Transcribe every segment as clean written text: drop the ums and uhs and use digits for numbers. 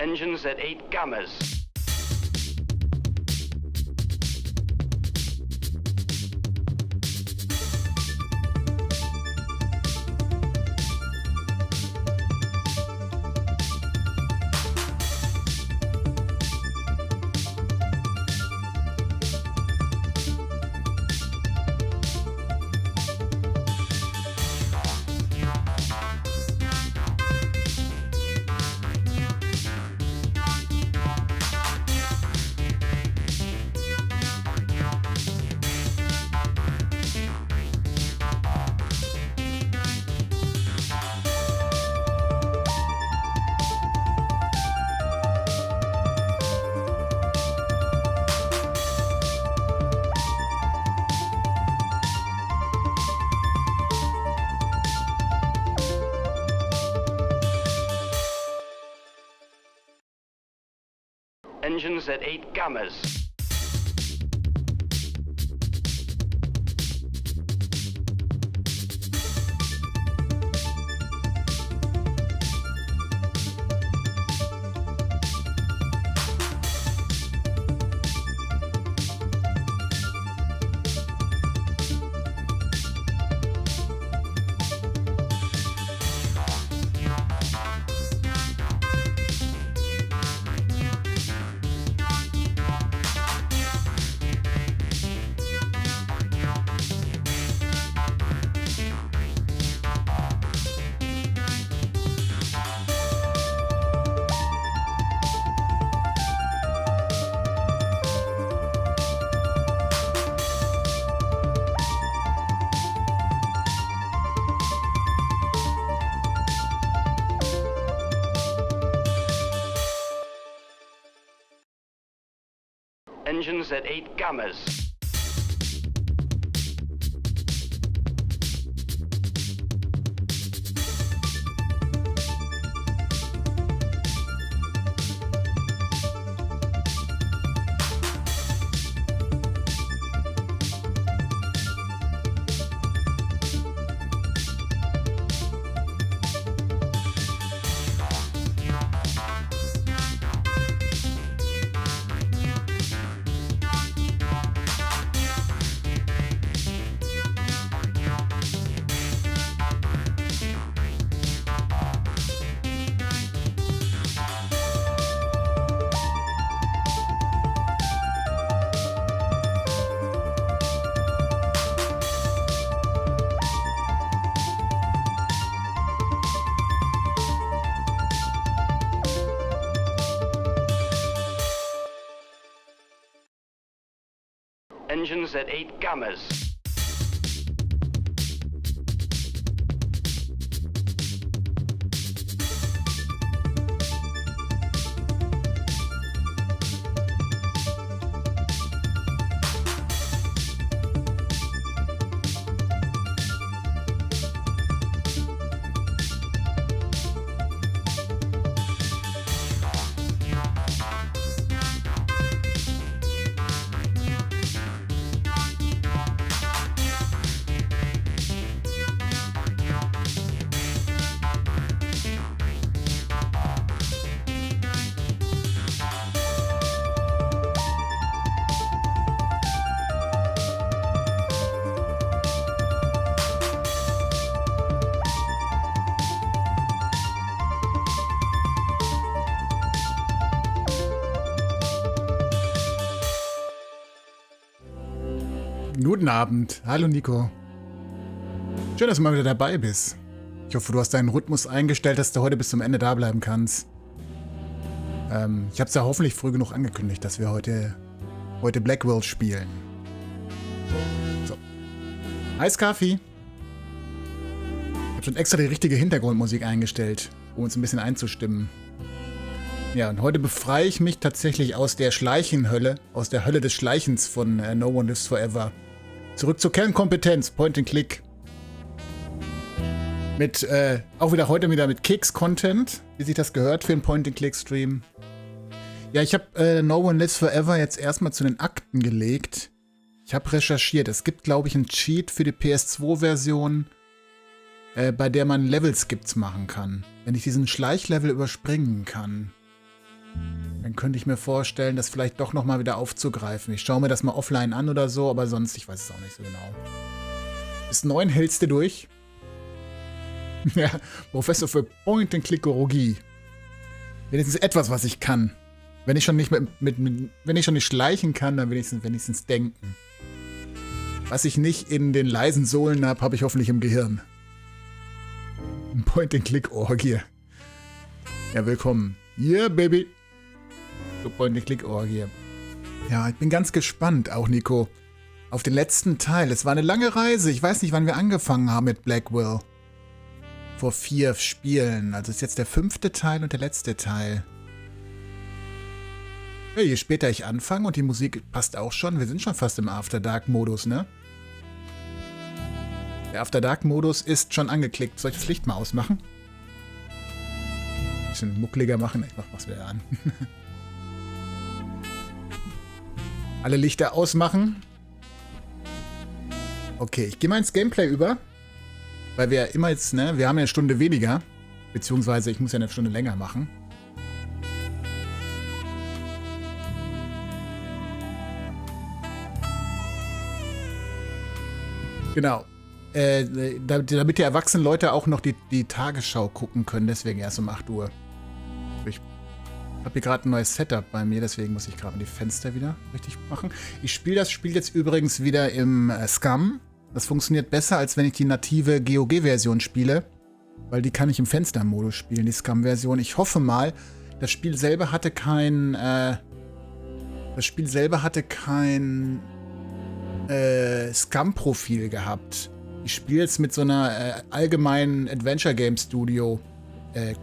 Engines at 8 Gammas. Engines at 8 Gammas. Engines at 8 Gammas. Engines at 8 Gammas. Guten Abend. Hallo Nico. Schön, dass du mal wieder dabei bist. Ich hoffe, du hast deinen Rhythmus eingestellt, dass du heute bis zum Ende da bleiben kannst. Ich habe es ja hoffentlich früh genug angekündigt, dass wir heute Blackwell spielen. So. Eiskaffee. Ich habe schon extra die richtige Hintergrundmusik eingestellt, um uns ein bisschen einzustimmen. Ja, und heute befreie ich mich tatsächlich aus der Schleichenhölle, aus der Hölle des Schleichens von No One Lives Forever. Zurück zur Kernkompetenz, Point and Click. Mit, auch wieder heute mit Keks-Content, wie sich das gehört für einen Point-and-Click-Stream. Ja, ich habe No One Lives Forever jetzt erstmal zu den Akten gelegt. Ich habe recherchiert. Es gibt, glaube ich, einen Cheat für die PS2-Version, bei der man Level-Skips machen kann. Wenn ich diesen Schleichlevel überspringen kann, Dann könnte ich mir vorstellen, das vielleicht doch nochmal wieder aufzugreifen. Ich schaue mir das mal offline an oder so, aber sonst, ich weiß es auch nicht so genau. Bis 9 hältst du durch. Ja, Professor für Point-and-Click-Chirurgie. Wenigstens etwas, was ich kann. Wenn ich schon nicht wenn ich schon nicht schleichen kann, dann wenigstens denken. Was ich nicht in den leisen Sohlen habe, habe ich hoffentlich im Gehirn. Point-and-Click-Orgie. Ja, willkommen. Yeah, baby. So Point-and-Click-Orgie. Ja, ich bin ganz gespannt, auch Nico, auf den letzten Teil. Es war eine lange Reise. Ich weiß nicht, wann wir angefangen haben mit Blackwell. Vor 4 Spielen. Also ist jetzt der 5. Teil und der letzte Teil. Ja, je später ich anfange und die Musik passt auch schon. Wir sind schon fast im After Dark-Modus, ne? Der After Dark-Modus ist schon angeklickt. Soll ich das Licht mal ausmachen? Ein bisschen muckliger machen. Ich mach was wieder an. Alle Lichter ausmachen. Okay, ich gehe mal ins Gameplay über. Weil wir ja immer jetzt, ne, wir haben ja eine Stunde weniger. Beziehungsweise ich muss ja eine Stunde länger machen. Genau. Damit die erwachsenen Leute auch noch die Tagesschau gucken können. Deswegen erst um 8 Uhr. Ich habe hier gerade ein neues Setup bei mir. Deswegen muss ich gerade die Fenster wieder richtig machen. Ich spiele das Spiel jetzt übrigens wieder im Scum. Das funktioniert besser, als wenn ich die native GOG-Version spiele. Weil die kann ich im Fenstermodus spielen, die Scum-Version. Ich hoffe mal, das Spiel selber hatte kein Scum-Profil gehabt. Ich spiele jetzt mit so einer allgemeinen Adventure Game Studio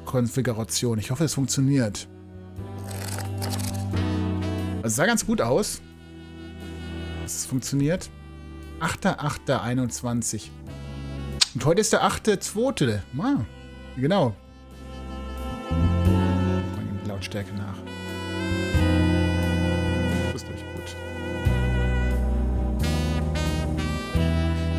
Konfiguration. Ich hoffe, es funktioniert. Also es sah ganz gut aus. Es funktioniert. 8.8.21. Und heute ist der 8.2. Ah, genau. Ich mache die Lautstärke nach. Das ist durch, gut.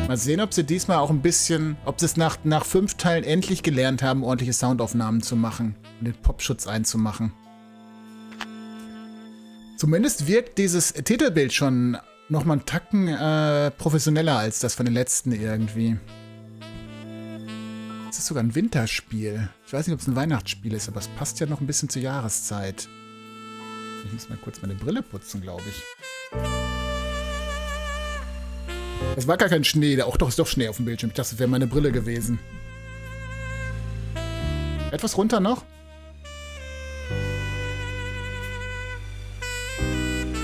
Mal sehen, ob sie diesmal auch ein bisschen, ob sie es nach 5 Teilen endlich gelernt haben, ordentliche Soundaufnahmen zu machen und den Popschutz einzumachen. Zumindest wirkt dieses Titelbild schon nochmal einen Tacken professioneller als das von den letzten irgendwie. Das ist sogar ein Winterspiel. Ich weiß nicht, ob es ein Weihnachtsspiel ist, aber es passt ja noch ein bisschen zur Jahreszeit. Ich muss mal kurz meine Brille putzen, glaube ich. Das war gar kein Schnee. Auch doch ist doch Schnee auf dem Bildschirm. Ich dachte, das wäre meine Brille gewesen. Etwas runter noch.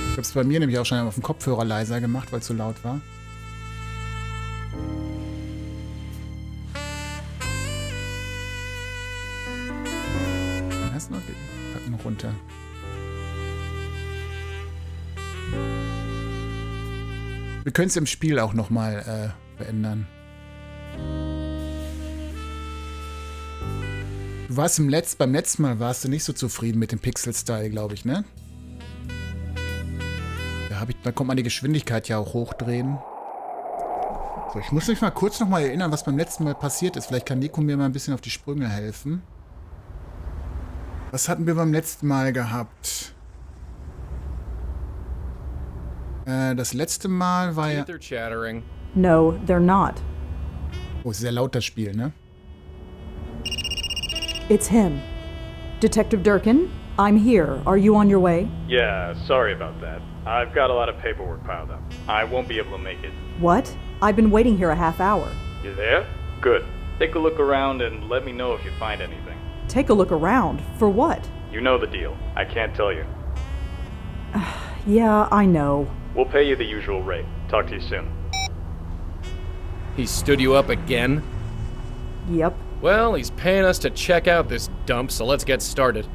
Ich habe es bei mir nämlich auch schon auf dem Kopfhörer leiser gemacht, weil es so laut war. Erst noch, packen noch runter. Wir können es im Spiel auch nochmal verändern. Du warst beim letzten Mal warst du nicht so zufrieden mit dem Pixel-Style, glaube ich, ne? Da kommt man die Geschwindigkeit ja auch hochdrehen. So, ich muss mich mal kurz nochmal erinnern, was beim letzten Mal passiert ist. Vielleicht kann Nico mir mal ein bisschen auf die Sprünge helfen. Was hatten wir beim letzten Mal gehabt? Das letzte Mal war ja... No, they're not. Oh, sehr laut das Spiel, ne? It's him. Detective Durkin, I'm here. Are you on your way? Yeah, sorry about that. I've got a lot of paperwork piled up. I won't be able to make it. What? I've been waiting here a half hour. You there? Good. Take a look around and let me know if you find anything. Take a look around? For what? You know the deal. I can't tell you. Yeah, I know. We'll pay you the usual rate. Talk to you soon. He stood you up again? Yep. Well, he's paying us to check out this dump, so let's get started.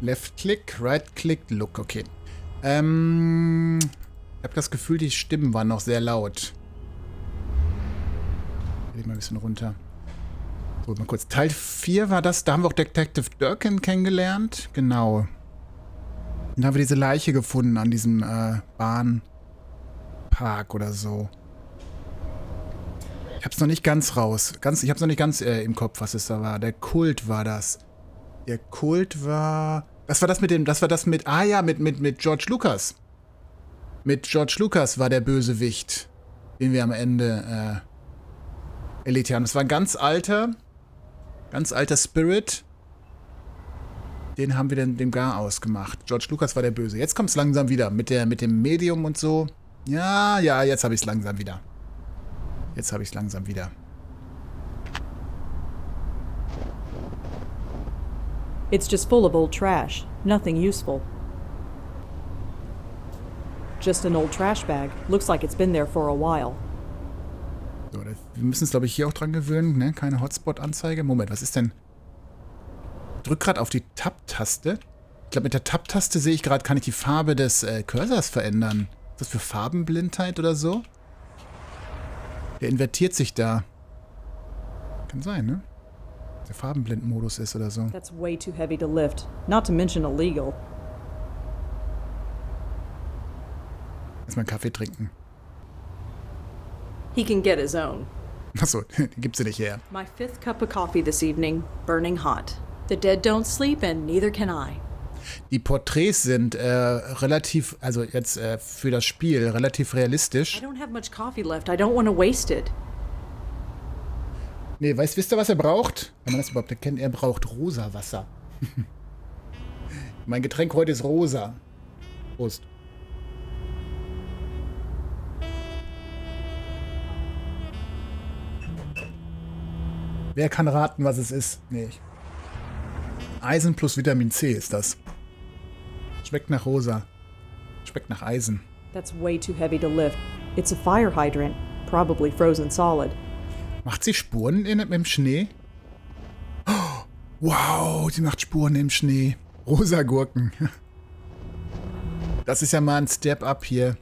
Left-Click, Right-Click, Look, okay. Ich habe das Gefühl, die Stimmen waren noch sehr laut. Ich mal ein bisschen runter. So, mal kurz. Teil 4 war das, da haben wir auch Detective Durkin kennengelernt. Genau. Und da haben wir diese Leiche gefunden an diesem Bahnpark oder so. Ich hab's noch nicht ganz raus. Ich hab's noch nicht ganz im Kopf, was es da war. Der Kult war das. Der Kult war... Was war das mit dem... Ah ja, mit George Lucas. Mit George Lucas war der Bösewicht, den wir am Ende erledigt haben. Das war ein ganz alter Spirit. Den haben wir dann dem Gar ausgemacht. George Lucas war der Böse. Jetzt kommt es langsam wieder. Mit dem Medium und so. Ja, jetzt habe ich es langsam wieder. It's just full of old trash. Nothing useful. Just an old trash bag. Looks like it's been there for a while. So, wir müssen es, glaube ich, hier auch dran gewöhnen, ne? Keine Hotspot-Anzeige. Moment, was ist denn? Ich drück gerade auf die Tab-Taste. Ich glaube, mit der Tab-Taste sehe ich gerade, kann ich die Farbe des Cursors verändern. Ist das für Farbenblindheit oder so? Der invertiert sich da. Kann sein, ne? Der Farbenblind-Modus ist oder so. That's way too heavy to lift. Not to mention illegal. Erstmal einen Kaffee trinken. He can get his own. Achso, den gibt's ja nicht her. My 5th cup of coffee this evening, burning hot. The dead don't sleep and neither can I. Die Porträts sind relativ, also jetzt für das Spiel, relativ I realistisch. don't have much coffee left. I don't want to waste it. Nee, wisst ihr, was er braucht? Wenn man das überhaupt erkennt, er braucht rosa Wasser. Mein Getränk heute ist rosa. Prost. Wer kann raten, was es ist? Nee. Eisen plus Vitamin C ist das. Schmeckt nach rosa. Schmeckt nach Eisen. That's way too heavy to lift. It's a fire hydrant. Probably frozen solid. Macht sie Spuren im Schnee? Oh, wow, sie macht Spuren im Schnee. Rosa Gurken. Das ist ja mal ein Step-Up hier.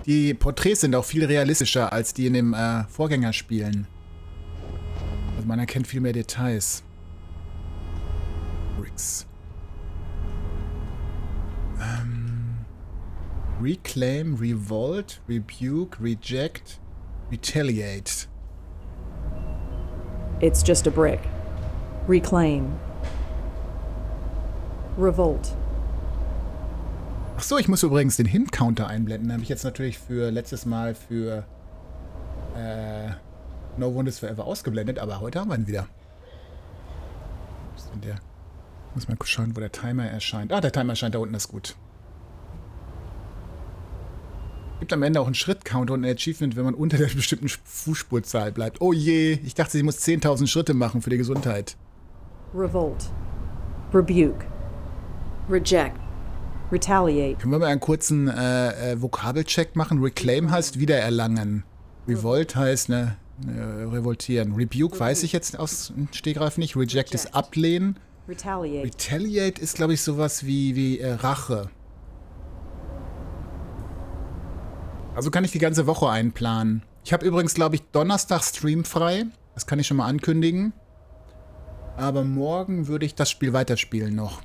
Die Porträts sind auch viel realistischer als die in dem Vorgängerspielen. Also man erkennt viel mehr Details. Bricks. Reclaim, Revolt, Rebuke, Reject, Retaliate. It's just a brick. Reclaim. Revolt. Ach so, ich muss übrigens den Hint-Counter einblenden. Den habe ich jetzt natürlich für letztes Mal für No One is Forever ausgeblendet, aber heute haben wir ihn wieder. Was ist denn der? Ich muss mal kurz schauen, wo der Timer erscheint. Ah, der Timer erscheint da unten, ist gut. Gibt am Ende auch einen Schritt-Counter und ein Achievement, wenn man unter der bestimmten Fußspurzahl bleibt. Oh je, ich dachte, sie muss 10.000 Schritte machen für die Gesundheit. Revolt. Rebuke. Reject. Retaliate. Können wir mal einen kurzen Vokabelcheck machen? Reclaim heißt wiedererlangen. Revolt heißt revoltieren. Rebuke weiß ich jetzt aus dem Stegreif nicht. Reject ist ablehnen. Retaliate. Retaliate ist, glaube ich, sowas wie Rache. Also kann ich die ganze Woche einplanen. Ich habe übrigens, glaube ich, Donnerstag Stream frei. Das kann ich schon mal ankündigen. Aber morgen würde ich das Spiel weiterspielen noch.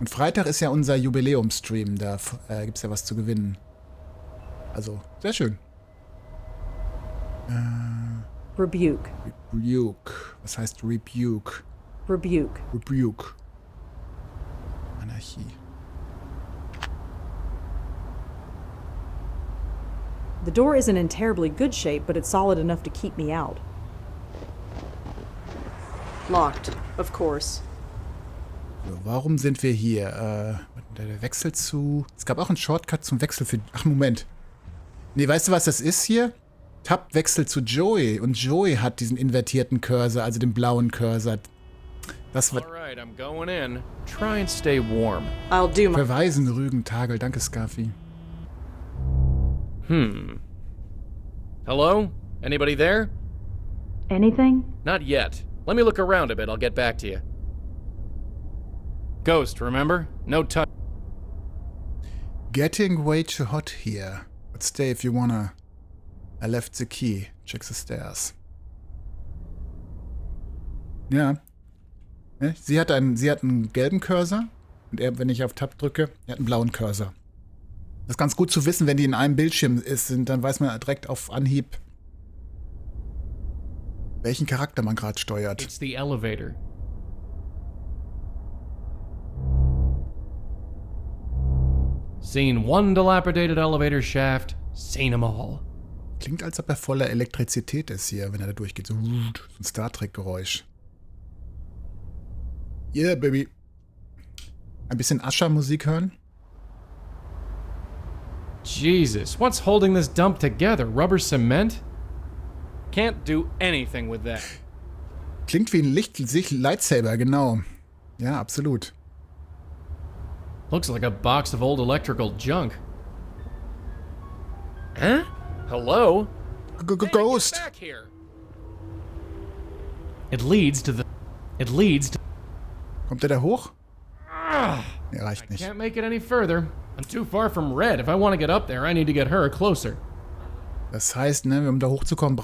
Und Freitag ist ja unser Jubiläumstream. Da gibt es ja was zu gewinnen. Also, sehr schön. Rebuke. Rebuke. Was heißt Rebuke? Rebuke. Rebuke. Anarchie. The door isn't in terribly good shape, but it's solid enough to keep me out. Locked, of course. So, warum sind wir hier? Der Wechsel zu... Es gab auch einen Shortcut zum Wechsel für... Ach, Moment. Nee, weißt du, was das ist hier? Tab-Wechsel zu Joey. Und Joey hat diesen invertierten Cursor, also den blauen Cursor. Das war... Alright, I'm going in. Try and stay warm. I'll do my... Verweisen, Rügen, Tagel. Danke, Scarfi. Hello? Anybody there? Anything? Not yet. Let me look around a bit. I'll get back to you. Ghost, remember? No touch. Getting way too hot here. But stay if you wanna. I left the key. Check the stairs. Ja. Sie hat einen gelben Cursor. Und er, wenn ich auf Tab drücke, er hat einen blauen Cursor. Das ist ganz gut zu wissen, wenn die in einem Bildschirm sind, dann weiß man direkt auf Anhieb, welchen Charakter man gerade steuert. It's the elevator. Seen one dilapidated elevator shaft, seen 'em all. Klingt, als ob er voller Elektrizität ist hier, wenn er da durchgeht. So ein Star Trek-Geräusch. Yeah, baby. Ein bisschen Ascher-Musik hören. Jesus, what's holding this dump together? Rubber cement? Can't do anything with that. Klingt wie ein Lightsaber, genau. Ja, absolut. Looks like a box of old electrical junk. Huh? Hello? Ghost! Get back here. It leads to. Kommt der da hoch? Nee, reicht nicht. Can't make it any further. I'm too far from Red. If I want to get up there, I need to get her closer. Das heißt, ne, um da hochzukommen,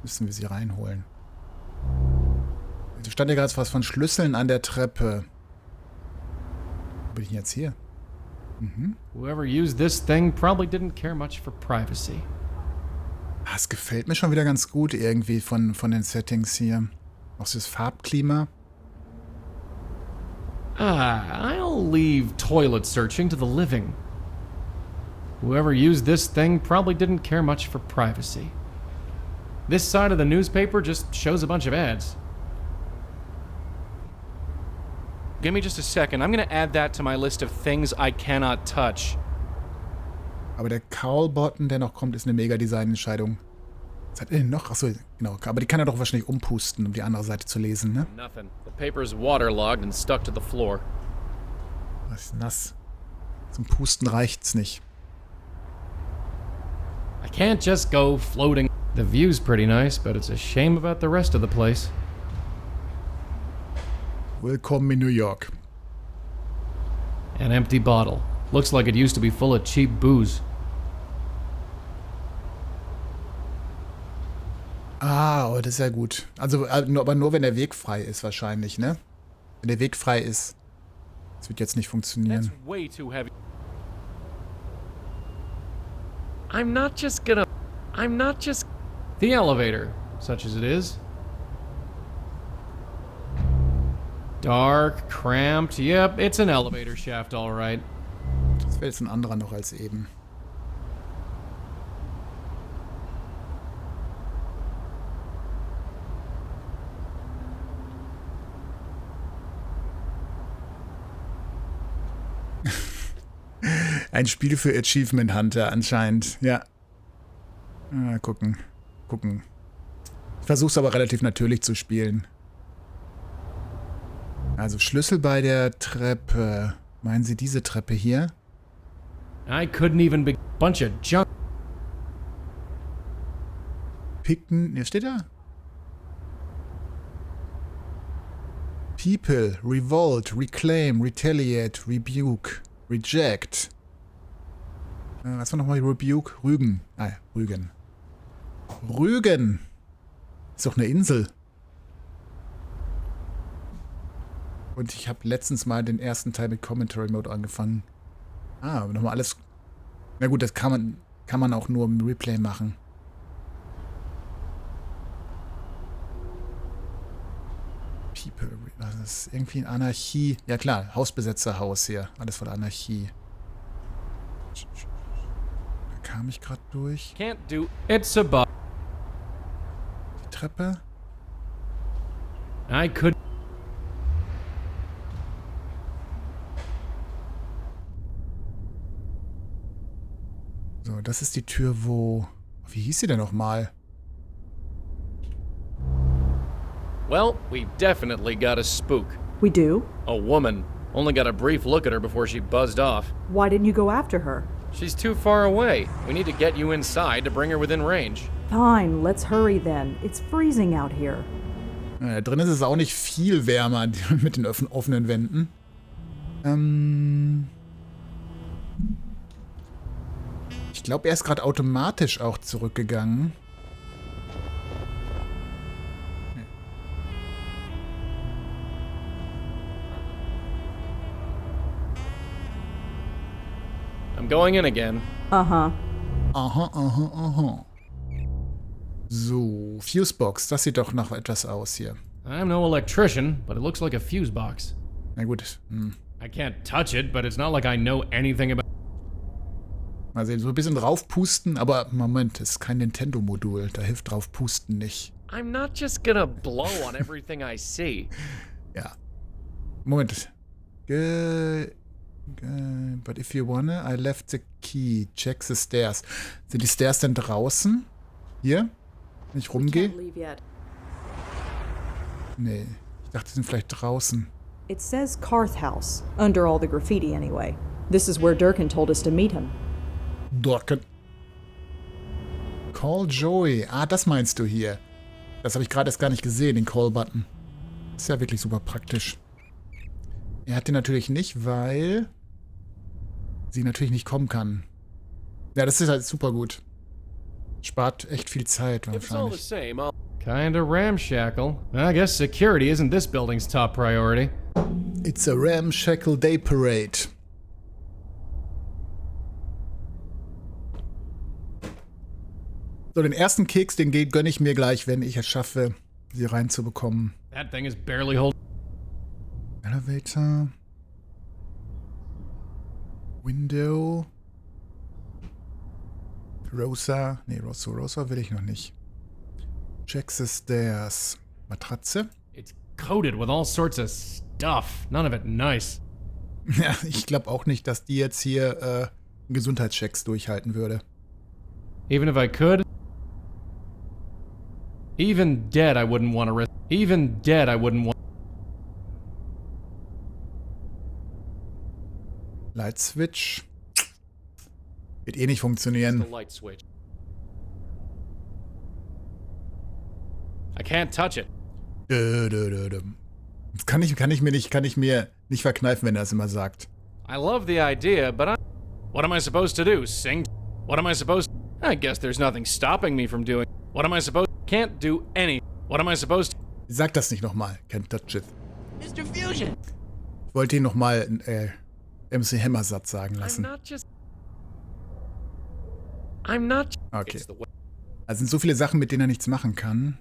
müssen wir sie reinholen. Da stand ja gerade was von Schlüsseln an der Treppe. Wo bin ich denn jetzt hier? Whoever used this thing probably didn't care much for privacy. Es gefällt mir schon wieder ganz gut irgendwie von den Settings hier. Auch das Farbklima. I'll leave toilet searching to the living. Whoever used this thing probably didn't care much for privacy. This side of the newspaper just shows a bunch of ads. Give me just a second. I'm gonna add that to my list of things I cannot touch. Aber der Cowl-Button, der noch kommt, ist eine Mega-Design-Entscheidung. Was hat er denn noch? Achso, genau. Aber die kann er doch wahrscheinlich umpusten, um die andere Seite zu lesen, ne? Nothing. The paper's waterlogged and stuck to the floor. Das ist nass. Zum Pusten reicht's nicht. I can't just go floating. The view's pretty nice, but it's a shame about the rest of the place. Willkommen in New York. An empty bottle. Looks like it used to be full of cheap booze. Oh, das ist ja gut. Also, aber nur wenn der Weg frei ist wahrscheinlich, ne? Wenn der Weg frei ist. Das wird jetzt nicht funktionieren. That's way too heavy. I'm not just gonna... The elevator, such as it is. Dark, cramped. Yep, it's an elevator shaft, all right. Das wäre jetzt ein anderer noch als eben. Ein Spiel für Achievement Hunter anscheinend, ja. Gucken. Ich versuche es aber relativ natürlich zu spielen. Also Schlüssel bei der Treppe. Meinen Sie diese Treppe hier? I couldn't even be... Bunch of junk. Picken... Hier steht da. People, revolt, reclaim, retaliate, rebuke, reject. Was war nochmal Rebuke? Rügen. Ah, Rügen. Rügen! Ist doch eine Insel. Und ich habe letztens mal den ersten Teil mit Commentary Mode angefangen. Aber nochmal alles... Na gut, das kann man auch nur im Replay machen. People... Das ist irgendwie eine Anarchie. Ja klar, Hausbesetzerhaus hier. Alles voller Anarchie. Da kam ich gerade durch. Can't do... It's a bug. Die Treppe. I could... So, das ist die Tür, wo... Wie hieß sie denn nochmal? Well, we definitely got a spook. We do? A woman. Only got a brief look at her before she buzzed off. Why didn't you go after her? She's too far away. We need to get you inside to bring her within range. Fine, let's hurry then. It's freezing out here. Ja, da drin ist es auch nicht viel wärmer mit den offenen Wänden. Ich glaube, er ist gerade automatisch auch zurückgegangen. I'm going in again. Uh-huh. Aha. So, Fusebox. Das sieht doch nach etwas aus hier. I'm no electrician, but it looks like a fuse box. Na gut. I can't touch it, but it's not like I know anything about... Mal sehen, so ein bisschen draufpusten, aber Moment, das ist kein Nintendo-Modul. Da hilft draufpusten nicht. I'm not just gonna blow on everything I see. Ja. Moment. But if you wanna, I left the key. Check the stairs. Sind die Stairs denn draußen? Hier? Wenn ich rumgehe? Can't leave yet. Nee. Ich dachte, die sind vielleicht draußen. It says Karth House, under all the graffiti anyway. This is where Durkin told us to meet him. Dorken. Call Joey. Ah, das meinst du hier. Das habe ich gerade erst gar nicht gesehen, den Call-Button. Ist ja wirklich super praktisch. Er hat den natürlich nicht, weil sie natürlich nicht kommen kann. Ja, das ist halt super gut. Spart echt viel Zeit wahrscheinlich. Kinda ramshackle. I guess security isn't this building's top priority. It's a ramshackle day parade. So, den ersten Keks, den gönne ich mir gleich, wenn ich es schaffe, sie reinzubekommen. That thing is barely holding. Elevator. Window. Rosa. Nee, Rosa will ich noch nicht. Check the stairs. Matratze. It's coated with all sorts of stuff. None of it nice. Ja, ich glaube auch nicht, dass die jetzt hier Gesundheitschecks durchhalten würde. Even if I could. Even dead, I wouldn't want to risk. Even dead, I wouldn't want. Light Switch. Wird eh nicht funktionieren. The light switch. I can't touch it. Das kann ich mir nicht verkneifen, wenn er es immer sagt. I love the idea, but what am I supposed to do? Sing? What am I supposed to... I guess there's nothing stopping me from doing... What am I supposed... Can't do any... What am I supposed to... Sag das nicht nochmal. Can't touch it. Mr. Fusion! Ich wollte ihn nochmal MC Hammer-Satz sagen lassen. I'm not... Okay. It's the way... Also sind so viele Sachen, mit denen er nichts machen kann.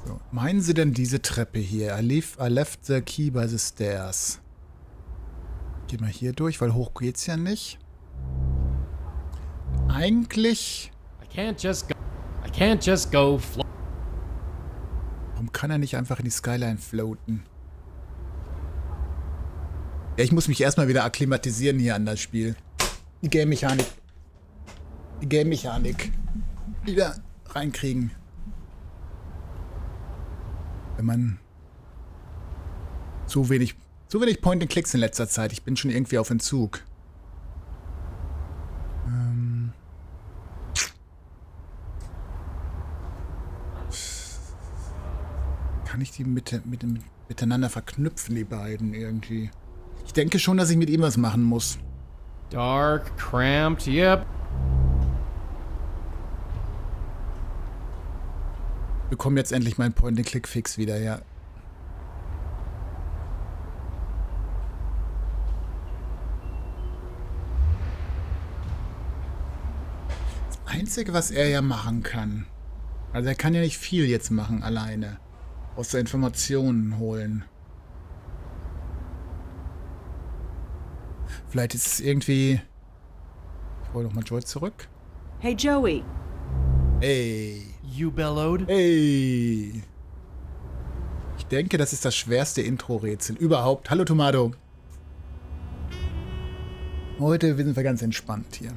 So. Meinen Sie denn diese Treppe hier? I left the key by the stairs. Geh mal hier durch, weil hoch geht's ja nicht. Eigentlich... I can't just go... Warum kann er nicht einfach in die Skyline floaten? Ja, ich muss mich erstmal wieder akklimatisieren hier an das Spiel. Die Game-Mechanik wieder reinkriegen. Wenn man zu wenig Point-and-Clicks in letzter Zeit. Ich bin schon irgendwie auf Entzug. Kann ich die miteinander verknüpfen, die beiden irgendwie? Ich denke schon, dass ich mit ihm was machen muss. Dark, cramped, yep. Ich bekomme jetzt endlich meinen Point-and-Click-Fix wieder, ja. Das Einzige, was er ja machen kann. Also er kann ja nicht viel jetzt machen alleine. Außer Informationen holen. Vielleicht ist es irgendwie... Ich hole nochmal Joy zurück. Hey, Joey. Ey. You bellowed? Ey. Ich denke, das ist das schwerste Intro-Rätsel überhaupt. Hallo, Tomato. Heute sind wir ganz entspannt hier.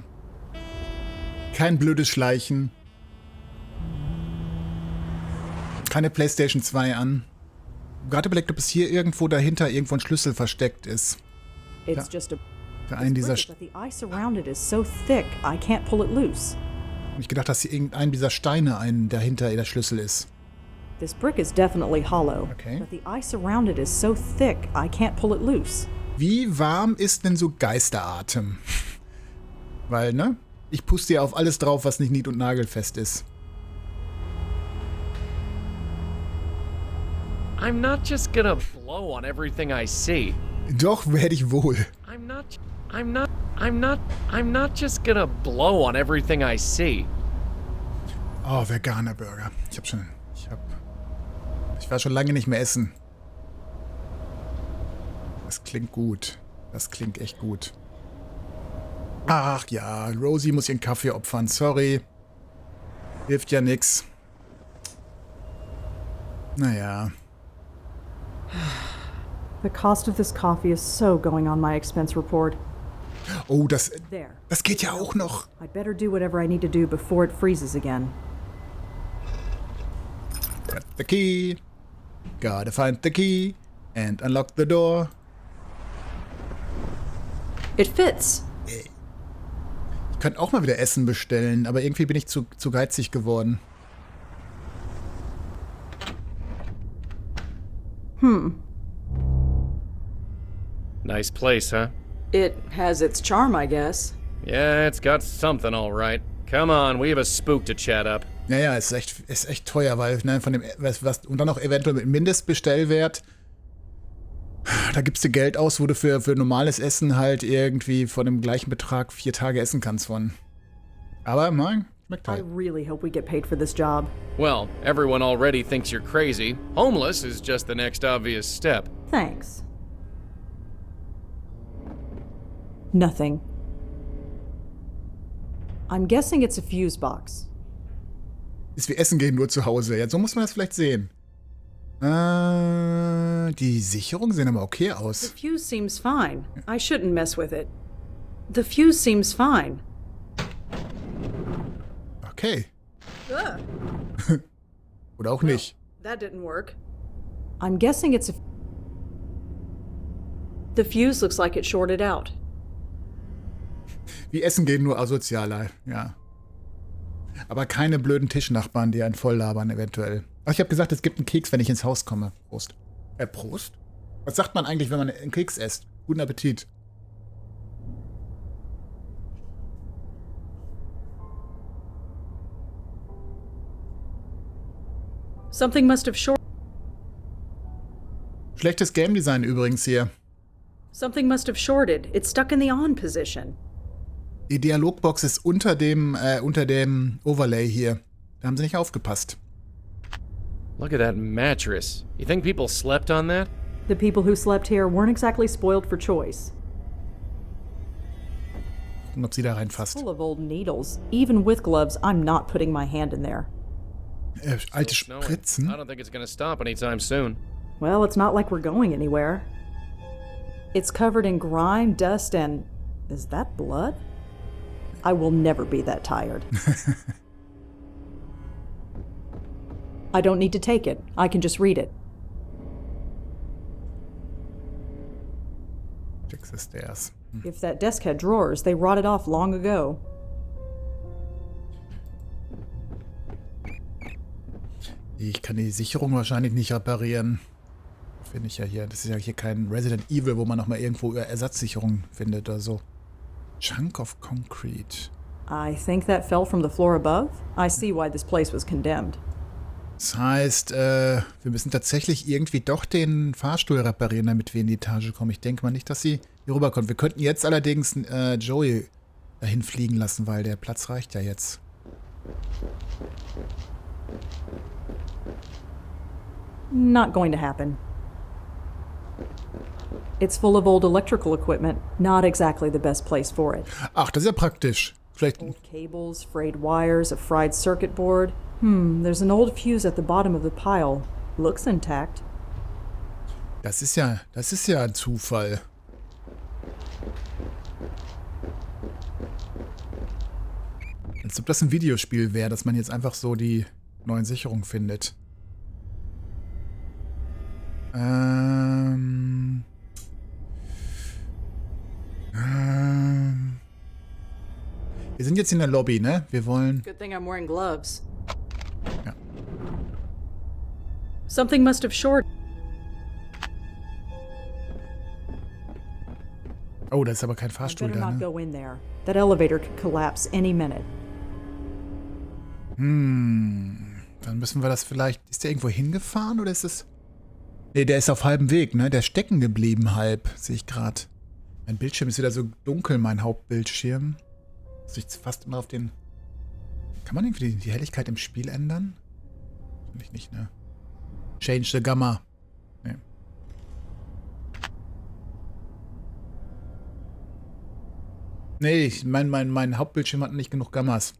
Kein blödes Schleichen. Keine PlayStation 2 an. Gerade überlegt, ob es hier irgendwo dahinter irgendwo ein Schlüssel versteckt ist. It's just a Für einen dieser... but the ice around it is so thick, I can't pull it loose. Ich gedacht, dass hier irgendein dieser Steine dahinter der Schlüssel ist. This brick is definitely hollow, Okay. but the ice around it is so thick, I can't pull it loose. Wie warm ist denn so Geisteratem? Weil, ne? Ich puste ja auf alles drauf, was nicht nied- und nagelfest ist. I'm not just gonna blow on everything I see. Doch, werde ich wohl. I'm not just gonna blow on everything I see. Oh, veganer Burger. Ich war schon lange nicht mehr essen. Das klingt gut. Das klingt echt gut. Ach ja, Rosie muss ihren Kaffee opfern. Sorry. Hilft ja nix. Naja. The cost of this coffee is so going on my expense report. Oh, das There. geht ja auch noch. I'd better do whatever I need to do before it freezes again. Got the key. Gotta find the key. And unlock the door. It fits. Ich könnte auch mal wieder Essen bestellen, aber irgendwie bin ich zu geizig geworden. Nice place, huh? It has its charm, I guess. Yeah, it's got something, all right. Come on, we have a spook to chat up. Naja, ist echt teuer, weil ne, von dem und dann noch eventuell mit Mindestbestellwert. Da gibst du Geld aus, wo du für normales Essen halt irgendwie von dem gleichen Betrag 4 Tage essen kannst von. Aber nein, schmeckt I halt. really hope we get paid for this job. Well, everyone already thinks you're crazy. Homeless is just the next obvious step. Thanks. Nothing. I'm guessing it's a fuse box. Ist wie Essen gehen nur zu Hause. Ja, so muss man das vielleicht sehen. Die Sicherungen sehen aber okay The aus. fuse seems fine. I shouldn't mess with it. The fuse seems fine. Okay. Ugh, Oder auch nicht. that didn't work. I'm guessing it's a. The fuse looks like it shorted out. Wie Essen gehen nur asozialer, ja. Aber keine blöden Tischnachbarn, die einen voll labern eventuell. Ach, ich habe gesagt, es gibt einen Keks, wenn ich ins Haus komme. Prost. Prost? Was sagt man eigentlich, wenn man einen Keks isst? Guten Appetit. Something must have short. Schlechtes Game Design übrigens hier. Something must have shorted. It's stuck in the on position. Die Dialogbox ist unter dem Overlay hier. Da haben sie nicht aufgepasst. Look at that mattress. You think people slept on that? The people who slept here weren't exactly spoiled for choice. Gucken, ob sie da reinfasst. Full of old needles. Even with gloves, I'm not putting my hand in there. Alte Snowing. Spritzen? I don't think it's gonna stop anytime soon. Well, it's not like we're going anywhere. It's covered in grime, dust, and. Is that blood? I will never be that tired. I don't need to take it. I can just read it. Fix the stairs. If that desk had drawers, they rotted off long ago. Ich kann die Sicherung wahrscheinlich nicht reparieren. Finde ich ja hier. Das ist ja hier kein Resident Evil, wo man nochmal irgendwo Ersatzsicherungen findet oder so. Chunk of concrete. I think that fell from the floor above. I see why this place was condemned. Das heißt, wir müssen tatsächlich irgendwie doch den Fahrstuhl reparieren, damit wir in die Etage kommen. Ich denke mal nicht, dass sie hier rüberkommt. Wir könnten jetzt allerdings Joey dahin fliegen lassen, weil der Platz reicht ja jetzt. Not going to happen. It's full of old electrical equipment. Not exactly the best place for it. Ach, das ist ja praktisch. Vielleicht. Old cables, frayed wires, a fried circuit board. There's an old fuse at the bottom of the pile. Looks intact. Das ist ja ein Zufall. Als ob das ein Videospiel wäre, dass man jetzt einfach so die neuen Sicherungen findet. Wir sind jetzt in der Lobby, ne? Wir wollen... Good thing I'm wearing gloves. Ja. Something must have shorted. Oh, da ist aber kein I Fahrstuhl better da, not ne? go in there. That elevator could collapse any minute. Dann müssen wir das vielleicht... Ist der irgendwo hingefahren oder ist es... Ne, der ist auf halbem Weg, ne? Der ist stecken geblieben halb, sehe ich gerade. Mein Bildschirm ist wieder so dunkel, mein Hauptbildschirm. Muss ich fast immer auf den... Kann man irgendwie die Helligkeit im Spiel ändern? Finde ich nicht, ne? Change the Gamma. Ne. Nee, ich meine, mein Hauptbildschirm hat nicht genug Gammas.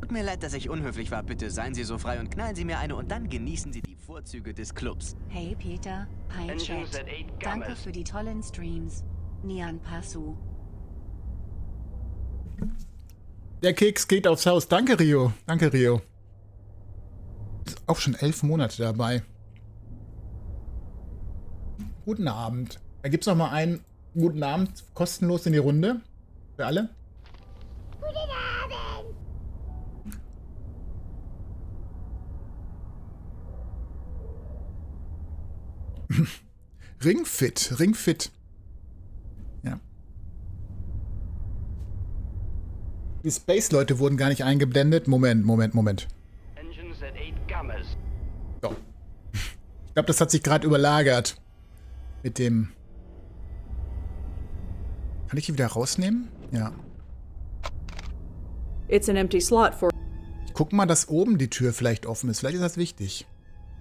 Tut mir leid, dass ich unhöflich war. Bitte seien Sie so frei und knallen Sie mir eine und dann genießen Sie die Vorzüge des Clubs. Hey Peter, hi Engines Chat. at 8 Danke Gammas. für die tollen Streams. Nian Passu. Der Keks geht aufs Haus. Danke, Rio. Danke, Rio. Ist auch schon 11 Monate dabei. Guten Abend. Da gibt's noch mal einen guten Abend kostenlos in die Runde. Für alle. Ringfit, Ringfit. Ja. Die Space-Leute wurden gar nicht eingeblendet. Moment. Engines at 8 Gammas. So. Ich glaube, das hat sich gerade überlagert. Mit dem... Kann ich die wieder rausnehmen? Ja. It's an empty slot for. Ich guck mal, dass oben die Tür vielleicht offen ist. Vielleicht ist das wichtig.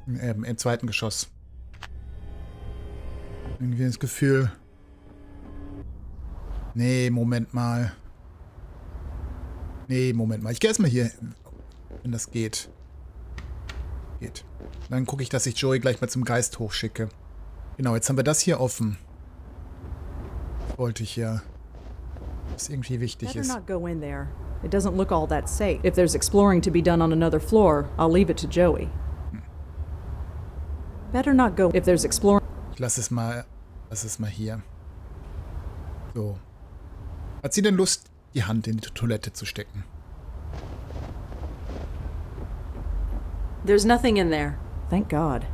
Im zweiten Geschoss. Irgendwie das Gefühl... Nee, Moment mal. Ich gehe erstmal hier, wenn das geht. Dann gucke ich, dass ich Joey gleich mal zum Geist hochschicke. Genau, jetzt haben wir das hier offen. Wollte ich ja. Was irgendwie wichtig Better ist. not go in there. It doesn't look all that safe. If there's exploring to be done on another floor, I'll leave it to Joey. Better not go if there's exploring. Ich lass es mal hier. So. Hat sie denn Lust, die Hand in die Toilette zu stecken? There's nothing in there. Thank God.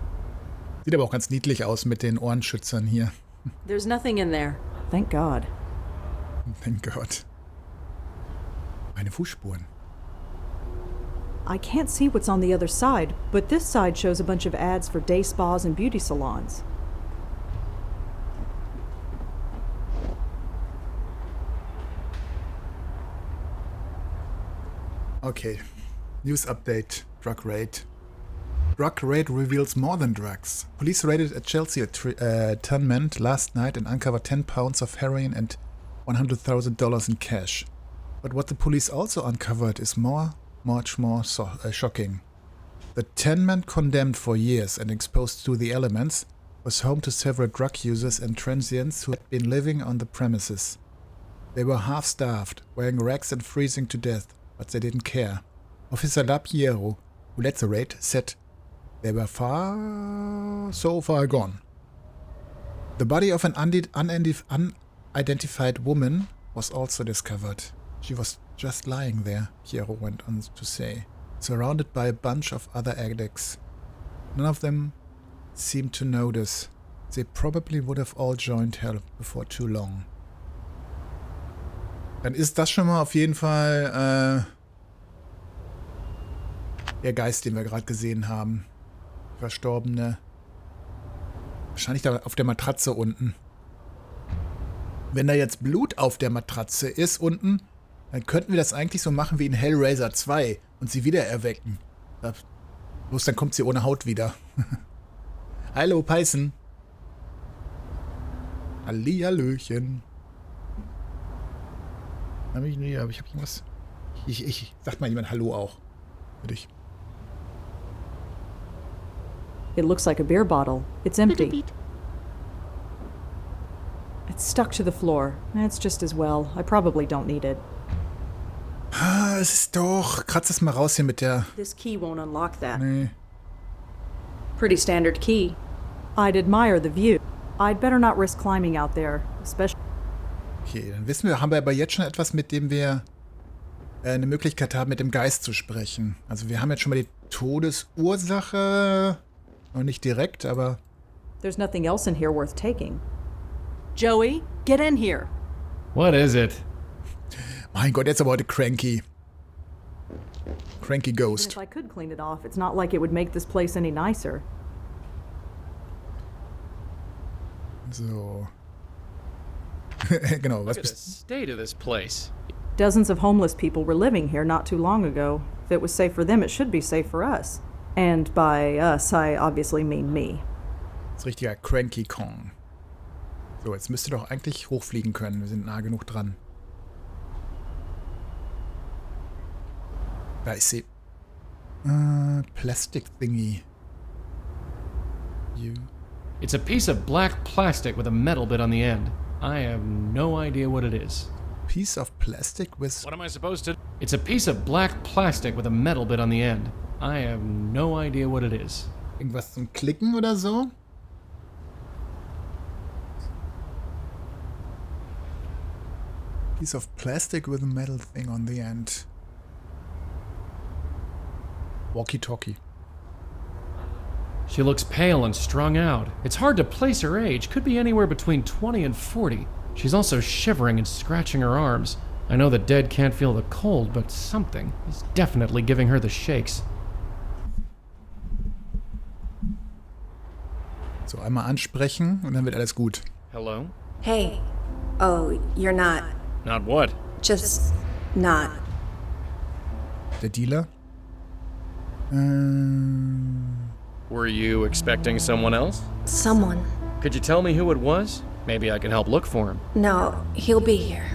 Sieht aber auch ganz niedlich aus mit den Ohrenschützern hier. There's nothing in there. Thank God. Thank God. Meine Fußspuren. I can't see what's on the other side, but this side shows a bunch of ads for day spas and beauty salons. Okay. News update. Drug raid. Drug raid reveals more than drugs. Police raided a Chelsea tenement last night and uncovered 10 pounds of heroin and $100,000 in cash. But what the police also uncovered is much more shocking. The tenement, condemned for years and exposed to the elements, was home to several drug users and transients who had been living on the premises. They were half-starved, wearing rags and freezing to death, but they didn't care. Officer Lapiero, who led the raid, said they were so far gone. The body of an unidentified woman was also discovered. She was just lying there, Piero went on to say, surrounded by a bunch of other addicts. None of them seemed to notice. They probably would have all joined help before too long. Dann ist das schon mal auf jeden Fall der Geist, den wir gerade gesehen haben. Verstorbene. Wahrscheinlich da auf der Matratze unten. Wenn da jetzt Blut auf der Matratze ist unten, dann könnten wir das eigentlich so machen wie in Hellraiser 2 und sie wieder erwecken. Bloß dann kommt sie ohne Haut wieder. Hallo, Python. Hallihallöchen. Aber ich hab irgendwas. Ich sag mal jemand Hallo auch. Für dich. It looks like a beer bottle. It's empty. It's stuck to the floor. That's just as well. I probably don't need it. Ah, es ist doch. Kratz es mal raus hier mit der. This key won't unlock that. Nee. Pretty standard key. I'd admire the view. I'd better not risk climbing out there, especially. Okay, dann wissen wir, haben wir aber jetzt schon etwas, mit dem wir eine Möglichkeit haben, mit dem Geist zu sprechen. Also wir haben jetzt schon mal die Todesursache. Noch nicht direkt, aber... There's nothing else in here worth taking. Joey, get in here. What is it? Mein Gott, jetzt aber heute cranky. Cranky Even Ghost. if I could clean it off, it's not like it would make this place any nicer. So. Genau, was Look at the bist state of this place. Dozens of homeless people were living here not too long ago. If it was safe for them, it should be safe for us. And by us, I obviously mean me. Das ist richtiger Cranky Kong. So, jetzt müsste doch eigentlich hochfliegen können. Wir sind nah genug dran. Da ist sie. Plastic thingy. You. It's a piece of black plastic with a metal bit on the end. I have no idea what it is. Piece of plastic with... What am I supposed to... It's a piece of black plastic with a metal bit on the end. I have no idea what it is. Irgendwas zum Klicken oder so? Piece of plastic with a metal thing on the end. Walkie-talkie. She looks pale and strung out. It's hard to place her age. Could be anywhere between 20 and 40. She's also shivering and scratching her arms. I know the dead can't feel the cold, but something is definitely giving her the shakes. So, einmal ansprechen und dann wird alles gut. Hello? Hey. Oh, you're not. Not what? Just not. Der Dealer? Were you expecting someone else? Someone. Could you tell me who it was? Maybe I can help look for him. No, he'll be here.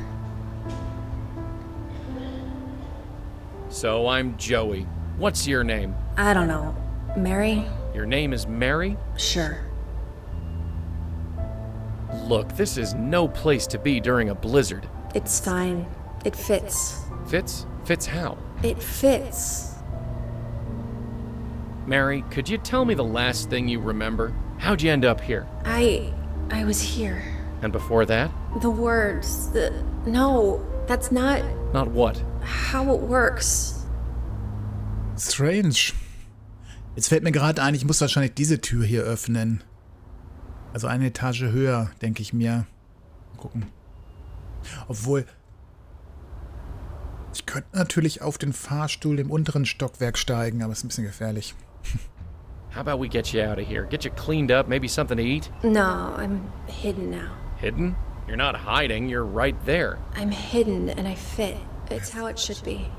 So I'm Joey. What's your name? I don't know. Mary? Your name is Mary? Sure. Look, this is no place to be during a blizzard. It's fine. It fits. Fits? Fits how? It fits. Mary, could you tell me the last thing you remember? How'd you end up here? I was here. And before that? The words, no, that's not Not what? how it works. Strange. Jetzt fällt mir gerade ein, ich muss wahrscheinlich diese Tür hier öffnen. Also eine Etage höher, denke ich mir. Mal gucken. Obwohl, ich könnte natürlich auf den Fahrstuhl im unteren Stockwerk steigen, aber es ist ein bisschen gefährlich. How about we get you out of here? Get you cleaned up, maybe something to eat? No, I'm hidden now. Hidden? You're not hiding, you're right there. I'm hidden and I fit. It's how it should be.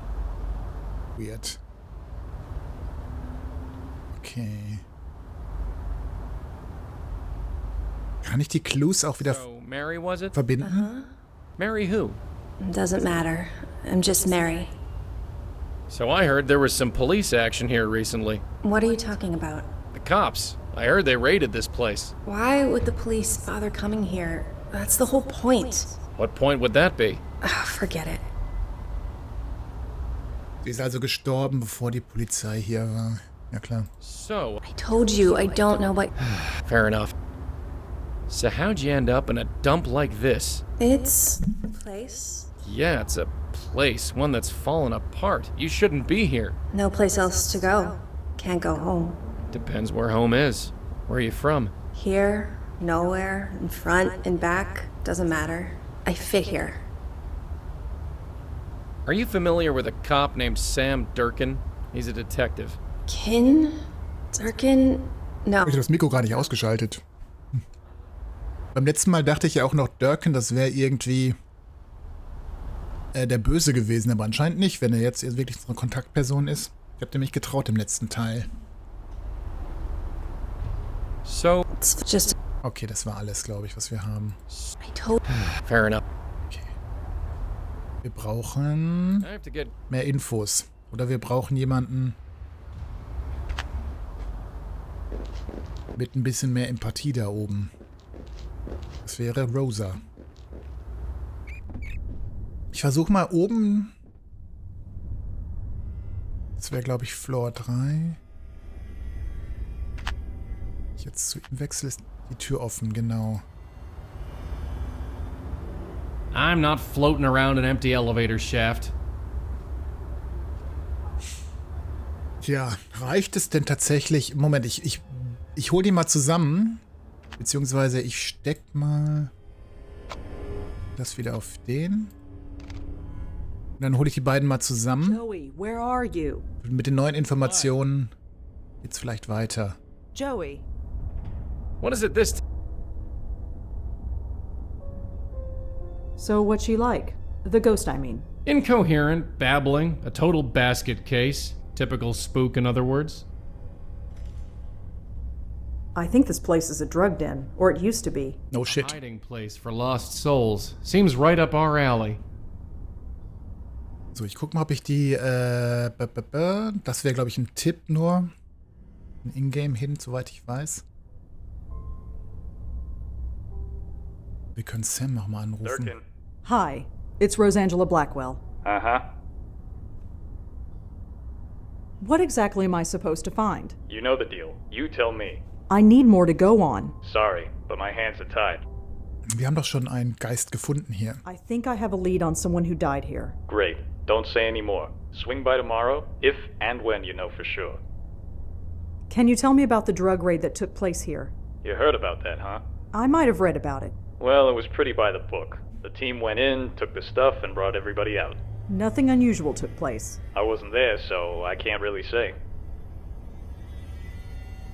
Weird. Okay. Kann ich die Clues auch wieder So, Mary was it? verbinden? Mary who? Doesn't matter. I'm just Mary. So I heard there was some police action here recently. What are you talking about? The cops. I heard they raided this place. Why would the police bother coming here? That's the whole point. What point would that be? Ugh, forget it. Sie ist also gestorben, bevor die Polizei hier war. Ja klar. So, I told you I don't know what... fair enough. So how'd you end up in a dump like this? It's a place. Yeah, it's a place, one that's fallen apart. You shouldn't be here. No place else to go. Can't go home. Depends where home is. Where are you from? Here, nowhere, in front, in back, doesn't matter. I fit here. Are you familiar with a cop named Sam Durkin? He's a detective. Kin? Durkin? No. Ich habe das Mikro gar nicht ausgeschaltet. Beim letzten Mal dachte ich ja auch noch, Durkin, das wäre irgendwie der Böse gewesen, aber anscheinend nicht, wenn er jetzt wirklich so eine Kontaktperson ist. Ich habe dem nicht getraut im letzten Teil. So, It's just... Okay, das war alles, glaube ich, was wir haben. I told... fair enough. Okay. Wir brauchen I have to get... mehr Infos. Oder wir brauchen jemanden mit ein bisschen mehr Empathie da oben. Das wäre Rosa. Ich versuche mal oben. Das wäre, glaube ich, Floor 3. Ich jetzt zu ihm wechsle, ist die Tür offen, genau. I'm not floating around an empty elevator shaft. Tja, reicht es denn tatsächlich? Moment, ich hole die mal zusammen. Beziehungsweise ich steck mal das wieder auf den. Und dann hole ich die beiden mal zusammen. Joey, where are you? Und mit den neuen Informationen geht's vielleicht weiter. Joey. What is it this time? So what's she like? The ghost, I mean. Incoherent, babbling, a total basket case. Typical spook, in other words. I think this place is a drug den, or it used to be. No shit. Hiding place for lost souls. Seems right up our alley. So, ich guck mal, ob ich die, das wäre, glaube ich, ein Tipp nur. Ein Ingame hin, soweit ich weiß. Wir können Sam nochmal anrufen. Durkin. Hi, it's Rosangela Blackwell. Uh-huh. What exactly am I supposed to find? You know the deal. You tell me. I need more to go on. Sorry, but my hands are tied. Wir haben doch schon einen Geist gefunden hier. I think I have a lead on someone who died here. Great. Don't say any more. Swing by tomorrow, if and when you know for sure. Can you tell me about the drug raid that took place here? You heard about that, huh? I might have read about it. Well, it was pretty by the book. The team went in, took the stuff, and brought everybody out. Nothing unusual took place. I wasn't there, so I can't really say.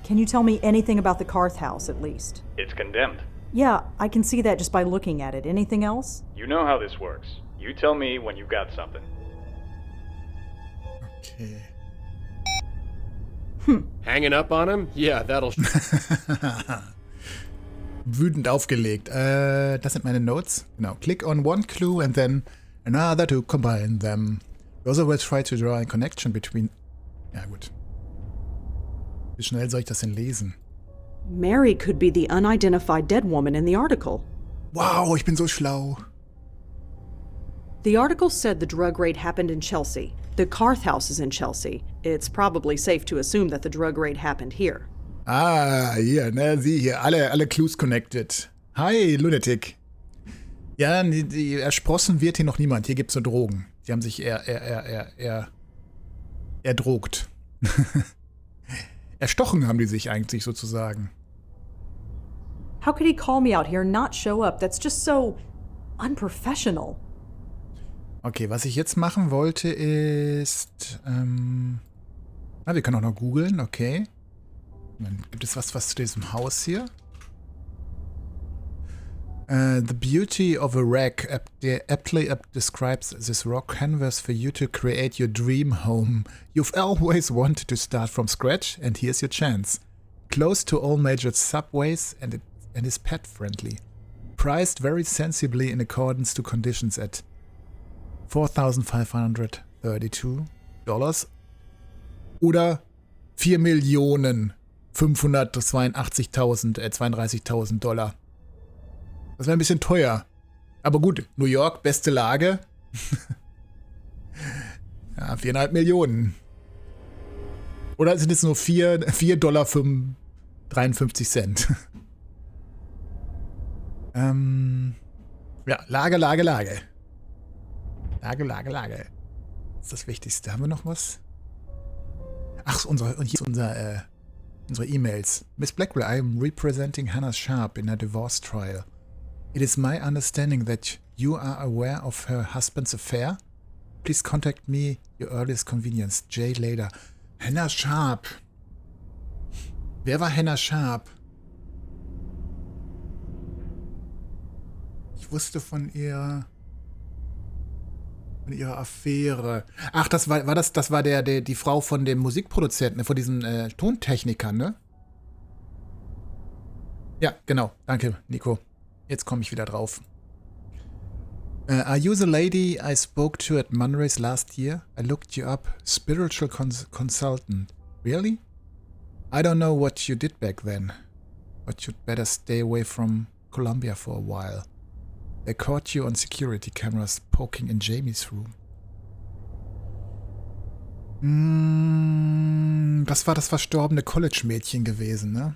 Can you tell me anything about the Carth house, at least? It's condemned. Yeah, I can see that just by looking at it. Anything else? You know how this works. You tell me when you've got something. Okay. Hanging up on him? Yeah, that'll... Wütend aufgelegt. Das sind meine Notes. Genau. Click on one clue and then another to combine them. We also will try to draw a connection between... Ja, gut. Wie schnell soll ich das denn lesen? Mary could be the unidentified dead woman in the article. Wow, ich bin so schlau. The article said the drug raid happened in Chelsea. The Carth house is in Chelsea. It's probably safe to assume that the drug raid happened here. Ah, hier, ne, sieh hier. Alle Clues connected. Hi, Lunatic. Ja, die ersprossen wird hier noch niemand. Hier gibt's nur Drogen. Die haben sich erdrogt. Erstochen haben die sich eigentlich sozusagen. How could he call me out here and not show up? That's just so unprofessional. Okay, was ich jetzt machen wollte ist... wir können auch noch googeln, okay. Dann gibt es was zu diesem Haus hier? The beauty of a wreck aptly describes this raw canvas for you to create your dream home. You've always wanted to start from scratch, and here's your chance. Close to all major subways and is pet friendly. Priced very sensibly in accordance to conditions at $4,532 oder 4.582.032 Dollar. Das wäre ein bisschen teuer. Aber gut, New York, beste Lage. Ja, 4,5 Millionen. Oder sind es nur $4,53? Ja, Lage. Lage. Das ist das Wichtigste. Haben wir noch was? Ach, unsere E-Mails. Miss Blackwell, I am representing Hannah Sharp in a divorce trial. It is my understanding that you are aware of her husband's affair. Please contact me your earliest convenience. Jay later. Hannah Sharp. Wer war Hannah Sharp? Ich wusste von ihrer Affäre. Ach, das war die Frau von dem Musikproduzenten, von diesem Tontechniker, ne? Ja, genau. Danke, Nico. Jetzt komme ich wieder drauf. Are you the lady I spoke to at Munrays last year? I looked you up. Spiritual consultant. Really? I don't know what you did back then, but you'd better stay away from Columbia for a while. They caught you on security cameras poking in Jamie's room. Das war das verstorbene College-Mädchen gewesen, ne?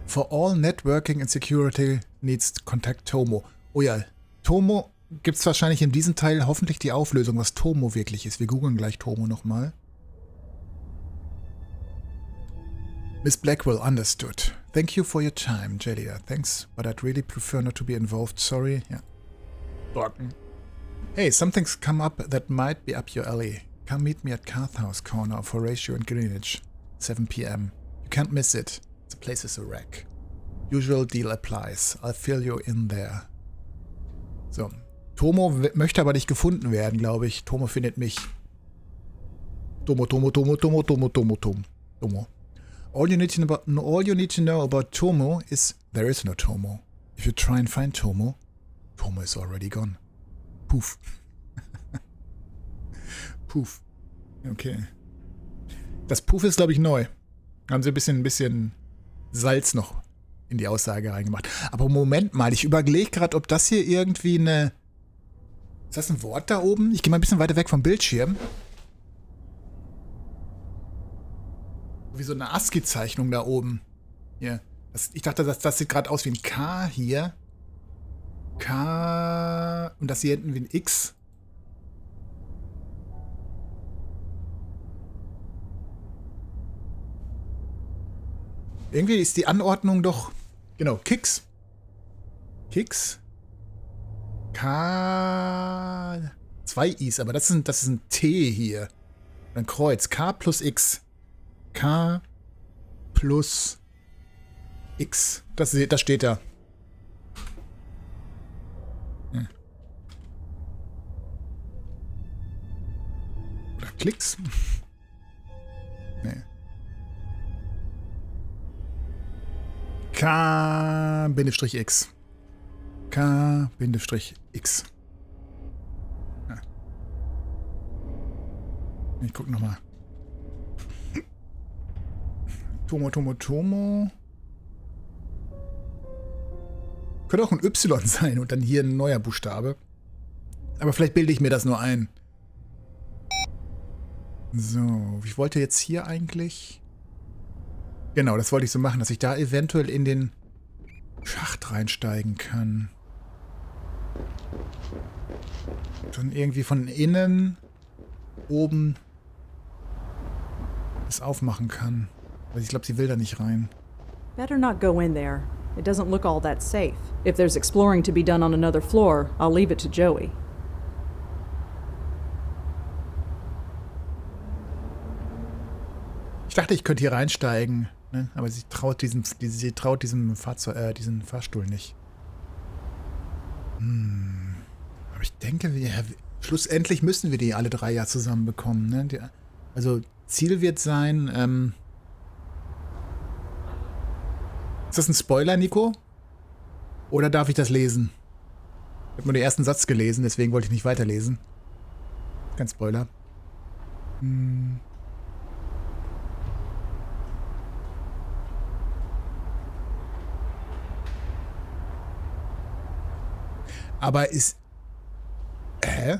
For all networking and security needs to contact Tomo. Oh ja, Tomo gibt's wahrscheinlich in diesem Teil hoffentlich die Auflösung, was Tomo wirklich ist. Wir googeln gleich Tomo nochmal. Miss Blackwell, understood. Thank you for your time, Jelia. Thanks, but I'd really prefer not to be involved. Sorry. Yeah. Brocken. Hey, something's come up that might be up your alley. Come meet me at Carth House Corner of Horatio and Greenwich, 7 p.m. You can't miss it. The place is a wreck. Usual deal applies. I'll fill you in there. So. Tomo möchte aber nicht gefunden werden, glaube ich. Tomo findet mich. Tomo. All you need to know about Tomo is there is no Tomo. If you try and find Tomo, Tomo is already gone. Puff. Puff. Okay. Das Puff ist, glaube ich, neu. Haben sie ein bisschen Salz noch in die Aussage reingemacht. Aber Moment mal, ich überlege gerade, ob das hier irgendwie eine... Ist das ein Wort da oben? Ich gehe mal ein bisschen weiter weg vom Bildschirm. Wie so eine ASCII-Zeichnung da oben. Hier. Ich dachte, das sieht gerade aus wie ein K hier. K... Und das hier hinten wie ein X. Irgendwie ist die Anordnung doch... Genau, Kicks. Kicks. K... 2 Is, aber das ist ein T hier. Ein Kreuz. K plus X. K plus X. Das steht da. Hm. Oder Klicks? Nee. K-X. K-X. Ja. Ich guck nochmal. Tomo. Könnte auch ein Y sein und dann hier ein neuer Buchstabe. Aber vielleicht bilde ich mir das nur ein. So, ich wollte jetzt hier eigentlich... Genau, das wollte ich so machen, dass ich da eventuell in den Schacht reinsteigen kann. Dann irgendwie von innen oben das aufmachen kann. Weil ich glaube, sie will da nicht rein. Better not go in there. It doesn't look all that safe. If there's exploring to be done on another floor, I'll leave it to Joey. Ich dachte, ich könnte hier reinsteigen, ne? Aber sie traut diesem Fahrstuhl nicht. Aber ich denke, schlussendlich müssen wir die alle 3 ja zusammen bekommen, ne? Also Ziel wird sein, ist das ein Spoiler, Nico? Oder darf ich das lesen? Ich habe nur den ersten Satz gelesen, deswegen wollte ich nicht weiterlesen. Kein Spoiler. Aber ist... Hä?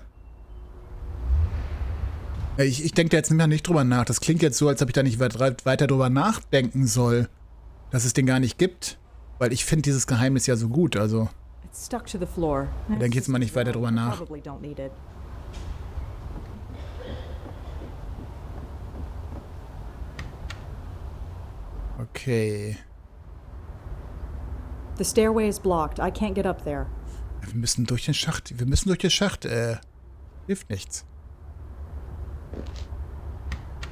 Ich denke da jetzt nicht drüber nach. Das klingt jetzt so, als ob ich da nicht weiter drüber nachdenken soll. Dass es den gar nicht gibt. Weil ich finde dieses Geheimnis ja so gut, also... Da denke ich jetzt mal nicht weiter drüber nach. Okay. The stairway is blocked. I can't get up there. Wir müssen durch den Schacht. Hilft nichts.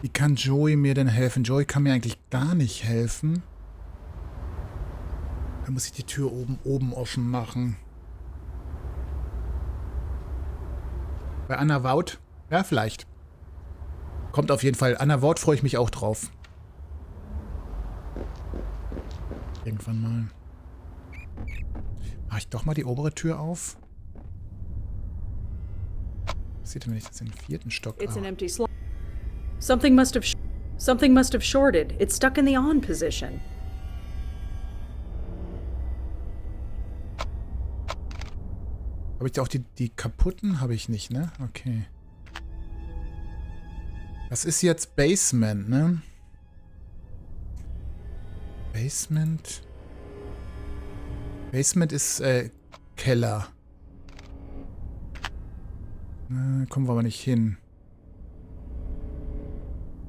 Wie kann Joey mir denn helfen? Joey kann mir eigentlich gar nicht helfen. Dann muss ich die Tür oben offen machen. Bei Anna Wout? Ja, vielleicht. Kommt auf jeden Fall. Anna Wout freue ich mich auch drauf. Irgendwann mal. Mache ich doch mal die obere Tür auf. Was sieht denn, wenn ich jetzt den 4. Stock... It's an empty slot. Something must have shorted. It's stuck in the on position. Habe ich auch die kaputten? Habe ich nicht, ne? Okay. Das ist jetzt Basement, ne? Basement ist Keller. Kommen wir aber nicht hin.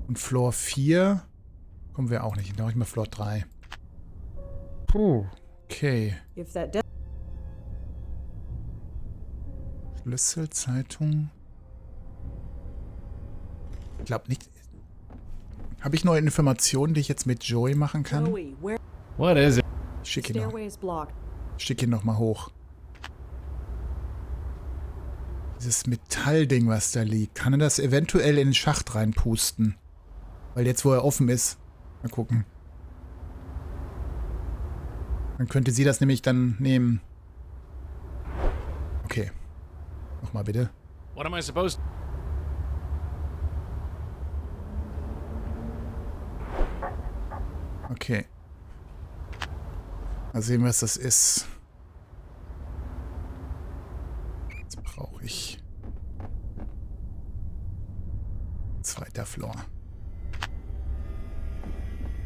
Und Floor 4 kommen wir auch nicht hin. Da mache ich mal Floor 3. Puh, okay. Schlüssel, Zeitung. Ich glaube nicht. Habe ich neue Informationen, die ich jetzt mit Joey machen kann? What is it? Ich schicke ihn noch mal hoch. Dieses Metallding, was da liegt. Kann er das eventuell in den Schacht reinpusten? Weil jetzt, wo er offen ist. Mal gucken. Dann könnte sie das nämlich dann nehmen. Okay. Nochmal bitte. What am I supposed? Okay. Mal sehen, was das ist. Jetzt brauche ich... Zweiter Floor.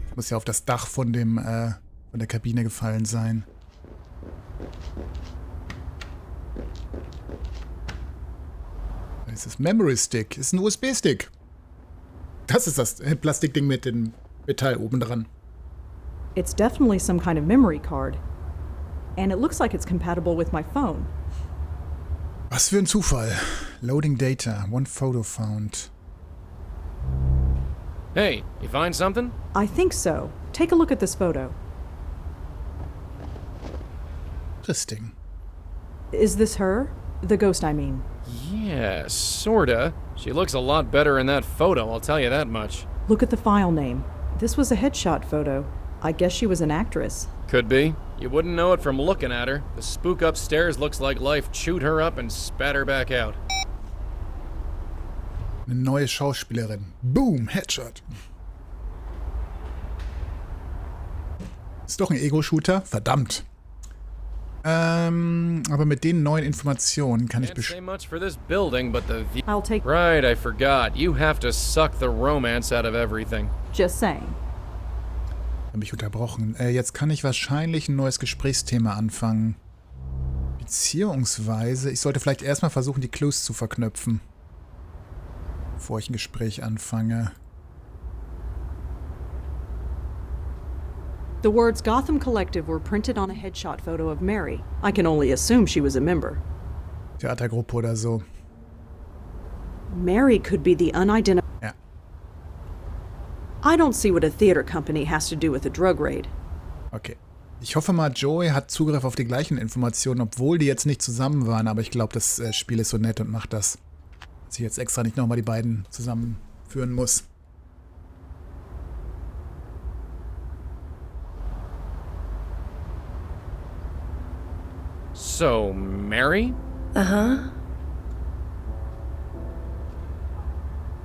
Das muss ja auf das Dach von dem, von der Kabine gefallen sein. Das ist Memory Stick. Das ist ein USB-Stick. Das ist das Plastikding mit dem Metall oben dran. It's definitely some kind of memory card. And it looks like it's compatible with my phone. Was für ein Zufall. Loading data. One photo found. Hey, you find something? I think so. Take a look at this photo. Interesting. Is this her? The ghost, I mean. Yeah, sorta. She looks a lot better in that photo, I'll tell you that much. Look at the file name. This was a headshot photo. I guess she was an actress. Could be. You wouldn't know it from looking at her. The spook upstairs looks like life chewed her up and spat her back out. Eine neue Schauspielerin. Boom, Headshot. Ist doch ein Ego-Shooter? Verdammt. Aber mit den neuen Informationen kann ich Can't say much for this building, but the view. I'll take... Right, I forgot. You have to suck the romance out of everything. Just saying. Habe mich unterbrochen. Jetzt kann ich wahrscheinlich ein neues Gesprächsthema anfangen. Beziehungsweise, ich sollte vielleicht erstmal versuchen, die Clues zu verknüpfen. Bevor ich ein Gespräch anfange. The words Gotham Collective were printed on a headshot photo of Mary. I can only assume she was a member. Theatergruppe oder so. Mary could be the unidentified... Ja. I don't see what a theater company has to do with a drug raid. Okay. Ich hoffe mal, Joey hat Zugriff auf die gleichen Informationen, obwohl die jetzt nicht zusammen waren. Aber ich glaube, das Spiel ist so nett und macht das. Dass ich jetzt extra nicht nochmal die beiden zusammenführen muss. So, Mary? Uh-huh.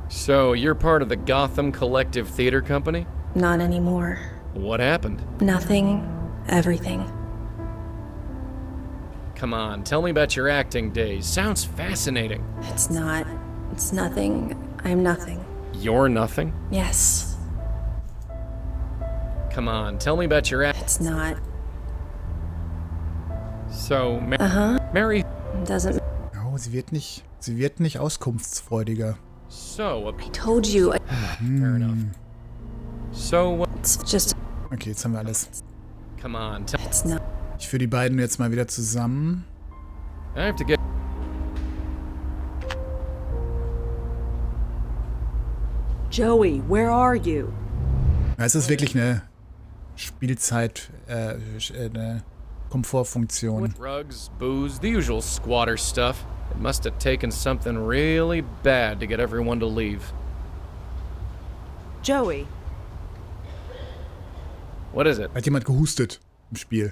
So, you're part of the Gotham Collective Theater Company? Not anymore. What happened? Nothing. Everything. Come on, tell me about your acting days. Sounds fascinating. It's not. It's nothing. I'm nothing. You're nothing? Yes. Come on, tell me about your It's not. So, Uh-huh. Mary... Doesn't... Oh, sie wird nicht auskunftsfreudiger. So, I told you. fair enough. So, It's just... Okay, jetzt haben wir alles. come on, It's not... Ich führe die beiden jetzt mal wieder zusammen. I have to get... Joey, where are you? Ja, es ist wirklich eine Spielzeit, eine Komfortfunktion. Drugs, booze, the usual squatter stuff. It must have taken something really bad to get everyone to leave. Joey. What is it? Hat jemand gehustet im Spiel?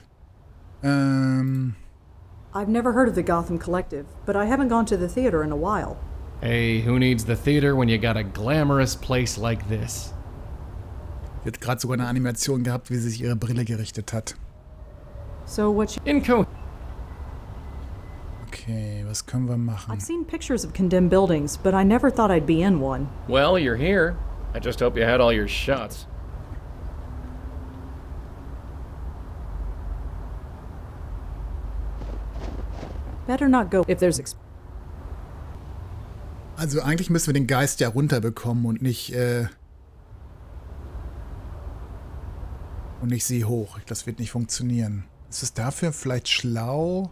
I've never heard of the Gotham Collective, but I haven't gone to the theater in a while. Hey, who needs the theater when you got a glamorous place like this? Sie hat gerade sogar eine Animation gehabt, wie sie sich ihre Brille gerichtet hat. So what you... Okay, was können wir machen? I've seen pictures of condemned buildings, but I never thought I'd be in one. Well, you're here. I just hope you had all your shots. Better not go if there's... Also eigentlich müssen wir den Geist ja runterbekommen und nicht sie hoch. Das wird nicht funktionieren. Ist es dafür vielleicht schlau,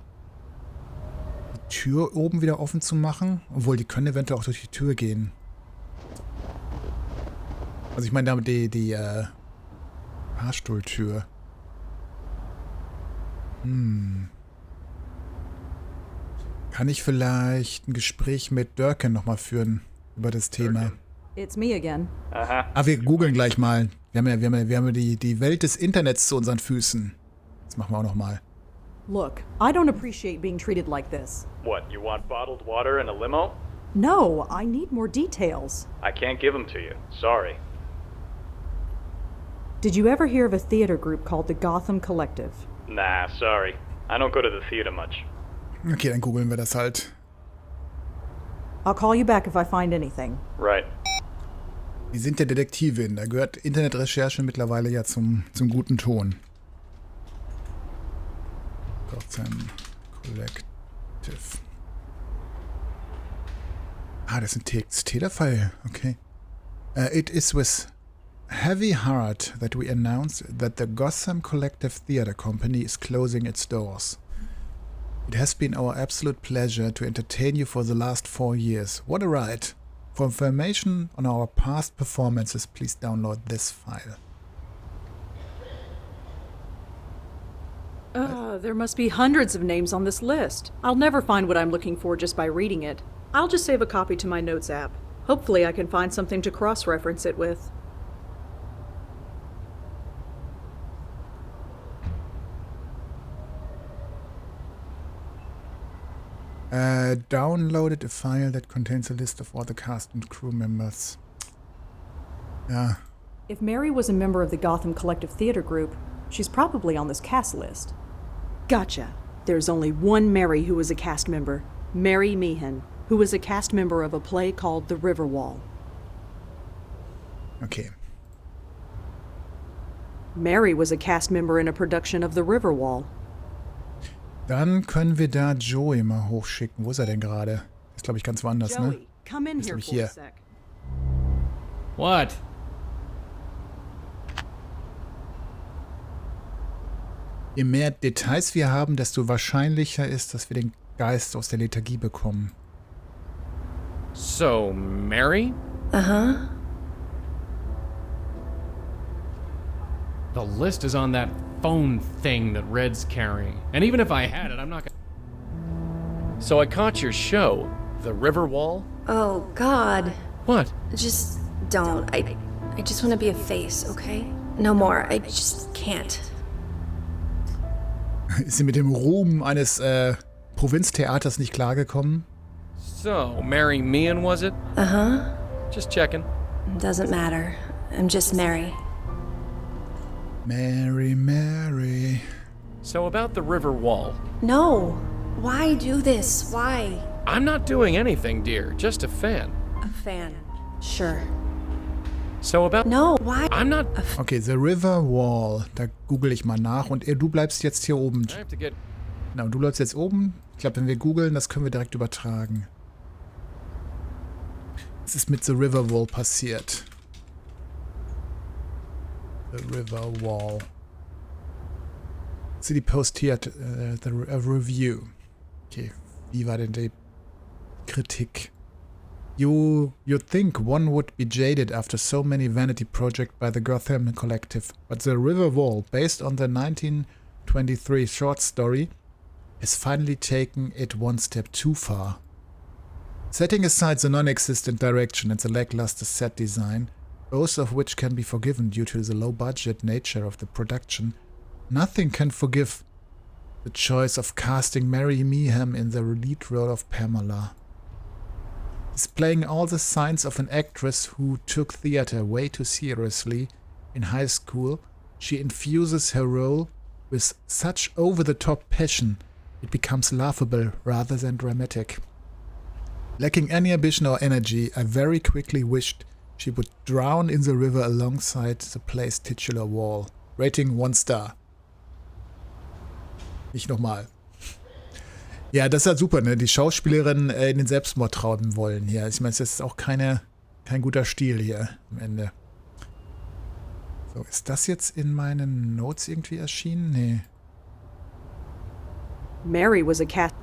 die Tür oben wieder offen zu machen? Obwohl, die können eventuell auch durch die Tür gehen. Also ich meine damit die Fahrstuhltür. Kann ich vielleicht ein Gespräch mit Durkin nochmal führen über das Thema? It's me again. Aha. Wir googeln gleich mal. Wir haben ja die Welt des Internets zu unseren Füßen. Das machen wir auch nochmal. Look, I don't appreciate being treated like this. What, you want bottled water in a limo? No, I need more details. I can't give them to you. Sorry. Did you ever hear of a theater group called the Gotham Collective? Nah, sorry. I don't go to the theater much. Okay, dann googeln wir das halt. I'll call you back if I find anything. Right. Die sind ja Detektivin. Da gehört Internetrecherche mittlerweile ja zum guten Ton. Gotham Collective. Ah, das ist ein TXT-Datei. Okay. It is with heavy heart that we announce that the Gotham Collective Theatre Company is closing its doors. It has been our absolute pleasure to entertain you for the last 4 years. What a ride! For information on our past performances, please download this file. There must be hundreds of names on this list. I'll never find what I'm looking for just by reading it. I'll just save a copy to my notes app. Hopefully I can find something to cross-reference it with. Downloaded a file that contains a list of all the cast and crew members. Ja. If Mary was a member of the Gotham Collective Theater Group, she's probably on this cast list. Gotcha. There's only one Mary who was a cast member. Mary Meehan, who was a cast member of a play called The River Wall. Okay. Mary was a cast member in a production of The River Wall. Dann können wir da Joey mal hochschicken. Wo ist er denn gerade? Ist, glaube ich, ganz woanders, ne? Joey, come in Ist, here glaub ich, for hier. a sec. What? Je mehr Details wir haben, desto wahrscheinlicher ist, dass wir den Geist aus der Lethargie bekommen. So, Mary? Uh-huh. The list is on that phone thing that Red's carrying. And even if I had it, I'm not gonna... So I caught your show, The River Wall? Oh, God. What? Just don't. I just want to be a face, okay? No more. I just can't. Ist sie mit dem Ruhm eines Provinztheaters nicht klargekommen? So, Mary Meehan, was it? Uh-huh. Just checking. Doesn't matter. I'm just Mary. Mary, Mary. So about the River Wall. No. Why do this? Why? I'm not doing anything, dear. Just a fan. A fan. Sure. So about... No, why? I'm not... Okay, The River Wall. Da google ich mal nach. Und du bleibst jetzt hier oben. I have to get... Genau, du bleibst jetzt oben. Ich glaube, wenn wir googeln, das können wir direkt übertragen. Was ist mit The River Wall passiert? The River Wall. City Post hier hat a review. Okay, wie war denn die Kritik? You'd think one would be jaded after so many vanity projects by the Gotham Collective, but The River Wall, based on the 1923 short story, has finally taken it one step too far. Setting aside the non-existent direction and the lackluster set design, both of which can be forgiven due to the low-budget nature of the production, nothing can forgive the choice of casting Mary Meehan in the lead role of Pamela. Displaying all the signs of an actress who took theater way too seriously in high school, she infuses her role with such over-the-top passion it becomes laughable rather than dramatic. Lacking any ambition or energy, I very quickly wished she would drown in the river alongside the play's titular wall. Rating 1 star. Nicht nochmal. Ja, das ist halt super, ne? Die Schauspielerin in den Selbstmord treiben wollen hier. Ich meine, das ist auch kein guter Stil hier am Ende. So, ist das jetzt in meinen Notes irgendwie erschienen? Nee. Mary was a cast...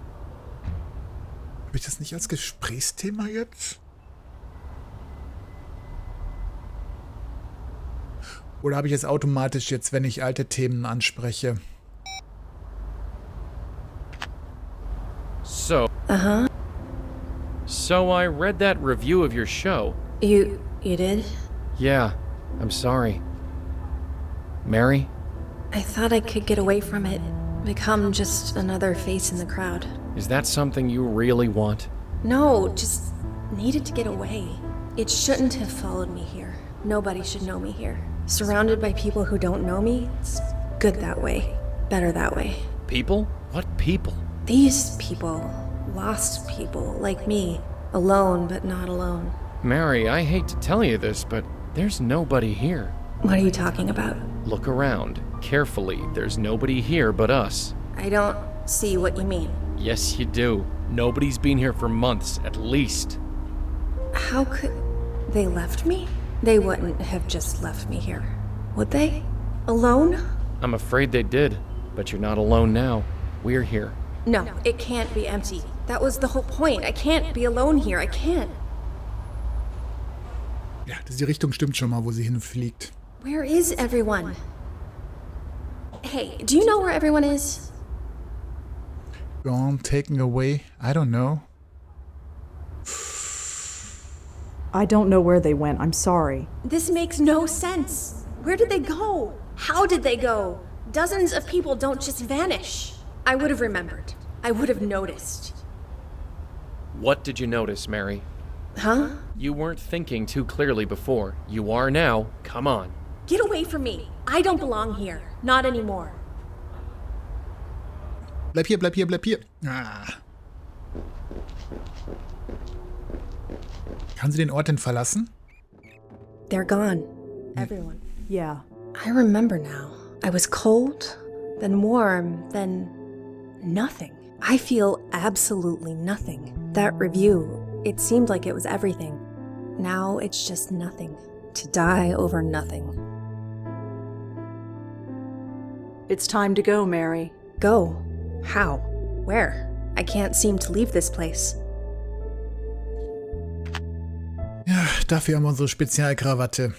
Habe ich das nicht als Gesprächsthema jetzt? Oder habe ich es automatisch jetzt, wenn ich alte Themen anspreche? So... Uh-huh. So I read that review of your show. You did? Yeah, I'm sorry. Mary, I thought I could get away from it, become just another face in the crowd. Is that something you really want? No, just needed to get away. It shouldn't have followed me here. Nobody should know me here. Surrounded by people who don't know me, it's good that way. Better that way. People? What people? These people. Lost people, like me. Alone, but not alone. Mary, I hate to tell you this, but there's nobody here. What are you talking about? Look around. Carefully. There's nobody here but us. I don't see what you mean. Yes, you do. Nobody's been here for months, at least. How could... They left me? They wouldn't have just left me here. Would they? Alone? I'm afraid they did, but you're not alone now. We're here. No, it can't be empty. That was the whole point. I can't be alone here. I can't. Ja, die Richtung stimmt schon mal, wo sie hinfliegt. Where is everyone? Hey, do you know where everyone is? Gone, taken away, I don't know. I don't know where they went. I'm sorry. This makes no sense. Where did they go? How did they go? Dozens of people don't just vanish. I would have remembered. I would have noticed. What did you notice, Mary? Huh? You weren't thinking too clearly before. You are now. Come on. Get away from me. I don't belong here. Not anymore. Bleib hier, bleib hier, bleib hier. Ah. Kann sie den Ort denn verlassen? They're gone. Everyone. Yeah. I remember now. I was cold, then warm, then nothing. I feel absolutely nothing. That review, it seemed like it was everything. Now it's just nothing. To die over nothing. It's time to go, Mary. Go? How? Where? I can't seem to leave this place. Ja, dafür haben wir unsere Spezialkrawatte.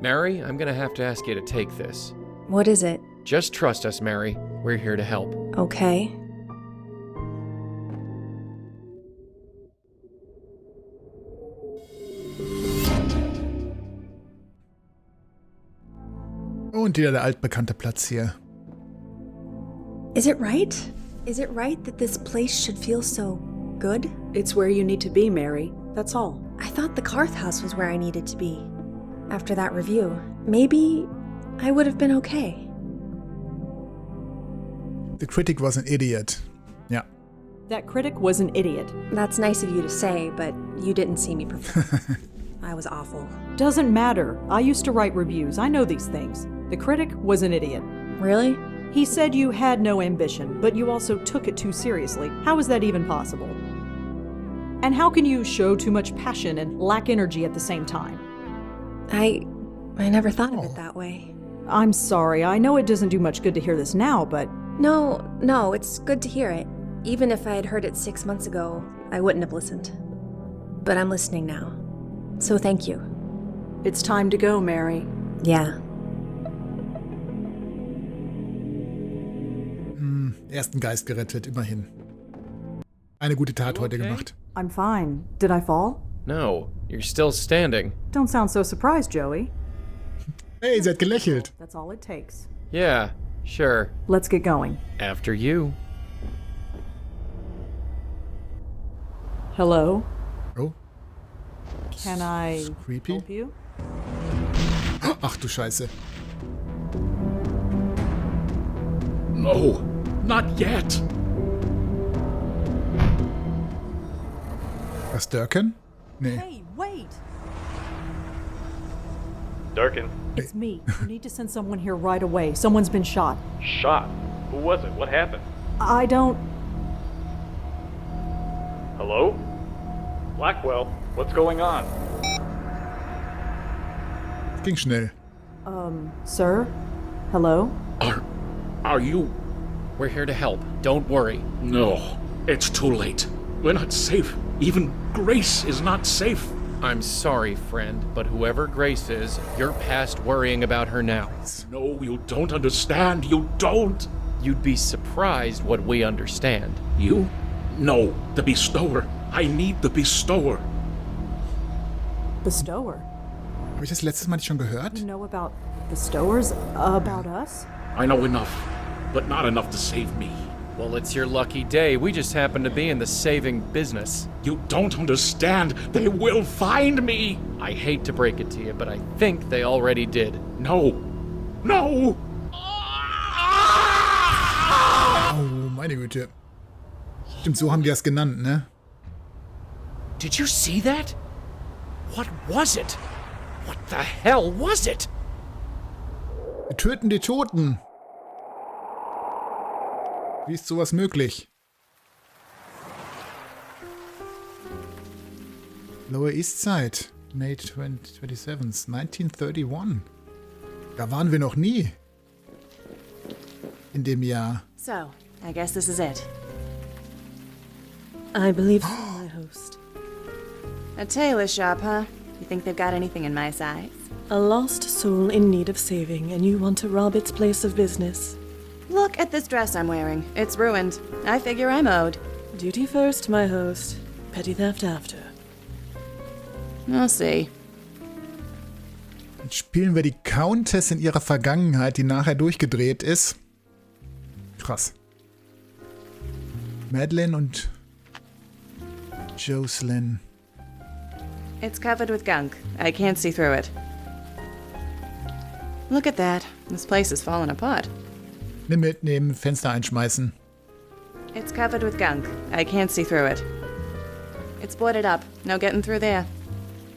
Mary, I'm gonna have to ask you to take this. What is it? Just trust us, Mary. We're here to help. Okay. Und wieder der altbekannte Platz hier. Is it right? Is it right that this place should feel so good? It's where you need to be, Mary. That's all. I thought the Karth house was where I needed to be. After that review, maybe I would have been okay. The critic was an idiot. Ja. That critic was an idiot. That's nice of you to say, but you didn't see me perform. I was awful. Doesn't matter. I used to write reviews. I know these things. The critic was an idiot. Really? He said you had no ambition, but you also took it too seriously. How is that even possible? And how can you show too much passion and lack energy at the same time? I never thought of it that way. I'm sorry. I know it doesn't do much good to hear this now, but... No, it's good to hear it. Even if I had heard it 6 months ago, I wouldn't have listened. But I'm listening now. So thank you. It's time to go, Mary. Yeah. Ersten Geist gerettet, immerhin. Eine gute Tat heute gemacht. I'm fine. Did I fall? No, you're still standing. Don't sound so surprised, Joey. Hey, sie hat gelächelt. That's all it takes. Yeah, sure. Let's get going. After you. Hello? Oh, Can I creepy. help you? Ach du Scheiße. No, not yet. Was, Durkin? Nee. Hey, wait! Durkin. It's me. You need to send someone here right away. Someone's been shot. Shot? Who was it? What happened? I don't... Hello? Blackwell, what's going on? Es ging schnell. Sir? Hello? Are you? We're here to help. Don't worry. No, it's too late. We're not safe. Even Grace is not safe. I'm sorry, friend, but whoever Grace is, you're past worrying about her now. No, you don't understand. You don't. You'd be surprised what we understand. You? No, the bestower. I need the bestower. Bestower? Habe ich das letztes Mal nicht schon gehört? You know about the Stowers? About us? I know enough, but not enough to save me. Well, it's your lucky day. We just happen to be in the saving business. You don't understand. They will find me. I hate to break it to you, but I think they already did. No. No. Oh, meine Güte. Stimmt, so haben die das genannt, ne? Did you see that? What was it? What the hell was it? Wir töten die Toten. Wie ist sowas möglich? Lower East Side, May 27th, 1931. Da waren wir noch nie. In dem Jahr. So, I guess this is it. I believe so, my host. A tailor shop, huh? You think they've got anything in my size? A lost soul in need of saving, and you want to rob its place of business. Look at this dress I'm wearing. It's ruined. I figure I'm owed. Duty first, my host. Petty theft after. I'll see. Jetzt spielen wir die Countess in ihrer Vergangenheit, die nachher durchgedreht ist. Krass. Madeleine und Jocelyn. It's covered with gunk. I can't see through it. Look at that. This place is falling apart. Nimm mitnehmen, Fenster einschmeißen. It's covered with gunk. I can't see through it. It's boarded up. No getting through there.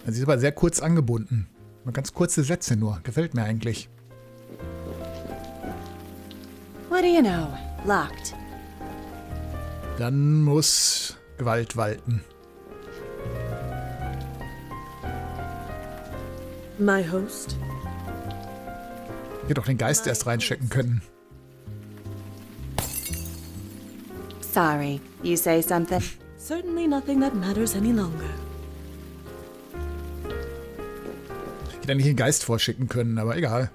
Sie ist aber sehr kurz angebunden. Mal ganz kurze Sätze nur. Gefällt mir eigentlich. What do you know? Locked. Dann muss Gewalt walten. My host. Ich hätte auch den Geist erst reinstecken können. Sorry. You say something? Certainly nothing that matters any longer. Ich hätte eigentlich den Geist vorschicken können, aber egal.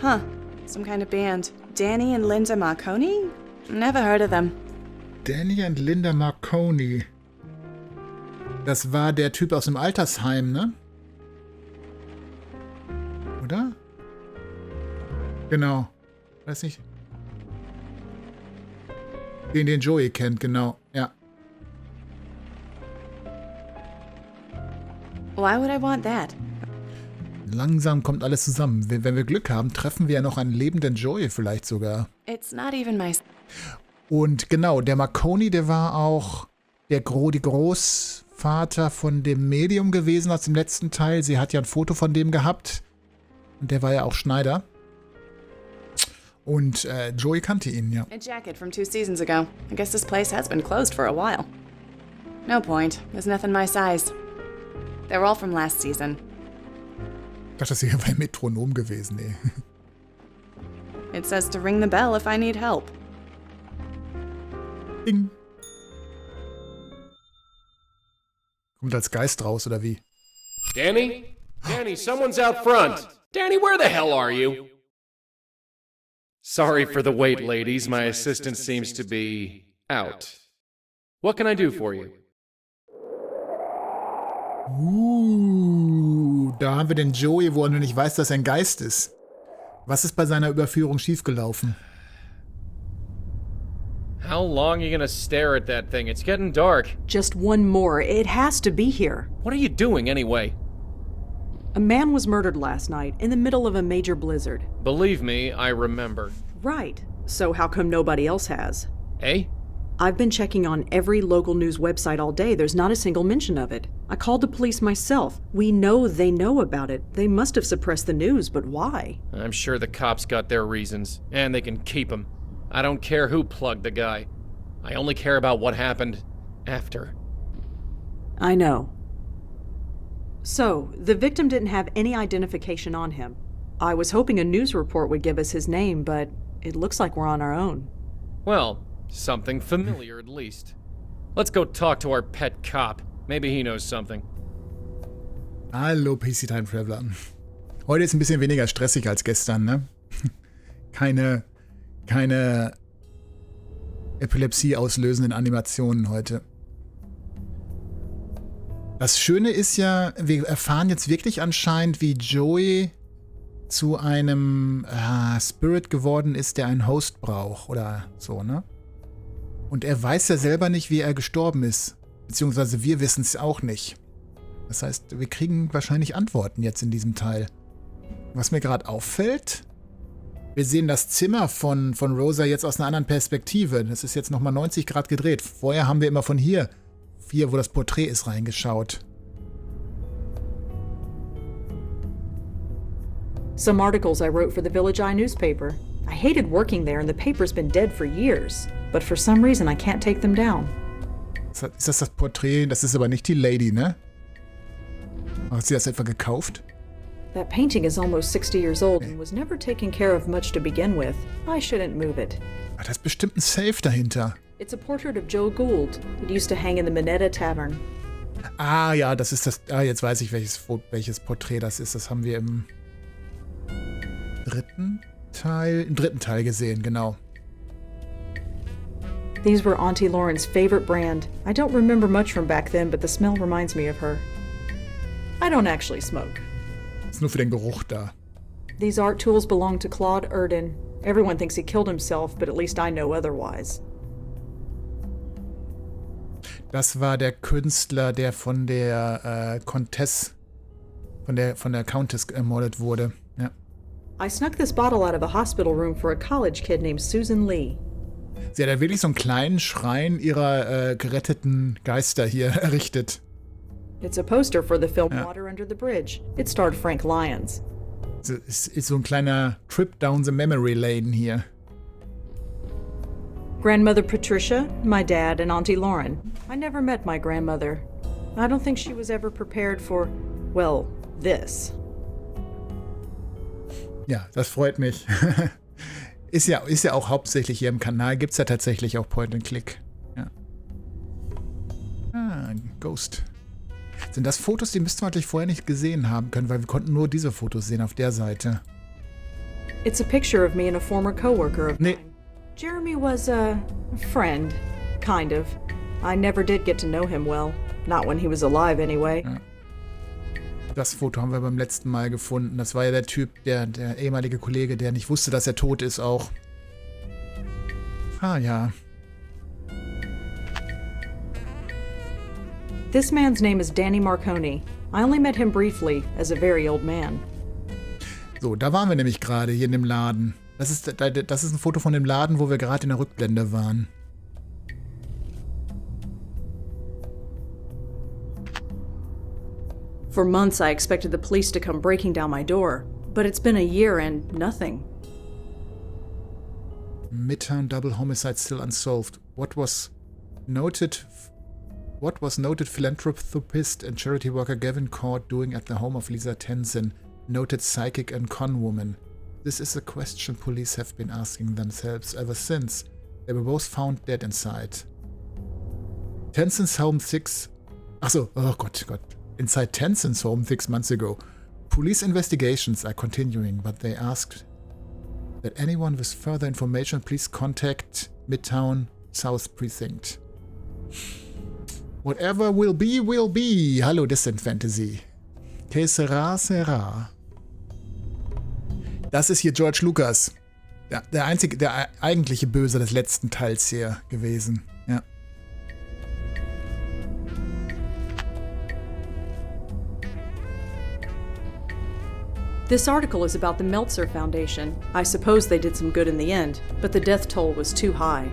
Huh. Some kind of band. Danny and Linda Marconi? Never heard of them. Danny und Linda Marconi. Das war der Typ aus dem Altersheim, ne? Oder? Genau. Weiß nicht. Den Joey kennt, genau. Ja. Why would I want that? Langsam kommt alles zusammen. Wenn wir Glück haben, treffen wir ja noch einen lebenden Joey vielleicht sogar. It's not even my... Und genau, der Marconi, der war auch die Großvater von dem Medium gewesen aus dem letzten Teil. Sie hat ja ein Foto von dem gehabt. Und der war ja auch Schneider. Und Joey kannte ihn, ja. A jacket from 2 seasons ago. I guess this place has been closed for a while. No point. There's nothing my size. They're all from last season. Ich dachte, das wäre bei Metronom gewesen, ey. It says to ring the bell if I need help. Ding. Kommt als Geist raus, oder wie? Danny? Danny, someone's out front. Danny, where the hell are you? Sorry for the wait, ladies. My assistant seems to be out. What can I do for you? Da haben wir den Joey, wo er nur nicht weiß, dass er ein Geist ist. Was ist bei seiner Überführung schiefgelaufen? How long are you gonna stare at that thing? It's getting dark. Just one more. It has to be here. What are you doing anyway? A man was murdered last night in the middle of a major blizzard. Believe me, I remember. Right. So how come nobody else has? Eh? I've been checking on every local news website all day. There's not a single mention of it. I called the police myself. We know they know about it. They must have suppressed the news, but why? I'm sure the cops got their reasons, and they can keep them. I don't care who plugged the guy. I only care about what happened after. I know. So, the victim didn't have any identification on him. I was hoping a news report would give us his name, but it looks like we're on our own. Well, something familiar at least. Let's go talk to our pet cop. Maybe he knows something. Hallo, PC Time Traveler. Heute ist ein bisschen weniger stressig als gestern, ne? Keine Epilepsie auslösenden Animationen heute. Das Schöne ist ja, wir erfahren jetzt wirklich anscheinend, wie Joey zu einem Spirit geworden ist, der einen Host braucht oder so, ne? Und er weiß ja selber nicht, wie er gestorben ist. Beziehungsweise wir wissen es auch nicht. Das heißt, wir kriegen wahrscheinlich Antworten jetzt in diesem Teil. Was mir gerade auffällt, wir sehen das Zimmer von Rosa jetzt aus einer anderen Perspektive. Das ist jetzt nochmal 90 Grad gedreht. Vorher haben wir immer von hier, wo das Porträt ist, reingeschaut. Some articles I wrote for the Village Eye newspaper. I hated working there and the paper's been dead for years. But for some reason I can't take them down. Ist das Porträt? Das ist aber nicht die Lady, ne? Hat sie das etwa gekauft? That painting is almost 60 years old and was never taken care of much to begin with. I shouldn't move it. Da ist bestimmt ein Safe dahinter. It's a portrait of Joe Gould. It used to hang in the Minetta Tavern. Ah ja, das ist das. Ah, jetzt weiß ich, welches Porträt das ist. Das haben wir im dritten Teil gesehen, genau. These were Auntie Lauren's favorite brand. I don't remember much from back then, but the smell reminds me of her. I don't actually smoke. Ist nur für den Geruch da. These art tools belong to Claude Erdin. Everyone thinks he killed himself, but at least I know otherwise. Das war der Künstler, der von der Countess, von der Countess ermordet wurde. Ja. I snuck this bottle out of a hospital room for a college kid named Susan Lee. Sie hat ja wirklich so einen kleinen Schrein ihrer geretteten Geister hier errichtet. It's a poster for the film Water Under the Bridge. It starred Frank Lyons. Es ist so ein kleiner Trip down the memory lane hier. Grandmother Patricia, my dad, and Auntie Lauren. I never met my grandmother. I don't think she was ever prepared for, well, this. Ja, das freut mich. Ist ja auch hauptsächlich hier im Kanal, gibt es ja tatsächlich auch Point-and-Click. Ja. Ah, Ghost. Sind das Fotos, die müssten wir natürlich vorher nicht gesehen haben können, weil wir konnten nur diese Fotos sehen auf der Seite. It's a picture of me and a former coworker of mine. Jeremy was a friend, kind of. I never did get to know him well. Not when he was alive, anyway. Ja. Das Foto haben wir beim letzten Mal gefunden. Das war ja der Typ, der ehemalige Kollege, der nicht wusste, dass er tot ist auch. Ah, ja. This man's name is Danny Marconi. I only met him briefly, as a very old man. So, da waren wir nämlich gerade, hier in dem Laden. Das ist ein Foto von dem Laden, wo wir gerade in der Rückblende waren. For months I expected the police to come breaking down my door, but it's been a year and nothing. Midtown double homicide still unsolved. What was noted philanthropist and charity worker Gavin caught doing at the home of Lisa Tenzin, noted psychic and con woman? This is a question police have been asking themselves ever since. They were both found dead inside. Tenzin's home inside Tenzin's home 6 months ago. Police investigations are continuing, but they asked that anyone with further information please contact Midtown South Precinct. Whatever will be, will be. Hallo, Distant Fantasy. Que sera, sera. Das ist hier George Lucas. Ja, der eigentliche Böse des letzten Teils hier gewesen. Ja. This article is about the Meltzer Foundation. I suppose they did some good in the end, but the death toll was too high.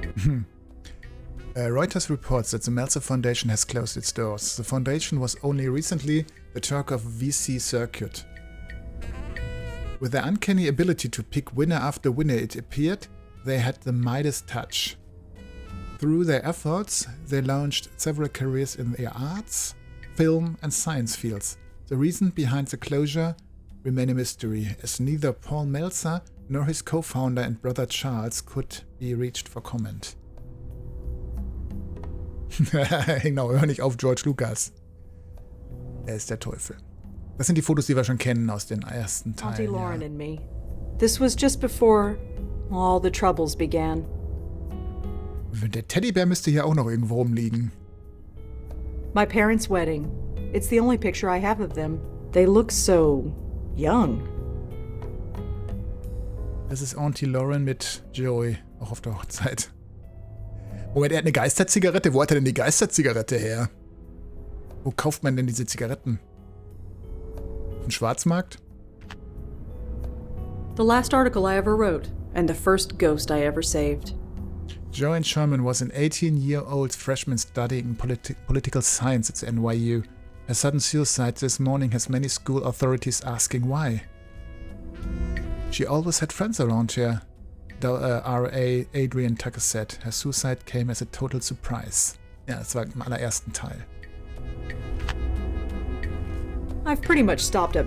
Reuters reports that the Meltzer Foundation has closed its doors. The foundation was only recently the talk of VC circuit. With their uncanny ability to pick winner after winner, it appeared they had the Midas touch. Through their efforts, they launched several careers in the arts, film, and science fields. The reason behind the closure remain a mystery, as neither Paul Meltzer nor his co-founder and brother Charles could be reached for comment. Genau, hör nicht auf George Lucas. Er ist der Teufel. Das sind die Fotos, die wir schon kennen aus den ersten Teilen. Auntie Lauren and me. This was just before all the troubles began. Der Teddybär müsste hier auch noch irgendwo rumliegen. My parents' wedding. It's the only picture I have of them. They look so young. Das ist Auntie Lauren mit Joey, auch auf der Hochzeit. Moment, er hat eine Geisterzigarette. Wo hat er denn die Geisterzigarette her? Wo kauft man denn diese Zigaretten? Auf dem Schwarzmarkt? The last article I ever wrote, and the first ghost I ever saved. Joanne Sherman was an 18-year-old freshman studying political science at NYU. Her sudden suicide this morning has many school authorities asking why. She always had friends around her, R.A. Adrian Tucker said. Her suicide came as a total surprise. Ja, das war im allerersten Teil. I've pretty much stopped at...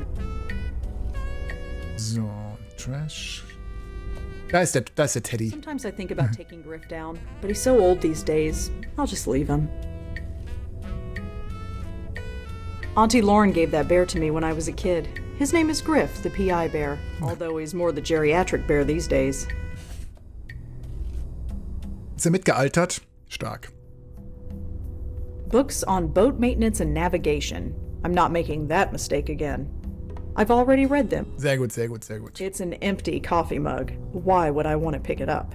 So, Trash. Da ist der Teddy. Sometimes I think about taking Griff down, but he's so old these days. I'll just leave him. Auntie Lauren gave that bear to me when I was a kid. His name is Griff, the PI bear, although he's more the geriatric bear these days. Ist er mitgealtert? Stark. Books on boat maintenance and navigation. I'm not making that mistake again. I've already read them. Sehr gut, sehr gut, sehr gut. It's an empty coffee mug. Why would I want to pick it up?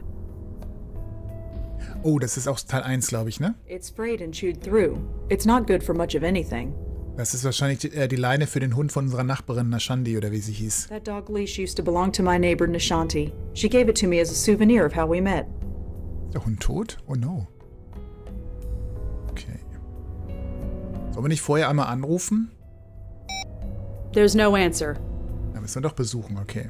Oh, das ist auch Teil 1, glaube ich, ne? It's frayed and chewed through. It's not good for much of anything. Das ist wahrscheinlich die Leine für den Hund von unserer Nachbarin Nashandi oder wie sie hieß. That dog leash used to belong to my neighbor Nishanti. She gave it to me as a souvenir of how we met. Ist der Hund tot? Oh no. Okay. Sollen wir nicht vorher einmal anrufen? There's no answer. Ja, müssen wir doch besuchen, okay.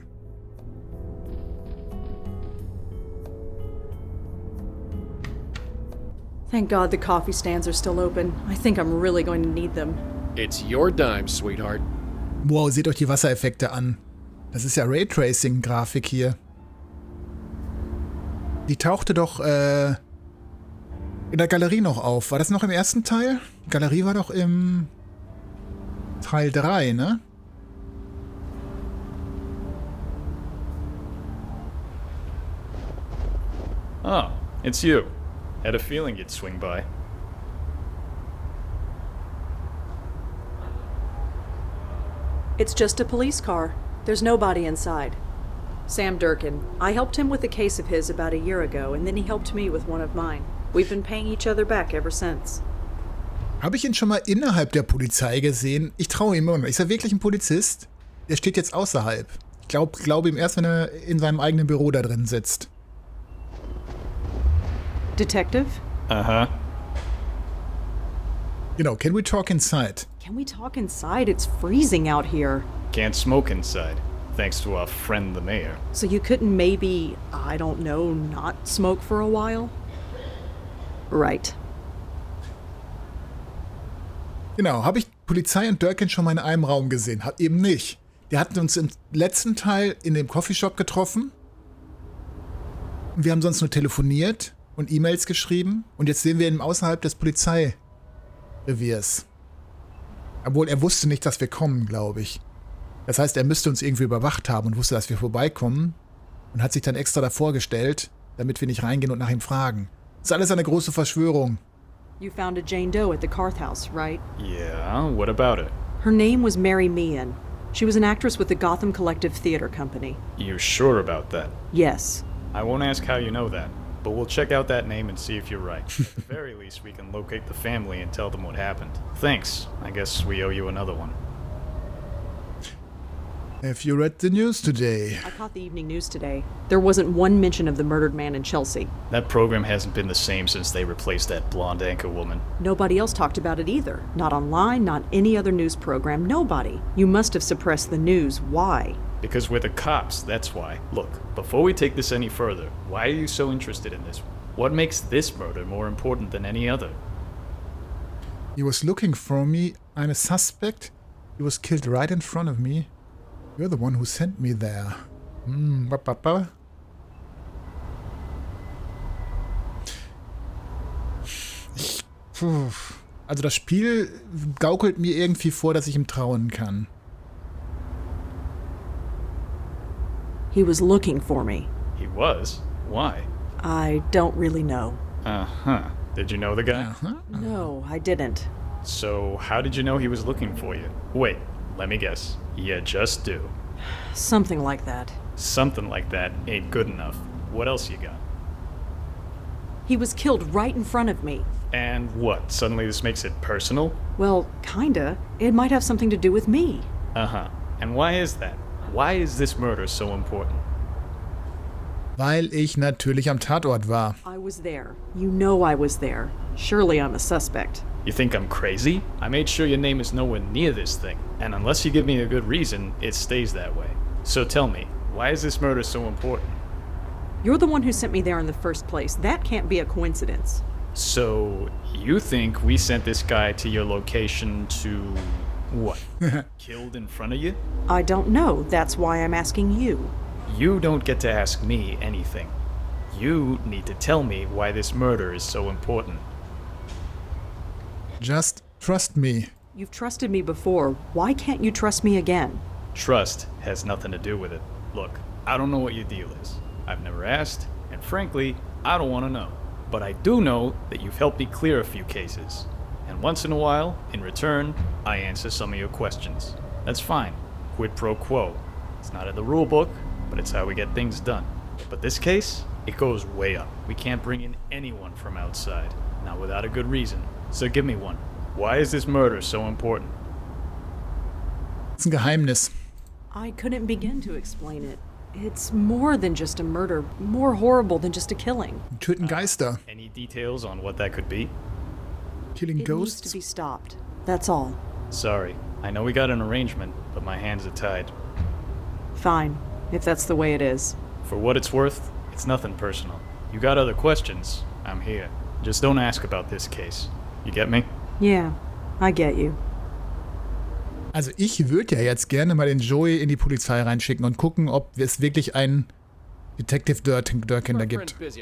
Thank God the coffee stands are still open. I think I'm really going to need them. It's your dime, sweetheart. Wow, seht euch die Wassereffekte an. Das ist ja Raytracing-Grafik hier. Die tauchte doch in der Galerie noch auf. War das noch im ersten Teil? Die Galerie war doch im Teil 3, ne? Oh, it's you. Had a feeling you'd swing by. It's just a police car. There's nobody inside. Sam Durkin. I helped him with a case of his about a year ago, and then he helped me with one of mine. We've been paying each other back ever since. Habe ich ihn schon mal innerhalb der Polizei gesehen? Ich traue ihm immer noch. Ist er wirklich ein Polizist? Der steht jetzt außerhalb. Ich glaube ihm erst, wenn er in seinem eigenen Büro da drin sitzt. Detective? Uh-huh. Genau, can we talk inside? Can we talk inside? It's freezing out here. Can't smoke inside, thanks to our friend the mayor. So you couldn't maybe, I don't know, not smoke for a while? Right. Genau, habe ich Polizei und Durkin schon mal in einem Raum gesehen? Hat eben nicht. Die hatten uns im letzten Teil in dem Coffeeshop getroffen. Und wir haben sonst nur telefoniert und E-Mails geschrieben. Und jetzt sehen wir ihn außerhalb des Polizeireviers. Obwohl er wusste nicht, dass wir kommen, glaube ich. Das heißt, er müsste uns irgendwie überwacht haben und wusste, dass wir vorbeikommen. Und hat sich dann extra davor gestellt, damit wir nicht reingehen und nach ihm fragen. Das ist alles eine große Verschwörung. You found a Jane Doe at the Carth House, right? Yeah, what about it? Her name was Mary Meehan. She was an actress with the Gotham Collective Theater Company. You're sure about that? Yes. I won't ask how you know that, but we'll check out that name and see if you're right. At the very least, we can locate the family and tell them what happened. Thanks. I guess we owe you another one. Have you read the news today? I caught the evening news today. There wasn't one mention of the murdered man in Chelsea. That program hasn't been the same since they replaced that blonde anchor woman. Nobody else talked about it either. Not online, not any other news program, nobody. You must have suppressed the news. Why? Because we're the cops, that's why. Look, before we take this any further, why are you so interested in this? What makes this murder more important than any other? He was looking for me. I'm a suspect. He was killed right in front of me. You're the one who sent me there. Also das Spiel gaukelt mir irgendwie vor, dass ich ihm trauen kann. He was looking for me. He was? Why? I don't really know. Uh-huh. Did you know the guy? Uh-huh. No, I didn't. So, how did you know he was looking for you? Wait, let me guess. You just do. Something like that. Something like that ain't good enough. What else you got? He was killed right in front of me. And what? Suddenly this makes it personal? Well, kinda. It might have something to do with me. Uh-huh. And why is that? Why is this murder so important? Weil ich natürlich am Tatort war. I was there. You know I was there. Surely I'm a suspect. You think I'm crazy? I made sure your name is nowhere near this thing. And unless you give me a good reason, it stays that way. So tell me, why is this murder so important? You're the one who sent me there in the first place. That can't be a coincidence. So, you think we sent this guy to your location to... what? Killed in front of you? I don't know. That's why I'm asking you. You don't get to ask me anything. You need to tell me why this murder is so important. Just trust me. You've trusted me before. Why can't you trust me again? Trust has nothing to do with it. Look, I don't know what your deal is. I've never asked, and frankly, I don't want to know. But I do know that you've helped me clear a few cases. And once in a while, in return, I answer some of your questions. That's fine. Quid pro quo. It's not in the rule book, but it's how we get things done. But this case, it goes way up. We can't bring in anyone from outside, not without a good reason. So give me one. Why is this murder so important? Das ist ein Geheimnis. I couldn't begin to explain it. It's more than just a murder, more horrible than just a killing. Töten Geister. Any details on what that could be? Killing It needs ghosts? to be stopped. That's all. Sorry. I know we got an arrangement, but my hands are tied. Fine, if that's the way it is. For what it's worth, it's nothing personal. You got other questions, I'm here. Just don't ask about this case. You get me? Yeah, I get you. Also ich würde ja jetzt gerne mal den Joey in die Polizei reinschicken und gucken, ob es wirklich einen Detective Durkin da gibt. Das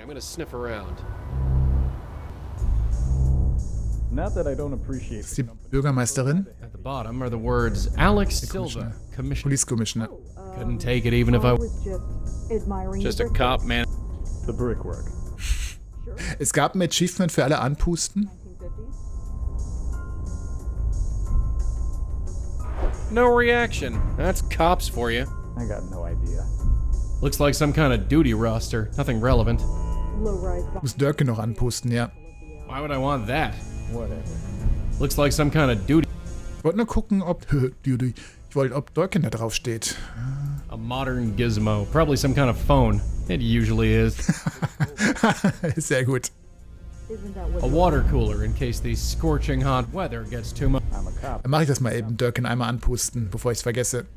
ist die Bürgermeisterin? At the bottom are the words Alex Silva, Commissioner. Police Commissioner. Couldn't take it even if I Just a cop, man. The brickwork. Es gab ein Achievement für alle Anpusten. No reaction. That's cops for you. I got no idea. Looks like some kind of duty roster. Nothing relevant. Muss Durkin noch anpusten, ja. Why would I want that? Whatever. Looks like some kind of duty. Ich wollte nur gucken, ob ob Durkin da drauf steht. A modern gizmo. Probably some kind of phone. It usually is. Sehr gut. A water cooler in case the scorching hot weather gets too much. Dann mache ich das mal eben, Durkin einmal anpusten, bevor ich es vergesse.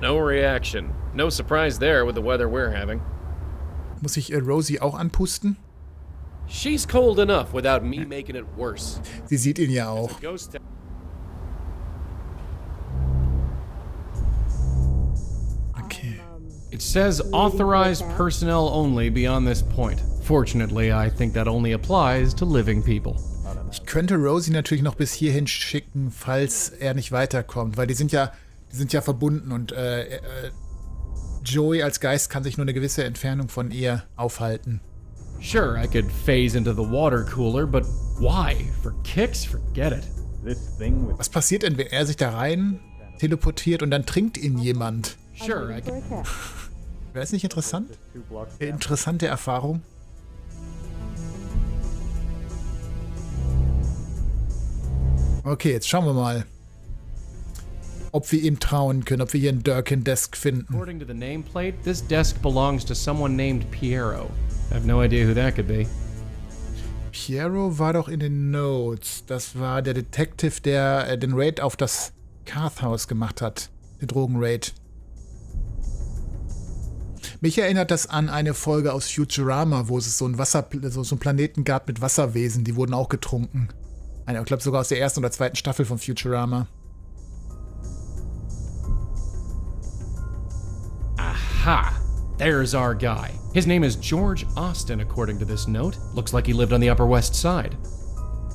No reaction. No surprise there with the weather we're having. Muss ich Rosie auch anpusten? She's cold enough without me making it worse. Sie sieht ihn ja auch. Ghost Okay. It says authorized personnel only beyond this point. Fortunately, I think that only applies to living people. Ich könnte Rosie natürlich noch bis hierhin schicken, falls er nicht weiterkommt, weil die sind ja verbunden und Joey als Geist kann sich nur eine gewisse Entfernung von ihr aufhalten. Sure, I could phase into the water cooler, but why? For kicks? Forget it. Was passiert denn, wenn er sich da rein teleportiert und dann trinkt ihn jemand? Sure, I could... Wäre es nicht interessant? Interessante Erfahrung. Okay, jetzt schauen wir mal, ob wir ihm trauen können, ob wir hier einen Durkin-Desk finden. According to the nameplate, this desk belongs to someone named Piero. I have no idea who that could be. Piero war doch in den Notes. Das war der Detective, der den Raid auf das Carth-Haus gemacht hat. Den Drogenraid. Mich erinnert das an eine Folge aus Futurama, wo es so einen Planeten gab mit Wasserwesen. Die wurden auch getrunken. Ich glaube sogar aus der ersten oder zweiten Staffel von Futurama. Aha! There's our guy. His name is George Austin, according to this note. Looks like he lived on the Upper West Side.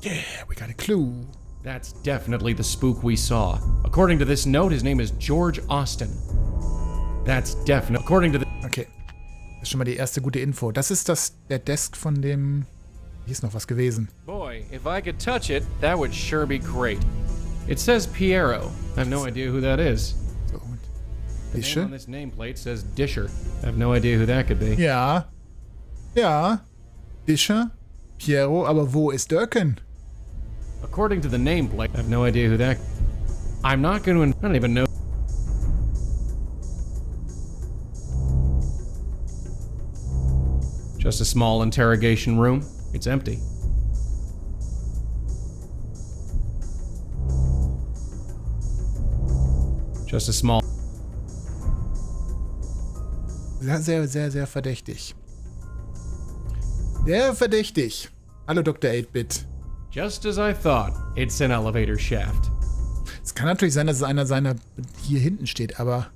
Yeah, we got a clue. That's definitely the spook we saw. According to this note, his name is George Austin. That's definitely... According to the... Das ist schon mal die erste gute Info. Das ist der Desk von dem... Hier ist noch was gewesen. Boy, if I could touch it, that would sure be great. It says Piero. I have no idea who that is. So, und The name Dische? on this nameplate says Disher. I have no idea who that could be. Ja. Ja. Dische? Piero, aber wo ist Durkin? According to the nameplate, I have no idea who that... I'm not going to... I don't even know... Just a small interrogation room. It's empty. Just a small... Sehr, sehr, sehr, sehr verdächtig. Sehr verdächtig. Hallo Dr. 8-Bit. Just as I thought, it's an elevator shaft. Es kann natürlich sein, dass es einer seiner hier hinten steht, aber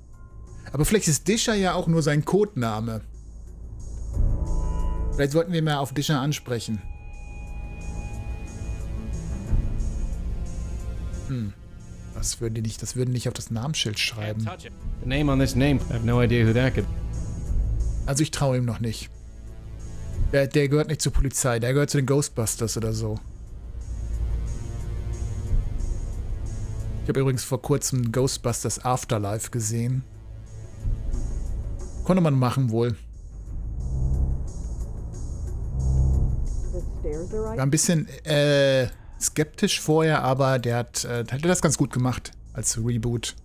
vielleicht ist Discher ja auch nur sein Codename. Vielleicht sollten wir mal auf Discher ansprechen. Das würden die nicht auf das Namensschild schreiben. Touch it. The name on this name, I have no idea who that could... Also ich traue ihm noch nicht. Der gehört nicht zur Polizei, der gehört zu den Ghostbusters oder so. Ich habe übrigens vor kurzem Ghostbusters Afterlife gesehen. Konnte man machen wohl. War ein bisschen skeptisch vorher, aber der hat das ganz gut gemacht als Reboot.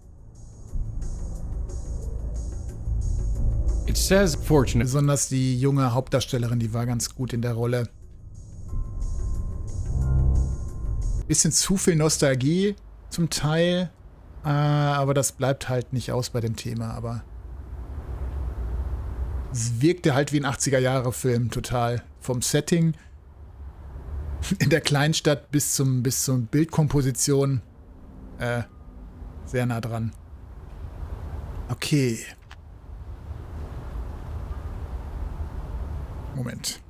It says fortunate. Besonders die junge Hauptdarstellerin, die war ganz gut in der Rolle. Bisschen zu viel Nostalgie zum Teil, aber das bleibt halt nicht aus bei dem Thema, aber es wirkte halt wie ein 80er-Jahre-Film total. Vom Setting in der Kleinstadt bis zum Bildkomposition sehr nah dran. Okay. Moment.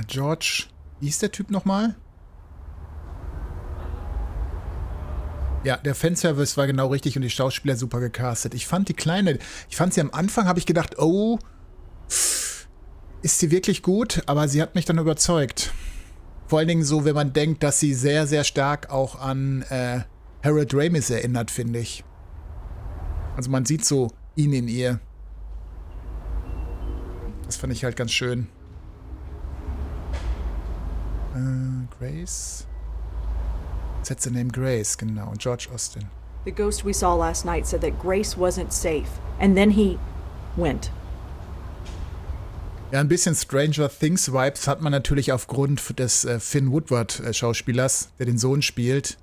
George. Wie hieß der Typ nochmal? Ja, der Fanservice war genau richtig und die Schauspieler super gecastet. Ich fand sie am Anfang, habe ich gedacht, oh, ist sie wirklich gut? Aber sie hat mich dann überzeugt. Vor allen Dingen so, wenn man denkt, dass sie sehr, sehr stark auch an Harold Ramis erinnert, finde ich. Also man sieht so ihn in ihr. Das fand ich halt ganz schön. Grace? That's the name Grace, genau. George Austin. The ghost we saw last night said that Grace wasn't safe, and then he went. Ja, ein bisschen Stranger Things Vibes hat man natürlich aufgrund des Finn Woodward Schauspielers, der den Sohn spielt.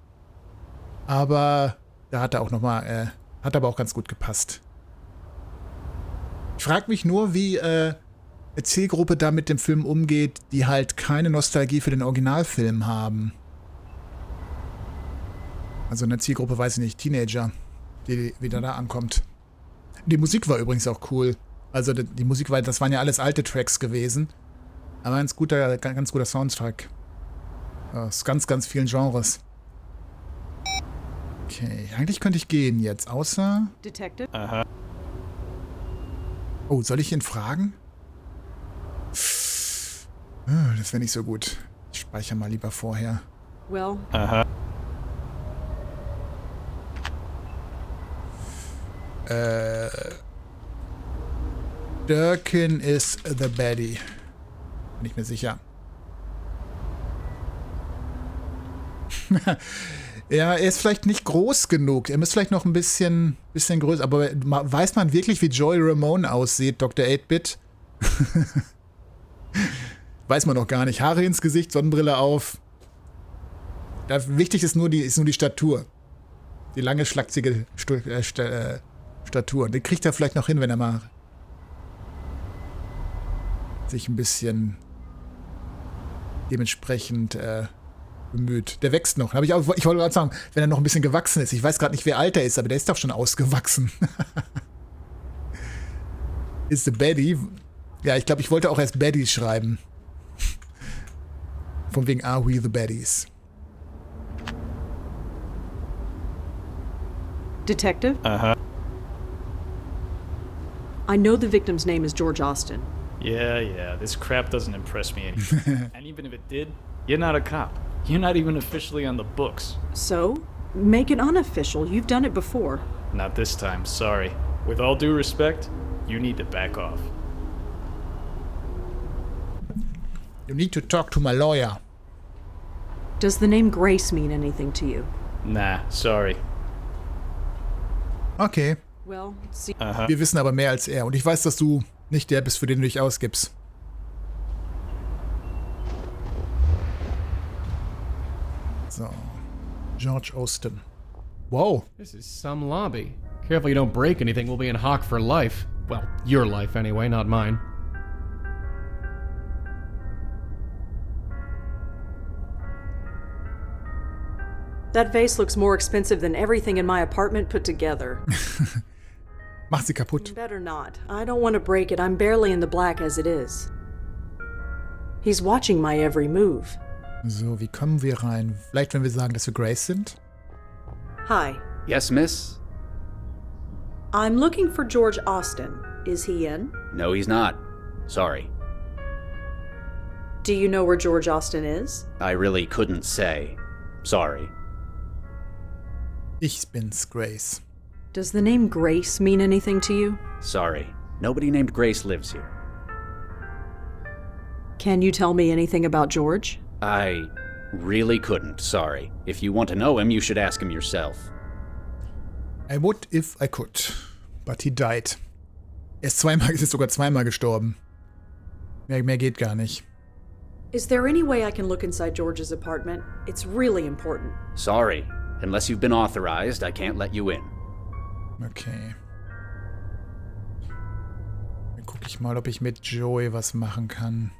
Aber da hat er auch nochmal, hat aber auch ganz gut gepasst. Ich frage mich nur, wie eine Zielgruppe da mit dem Film umgeht, die halt keine Nostalgie für den Originalfilm haben. Also eine Zielgruppe, weiß ich nicht, Teenager, die wieder da ankommt. Die Musik war übrigens auch cool. Also die Musik war, das waren ja alles alte Tracks gewesen. Aber ein ganz guter Soundtrack. Aus ganz, ganz vielen Genres. Okay, eigentlich könnte ich gehen jetzt, außer... Detective? Aha. Oh, soll ich ihn fragen? Das wäre nicht so gut. Ich speichere mal lieber vorher. Well, Aha. Durkin is the baddie. Bin ich mir sicher. Ja, er ist vielleicht nicht groß genug. Er müsste vielleicht noch ein bisschen größer. Aber weiß man wirklich, wie Joey Ramone aussieht, Dr. 8-Bit? Weiß man noch gar nicht. Haare ins Gesicht, Sonnenbrille auf. Wichtig ist nur die Statur. Die lange, schlachsige Statur. Den kriegt er vielleicht noch hin, wenn er mal sich ein bisschen dementsprechend bemüht. Der wächst noch. Ich wollte gerade sagen, wenn er noch ein bisschen gewachsen ist. Ich weiß gerade nicht, wie alt er ist, aber der ist doch schon ausgewachsen. Ist the Baddie? Ja, ich glaube, ich wollte auch erst Baddies schreiben. Von wegen Are We the Baddies? Detective? Aha. I know the victim's name is George Austin. Yeah, this crap doesn't impress me anymore. And even if it did, you're not a cop. You're not even officially on the books. So? Make it unofficial. You've done it before. Not this time, sorry. With all due respect, you need to back off. You need to talk to my lawyer. Does the name Grace mean anything to you? Nah, sorry. Okay. Well, see. Wir wissen aber mehr als er. Und ich weiß, dass du nicht der bist, für den du dich ausgibst. So. George Austin. Wow. This is some lobby. Careful you don't break anything, we'll be in hock for life. Well, your life anyway, not mine. That vase looks more expensive than everything in my apartment put together. Mach sie kaputt. Better not. I don't want to break it. I'm barely in the black as it is. He's watching my every move. So, wie kommen wir rein? Vielleicht, wenn wir sagen, dass wir Grace sind? Hi. Yes, miss? I'm looking for George Austin. Is he in? No, he's not. Sorry. Do you know where George Austin is? I really couldn't say. Sorry. Ich bin's, Grace. Does the name Grace mean anything to you? Sorry. Nobody named Grace lives here. Can you tell me anything about George? I really couldn't, sorry. If you want to know him, you should ask him yourself. I would if I could. But he died. Ist sogar zweimal gestorben. Mehr geht gar nicht. Is there any way I can look inside George's apartment? It's really important. Sorry. Unless you've been authorized, I can't let you in. Okay. Dann gucke ich mal, ob ich mit Joey was machen kann.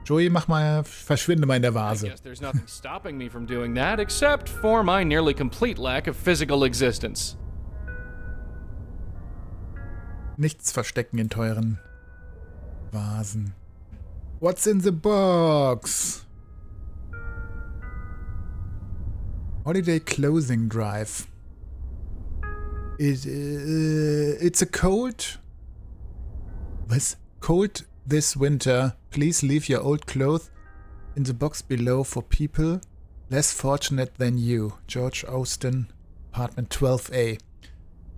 Joey, verschwinde mal in der Vase. I guess there's nothing stopping me from doing that, except for my nearly complete lack of physical existence. Nichts verstecken in teuren Vasen. What's in the box? Holiday clothing drive. It's a cold... Was? Cold this winter. Please leave your old clothes in the box below for people less fortunate than you. George Austin, apartment 12A.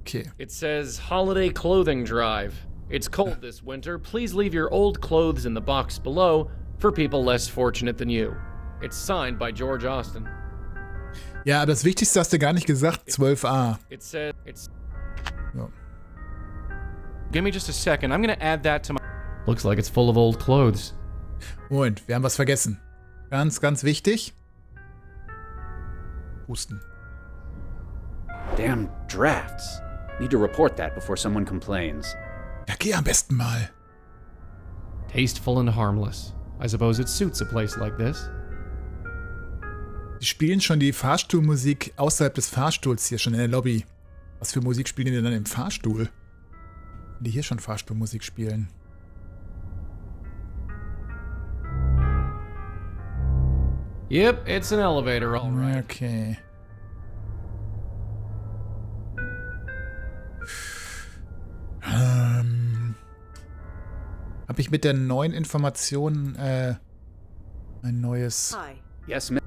Okay. It says holiday clothing drive. It's cold this winter. Please leave your old clothes in the box below for people less fortunate than you. It's signed by George Austin. Ja, aber das Wichtigste hast du gar nicht gesagt, 12a. It says it's... So. Give me just a second. I'm gonna add that to my... Looks like it's full of old clothes. Und wir haben was vergessen. Ganz, ganz wichtig. Husten. Damn drafts. Need to report that before someone complains. Ja, geh am besten mal. Tasteful and harmless. I suppose it suits a place like this. Die spielen schon die Fahrstuhlmusik außerhalb des Fahrstuhls hier schon in der Lobby. Was für Musik spielen die denn dann im Fahrstuhl? Wenn die hier schon Fahrstuhlmusik spielen. Yep, it's an elevator, all right. Okay. Habe ich mit der neuen Information ein neues... Hi. Yes, miss?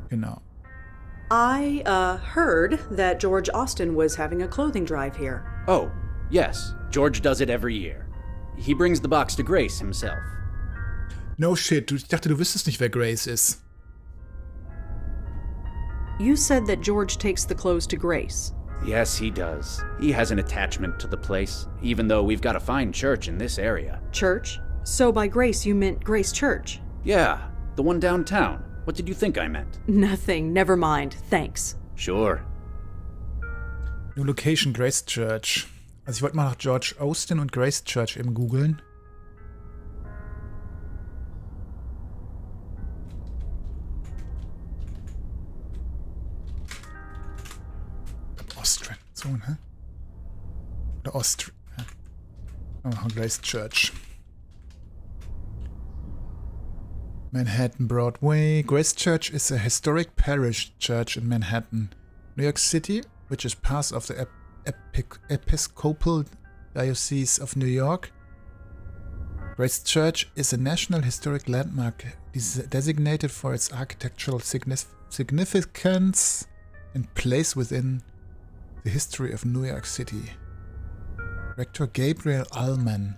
Genau. I, heard that George Austin was having a clothing drive here. Oh, yes. George does it every year. He brings the box to Grace himself. No shit, ich dachte, du wüsstest nicht, wer Grace ist. You said that George takes the clothes to Grace. Yes, he does. He has an attachment to the place, even though we've got a fine church in this area. Church? So by Grace you meant Grace Church? Yeah, the one downtown. What did you think I meant? Nothing. Never mind. Thanks. Sure. New Location Grace Church. Also ich wollte mal nach George Austin und Grace Church eben googeln. Austrian. So, ne? Oder Austrian. Oh, Grace Church. Manhattan Broadway. Grace Church is a historic parish church in Manhattan, New York City, which is part of the Episcopal Diocese of New York. Grace Church is a National Historic Landmark designated for its architectural significance and place within the history of New York City. Rector Gabriel Allman.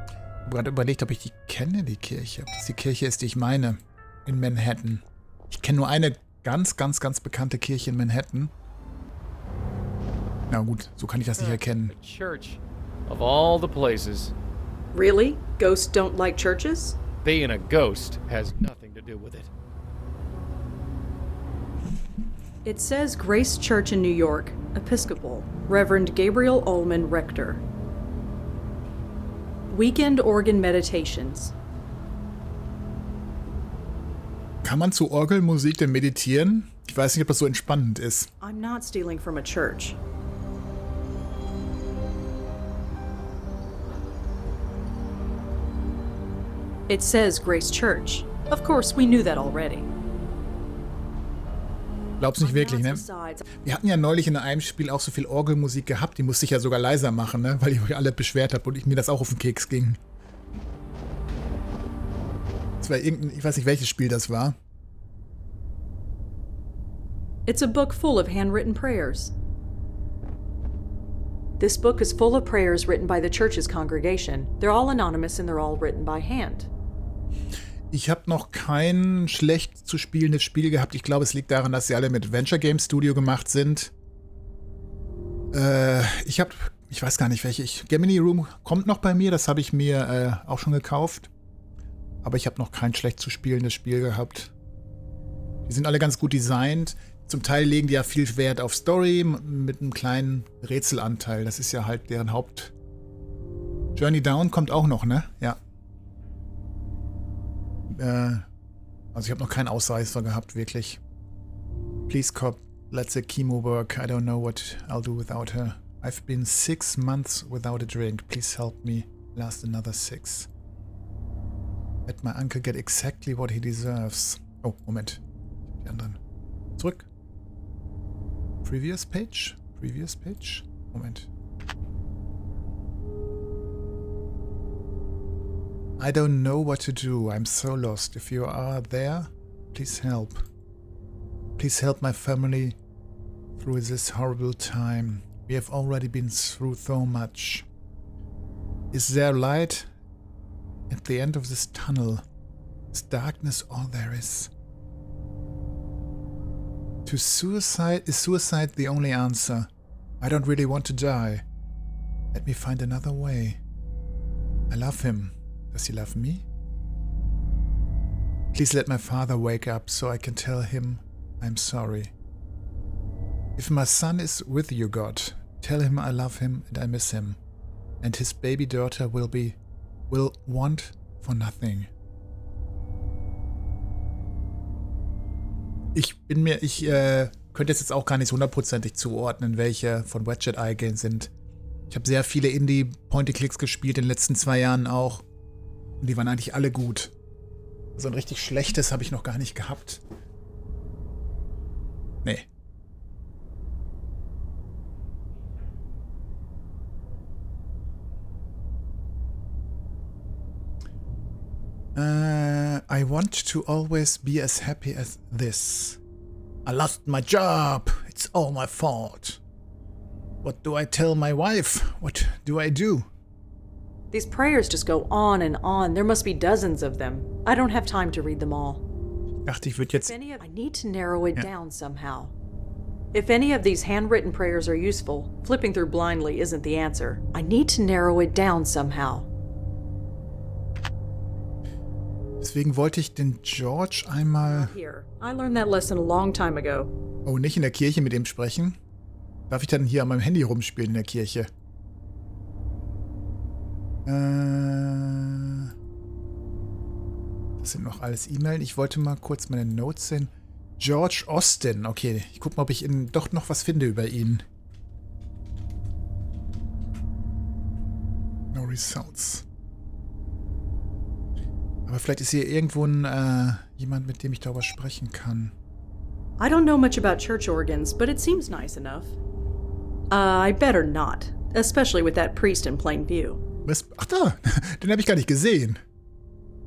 Ich habe gerade überlegt, ob ich die kenne, die Kirche. Ob das die Kirche ist, die ich meine, in Manhattan. Ich kenne nur eine ganz bekannte Kirche in Manhattan. Na gut, so kann ich das nicht erkennen. A church of all the places. Really? Ghosts don't like churches? Being a ghost has nothing to do with it. It says Grace Church in New York, Episcopal, Reverend Gabriel Ullman, Rector. Weekend Organ Meditations. Kann man zu Orgelmusik denn meditieren? Ich weiß nicht, ob das so entspannend ist. I'm not stealing from a church. It says Grace Church. Of course, we knew that already. Glaub's nicht wirklich, ne? Wir hatten ja neulich in einem Spiel auch so viel Orgelmusik gehabt, die musste ich ja sogar leiser machen, ne? Weil ihr euch alle beschwert habt und mir das auch auf den Keks ging. Das war irgendein, ich weiß nicht, welches Spiel das war. It's a book full of handwritten prayers. This book is full of prayers written by the church's congregation. They're all anonymous and they're all written by hand. Ich habe noch kein schlecht zu spielendes Spiel gehabt. Ich glaube, es liegt daran, dass sie alle mit Venture Game Studio gemacht sind. Ich weiß gar nicht welche. Gemini Room kommt noch bei mir. Das habe ich mir auch schon gekauft. Aber ich habe noch kein schlecht zu spielendes Spiel gehabt. Die sind alle ganz gut designt. Zum Teil legen die ja viel Wert auf Story mit einem kleinen Rätselanteil. Das ist ja halt deren Haupt... Journey Down kommt auch noch, ne? Ja. Also ich habe noch keinen Ausreißer gehabt, wirklich. Please cop, let the chemo work. I don't know what I'll do without her. I've been 6 months without a drink. Please help me last another 6. Let my uncle get exactly what he deserves. Oh, Moment. Die anderen. Zurück. Previous page? Previous page? Moment. I don't know what to do. I'm so lost. If you are there, please help. Please help my family through this horrible time. We have already been through so much. Is there light at the end of this tunnel? Is darkness all there is? Is suicide the only answer? I don't really want to die. Let me find another way. I love him. Does he love me? Please let my father wake up so I can tell him I'm sorry. If my son is with you, God, tell him I love him and I miss him. And his baby daughter will want for nothing. Ich könnte jetzt auch gar nicht hundertprozentig zuordnen, welche von Ratchet Eye sind. Ich habe sehr viele Indie-Point-and-Clicks gespielt in den letzten 2 Jahren auch. Und die waren eigentlich alle gut. So ein richtig schlechtes habe ich noch gar nicht gehabt. Nee. I want to always be as happy as this. I lost my job. It's all my fault. What do I tell my wife? What do I do? These prayers just go on and on. There must be dozens of them. I don't have time to read them all. Dachte, ich würde jetzt... I need to narrow it down somehow. If any of these handwritten prayers are useful, flipping through blindly isn't the answer. I need to narrow it down somehow. Deswegen wollte ich den George einmal... Here. I learned that lesson a long time ago. Oh, nicht in der Kirche mit ihm sprechen? Darf ich dann hier an meinem Handy rumspielen in der Kirche? Das sind noch alles E-Mail. Ich wollte mal kurz meine Notes sehen. George Austin. Okay, ich gucke mal, ob ich doch noch was finde über ihn. No results. Aber vielleicht ist hier irgendwo jemand, mit dem ich darüber sprechen kann. I don't know much about church organs, but it seems nice enough. I better not. especially with that priest in plain view. Was? Ach da, den habe ich gar nicht gesehen.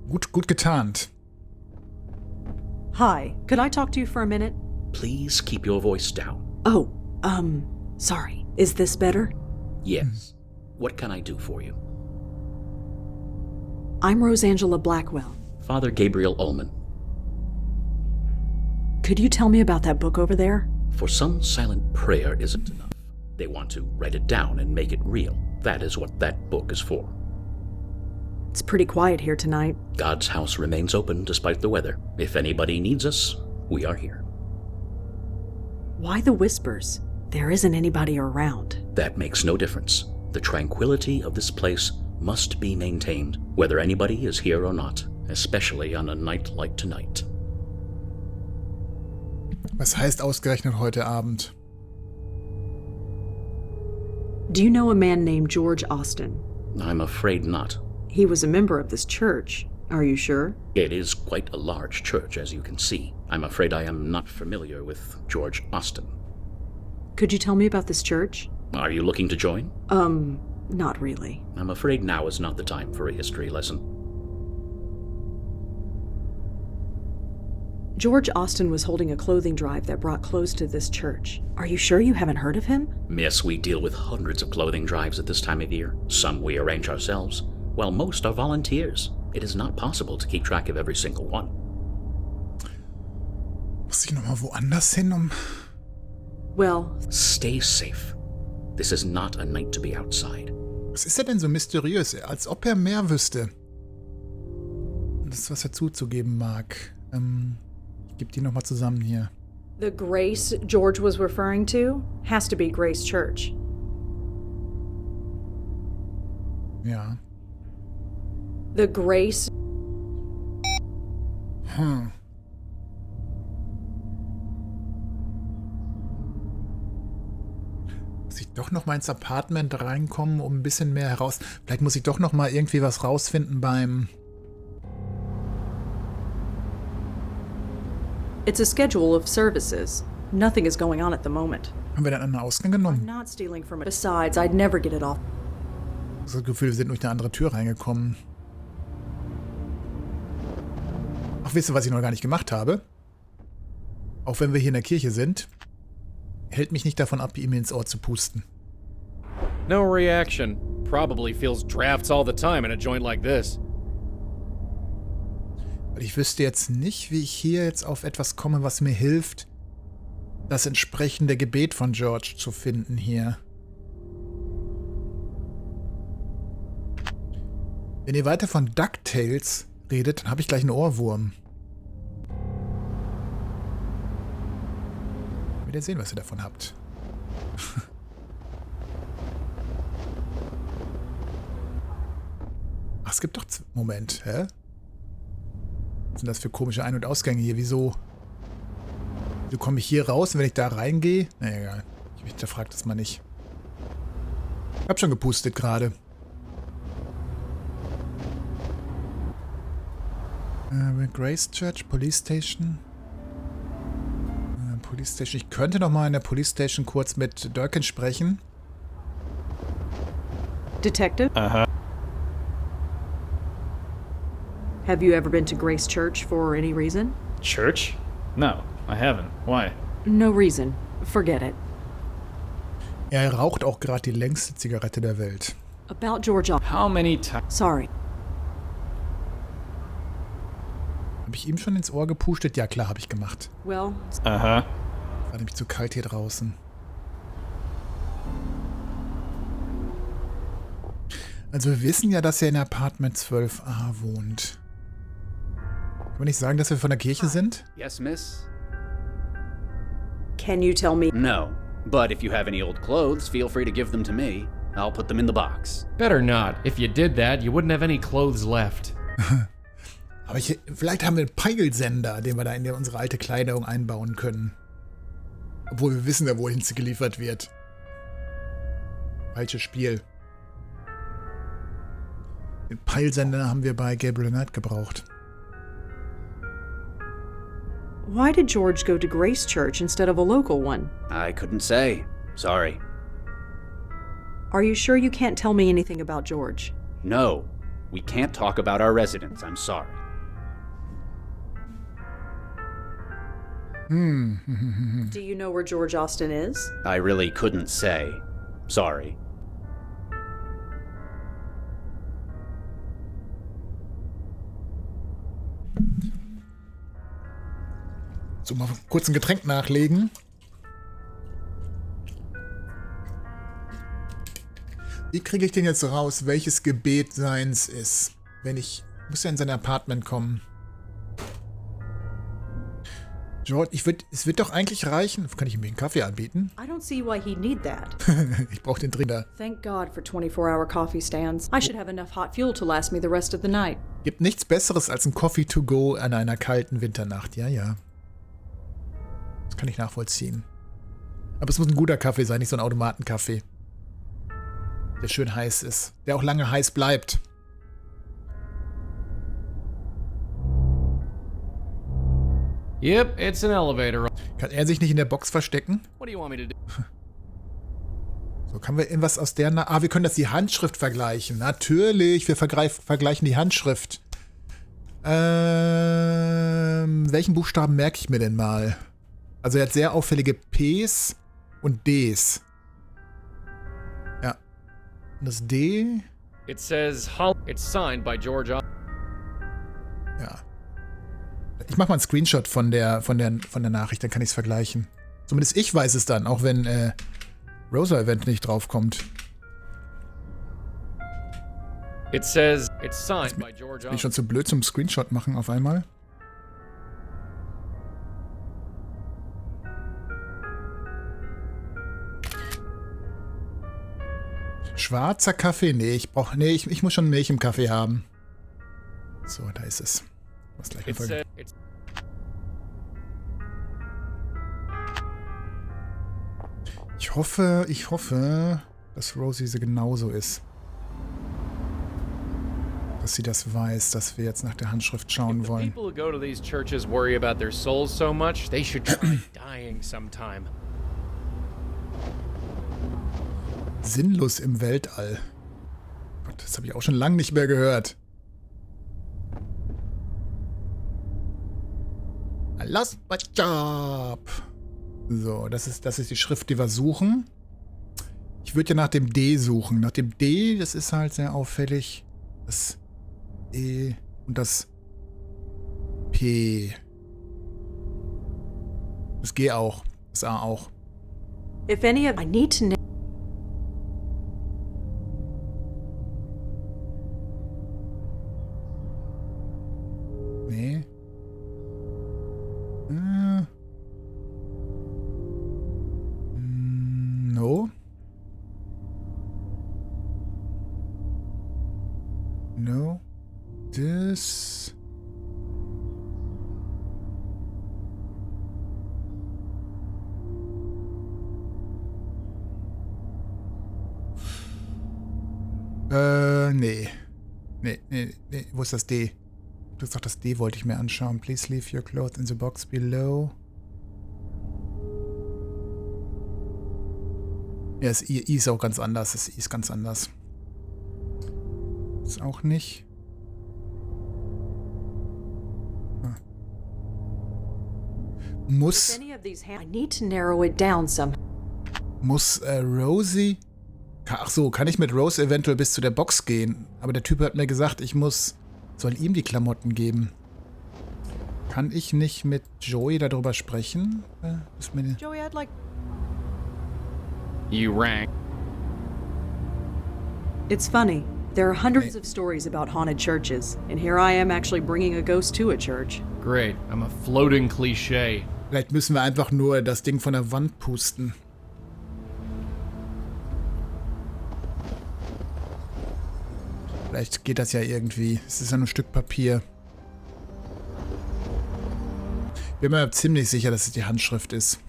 Gut getarnt. Hi, could I talk to you for a minute? Please keep your voice down. Oh, sorry. Is this better? Yes. What can I do for you? I'm Rosangela Blackwell. Father Gabriel Ullman. Could you tell me about that book over there? For some, silent prayer isn't enough. They want to write it down and make it real. That is what that book is for. It's pretty quiet here tonight. God's house remains open despite the weather. If anybody needs us, we are here. Why the whispers? There isn't anybody around. That makes no difference. The tranquility of this place must be maintained, whether anybody is here or not, especially on a night like tonight. Was heißt ausgerechnet heute Abend? Do you know a man named George Austin? I'm afraid not. He was a member of this church. Are you sure? It is quite a large church, as you can see. I'm afraid I am not familiar with George Austin. Could you tell me about this church? Are you looking to join? Not really. I'm afraid now is not the time for a history lesson. George Austin was holding a clothing drive that brought clothes to this church. Are you sure you haven't heard of him? Yes, we deal with hundreds of clothing drives at this time of year. Some we arrange ourselves, while most are volunteers. It is not possible to keep track of every single one. Muss ich nochmal woanders hin, Well... Stay safe. This is not a night to be outside. Was ist er denn so mysteriös? Als ob er mehr wüsste. Das, was er zuzugeben mag. Ich gebe die nochmal zusammen hier. The Grace George was referring to has to be Grace Church. Ja. The Grace... Muss ich doch noch mal ins Apartment reinkommen, um ein bisschen mehr heraus... Vielleicht muss ich doch noch mal irgendwie was rausfinden beim... It's a schedule of services. Nothing is going on at the moment. Haben wir dann einen Ausgang I'm genommen? not stealing from it. Besides, I'd never get it off. Ich habe das Gefühl, wir sind durch eine andere Tür reingekommen. Ach, wisst ihr, was ich noch gar nicht gemacht habe? Auch wenn wir hier in der Kirche sind, hält mich nicht davon ab, ihm ins Ohr zu pusten. No reaction. Probably feels drafts all the time in a joint like this. Weil ich wüsste jetzt nicht, wie ich hier jetzt auf etwas komme, was mir hilft, das entsprechende Gebet von George zu finden hier. Wenn ihr weiter von DuckTales redet, dann habe ich gleich einen Ohrwurm. Wieder sehen, was ihr davon habt. Ach, es gibt doch... Moment, hä? Was sind das für komische Ein- und Ausgänge hier? Wieso komme ich hier raus und wenn ich da reingehe? Na egal. Ich hinterfrage das mal nicht. Ich hab schon gepustet gerade. Grace Church, Police Station. Police Station. Ich könnte noch mal in der Police Station kurz mit Durkin sprechen. Detective? Have you ever been to Grace Church for any reason? Church? No, I haven't. Why? No reason. Forget it. Er raucht auch gerade die längste Zigarette der Welt. About George... How many times? Sorry. Habe ich ihm schon ins Ohr gepustet? Ja, klar, habe ich gemacht. Well... War nämlich zu kalt hier draußen. Also wir wissen ja, dass er in Apartment 12a wohnt. Kann man nicht sagen, dass wir von der Kirche sind? Yes, miss? Can you tell me... No. But if you have any old clothes, feel free to give them to me. I'll put them in the box. Better not. If you did that, you wouldn't have any clothes left. Aber vielleicht haben wir einen Peilsender, den wir da in unsere alte Kleidung einbauen können. Obwohl wir wissen ja, wohin sie geliefert wird. Falsches Spiel. Den Peilsender haben wir bei Gabriel Knight gebraucht. Why did George go to Grace Church instead of a local one? I couldn't say. Sorry. Are you sure you can't tell me anything about George? No, we can't talk about our residents, I'm sorry. Do you know where George Austin is? I really couldn't say. Sorry. So, mal kurz ein Getränk nachlegen. Wie kriege ich denn jetzt raus, welches Gebet seins ist? Muss ja in sein Apartment kommen. George, es wird doch eigentlich reichen. Kann ich ihm einen Kaffee anbieten? I don't see why he'd need that. Ich brauche den Trinker. Thank God for 24-hour coffee stands. I should have enough hot fuel to last me the rest of the night. Gibt nichts Besseres als ein Coffee to go an einer kalten Winternacht. Ja, ja. Das kann ich nachvollziehen. Aber es muss ein guter Kaffee sein, nicht so ein Automatenkaffee. Der schön heiß ist. Der auch lange heiß bleibt. Yep, it's an elevator. Kann er sich nicht in der Box verstecken? What do you want me to do? So, können wir irgendwas aus der... wir können das die Handschrift vergleichen. Natürlich, wir vergleichen die Handschrift. Welchen Buchstaben merke ich mir denn mal? Also er hat sehr auffällige Ps und Ds. Ja. Und das D... It says it's signed by George. Ja. Ich mache mal einen Screenshot von der Nachricht, dann kann ich es vergleichen. Zumindest ich weiß es dann, auch wenn Rosa-Event nicht draufkommt. It says it's signed by George. Bin ich schon zu blöd zum Screenshot machen auf einmal? Schwarzer Kaffee? Nee, ich muss schon Milch im Kaffee haben. So, da ist es. Was gleich mal Ich hoffe, dass Rosie so genauso ist. Dass sie das weiß, dass wir jetzt nach der Handschrift schauen wollen. People who go to these churches worry about their souls so much, they should try dying sometime. Sinnlos im Weltall. Gott, das habe ich auch schon lange nicht mehr gehört. I lost my job. So, das ist die Schrift, die wir suchen. Ich würde ja nach dem D suchen. Nach dem D, das ist halt sehr auffällig. Das E und das P. Das G auch. Das A auch. If any of I need to know. Nee. No. No. Das. Nee. Nee. Wo ist das D? Das ist doch das D, wollte ich mir anschauen. Please leave your clothes in the box below. Ja, das I ist auch ganz anders. Das I ist ganz anders. Ist auch nicht. Muss Rosie... Ach so, kann ich mit Rose eventuell bis zu der Box gehen? Aber der Typ hat mir gesagt, soll ihm die Klamotten geben. Kann ich nicht mit Joey darüber sprechen? Joey, I'd like... You rang. It's funny. There are hundreds of stories about haunted churches, and here I am actually bringing a ghost to a church. Great, I'm a floating cliché. Vielleicht müssen wir einfach nur das Ding von der Wand pusten. Vielleicht geht das ja irgendwie. Es ist ja nur ein Stück Papier. Ich bin mir ziemlich sicher, dass es die Handschrift ist.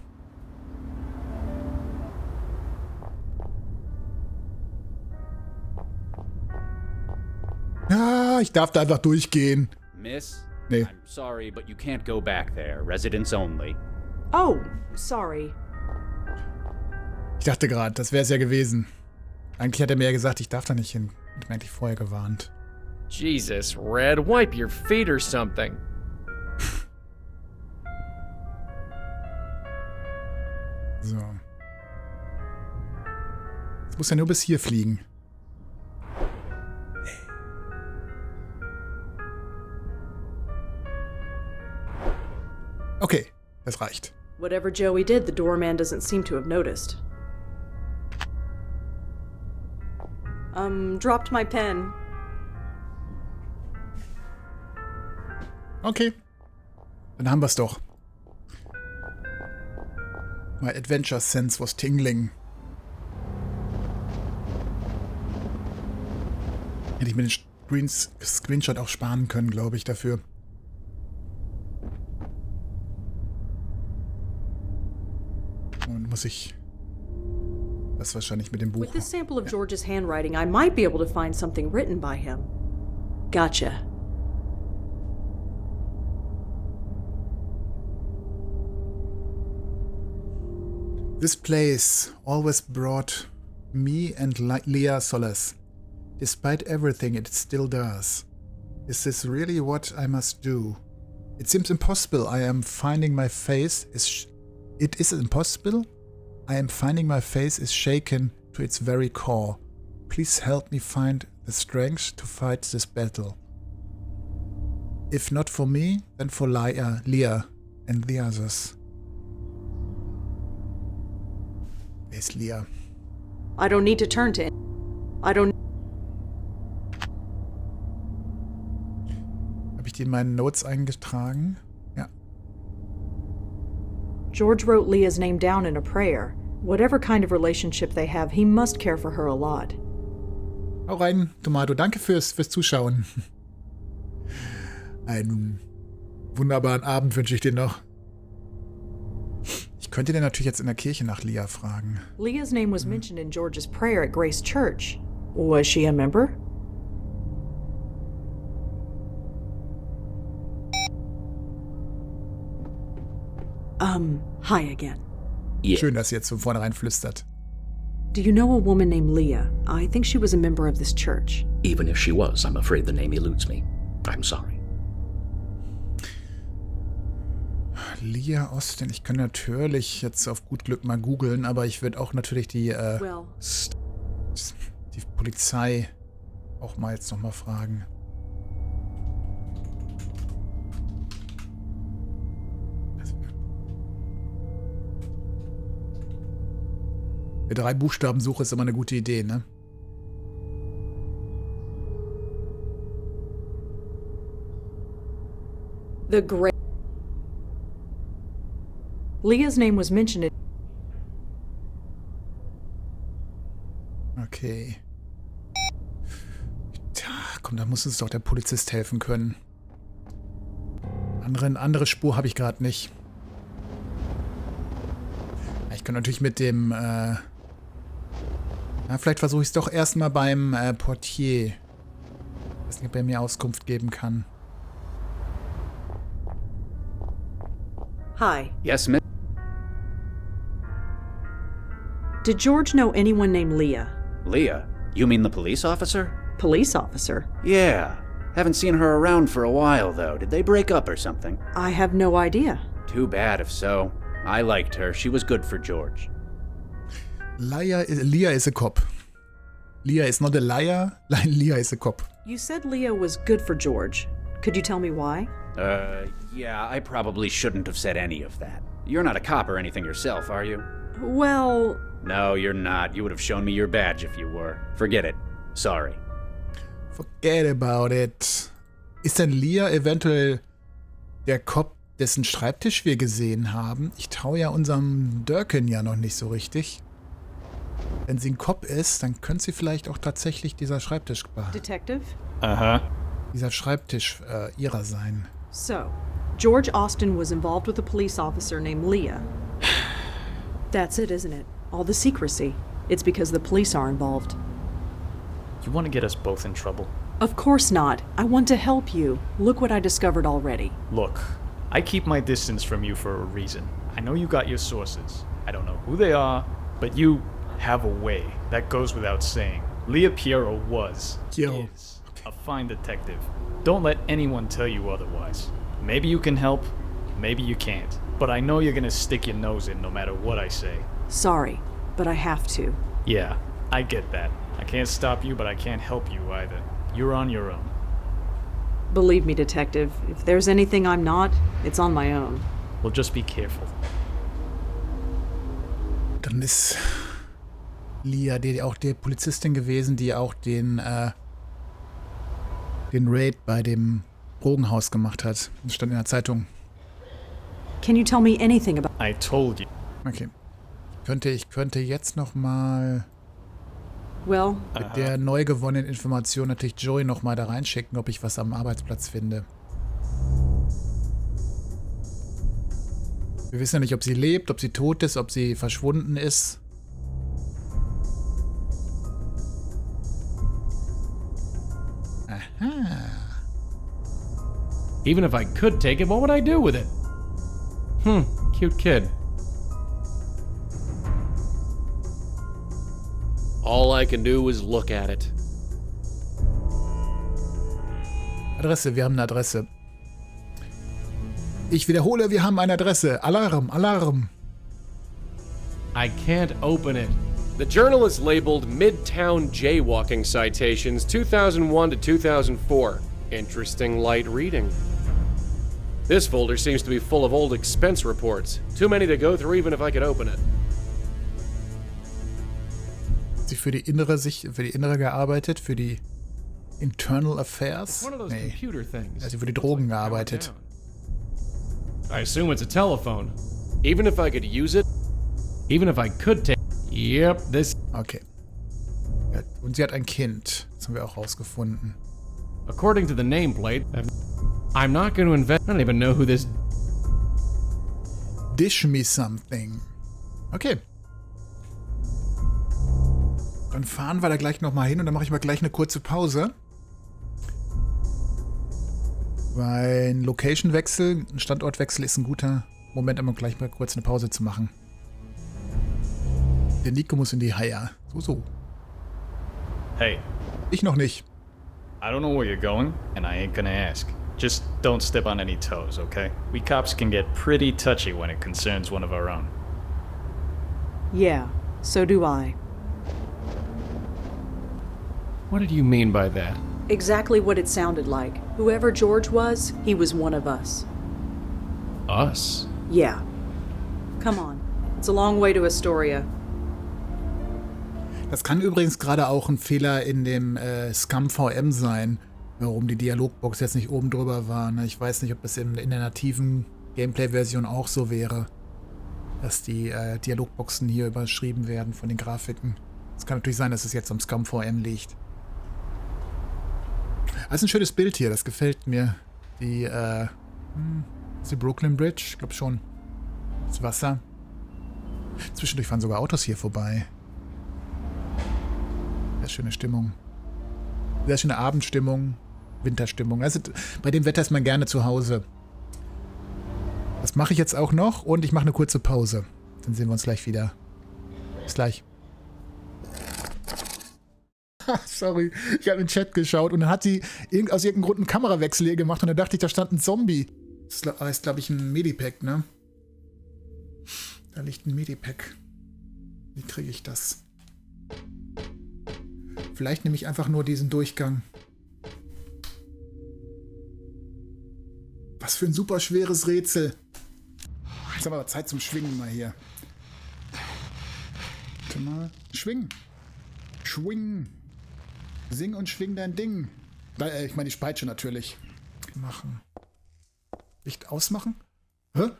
Ja, ich darf da einfach durchgehen. Miss? Nee. I'm sorry, but you can't go back there. Residents only. Oh, sorry. Ich dachte gerade, das wäre es ja gewesen. Eigentlich hat er mir ja gesagt, ich darf da nicht hin. Ich habe eigentlich vorher gewarnt. Jesus, Red, wipe your feet or something. So. Jetzt muss er nur bis hier fliegen. Okay, das reicht. Whatever Joey did, the doorman doesn't seem to have noticed. Dropped my pen. Okay. Dann haben wir's doch. My adventure sense was tingling. Hätte ich mir den Screenshot auch sparen können, glaube ich, dafür. Und muss ich das wahrscheinlich mit dem Buch... With this sample of George's handwriting, I might be able to find something written by him. Gotcha. This place always brought me and Leah solace. Despite everything, it still does. Is this really what I must do? It seems impossible. I am finding my face is... It is impossible? I am finding my face is shaken to its very core. Please help me find the strength to fight this battle. If not for me, then for Leah and the others. Wer ist Leah? I don't need to turn to... I don't... Habe ich die in meinen Notes eingetragen? Ja. George wrote Leah's name down in a prayer. Whatever kind of relationship they have, he must care for her a lot. Hau rein, Tomato. Danke fürs Zuschauen. Einen wunderbaren Abend wünsche ich dir noch. Ich könnte dir natürlich jetzt in der Kirche nach Leah fragen. Leah's name was mentioned in George's prayer at Grace Church. Was she a member? Hi again. Yeah. Schön, dass sie jetzt von vornherein flüstert. Do you know a woman named Leah? I think she was a member of this church. Even if she was, I'm afraid the name eludes me. I'm sorry. Leah Austin. Ich kann natürlich jetzt auf gut Glück mal googeln, aber ich würde auch natürlich die Polizei auch mal jetzt nochmal fragen. Eine 3-Buchstaben-Suche ist immer eine gute Idee, ne? The Great... Leah's name was mentioned in... Okay. Tja, komm, da muss uns doch der Polizist helfen können. Andere Spur habe ich gerade nicht. Ich kann natürlich mit dem... vielleicht versuche ich es doch erstmal beim Portier. Ich weiß nicht, ob er mir Auskunft geben kann. Hi. Yes, miss. Did George know anyone named Leah? Leah? You mean the police officer? Police officer? Yeah. Haven't seen her around for a while, though. Did they break up or something? I have no idea. Too bad if so. I liked her. She was good for George. Leah is a cop. Leah is not a liar. Leah is a cop. You said Leah was good for George. Could you tell me why? Yeah, I probably shouldn't have said any of that. You're not a cop or anything yourself, are you? Well... No, you're not. You would have shown me your badge if you were. Forget it. Sorry. Forget about it. Ist denn Leah eventuell der Cop, dessen Schreibtisch wir gesehen haben? Ich traue ja unserem Durkin ja noch nicht so richtig. Wenn sie ein Cop ist, dann könnte sie vielleicht auch tatsächlich dieser Schreibtisch... Detective? Aha. Dieser Schreibtisch ihrer sein. So, George Austin was involved with a police officer named Leah. That's it, isn't it? All the secrecy. It's because the police are involved. You want to get us both in trouble? Of course not. I want to help you. Look what I discovered already. Look, I keep my distance from you for a reason. I know you got your sources. I don't know who they are, but you... have a way. That goes without saying. Leah Piero is a fine detective. Don't let anyone tell you otherwise. Maybe you can help, maybe you can't. But I know you're gonna stick your nose in no matter what I say. Sorry, but I have to. Yeah, I get that. I can't stop you, but I can't help you either. You're on your own. Believe me, Detective, if there's anything I'm not, it's on my own. Well, just be careful. Dann ist Leah auch die Polizistin gewesen, die auch den Raid bei dem Drogenhaus gemacht hat. Das stand in der Zeitung. Can you tell me anything about... I told you. Okay. Ich könnte jetzt noch mal Well, mit der neu gewonnenen Information natürlich Joey noch mal da reinschicken, ob ich was am Arbeitsplatz finde. Wir wissen ja nicht, ob sie lebt, ob sie tot ist, ob sie verschwunden ist. Aha. Even if I could take it, what would I do with it? Cute kid. All I can do is look at it. Adresse, wir haben eine Adresse. Ich wiederhole, wir haben eine Adresse. Alarm, Alarm. I can't open it. The journal is labeled Midtown Jaywalking Citations 2001 to 2004. Interesting light reading. This folder seems to be full of old expense reports. Too many to go through even if I could open it. Sie für die Innere gearbeitet, für die Internal Affairs? Nee. Also für die Drogen gearbeitet. I assume it's a telephone. Even if I could use it? Even if I could take... Yep, this... Okay. Ja, und sie hat ein Kind. Das haben wir auch rausgefunden. According to the nameplate, I'm not going to invest... I don't even know who this... Dish me something. Okay. Dann fahren wir da gleich nochmal hin und dann mache ich mal gleich eine kurze Pause. Weil ein Location-Wechsel, ein Standortwechsel ist ein guter Moment, um gleich mal kurz eine Pause zu machen. Der Nico muss in die Haia. So. Hey. Ich noch nicht. I don't know where you're going, and I ain't gonna ask. Just don't step on any toes, okay? We cops can get pretty touchy when it concerns one of our own. Yeah, so do I. What did you mean by that? Exactly what it sounded like. Whoever George was, he was one of us. Us? Yeah. Come on. It's a long way to Astoria. Das kann übrigens gerade auch ein Fehler in dem Scum VM sein, warum die Dialogbox jetzt nicht oben drüber war. Ne? Ich weiß nicht, ob das in der nativen Gameplay-Version auch so wäre, dass die Dialogboxen hier überschrieben werden von den Grafiken. Es kann natürlich sein, dass es jetzt am Scum VM liegt. Das ist ein schönes Bild hier, das gefällt mir. Ist die Brooklyn Bridge? Ich glaube schon. Das Wasser. Zwischendurch fahren sogar Autos hier vorbei. Sehr schöne Stimmung. Sehr schöne Abendstimmung. Winterstimmung. Also bei dem Wetter ist man gerne zu Hause. Das mache ich jetzt auch noch und ich mache eine kurze Pause. Dann sehen wir uns gleich wieder. Bis gleich. Sorry, ich habe in den Chat geschaut und dann hat sie aus irgendeinem Grund einen Kamerawechsel hier gemacht und dann dachte ich, da stand ein Zombie. Das ist, glaube ich, ein Medipack, ne? Da liegt ein Medipack. Wie kriege ich das? Vielleicht nehme ich einfach nur diesen Durchgang. Was für ein super schweres Rätsel. Jetzt haben wir aber Zeit zum Schwingen mal hier. Warte mal. Schwingen. Schwingen. Sing und schwing dein Ding. Ich meine die Peitsche natürlich. Machen. Licht ausmachen? Hä?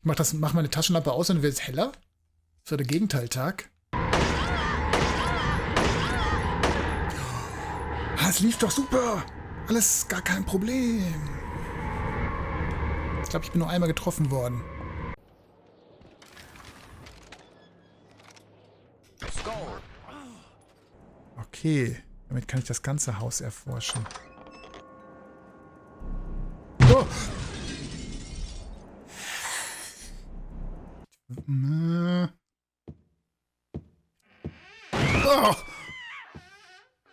Mach meine Taschenlampe aus und wird es heller? Das war der Gegenteiltag. Es lief doch super. Alles gar kein Problem. Ich glaube, ich bin nur einmal getroffen worden. Okay. Damit kann ich das ganze Haus erforschen. Oh! Oh.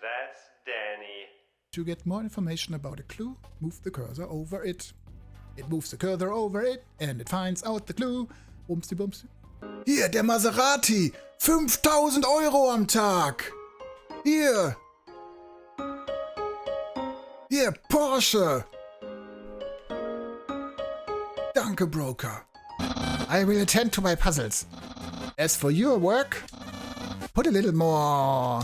That's Danny. To get more information about a clue, move the cursor over it. It moves the cursor over it and it finds out the clue. Bumsti, bumsti. Hier, der Maserati. 5.000 Euro am Tag. Hier. Hier, Porsche. Danke, Broker. I will attend to my puzzles. As for your work, put a little more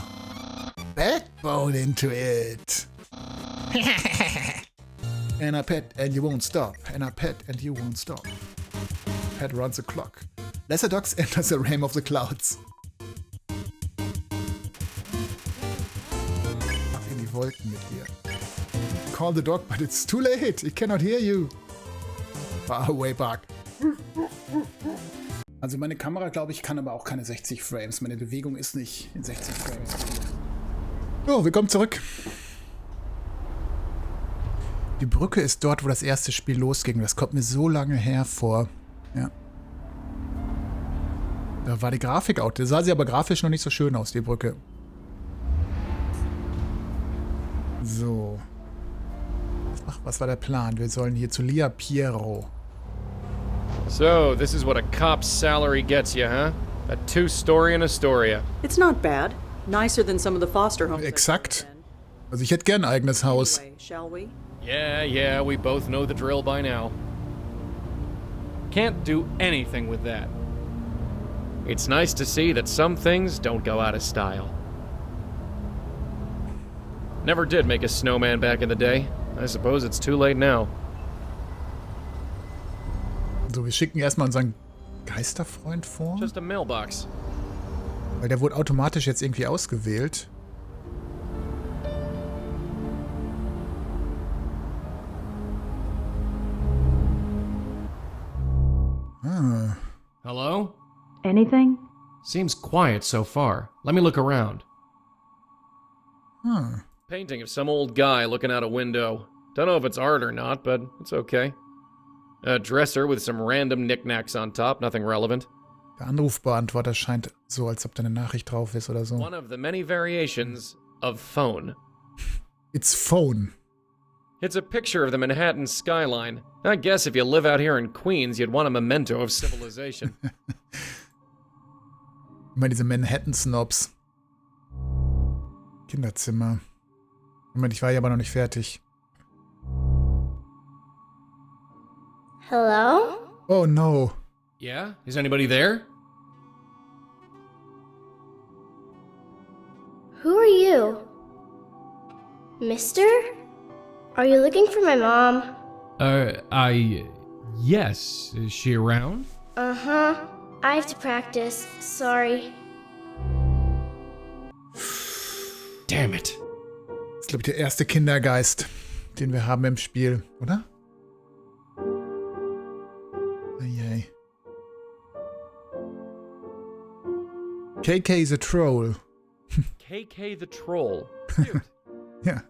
backbone into it. And I pet and you won't stop. And I pet and you won't stop. Pet runs the clock. Lesser dogs enters the realm of the clouds. Ab in die Wolken mit dir. Call the dog, but it's too late. It cannot hear you. Far away, Bug. Also meine Kamera, glaube ich, kann aber auch keine 60 Frames. Meine Bewegung ist nicht in 60 Frames. So, willkommen zurück. Die Brücke ist dort, wo das erste Spiel losging. Das kommt mir so lange her vor. Ja. Da war die Grafik out. Da sah sie aber grafisch noch nicht so schön aus, die Brücke. So. Was war der Plan? Wir sollen hier zu Lia Piero. So, this is what a cop's salary gets you, huh? A 2-story in Astoria. It's not bad. Nicer than some of the foster homes. Exakt. Also ich hätte gern ein eigenes Haus. Anyway, shall we? Yeah, we both know the drill by now. Can't do anything with that. It's nice to see that some things don't go out of style. Never did make a snowman back in the day. I suppose it's too late now. So, wir schicken erstmal unseren Geisterfreund vor. Just a mailbox. Weil der wurde automatisch jetzt irgendwie ausgewählt. Ah. Hello? Anything? Seems quiet so far. Let me look around. Huh. Painting of some old guy looking out a window. Don't know if it's art or not, but it's okay. A dresser with some random knickknacks on top, nothing relevant. Der Anrufbeantworter scheint so, als ob da eine Nachricht drauf ist oder so. One of the many variations of phone. It's phone. It's a picture of the Manhattan skyline. I guess if you live out here in Queens, you'd want a memento of civilization. Immer diese Manhattan-Snobs. Kinderzimmer. Moment, ich war hier aber noch nicht fertig. Hello? Oh no. Yeah? Is anybody there? Who are you? Mister? Are you looking for my mom? Yes. Is she around? Uh-huh. I have to practice. Sorry. Damn it. Das ist, glaube ich, der erste Kindergeist, den wir haben im Spiel, oder? Eieiei. KK is a troll. KK the Troll. Cute. Ja.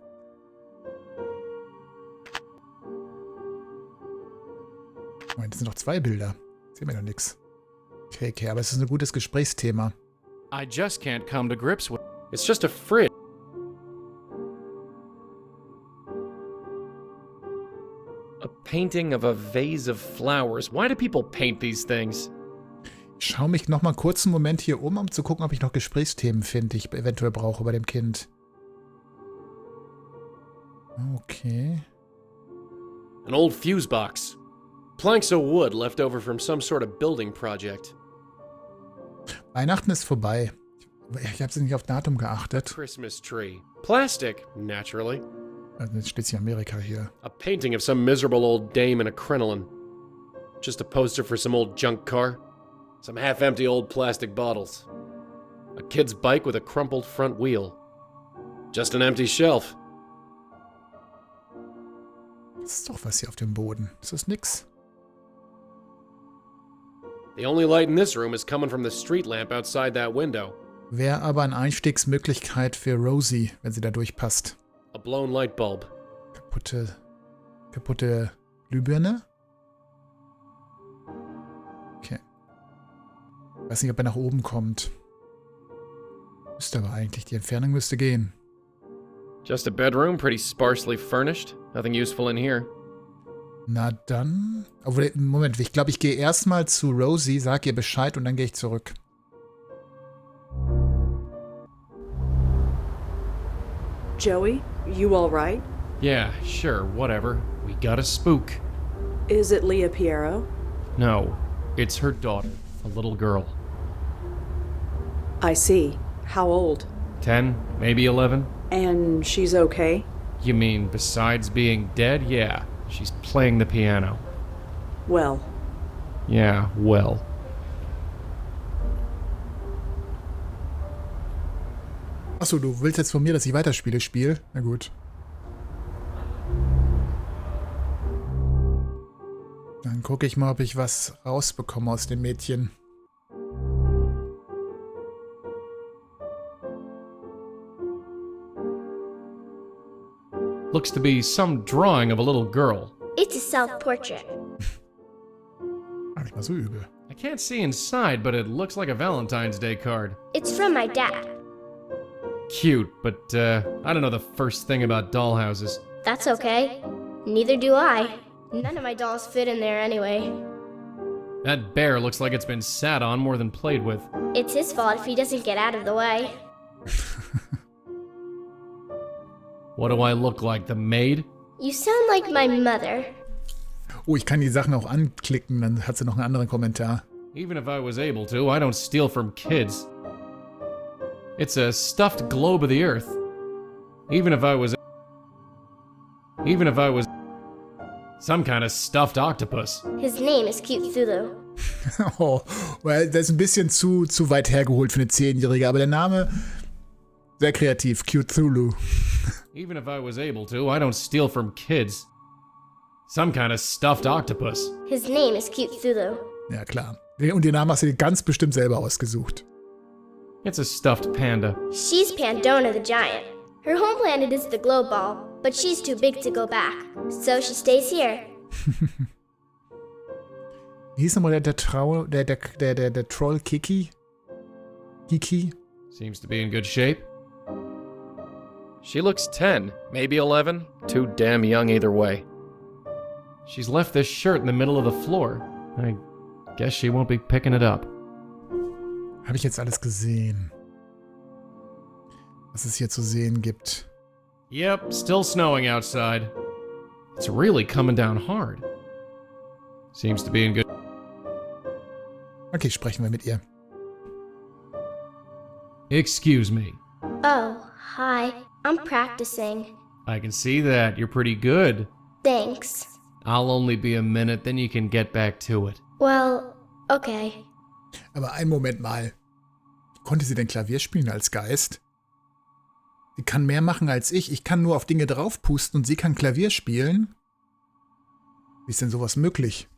Moment, das sind doch 2 Bilder. Sehen wir doch nix. KK, aber es ist ein gutes Gesprächsthema. I just can't come to grips with. It's just a fridge. A painting of a vase of flowers. Why do people paint these things? Ich schaue mich noch mal kurz einen Moment hier um zu gucken, ob ich noch Gesprächsthemen finde, die ich eventuell brauche bei dem Kind. Okay. An old fuse box. Planks of wood left over from some sort of building project. Weihnachten ist vorbei. Ich habe nicht auf Datum geachtet. Christmas tree. Plastic, naturally. Also jetzt steht sie Amerika hier. A painting of some miserable old dame in a crinoline. Just a poster for some old junk car. Some half-empty old plastic bottles. A kid's bike with a crumpled front wheel. Just an empty shelf. Das ist doch was hier auf dem Boden. Ist das nix? The only light in this room is coming from the street lamp outside that window. Wäre aber eine Einstiegsmöglichkeit für Rosie, wenn sie da durchpasst. A blown light bulb. Kaputte Glühbirne? Okay. Weiß nicht, ob er nach oben kommt. Müsste aber eigentlich. Die Entfernung müsste gehen. Just a bedroom, pretty sparsely furnished. Nothing useful in here. Na dann. Obwohl, Moment, ich glaube, ich gehe erstmal zu Rosie, sag ihr Bescheid und dann gehe ich zurück. Joey, you all right? Yeah, sure, whatever. We got a spook. Is it Leah Piero? No, it's her daughter, a little girl. I see. How old? 10, maybe 11? And she's okay? You mean besides being dead? Yeah, she's playing the piano. Well. Yeah, well. Achso, du willst jetzt von mir, dass ich weiterspiele? Na gut. Dann gucke ich mal, ob ich was rausbekomme aus dem Mädchen. Looks to be some drawing of a little girl. It's a self-portrait. Gar nicht mal so übel. I can't see inside, but it looks like a Valentine's Day card. It's from my dad. Cute, but I don't know the first thing about dollhouses. That's okay. Neither do I. None of my dolls fit in there anyway. That bear looks like it's been sat on more than played with. It's his fault if he doesn't get out of the way. What do I look like, the maid? You sound like my mother. Oh, ich kann die Sachen auch anklicken, dann hat sie noch einen anderen Kommentar. Even if I was able to, I don't steal from kids. It's a stuffed globe of the earth. Even if I was some kind of stuffed octopus. His name is Cthulhu. Oh, weil das ist ein bisschen zu weit hergeholt für eine 10-Jährige, aber der Name, sehr kreativ, Cthulhu. Even if I was able to, I don't steal from kids. Some kind of stuffed octopus. His name is Cthulhu. Ja, klar. Und den Namen hast du dir ganz bestimmt selber ausgesucht. It's a stuffed panda. She's Pandora the giant. Her home planet is the globe ball, but she's too big to go back, so she stays here. Wie hieß nochmal der Troll Kiki? Kiki? Seems to be in good shape. She looks 10, maybe 11. Too damn young either way. She's left this shirt in the middle of the floor. I guess she won't be picking it up. Habe ich jetzt alles gesehen? Was es hier zu sehen gibt. Yep, still snowing outside. It's really coming down hard. Seems to be in good... Okay, sprechen wir mit ihr. Excuse me. Oh, hi. I'm practicing. I can see that. You're pretty good. Thanks. I'll only be a minute, then you can get back to it. Well, okay. Aber einen Moment mal. Konnte sie denn Klavier spielen als Geist? Sie kann mehr machen als ich. Ich kann nur auf Dinge draufpusten und sie kann Klavier spielen? Wie ist denn sowas möglich?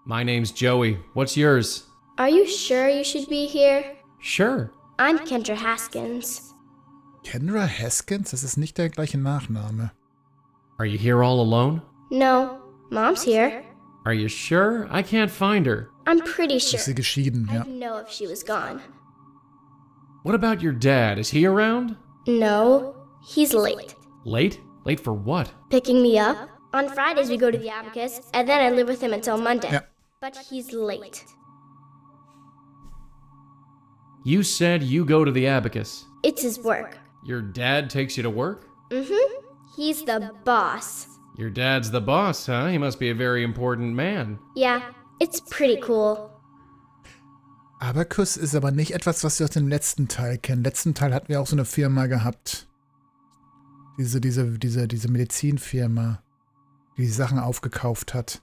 My name's Joey. What's yours? Are you sure you should be here? Sure. I'm Kendra Haskins. Kendra Haskins? Das ist nicht der gleiche Nachname. Are you here all alone? No, Mom's here. Are you sure? I can't find her. I'm pretty sure. Ist sie geschieden, ja. I'd know if she was gone. What about your dad? Is he around? No, he's late. Late? Late for what? Picking me up? On Fridays we go to the Abacus, and then I live with him until Monday. Ja. But he's late. You said you go to the Abacus. It's his work. Your dad takes you to work? Mm-hmm. He's the boss. Your dad's the boss, huh? He must be a very important man. Yeah, it's pretty cool. Abacus ist aber nicht etwas, was wir aus dem letzten Teil kennen. Im letzten Teil hatten wir auch so eine Firma gehabt. Diese Medizinfirma, die Sachen aufgekauft hat.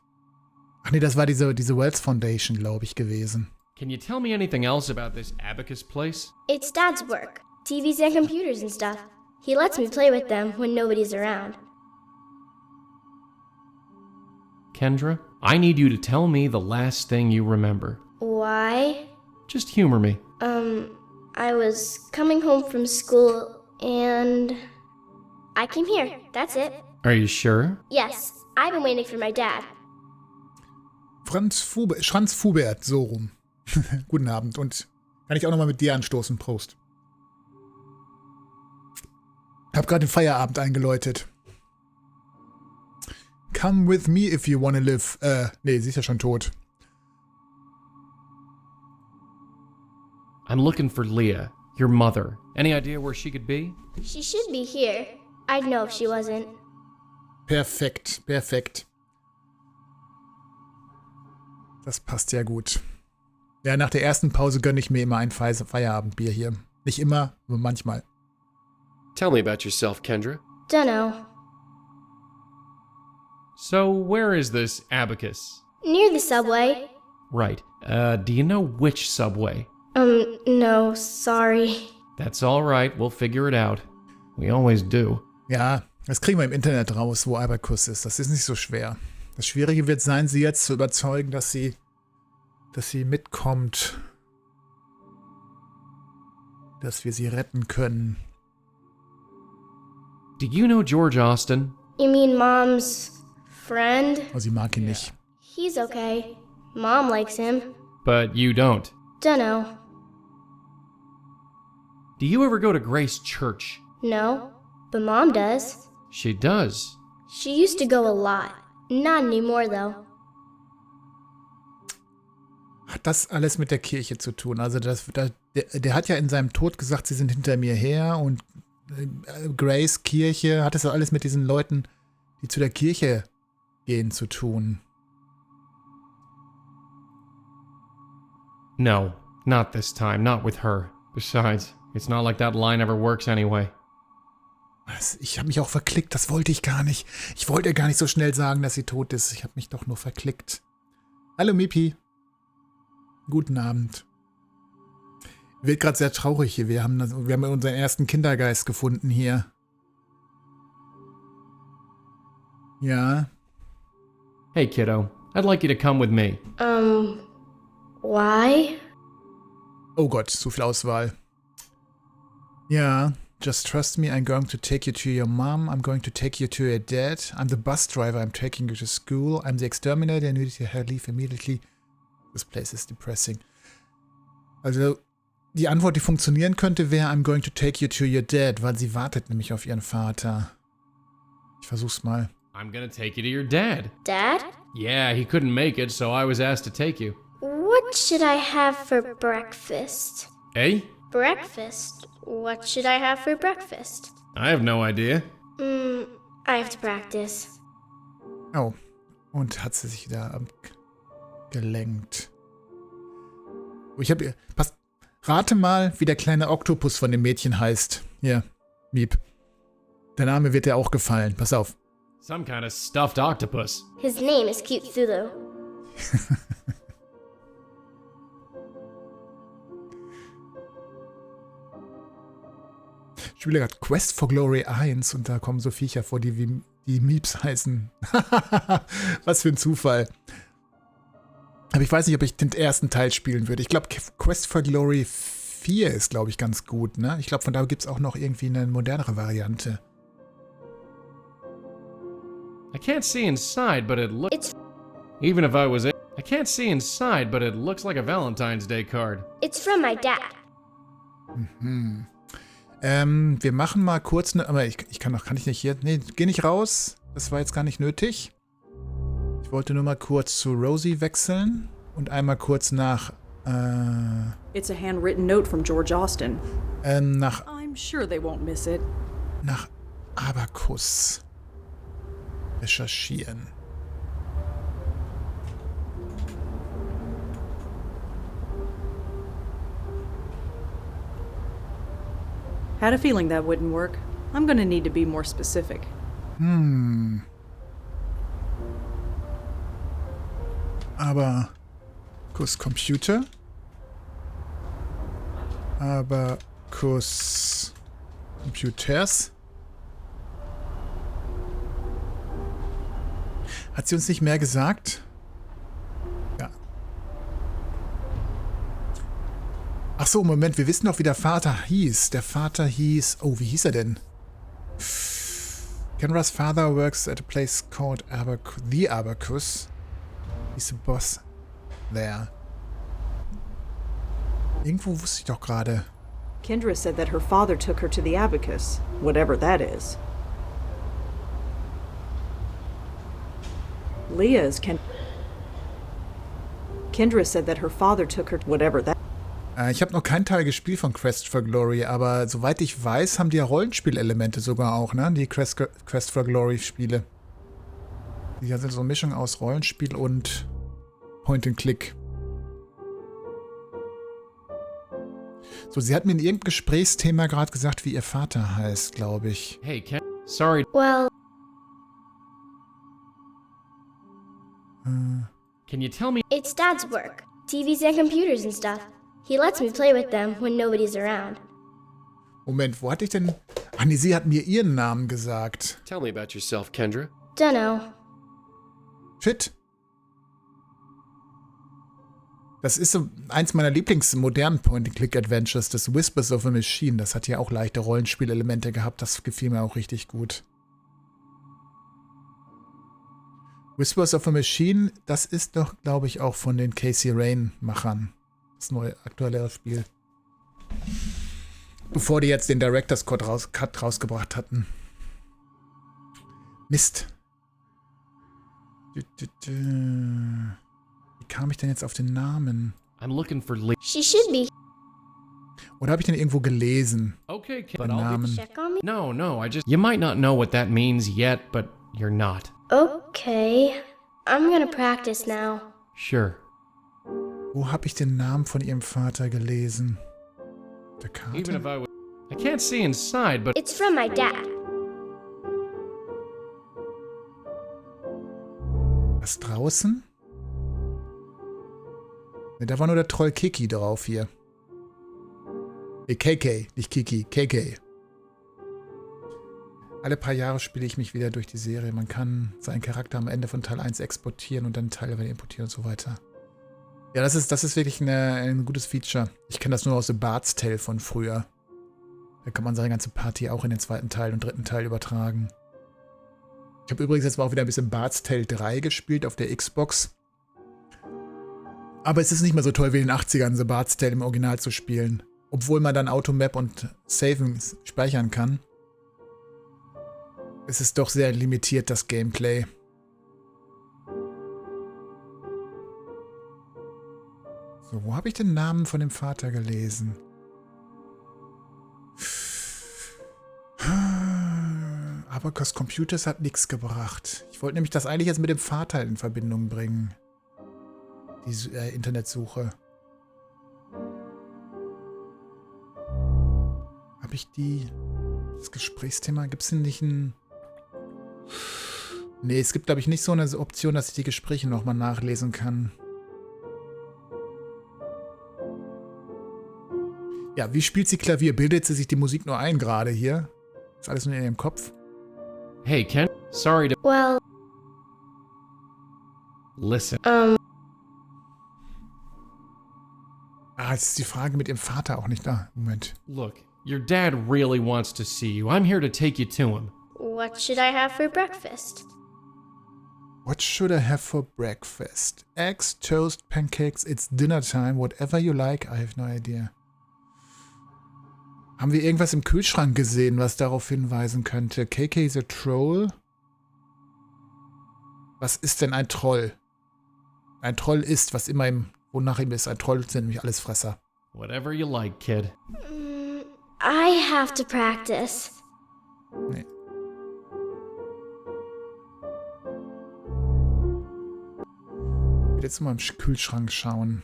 Ach nee, das war diese Wells Foundation, glaube ich, gewesen. Can you tell me anything else about this Abacus place? It's Dad's work. TVs and computers and stuff. He lets me play with them when nobody's around. Kendra, I need you to tell me the last thing you remember. Why? Just humor me. I was coming home from school and I came here. That's it. Are you sure? Yes, I've been waiting for my dad. Franz Fubert, so rum. Guten Abend und kann ich auch nochmal mit dir anstoßen? Prost. Hab gerade den Feierabend eingeläutet. Come with me if you wanna live. Nee, sie ist ja schon tot. I'm looking for Leah, your mother. Any idea where she could be? She should be here. I'd know if she wasn't. Perfekt, perfekt. Das passt ja gut. Ja, nach der ersten Pause gönne ich mir immer ein Feierabendbier hier. Nicht immer, nur manchmal. Tell me about yourself, Kendra. Dunno. So, where is this abacus? Near the subway. Right. Do you know which subway? No, sorry. That's all right. We'll figure it out. We always do. Ja, das kriegen wir im Internet raus, wo Abacus ist. Das ist nicht so schwer. Das Schwierige wird sein, sie jetzt zu überzeugen, dass sie mitkommt. Dass wir sie retten können. Do you know George Austin? You mean Mom's friend? Oh, sie mag ihn nicht. He's okay. Mom likes him. But you don't. Dunno. Do you ever go to Grace Church? No, but Mom does. She does. She used to go a lot. Not anymore, though. Hat das alles mit der Kirche zu tun? Also der hat ja in seinem Tod gesagt, sie sind hinter mir her und Grace, Kirche, hat das alles mit diesen Leuten, die zu der Kirche gehen, zu tun? No, not this time. Not with her. Besides, it's not like that line ever works anyway. Ich habe mich auch verklickt, das wollte ich gar nicht. Ich wollte gar nicht so schnell sagen, dass sie tot ist. Ich habe mich doch nur verklickt. Hallo Mipi. Guten Abend. Wird gerade sehr traurig hier. Wir haben unseren ersten Kindergeist gefunden hier. Ja. Hey kiddo, I'd like you to come with me. Why? Oh Gott, zu viel Auswahl. Ja. Just trust me, I'm going to take you to your mom, I'm going to take you to your dad, I'm the bus driver, I'm taking you to school, I'm the exterminator, I need to leave immediately. This place is depressing. Also, die Antwort, die funktionieren könnte, wäre I'm going to take you to your dad, weil sie wartet nämlich auf ihren Vater. Ich versuch's mal. I'm gonna take you to your dad. Dad? Yeah, he couldn't make it, so I was asked to take you. What should I have for breakfast? Eh? Breakfast? What should I have for breakfast? I have no idea. I have to practice. Oh, und hat sie sich da abgelenkt. Rate mal, wie der kleine Oktopus von dem Mädchen heißt. Hier, Miep. Der Name wird dir auch gefallen. Pass auf. Some kind of stuffed octopus. His name is Cute Thulu. Ich spiele gerade Quest for Glory 1 und da kommen so Viecher vor, die wie die Mieps heißen. Was für ein Zufall. Aber ich weiß nicht, ob ich den ersten Teil spielen würde. Ich glaube, Quest for Glory 4 ist, glaube ich, ganz gut, ne? Ich glaube, von da gibt es auch noch irgendwie eine modernere Variante. I can't see inside, but it looks... Even if I was... I can't see inside, but it looks like a Valentine's Day card. It's from my dad. Mhm. Wir machen mal kurz eine... Aber kann ich nicht hier... Nee, geh nicht raus. Das war jetzt gar nicht nötig. Ich wollte nur mal kurz zu Rosie wechseln. Und einmal kurz nach... It's a handwritten note from George Austin. Nach... I'm sure they won't miss it. Nach Abacus recherchieren. Had a feeling that wouldn't work. I'm gonna need to be more specific. Abacus Computer. Abacus Computers. Hat sie uns nicht mehr gesagt? Ja. Ach so, Moment, wir wissen doch, wie der Vater hieß. Der Vater hieß... Oh, wie hieß er denn? Kendra's father works at a place called The Abacus. He's the boss there. Irgendwo wusste ich doch gerade. Kendra said that her father took her to the abacus, whatever that is. Leah is Kendra said that her father took her, whatever that. Ich habe noch keinen Teil gespielt von Quest for Glory, aber soweit ich weiß, haben die ja Rollenspielelemente sogar auch, ne? Die Quest for Glory Spiele. Die sind so eine Mischung aus Rollenspiel und Point-and-Click. So, sie hat mir in irgendeinem Gesprächsthema gerade gesagt, wie ihr Vater heißt, glaube ich. Hey, sorry. Well, can you tell me? it's Dad's work. TVs and computers and stuff. He lets me play with them when nobody's around. Moment, wo hatte ich denn... Ach nee, sie hat mir ihren Namen gesagt. Tell me about yourself, Kendra. Dunno. Shit. Das ist so eins meiner Lieblingsmodernen Point-and-Click-Adventures, das Whispers of a Machine. Das hat ja auch leichte Rollenspielelemente gehabt. Das gefiel mir auch richtig gut. Whispers of a Machine, das ist doch, glaube ich, auch von den Casey Rain-Machern. Das neue, aktuelle Spiel. Bevor die jetzt den Director's Cut rausgebracht hatten. Mist. Wie kam ich denn jetzt auf den Namen? I'm looking for She should be. Oder habe ich den irgendwo gelesen? Okay, den Namen. Check on me? No, I just... You might not know what that means yet, but you're not. Okay. I'm gonna practice now. Sure. Wo habe ich den Namen von ihrem Vater gelesen? Der Karte? Even if I can't see inside, but... It's from my dad. Was draußen? Ne, da war nur der Troll Kiki drauf hier. KK, nicht Kiki, KK. Alle paar Jahre spiele ich mich wieder durch die Serie. Man kann seinen Charakter am Ende von Teil 1 exportieren und dann Teile wieder importieren und so weiter. Ja, das ist wirklich ein gutes Feature. Ich kenne das nur aus The Bard's Tale von früher. Da kann man seine ganze Party auch in den zweiten Teil und dritten Teil übertragen. Ich habe übrigens jetzt mal auch wieder ein bisschen Bard's Tale 3 gespielt auf der Xbox. Aber es ist nicht mehr so toll wie in den 80ern, The Bard's Tale im Original zu spielen. Obwohl man dann Automap und Saven speichern kann. Es ist doch sehr limitiert, das Gameplay. So, wo habe ich den Namen von dem Vater gelesen? Abacus Computers hat nichts gebracht. Ich wollte nämlich das eigentlich jetzt mit dem Vater in Verbindung bringen. Die Internetsuche. Habe ich das Gesprächsthema? Gibt es denn nicht ein... Nee, es gibt, glaube ich, nicht so eine Option, dass ich die Gespräche nochmal nachlesen kann. Ja, wie spielt sie Klavier? Bildet sie sich die Musik nur ein gerade hier? Ist alles nur in ihrem Kopf? Hey, Ken. Sorry to... Well... Listen. Jetzt ist die Frage mit ihrem Vater auch nicht da. Moment. Look, your dad really wants to see you. I'm here to take you to him. What should I have for breakfast? What should I have for breakfast? Eggs, toast, pancakes, it's dinner time, whatever you like, I have no idea. Haben wir irgendwas im Kühlschrank gesehen, was darauf hinweisen könnte? KK the Troll? Was ist denn ein Troll? Ein Troll ist, was immer wonach ihm ist. Ein Troll sind nämlich Allesfresser. Whatever you like, kid. I have to practice. Nee. Ich will jetzt mal im Kühlschrank schauen.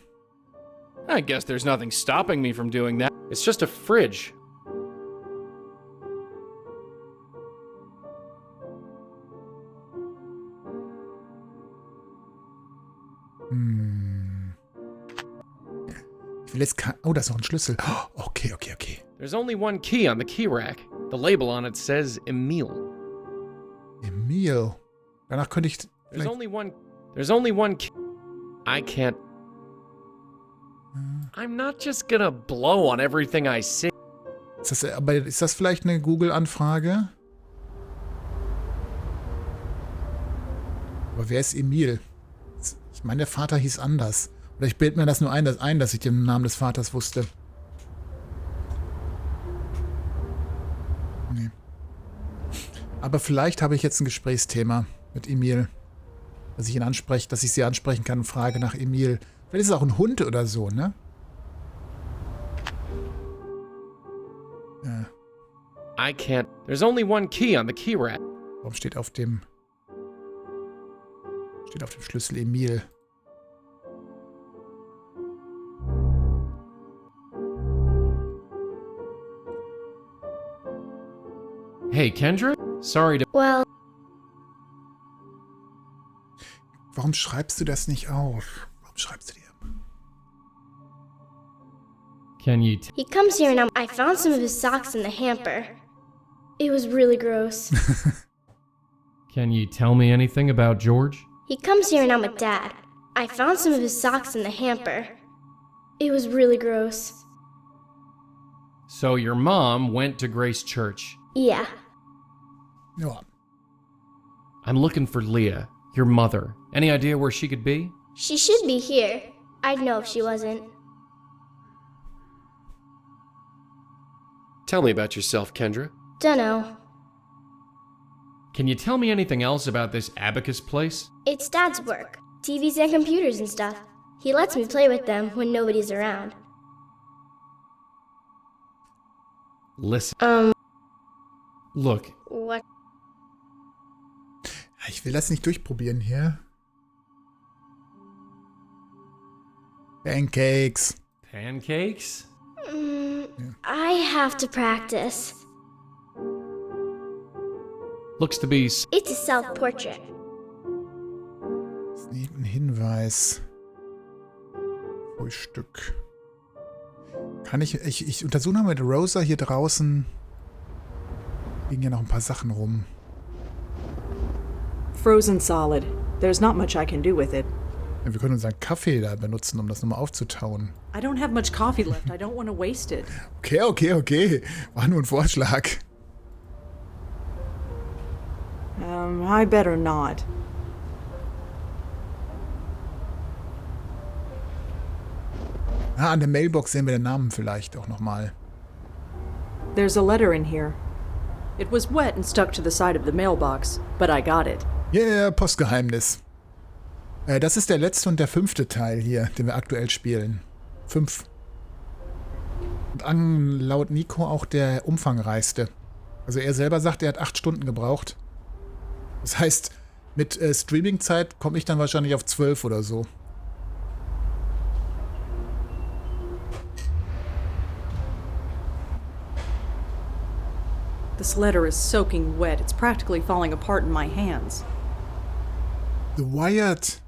I guess there's nothing stopping me from doing that. It's just a fridge. Ich will jetzt oh, da ist noch ein Schlüssel. Oh, okay. There's only one key on the key rack. The label on it says Emil. Emil. Danach könnte ich... There's only one key. I can't... I'm not just gonna blow on everything I see. Ist das vielleicht eine Google-Anfrage? Aber wer ist Emil? Ich meine, der Vater hieß anders. Oder ich bilde mir das nur ein, dass ich den Namen des Vaters wusste. Aber vielleicht habe ich jetzt ein Gesprächsthema mit Emil. Dass ich sie ansprechen kann und frage nach Emil. Vielleicht ist es auch ein Hund oder so, ne? Ja. I can't. There's only one key on the key rack. Warum steht auf dem Schlüssel Emil? Hey, Kendra? Sorry to... Well... Warum schreibst du das nicht auf? Warum schreibst du dir? Can you... He comes here and I found some of his socks in the hamper. It was really gross. Can you tell me anything about George? He comes here and I'm a dad. I found some of his socks in the hamper. It was really gross. So your mom went to Grace Church. Yeah. Ja. I'm looking for Leah, your mother. Any idea where she could be? She should be here. I'd know if she wasn't. Tell me about yourself, Kendra. Dunno. Can you tell me anything else about this abacus place? It's Dad's work. TVs and computers and stuff. He lets me play with them when nobody's around. Listen. Look. What? Ich will das nicht durchprobieren hier. Pancakes. Pancakes? I have to practice. Looks to be... It's a self-portrait. Das ist ein Hinweis. Frühstück. Kann ich untersuche noch mit Rosa hier draußen. Liegen ja noch ein paar Sachen rum. Frozen solid. There's not much I can do with it. Ja, wir können unseren Kaffee da benutzen, um das nochmal aufzutauen. I don't have much coffee left. I don't want to waste it. Okay. War nur ein Vorschlag. I better not. An der Mailbox sehen wir den Namen vielleicht auch nochmal. There's a letter in here. It was wet and stuck to the side of the mailbox, but I got it. Yeah, Postgeheimnis. Das ist der letzte und der 5. Teil hier, den wir aktuell spielen. 5. Und laut Nico auch der umfangreichste. Also er selber sagt, er hat 8 Stunden gebraucht. Das heißt, mit Streaming-Zeit komme ich dann wahrscheinlich auf 12 oder so. This letter is soaking wet. It's practically falling apart in my hands. The Wired.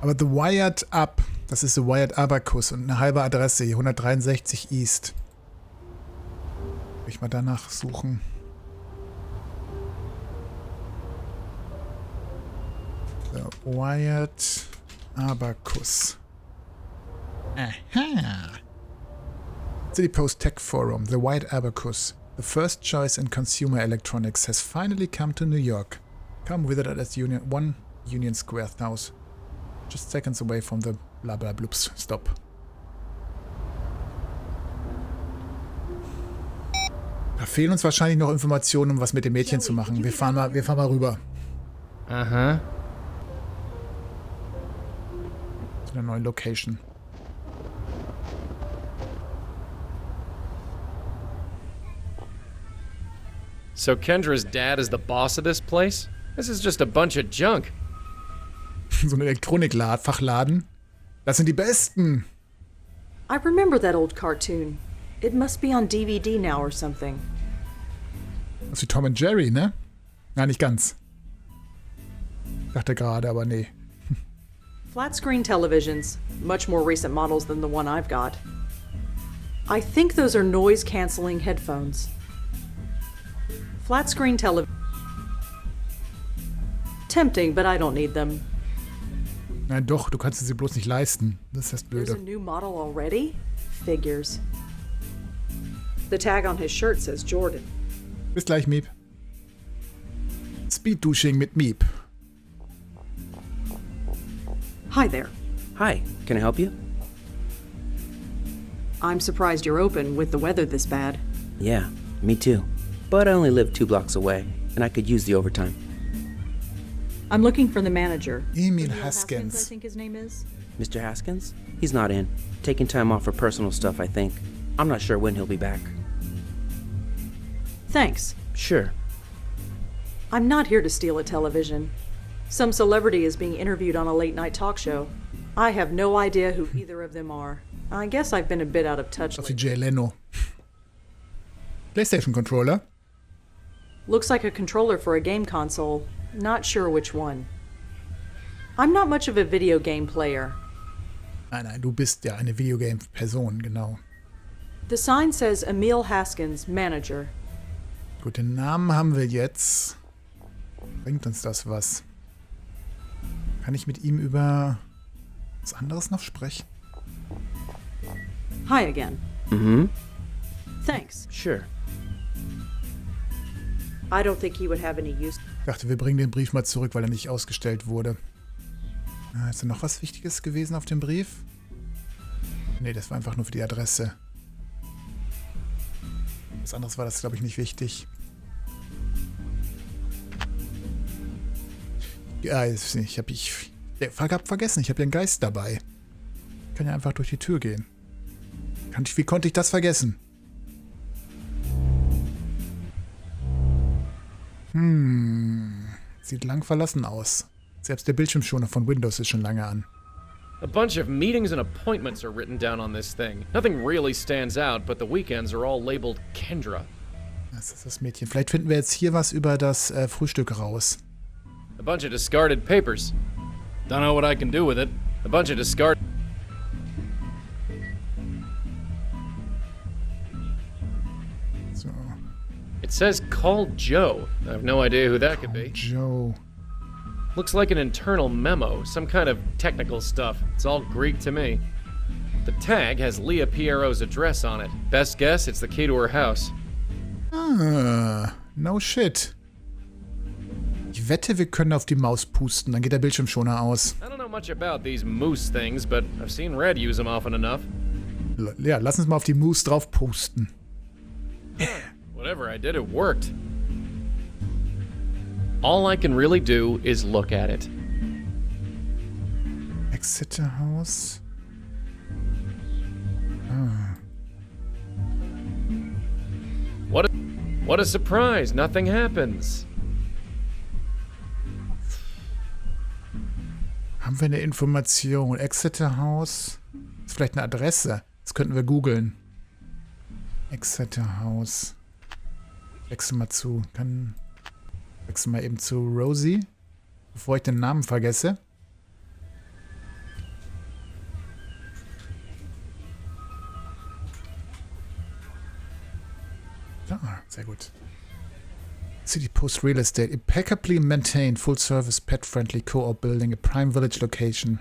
Aber The Wired Up. Das ist The Wired Abacus und eine halbe Adresse hier. 163 East. Will ich mal danach suchen. The Wired Abacus. Aha. City Post Tech Forum. The Wired Abacus. The first choice in consumer electronics has finally come to New York. Come visit us at Union Square House. Just seconds away from the blah blah bloops stop. Da fehlen uns wahrscheinlich noch Informationen, um was mit dem Mädchen zu machen. Wir fahren mal rüber. Aha. Zu einer neuen Location. So Kendra's dad is the boss of this place? This is just a bunch of junk. So ein Elektronikfachladen. Das sind die besten. I remember that old cartoon. It must be on DVD now or something. Das ist wie Tom and Jerry, ne? Nein, nicht ganz. Ich dachte gerade, aber nee. Flat screen televisions. Much more recent models than the one I've got. I think those are noise cancelling headphones. Flat screen television. Tempting, but I don't need them. Nein, doch, du kannst sie bloß nicht leisten. Das ist das There's a Blöde. new model already? Figures. The tag on his shirt says Jordan. Bis gleich, Miep. Speed-Dusching mit Miep. Hi there. Hi, can I help you? I'm surprised you're open with the weather this bad. Yeah, me too. But I only live 2 blocks away. and I could use the overtime. I'm looking for the manager. Emil I Haskins. think his name is. Mr. Haskins? He's not in. Taking time off for personal stuff, I think. I'm not sure when he'll be back. Thanks. Sure. I'm not here to steal a television. Some celebrity is being interviewed on a late-night talk show. I have no idea who either of them are. I guess I've been a bit out of touch Auf lately. wie Jay Leno. PlayStation Controller. Looks like a controller for a game console. Not sure which one. I'm not much of a video game player. Nein, du bist ja eine Videogame-Person, genau. The sign says Emil Haskins, manager. Gut, den Namen haben wir jetzt. Bringt uns das was? Kann ich mit ihm über was anderes noch sprechen? Hi again. Mhm. Thanks. Sure. I don't think he would have any use. Ich dachte, wir bringen den Brief mal zurück, weil er nicht ausgestellt wurde. Ist da noch was Wichtiges gewesen auf dem Brief? Nee, das war einfach nur für die Adresse. Was anderes war das, glaube ich, nicht wichtig. Ja, ich habe vergessen, ich habe ja einen Geist dabei. Ich kann ja einfach durch die Tür gehen. Wie konnte ich das vergessen? Sieht lang verlassen aus. Selbst der Bildschirmschoner von Windows ist schon lange an. A bunch of meetings and appointments are written down on this thing. Nothing really stands out, but the weekends are all labeled Kendra. Das ist das Mädchen. Vielleicht finden wir jetzt hier was über das Frühstück raus. A bunch of discarded papers. Don't know what I can do with it. A bunch of discarded... So. It says call Joe. I have no idea who that could be. Joe. Looks like an internal memo, some kind of technical stuff. It's all Greek to me. The tag has Leah Piero's address on it. Best guess, it's the key to her house. Ah, no shit. Ich wette, wir können auf die Maus pusten, dann geht der Bildschirmschoner aus. I don't know much about these moose things, but I've seen Red use them often enough. Ja, lass uns mal auf die Moose drauf pusten. Whatever I did, it worked. All I can really do is look at it. Exeter House. Ah. What a surprise! Nothing happens. Haben wir eine Information? Exeter House? Ist vielleicht eine Adresse. Das könnten wir googeln. Exeter House. Wechsel mal zu. Wechsel mal eben zu Rosie, bevor ich den Namen vergesse. Ja, sehr gut. City Post Real Estate. Impeccably maintained, full service, pet friendly co-op building, a prime village location.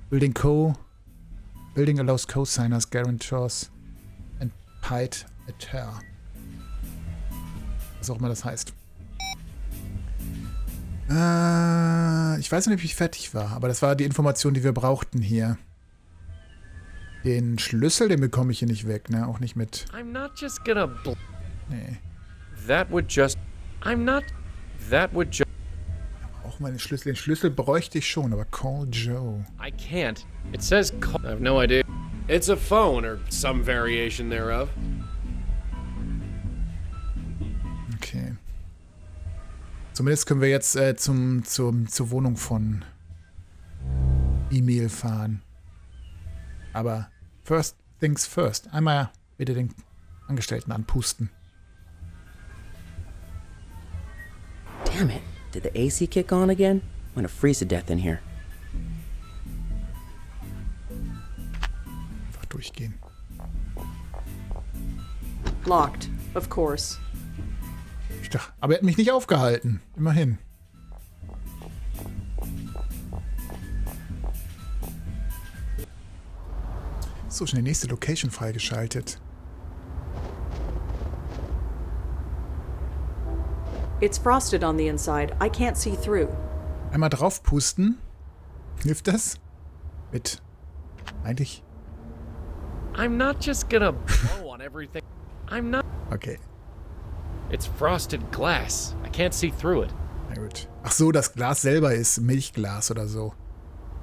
Building allows co-signers, guarantors and paid a term. Was auch immer das heißt. Ich weiß nicht, ob ich fertig war, aber das war die Information, die wir brauchten hier. Den Schlüssel, den bekomme ich hier nicht weg, ne? Auch nicht mit. I'm not just gonna Nee. That would just... Auch mal den Schlüssel bräuchte ich schon, aber call Joe. I can't. It says call... I have no idea. It's a phone or some variation thereof. Okay. Zumindest können wir jetzt zur Wohnung von Emil fahren. Aber first things first. Einmal bitte den Angestellten anpusten. Damn it. Did the AC kick on again? I'm gonna freeze to death in here. Einfach durchgehen. Locked, of course. Ich dachte, aber er hat mich nicht aufgehalten. Immerhin. So, schon die nächste Location freigeschaltet. It's frosted on the inside. I can't see through. Einmal draufpusten. Hilft das? Mit. Eigentlich. I'm not just gonna blow on everything. I'm not. Okay. It's frosted glass. I can't see through it. Na gut. Ach so, das Glas selber ist Milchglas oder so.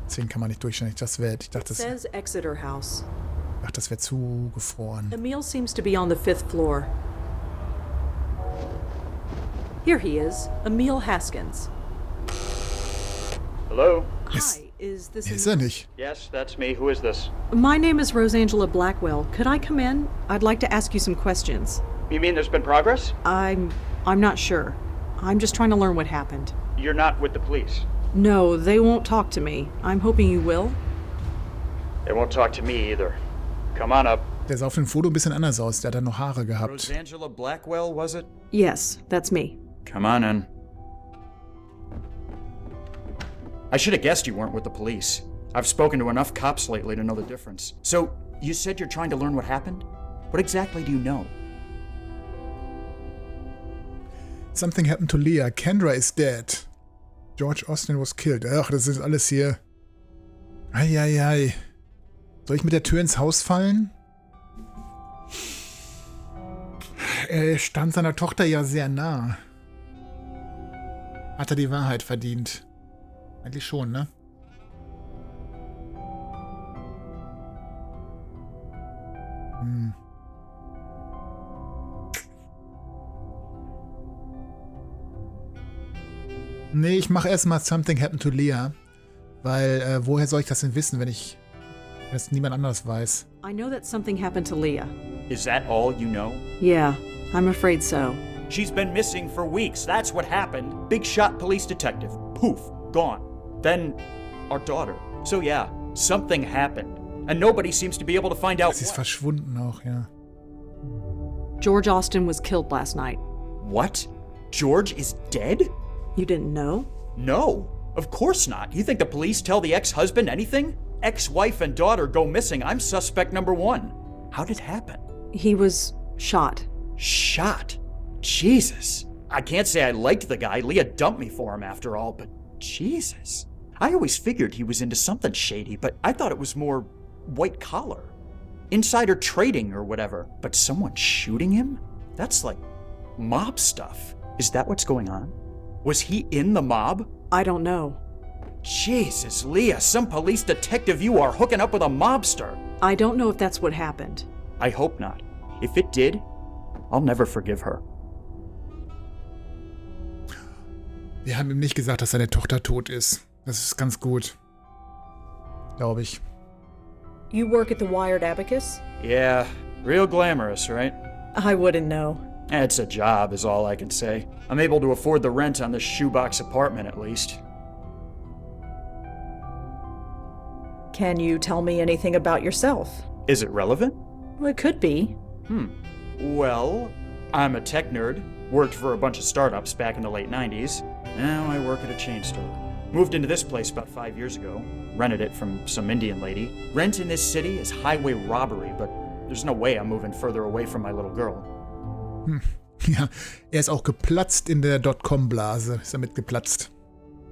Deswegen kann man nicht durchschauen. Ich dachte, says Exeter House. Das wäre zugefroren. Emil seems to be on the 5th floor. Here he is, Emil Haskins. Hello? Hi, is this Ist er nicht? Yes, that's me. Who is this? My name is Rosangela Blackwell. Could I come in? I'd like to ask you some questions. You mean there's been progress? I'm not sure. I'm just trying to learn what happened. You're not with the police. No, they won't talk to me. I'm hoping you will. They won't talk to me either. Come on up. Der sah auf dem Foto ein bisschen anders aus. Der hat dann noch Haare gehabt. Rosangela Blackwell, was it? Yes, that's me. Come on in. I should have guessed you weren't with the police. I've spoken to enough cops lately to know the difference. So, you said you're trying to learn what happened? What exactly do you know? Something happened to Leah. Kendra is dead. George Austin was killed. Ach, das ist alles hier. Eieiei. Soll ich mit der Tür ins Haus fallen? Er stand seiner Tochter ja sehr nah. Hat er die Wahrheit verdient? Eigentlich schon, ne? Nee, ich mache erstmal Something Happened to Leah. Weil, woher soll ich das denn wissen, wenn es niemand anderes weiß? I know that something happened to Leah. Is that all you know? Yeah, I'm afraid so. She's been missing for weeks. That's what happened. Big shot police detective. Poof. Gone. Then, our daughter. So yeah, something happened. And nobody seems to be able to find out Sie ist verschwunden auch, ja. George Austin was killed last night. What? George is dead? You didn't know? No. Of course not. You think the police tell the ex-husband anything? Ex-wife and daughter go missing. I'm suspect number one. How did it happen? He was shot. Shot? Jesus. I can't say I liked the guy. Leah dumped me for him after all, but Jesus. I always figured he was into something shady, but I thought it was more white collar. Insider trading or whatever. But someone shooting him? That's like mob stuff. Is that what's going on? Was he in the mob? I don't know. Jesus, Leah, some police detective you are hooking up with a mobster. I don't know if that's what happened. I hope not. If it did, I'll never forgive her. Wir haben ihm nicht gesagt, dass seine Tochter tot ist. Das ist ganz gut. Glaube ich. You work at the Wired Abacus? Yeah, real glamorous, right? I wouldn't know. It's a job, is all I can say. I'm able to afford the rent on this shoebox apartment, at least. Can you tell me anything about yourself? Is it relevant? Well, it could be. Well, I'm a tech nerd. Worked for a bunch of startups back in the late 90s. Now I work at a chain store. Moved into this place about 5 years ago. Rented it from some Indian lady. Rent in this city is highway robbery, but there's no way I'm moving further away from my little girl. Ja, er ist auch geplatzt in der Dotcom-Blase. Ist er mitgeplatzt.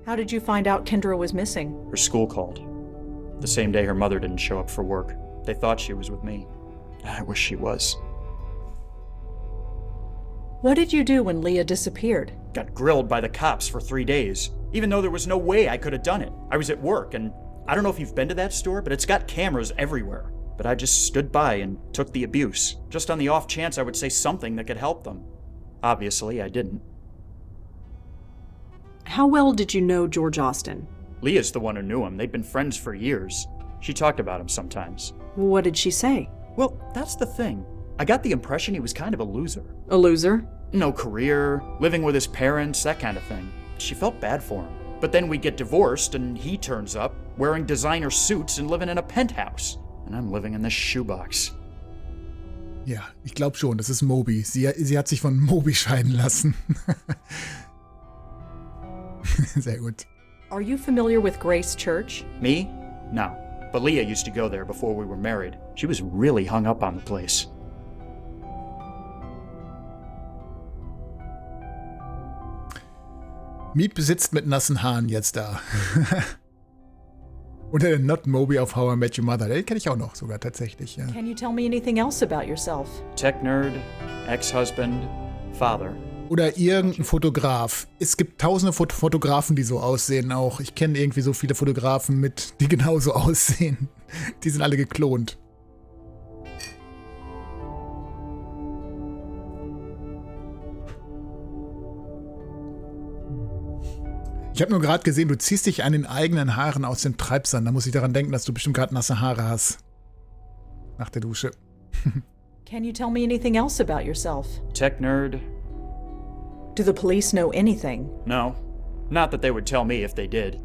How did you find out Kendra was missing? Her school called. The same day her mother didn't show up for work. They thought she was with me. I wish she was. What did you do when Leah disappeared? Got grilled by the cops for 3 days, even though there was no way I could have done it. I was at work, and I don't know if you've been to that store, but it's got cameras everywhere. But I just stood by and took the abuse, just on the off chance I would say something that could help them. Obviously, I didn't. How well did you know George Austin? Leah's the one who knew him. They'd been friends for years. She talked about him sometimes. What did she say? Well, that's the thing. I got the impression he was kind of a loser. A loser? No career, living with his parents, that kind of thing. She felt bad for him. But then we get divorced and he turns up, wearing designer suits and living in a penthouse. And I'm living in this shoebox. Ja, ich glaube schon, das ist Moby. Sie hat sich von Moby scheiden lassen. Sehr gut. Are you familiar with Grace Church? Me? No. But Leah used to go there before we were married. She was really hung up on the place. Miep sitzt mit nassen Haaren jetzt da. Und der Not Moby auf How I Met Your Mother, den kenne ich auch noch sogar tatsächlich. Ja. Can you tell me anything else about yourself? Tech nerd, ex-husband, father. Oder irgendein Fotograf. Es gibt tausende Fotografen, die so aussehen auch. Ich kenne irgendwie so viele Fotografen die genauso aussehen. Die sind alle geklont. Ich habe nur gerade gesehen, du ziehst dich an den eigenen Haaren aus dem Treibsand. Da muss ich daran denken, dass du bestimmt gerade nasse Haare hast. Nach der Dusche. Can you tell me anything else about yourself? Tech nerd? Do the police know anything? No. Not that they would tell me if they did.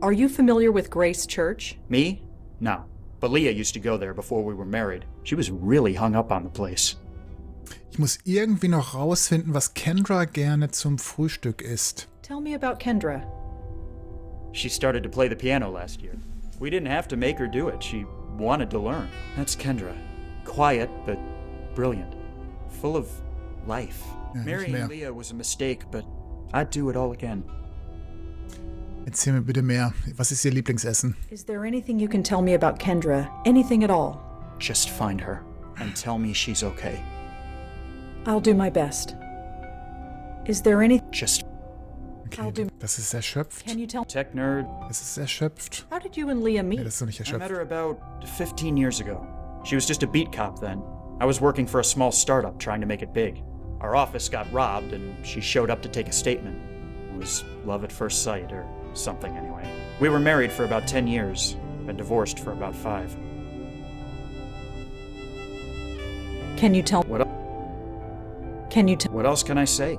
Are you familiar with Grace Church? Me? No. But Leah used to go there before we were married. She was really hung up on the place. Ich muss irgendwie noch rausfinden, was Kendra gerne zum Frühstück isst. Tell me about Kendra. She started to play the piano last year. We didn't have to make her do it. She wanted to learn. That's Kendra. Quiet, but brilliant. Full of life. Ja, Marrying Leah was a mistake, but I'd do it all again. Erzähl mir bitte mehr. Was ist Ihr Lieblingsessen? Is there anything you can tell me about Kendra? Anything at all? Just find her and tell me she's okay. I'll do my best. Is there any... Just... Okay, das ist erschöpft. Can you tell... Tech nerd. Das ist erschöpft. How did you and Leah meet? Nee, das ist noch nicht I erschöpft. met her about 15 years ago. She was just a beat cop then. I was working for a small startup trying to make it big. Our office got robbed and she showed up to take a statement. It was love at first sight, or something anyway. We were married for about 10 years, been divorced for about 5. Can you tell... What else can I say?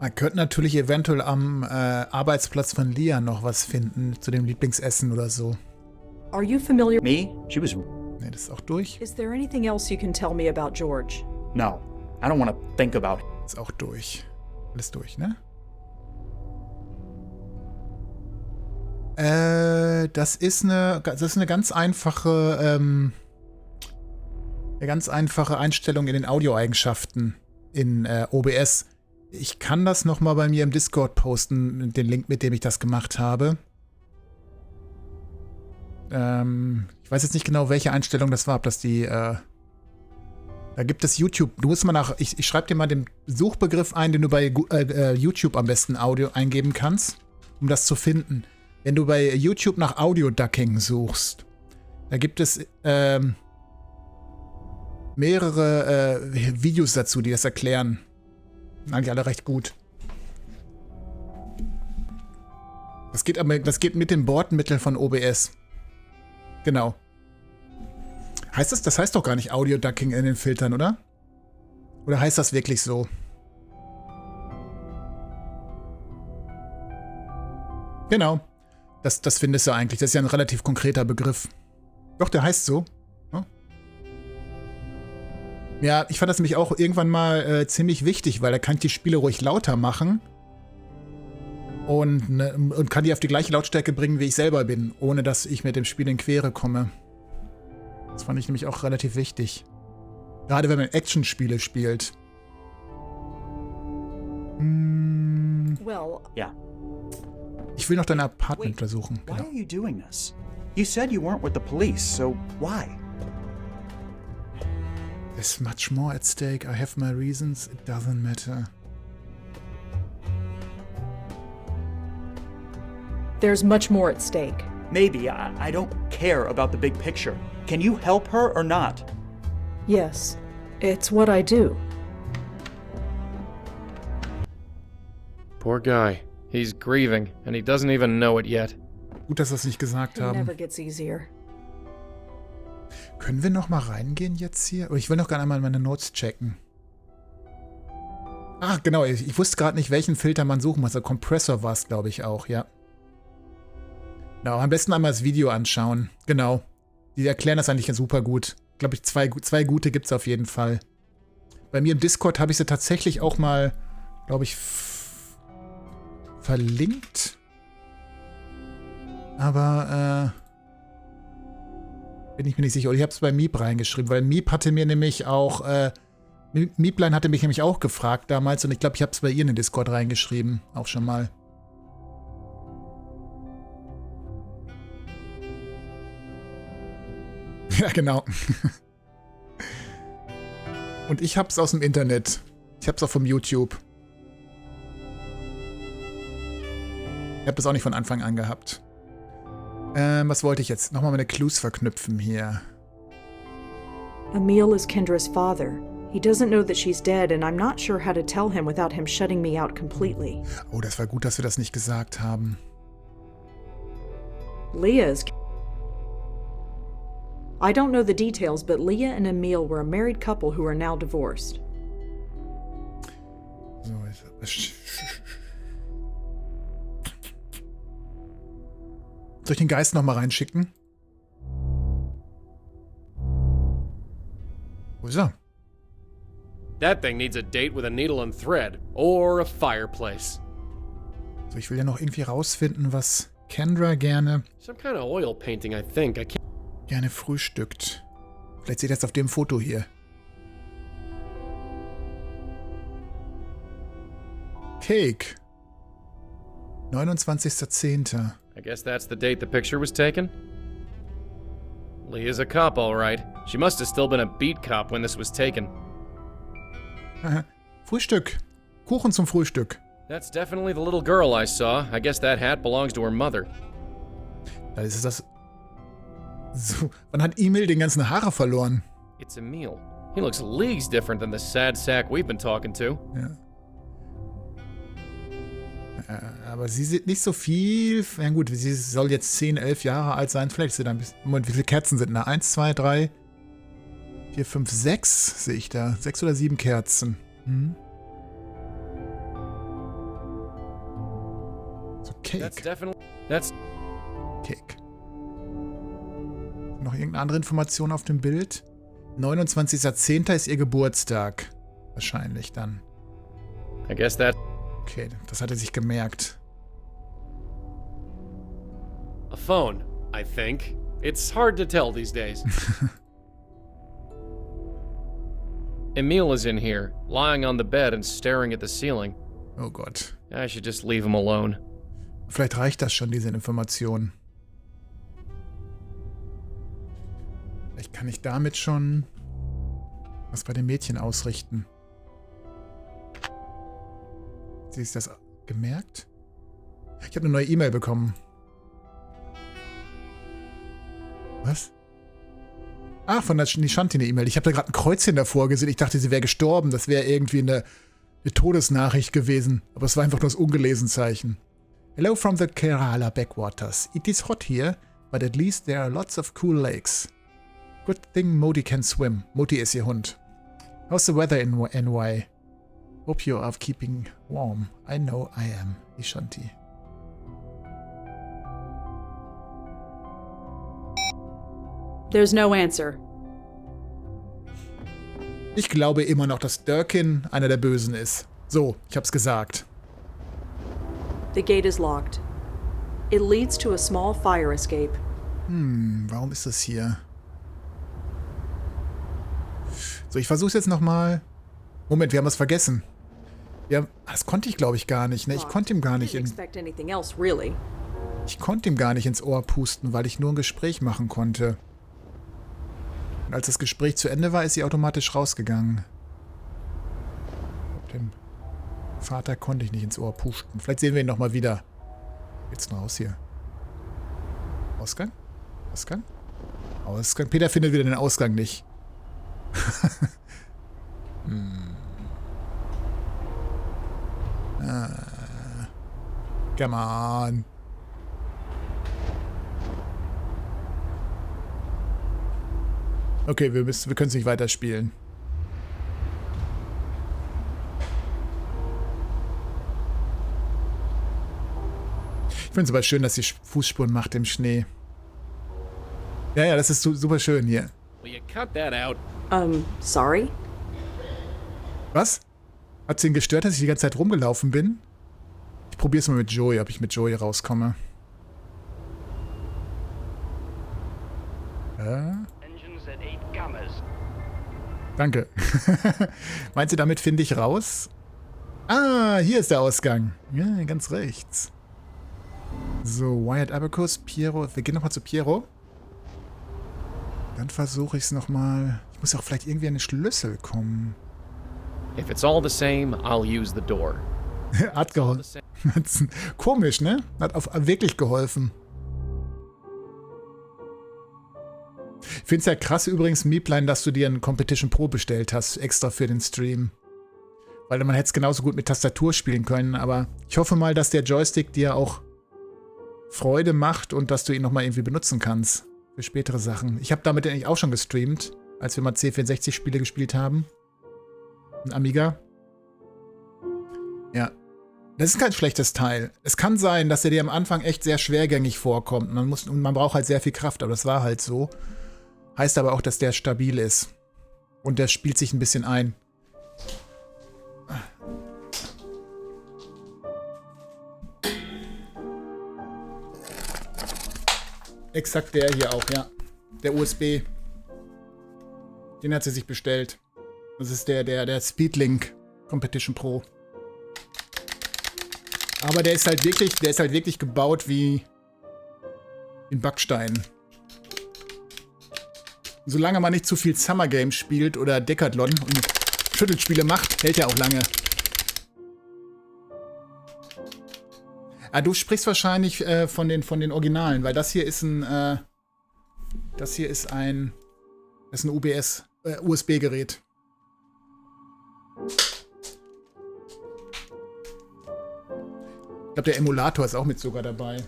Man könnte natürlich eventuell am Arbeitsplatz von Leah noch was finden zu dem Lieblingsessen oder so. Are you familiar... Me? She was... Nee, das ist auch durch. Is there anything else you can tell me about George? No. I don't want to think about it. Ist auch durch. Alles durch, ne? Das ist eine ganz einfache Einstellung in den Audioeigenschaften in OBS. Ich kann das nochmal bei mir im Discord posten, den Link, mit dem ich das gemacht habe. Ich weiß jetzt nicht genau, welche Einstellung das war, ob das die, da gibt es YouTube, du musst mal ich schreibe dir mal den Suchbegriff ein, den du bei YouTube am besten Audio eingeben kannst, um das zu finden. Wenn du bei YouTube nach Audio-Ducking suchst, da gibt es mehrere Videos dazu, die das erklären. Eigentlich alle recht gut. Das geht mit den Bordmitteln von OBS. Genau. Das heißt doch gar nicht Audio-Ducking in den Filtern, oder? Oder heißt das wirklich so? Genau. Das findest du eigentlich. Das ist ja ein relativ konkreter Begriff. Doch, der heißt so. Ja, ich fand das nämlich auch irgendwann mal ziemlich wichtig, weil da kann ich die Spiele ruhig lauter machen und kann die auf die gleiche Lautstärke bringen, wie ich selber bin, ohne dass ich mit dem Spiel in Quere komme. Das fand ich nämlich auch relativ wichtig. Gerade wenn man Actionspiele spielt. Well, yeah. Ich will noch dein Apartment untersuchen. Why are you doing this? You said you weren't with the police, so why? There's much more at stake. I have my reasons. It doesn't matter. There's much more at stake. Maybe. I don't care about the big picture. Can you help her or not? Yes, it's what I do. Poor guy. He's grieving, and he doesn't even know it yet. Gut, dass wir es nicht gesagt It haben. never gets easier. Können wir noch mal reingehen jetzt hier? Ich will noch gerne einmal meine Notes checken. Ah, genau. Ich wusste gerade nicht, welchen Filter man suchen muss. Der Kompressor war es, glaube ich, auch, ja. Genau, am besten einmal das Video anschauen. Genau. Die erklären das eigentlich super gut. Glaube ich, zwei gute gibt es auf jeden Fall. Bei mir im Discord habe ich sie tatsächlich auch mal, glaube ich, verlinkt. Aber, bin ich mir nicht sicher. Ich habe es bei Miep reingeschrieben, weil Miep hatte mir nämlich auch, Mieplein hatte mich nämlich auch gefragt damals und ich glaube, ich habe es bei ihr in den Discord reingeschrieben. Auch schon mal. Ja, genau. Und ich hab's aus dem Internet. Ich hab's auch vom YouTube. Ich hab das auch nicht von Anfang an gehabt. Was wollte ich jetzt? Nochmal meine Clues verknüpfen hier. Emil is Kendra's father. He doesn't know that she's dead, and I'm not sure how to tell him without him shutting me out completely. Oh, das war gut, dass wir das nicht gesagt haben. Leah is... I don't know the details, but Leah and Emil were a married couple who are now divorced. So, soll ich den Geist nochmal reinschicken? Wo ist er? That thing needs a date with a needle and thread, or a fireplace. So, ich will ja noch irgendwie rausfinden, was Kendra gerne... Some kind of oil painting, I think. Gerne frühstückt. Vielleicht seht ihr das auf dem Foto hier. Cake. 29.10. I guess that's the date the picture was taken. Leah's a cop, all right. She must have still been a beat cop when this was taken. Aha. Frühstück. Kuchen zum Frühstück. That's definitely the little girl I saw. I guess that hat belongs to her mother. Da ist das... So, wann hat Emil den ganzen Haare verloren? It's Emil. He looks leagues different than the sad sack we've been talking to. Ja. Aber sie sieht nicht so viel. Ja gut, sie soll jetzt 10, 11 Jahre alt sein. Vielleicht ist sie da ein bisschen... Moment, wie viele Kerzen sind da? 1, 2, 3, 4, 5, 6 sehe ich da. 6 oder 7 Kerzen. Hm. So, Cake. That's Cake. Noch irgendeine andere Information auf dem Bild? 29.10. ist ihr Geburtstag. Wahrscheinlich dann. I guess that... Okay, das hat er sich gemerkt. A phone, I think. It's hard to tell these days. Emil is in here, lying on the bed and staring at the ceiling. Oh Gott. I should just leave him alone. Vielleicht reicht das schon, diese Information. Vielleicht kann ich damit schon was bei den Mädchen ausrichten. Hat sie sich das gemerkt? Ich habe eine neue E-Mail bekommen. Was? Ach, von der Nishanti eine E-Mail. Ich habe da gerade ein Kreuzchen davor gesehen. Ich dachte, sie wäre gestorben. Das wäre irgendwie eine Todesnachricht gewesen. Aber es war einfach nur das Ungelesen-Zeichen. Hello from the Kerala backwaters. It is hot here, but at least there are lots of cool lakes. Good thing Moti can swim. Moti ist ihr Hund. How's the weather in NY? Hope you are keeping warm. I know I am. Nishanti. There's no answer. Ich glaube immer noch, dass Durkin einer der Bösen ist. So, ich hab's gesagt. The gate is locked. It leads to a small fire escape. Warum ist das hier? So, ich versuch's jetzt nochmal. Moment, wir haben was vergessen. Das konnte ich, glaube ich, gar nicht. Ne? Ich konnte ihm gar nicht ins Ohr pusten, weil ich nur ein Gespräch machen konnte. Und als das Gespräch zu Ende war, ist sie automatisch rausgegangen. Dem Vater konnte ich nicht ins Ohr pusten. Vielleicht sehen wir ihn nochmal wieder. Jetzt noch raus hier. Ausgang? Ausgang? Ausgang. Peter findet wieder den Ausgang nicht. Come on. Okay, wir können es nicht weiterspielen. Ich finde es aber schön, dass sie Fußspuren macht im Schnee. Ja, das ist super schön hier. Will you cut that out? Sorry? Was? Hat sie ihn gestört, dass ich die ganze Zeit rumgelaufen bin? Ich probiere es mal mit Joey, ob ich mit Joey rauskomme. Danke. Meinst du, damit finde ich raus? Ah, hier ist der Ausgang. Ja, ganz rechts. So, Wyatt Abacus, Piero. Wir gehen nochmal zu Piero. Dann versuche ich es nochmal. Muss auch vielleicht irgendwie an den Schlüssel kommen. If it's all the same, I'll use the door. Hat geholfen. Komisch, ne? Hat wirklich geholfen. Ich finde es ja krass übrigens, Mieplein, dass du dir einen Competition Pro bestellt hast, extra für den Stream. Weil man hätte es genauso gut mit Tastatur spielen können, aber ich hoffe mal, dass der Joystick dir auch Freude macht und dass du ihn nochmal irgendwie benutzen kannst für spätere Sachen. Ich habe damit eigentlich auch schon gestreamt, als wir mal C64-Spiele gespielt haben. Ein Amiga. Ja. Das ist kein schlechtes Teil. Es kann sein, dass er dir am Anfang echt sehr schwergängig vorkommt. Und man braucht halt sehr viel Kraft, aber das war halt so. Heißt aber auch, dass der stabil ist. Und der spielt sich ein bisschen ein. Exakt der hier auch, ja. Der USB. Den hat sie sich bestellt. Das ist der Speedlink Competition Pro. Aber der ist halt wirklich gebaut wie ein Backstein. Solange man nicht zu viel Summer Games spielt oder Decathlon und Schüttelspiele macht, hält er auch lange. Ah, du sprichst wahrscheinlich von den Originalen, weil das hier ist ein USB-Gerät. Ich glaube, der Emulator ist auch mit sogar dabei.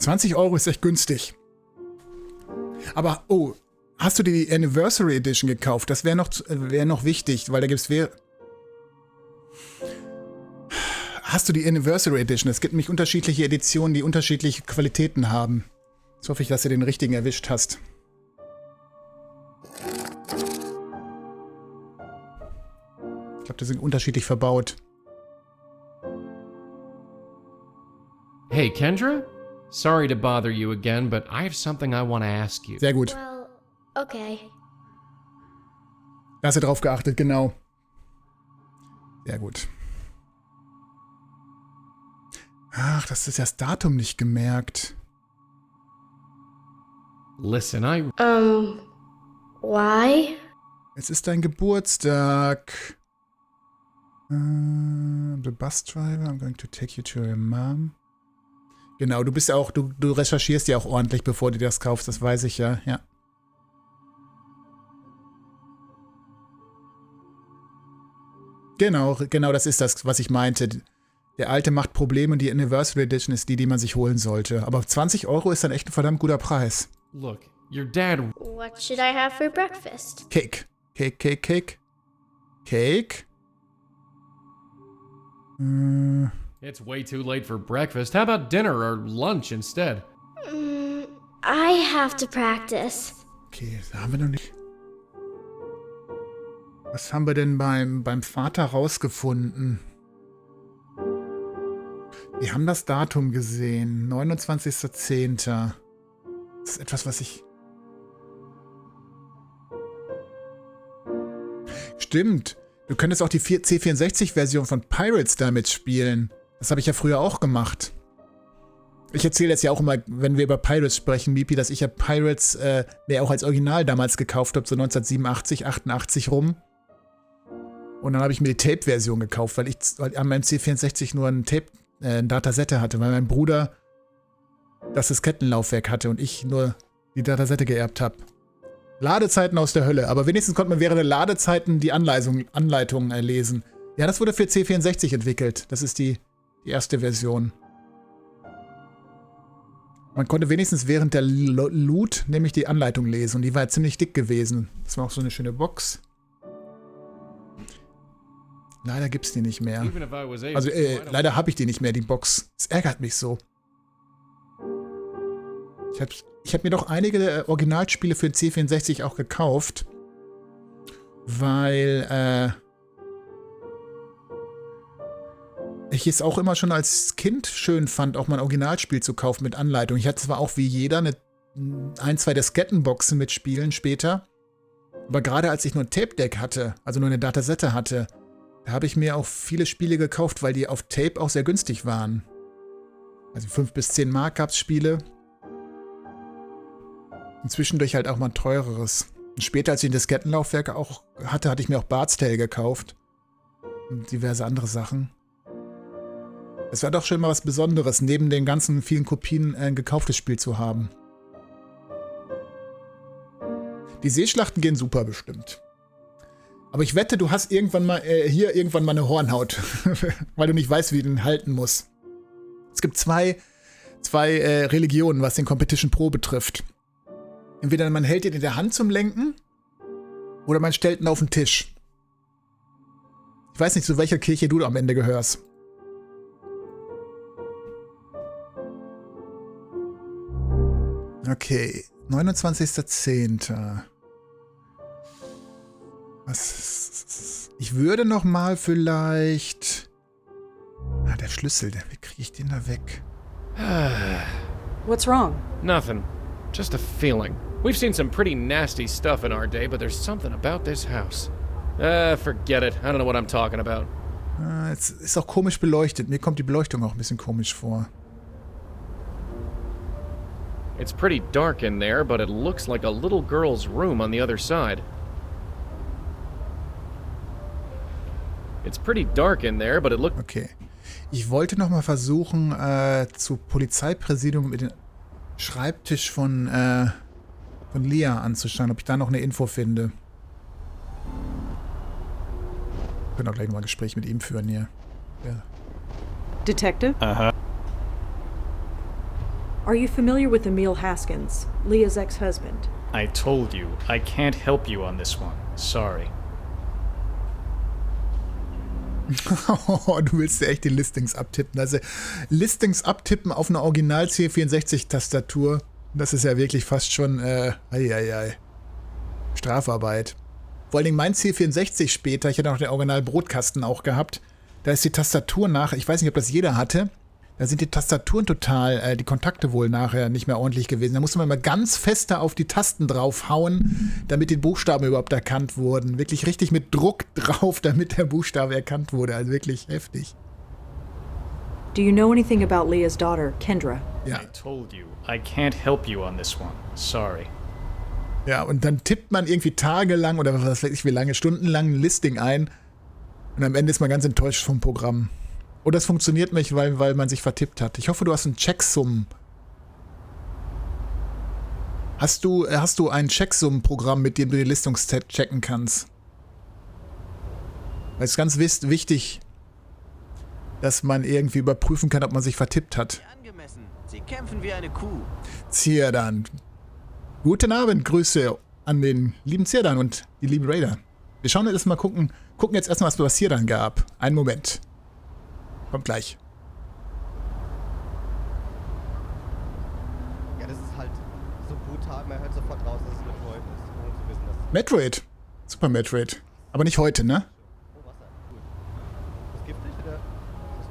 20 € ist echt günstig. Aber, oh, hast du dir die Anniversary Edition gekauft? Das wäre noch wichtig, weil da gibt es Hast du die Anniversary Edition? Es gibt nämlich unterschiedliche Editionen, die unterschiedliche Qualitäten haben. Jetzt hoffe ich, dass du den richtigen erwischt hast. Ich glaube, die sind unterschiedlich verbaut. Hey, Kendra? Sorry to bother you again, but I have something I want to ask you. Sehr gut. Well, okay. Da hast du drauf geachtet, genau. Sehr gut. Ach, das ist das Datum nicht gemerkt. Listen, why? Es ist dein Geburtstag. The bus driver, I'm going to take you to your mom. Genau, du bist ja auch, du recherchierst ja auch ordentlich, bevor du das kaufst, das weiß ich ja, ja. Genau, das ist das, was ich meinte. Der alte macht Probleme und die Anniversary Edition ist die man sich holen sollte. Aber 20 € ist dann echt ein verdammt guter Preis. Look, your dad... What should I have for breakfast? Cake. Cake? It's way too late for breakfast. How about dinner or lunch instead? I have to practice. Okay, das haben wir noch nicht. Was haben wir denn beim Vater rausgefunden? Wir haben das Datum gesehen. 29.10. Das ist etwas, was ich... Stimmt. Du könntest auch die C64-Version von Pirates damit spielen. Das habe ich ja früher auch gemacht. Ich erzähle jetzt ja auch immer, wenn wir über Pirates sprechen, Mipi, dass ich ja Pirates mir auch als Original damals gekauft habe, so 1987, 88 rum. Und dann habe ich mir die Tape-Version gekauft, weil an meinem C64 nur ein Datasette hatte, weil mein Bruder das Diskettenlaufwerk hatte und ich nur die Datasette geerbt habe. Ladezeiten aus der Hölle, aber wenigstens konnte man während der Ladezeiten die Anleitungen lesen. Ja, das wurde für C64 entwickelt. Das ist die erste Version. Man konnte wenigstens während der Loot nämlich die Anleitung lesen und die war ja ziemlich dick gewesen. Das war auch so eine schöne Box. Leider gibt's die nicht mehr. Also, leider habe ich die nicht mehr, die Box. Das ärgert mich so. Ich hab mir doch einige Originalspiele für den C64 auch gekauft, weil ich es auch immer schon als Kind schön fand, auch mal ein Originalspiel zu kaufen mit Anleitung. Ich hatte zwar auch wie jeder ein, zwei Diskettenboxen mit Spielen später, aber gerade als ich nur ein Tape-Deck hatte, also nur eine Datasette hatte, da habe ich mir auch viele Spiele gekauft, weil die auf Tape auch sehr günstig waren. Also 5 bis 10 Mark gab es Spiele. Und zwischendurch halt auch mal ein teureres. Und später, als ich ein Diskettenlaufwerk auch hatte, hatte ich mir auch Bard's Tale gekauft. Und diverse andere Sachen. Es war doch schon mal was Besonderes, neben den ganzen vielen Kopien ein gekauftes Spiel zu haben. Die Seeschlachten gehen super bestimmt. Aber ich wette, du hast irgendwann mal irgendwann mal eine Hornhaut, weil du nicht weißt, wie du den halten musst. Es gibt zwei Religionen, was den Competition Pro betrifft. Entweder man hält ihn in der Hand zum Lenken oder man stellt ihn auf den Tisch. Ich weiß nicht, zu welcher Kirche du am Ende gehörst. Okay, 29.10. Ich würde noch mal vielleicht... der Schlüssel, wie kriege ich den da weg? What's wrong? Nothing. Just a feeling. We've seen some pretty nasty stuff in our day, but there's something about this house. Forget it. I don't know what I'm talking about. Es ist auch komisch beleuchtet. Mir kommt die Beleuchtung auch ein bisschen komisch vor. It's pretty dark in there, but it looks like a little girl's room on the other side. It's pretty dark in there, but it looks... Okay. Ich wollte noch mal versuchen, zu Polizeipräsidium mit dem Schreibtisch von Leah anzuschauen, ob ich da noch eine Info finde. Wir können auch gleich noch mal ein Gespräch mit ihm führen hier. Ja. Detective? Aha. Are you familiar with Emil Haskins, Leah's ex-husband? I told you, I can't help you on this one. Sorry. Oh, du willst ja echt die Listings abtippen. Also Listings abtippen auf einer Original C64-Tastatur, das ist ja wirklich fast schon Strafarbeit. Vor allen Dingen mein C64 später, ich hatte noch den Original Brotkasten auch gehabt, da ist die Tastatur ich weiß nicht, ob das jeder hatte, da sind die Tastaturen total, die Kontakte wohl nachher nicht mehr ordentlich gewesen. Da musste man mal ganz fester auf die Tasten draufhauen, damit die Buchstaben überhaupt erkannt wurden. Wirklich richtig mit Druck drauf, damit der Buchstabe erkannt wurde. Also wirklich heftig. Do you know anything about Leah's daughter, Kendra? Ja. I told you, I can't help you on this one. Sorry. Ja, und dann tippt man irgendwie tagelang oder was weiß ich wie lange, stundenlang ein Listing ein und am Ende ist man ganz enttäuscht vom Programm. Oder es funktioniert nicht, weil man sich vertippt hat. Ich hoffe, du hast einen Checksum. Hast du ein Checksum-Programm, mit dem du die Listungs checken kannst? Weil es ist ganz wichtig, dass man irgendwie überprüfen kann, ob man sich vertippt hat. Angemessen. Sie kämpfen wie eine Kuh. Zierdan. Guten Abend, Grüße an den lieben Zierdan und die lieben Raider. Wir schauen jetzt mal gucken jetzt erstmal, was bei Zierdan gab. Einen Moment. Kommt gleich. Ja, das ist halt so brutal, man hört sofort raus, dass es Metroid ist, ohne zu wissen, dass... Metroid. Super Metroid. Aber nicht heute, ne? Oh, Wasser. Cool. Ist das giftig oder? Das ist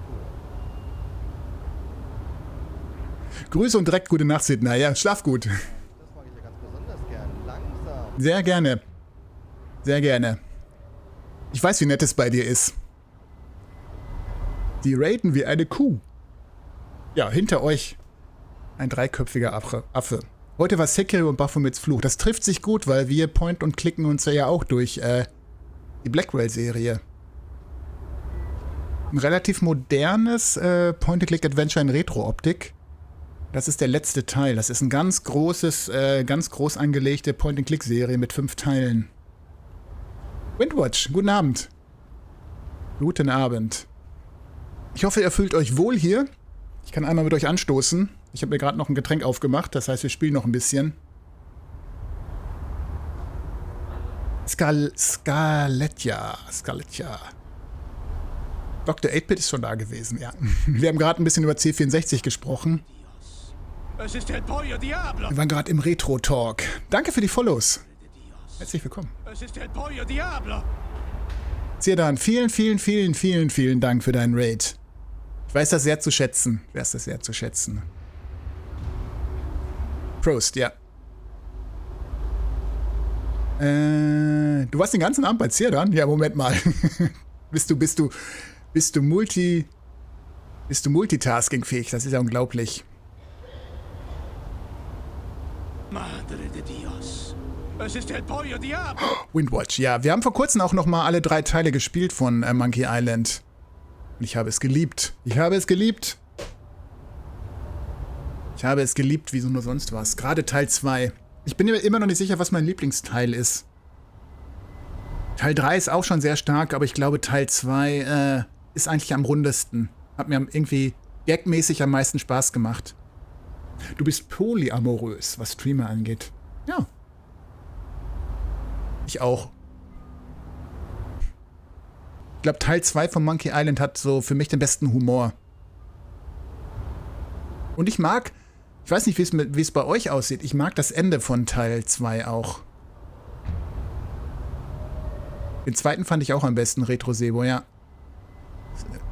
cool. Grüße und direkt gute Nacht, Sidna. Ja, schlaf gut. Das mag ich ja ganz besonders gern. Langsam. Sehr gerne. Sehr gerne. Ich weiß, wie nett es bei dir ist. Die raiden wie eine Kuh. Ja, hinter euch ein dreiköpfiger Affe. Heute war Sekiro und Baphomets Fluch. Das trifft sich gut, weil wir point und klicken uns ja auch durch die Blackwell-Serie. Ein relativ modernes Point-and-Click-Adventure in Retro-Optik. Das ist der letzte Teil. Das ist ein ganz groß angelegte Point-and-Click-Serie mit 5 Teilen. Windwatch, guten Abend. Guten Abend. Ich hoffe, ihr fühlt euch wohl hier. Ich kann einmal mit euch anstoßen. Ich habe mir gerade noch ein Getränk aufgemacht, das heißt, wir spielen noch ein bisschen. Scarletja. Dr. 8-Bit ist schon da gewesen, ja. Wir haben gerade ein bisschen über C64 gesprochen. Wir waren gerade im Retro-Talk. Danke für die Follows. Herzlich willkommen. Zierdan, vielen Dank für deinen Raid. Ich weiß das sehr zu schätzen. Prost, ja. Du warst den ganzen Abend bei Zierdan? Ja, Moment mal. Bist du multitasking-fähig? Das ist ja unglaublich. Madre de Dios. Es ist El Pollo Diablo. Windwatch, ja. Wir haben vor kurzem auch nochmal alle 3 Teile gespielt von Monkey Island. Und ich habe es geliebt. Ich habe es geliebt. Ich habe es geliebt, wie so nur sonst was. Gerade Teil 2. Ich bin mir immer noch nicht sicher, was mein Lieblingsteil ist. Teil 3 ist auch schon sehr stark, aber ich glaube, Teil 2 ist eigentlich am rundesten. Hat mir irgendwie gagmäßig am meisten Spaß gemacht. Du bist polyamorös, was Streamer angeht. Ja. Ich auch. Ich glaube, Teil 2 von Monkey Island hat so für mich den besten Humor. Und ich mag, ich weiß nicht, wie es bei euch aussieht, ich mag das Ende von Teil 2 auch. Den zweiten fand ich auch am besten, Retro Sebo, ja.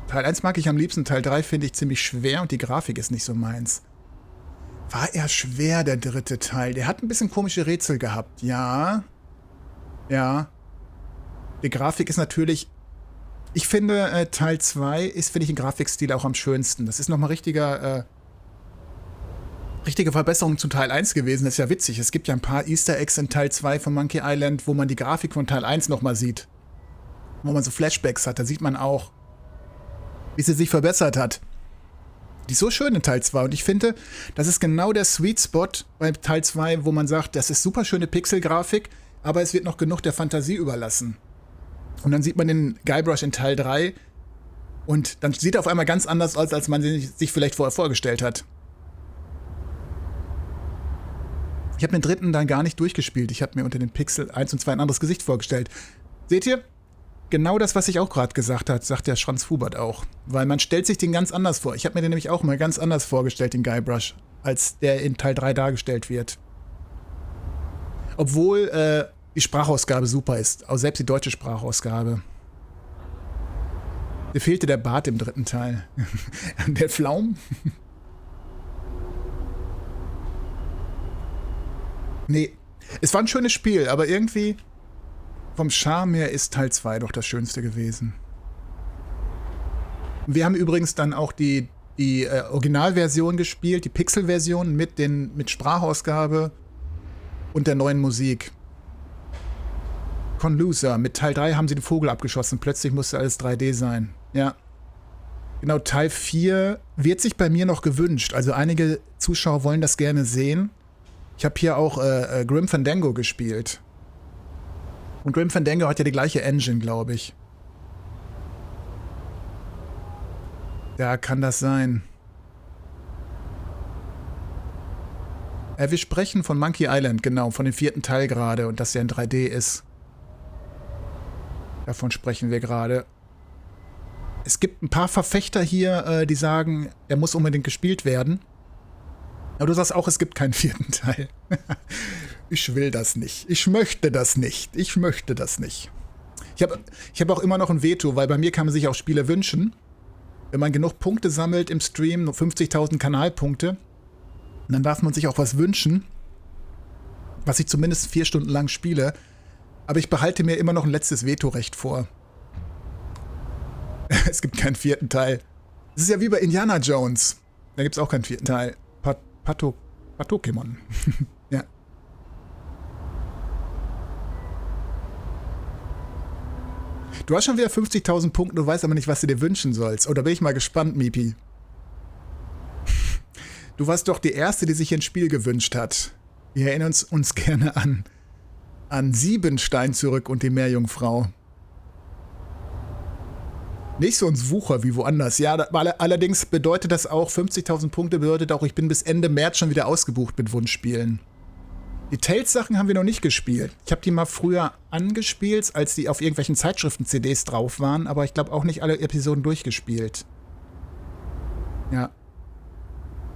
Teil 1 mag ich am liebsten, Teil 3 finde ich ziemlich schwer und die Grafik ist nicht so meins. War eher schwer, der dritte Teil. Der hat ein bisschen komische Rätsel gehabt, ja. Ja. Die Grafik ist natürlich... Ich finde, Teil 2 ist, finde ich, den Grafikstil auch am schönsten. Das ist nochmal richtige Verbesserung zu Teil 1 gewesen. Das ist ja witzig. Es gibt ja ein paar Easter Eggs in Teil 2 von Monkey Island, wo man die Grafik von Teil 1 nochmal sieht. Wo man so Flashbacks hat. Da sieht man auch, wie sie sich verbessert hat. Die ist so schön in Teil 2. Und ich finde, das ist genau der Sweet Spot bei Teil 2, wo man sagt, das ist super schöne Pixelgrafik, aber es wird noch genug der Fantasie überlassen. Und dann sieht man den Guybrush in Teil 3 und dann sieht er auf einmal ganz anders aus, als man sich vielleicht vorher vorgestellt hat. Ich habe den dritten dann gar nicht durchgespielt. Ich habe mir unter den Pixel 1 und 2 ein anderes Gesicht vorgestellt. Seht ihr? Genau das, was ich auch gerade gesagt habe, sagt der Schranz Hubert auch. Weil man stellt sich den ganz anders vor. Ich habe mir den nämlich auch mal ganz anders vorgestellt, den Guybrush, als der in Teil 3 dargestellt wird. Obwohl die Sprachausgabe super ist. Auch selbst die deutsche Sprachausgabe. Mir fehlte der Bart im dritten Teil. Der Pflaum? Nee, es war ein schönes Spiel, aber irgendwie vom Charme her ist Teil 2 doch das Schönste gewesen. Wir haben übrigens dann auch die Originalversion gespielt, die Pixel-Version mit Sprachausgabe und der neuen Musik. Conlusa, mit Teil 3 haben sie den Vogel abgeschossen, plötzlich musste alles 3D sein. Ja. Genau, Teil 4 wird sich bei mir noch gewünscht, also einige Zuschauer wollen das gerne sehen. Ich habe hier auch Grim Fandango gespielt. Und Grim Fandango hat ja die gleiche Engine, glaube ich. Ja, kann das sein. Wir sprechen von Monkey Island, genau, von dem 4. Teil gerade und dass der in 3D ist. Davon sprechen wir gerade. Es gibt ein paar Verfechter hier, die sagen, er muss unbedingt gespielt werden. Aber du sagst auch, es gibt keinen 4. Teil. Ich will das nicht. Ich möchte das nicht. Ich möchte das nicht. Ich hab auch immer noch ein Veto, weil bei mir kann man sich auch Spiele wünschen. Wenn man genug Punkte sammelt im Stream, nur 50.000 Kanalpunkte, dann darf man sich auch was wünschen, was ich zumindest 4 Stunden lang spiele. Aber ich behalte mir immer noch ein letztes Vetorecht vor. Es gibt keinen 4. Teil. Das ist ja wie bei Indiana Jones. Da gibt es auch keinen 4. Teil. Patokemon. Ja. Du hast schon wieder 50.000 Punkte, du weißt aber nicht, was du dir wünschen sollst. Oh, da bin ich mal gespannt, Mipi. Du warst doch die Erste, die sich ein Spiel gewünscht hat. Wir erinnern uns gerne an Siebenstein zurück und die Meerjungfrau. Nicht so ein Wucher wie woanders. Ja, allerdings bedeutet das auch, 50.000 Punkte bedeutet auch, ich bin bis Ende März schon wieder ausgebucht mit Wunschspielen. Die Tales-Sachen haben wir noch nicht gespielt. Ich habe die mal früher angespielt, als die auf irgendwelchen Zeitschriften-CDs drauf waren, aber ich glaube auch nicht alle Episoden durchgespielt. Ja.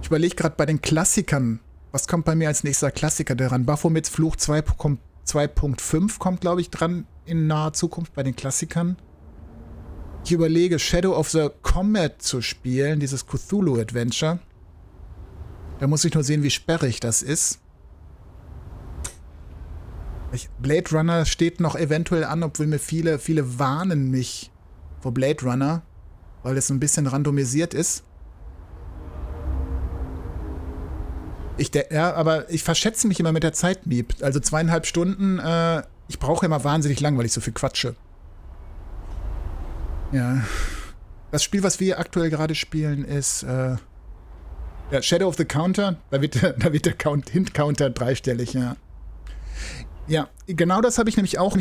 Ich überlege gerade bei den Klassikern, was kommt bei mir als nächster Klassiker dran? Baphomets Fluch 2.5 kommt, glaube ich, dran in naher Zukunft bei den Klassikern. Ich überlege, Shadow of the Comet zu spielen, dieses Cthulhu-Adventure. Da muss ich nur sehen, wie sperrig das ist. Blade Runner steht noch eventuell an, obwohl mir viele warnen mich vor Blade Runner, weil es so ein bisschen randomisiert ist. Ja, aber ich verschätze mich immer mit der Zeit, Miep. Also 2,5 Stunden, ich brauche immer wahnsinnig lang, weil ich so viel quatsche. Ja. Das Spiel, was wir aktuell gerade spielen, ist ja, Shadow of the Counter. Da wird der Hint-Counter dreistellig, ja. Ja, genau das habe ich nämlich auch.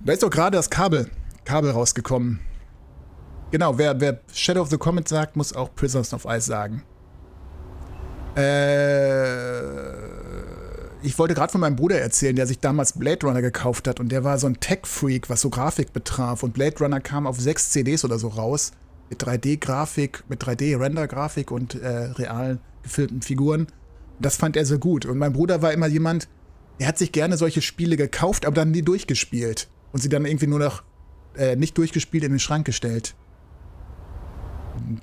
Da ist doch gerade das Kabel rausgekommen. Genau, wer Shadow of the Comet sagt, muss auch Prisoners of Ice sagen. Ich wollte gerade von meinem Bruder erzählen, der sich damals Blade Runner gekauft hat. Und der war so ein Tech-Freak, was so Grafik betraf. Und Blade Runner kam auf 6 CDs oder so raus. Mit 3D-Grafik, mit 3D-Render-Grafik und real gefilmten Figuren. Das fand er so gut. Und mein Bruder war immer jemand, der hat sich gerne solche Spiele gekauft, aber dann nie durchgespielt. Und sie dann irgendwie nur noch nicht durchgespielt in den Schrank gestellt.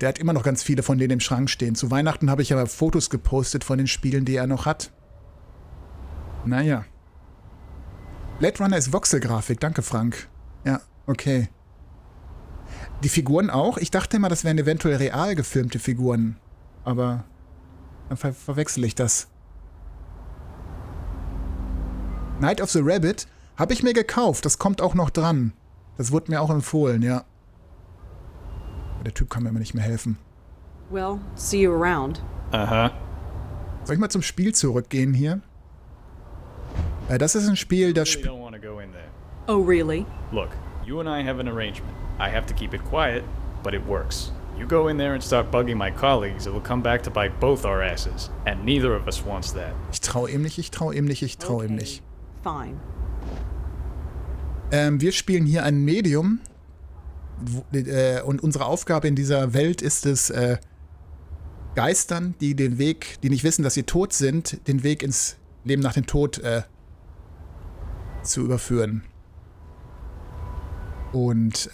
Der hat immer noch ganz viele von denen im Schrank stehen. Zu Weihnachten habe ich aber Fotos gepostet von den Spielen, die er noch hat. Naja. Blade Runner ist Voxelgrafik, danke Frank. Ja, okay. Die Figuren auch? Ich dachte immer, das wären eventuell real gefilmte Figuren. Aber dann verwechsel ich das. Night of the Rabbit habe ich mir gekauft. Das kommt auch noch dran. Das wurde mir auch empfohlen, ja. Aber der Typ kann mir immer nicht mehr helfen. Well, see you around. Aha. Soll ich mal zum Spiel zurückgehen hier? Das ist ein Spiel, das... Oh, really? Look, you and I have an arrangement. I have to keep it quiet, but it works. You go in there and start bugging my colleagues, it will come back to bite both our asses. And neither of us wants that. Ich trau ihm nicht, ich trau ihm nicht, ich trau ihm nicht. Fine. Wir spielen hier ein Medium und unsere Aufgabe in dieser Welt ist es, Geistern, die nicht wissen, dass sie tot sind, den Weg ins Leben nach dem Tod zu überführen. Und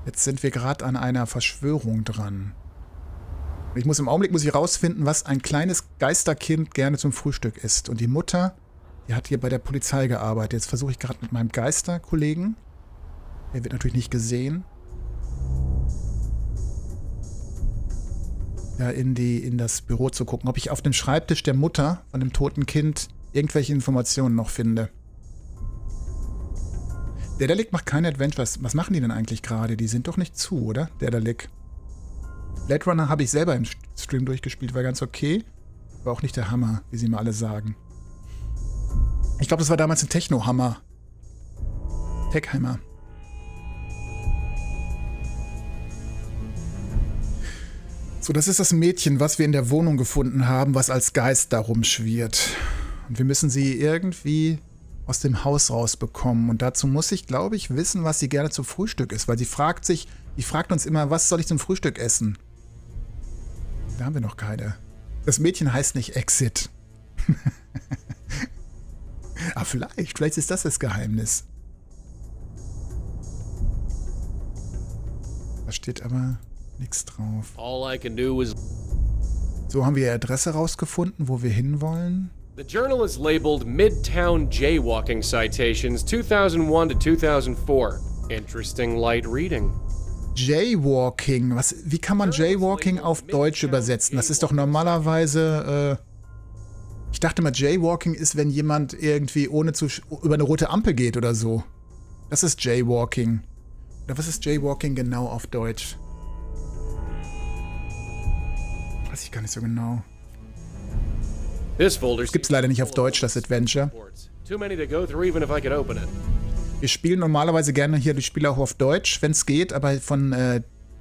jetzt sind wir gerade an einer Verschwörung dran. Im Augenblick muss ich rausfinden, was ein kleines Geisterkind gerne zum Frühstück isst. Und die Mutter, die hat hier bei der Polizei gearbeitet. Jetzt versuche ich gerade mit meinem Geisterkollegen, der wird natürlich nicht gesehen, ja, in das Büro zu gucken, ob ich auf dem Schreibtisch der Mutter von dem toten Kind irgendwelche Informationen noch finde. Der Delic macht keine Adventures. Was machen die denn eigentlich gerade? Die sind doch nicht zu, oder? Der Delic. Blade Runner habe ich selber im Stream durchgespielt, war ganz okay. War auch nicht der Hammer, wie sie mir alle sagen. Ich glaube, das war damals ein Techno-Hammer. Tech-Hammer. So, das ist das Mädchen, was wir in der Wohnung gefunden haben, was als Geist da rumschwirrt. Und wir müssen sie irgendwie aus dem Haus rausbekommen. Und dazu muss ich, glaube ich, wissen, was sie gerne zum Frühstück isst. Weil die fragt uns immer, was soll ich zum Frühstück essen? Da haben wir noch keine. Das Mädchen heißt nicht Exit. Aber vielleicht ist das Geheimnis. Da steht aber nichts drauf. So, haben wir die Adresse rausgefunden, wo wir hinwollen. The journal is labeled Midtown Jaywalking Citations 2001 to 2004. Interesting light reading. Jaywalking. Wie kann man Jaywalking auf Deutsch übersetzen? Das ist doch normalerweise... ich dachte mal, Jaywalking ist, wenn jemand irgendwie über eine rote Ampel geht oder so. Das ist Jaywalking. Oder was ist Jaywalking genau auf Deutsch? Weiß ich gar nicht so genau. Das gibt's leider nicht auf Deutsch, das Adventure. Wir spielen normalerweise gerne hier die Spiele auch auf Deutsch, wenn es geht, aber von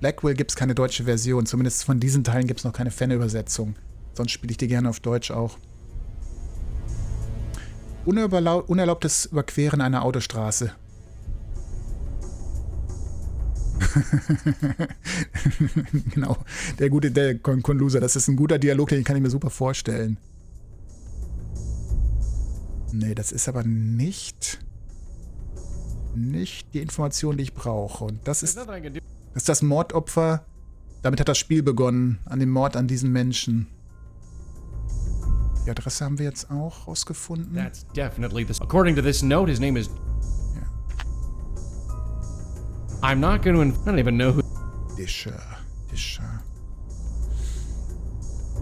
Blackwell gibt es keine deutsche Version. Zumindest von diesen Teilen gibt es noch keine Fanübersetzung. Sonst spiele ich die gerne auf Deutsch auch. Unerlaubtes Überqueren einer Autostraße. Genau, der Conluser, das ist ein guter Dialog, den kann ich mir super vorstellen. Nee, das ist aber nicht die Information, die ich brauche. Und das ist das Mordopfer. Damit hat das Spiel begonnen. An dem Mord an diesen Menschen. Die Adresse haben wir jetzt auch rausgefunden. That's definitely this. According to this note, his name is. Yeah. I'm not going to. I don't even know who. Discher.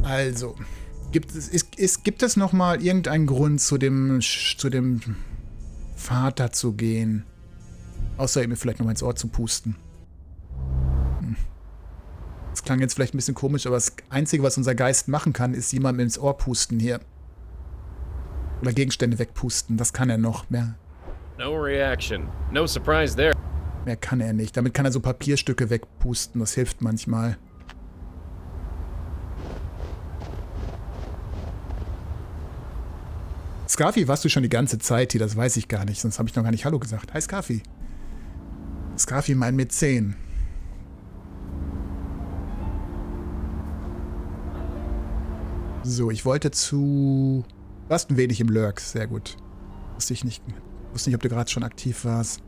Also, gibt es noch mal irgendeinen Grund, zu dem Vater zu gehen? Außer ihm vielleicht noch mal ins Ohr zu pusten. Das klang jetzt vielleicht ein bisschen komisch, aber das Einzige, was unser Geist machen kann, ist jemandem ins Ohr pusten hier. Oder Gegenstände wegpusten. Das kann er noch. Mehr No reaction. No surprise there. Mehr kann er nicht. Damit kann er so Papierstücke wegpusten. Das hilft manchmal. Scarfi, warst du schon die ganze Zeit hier? Das weiß ich gar nicht. Sonst habe ich noch gar nicht Hallo gesagt. Hi Scarfi. Scarfi meint mit 10. So, ich wollte zu... Du warst ein wenig im Lurk. Sehr gut. Wusste nicht, ob du gerade schon aktiv warst.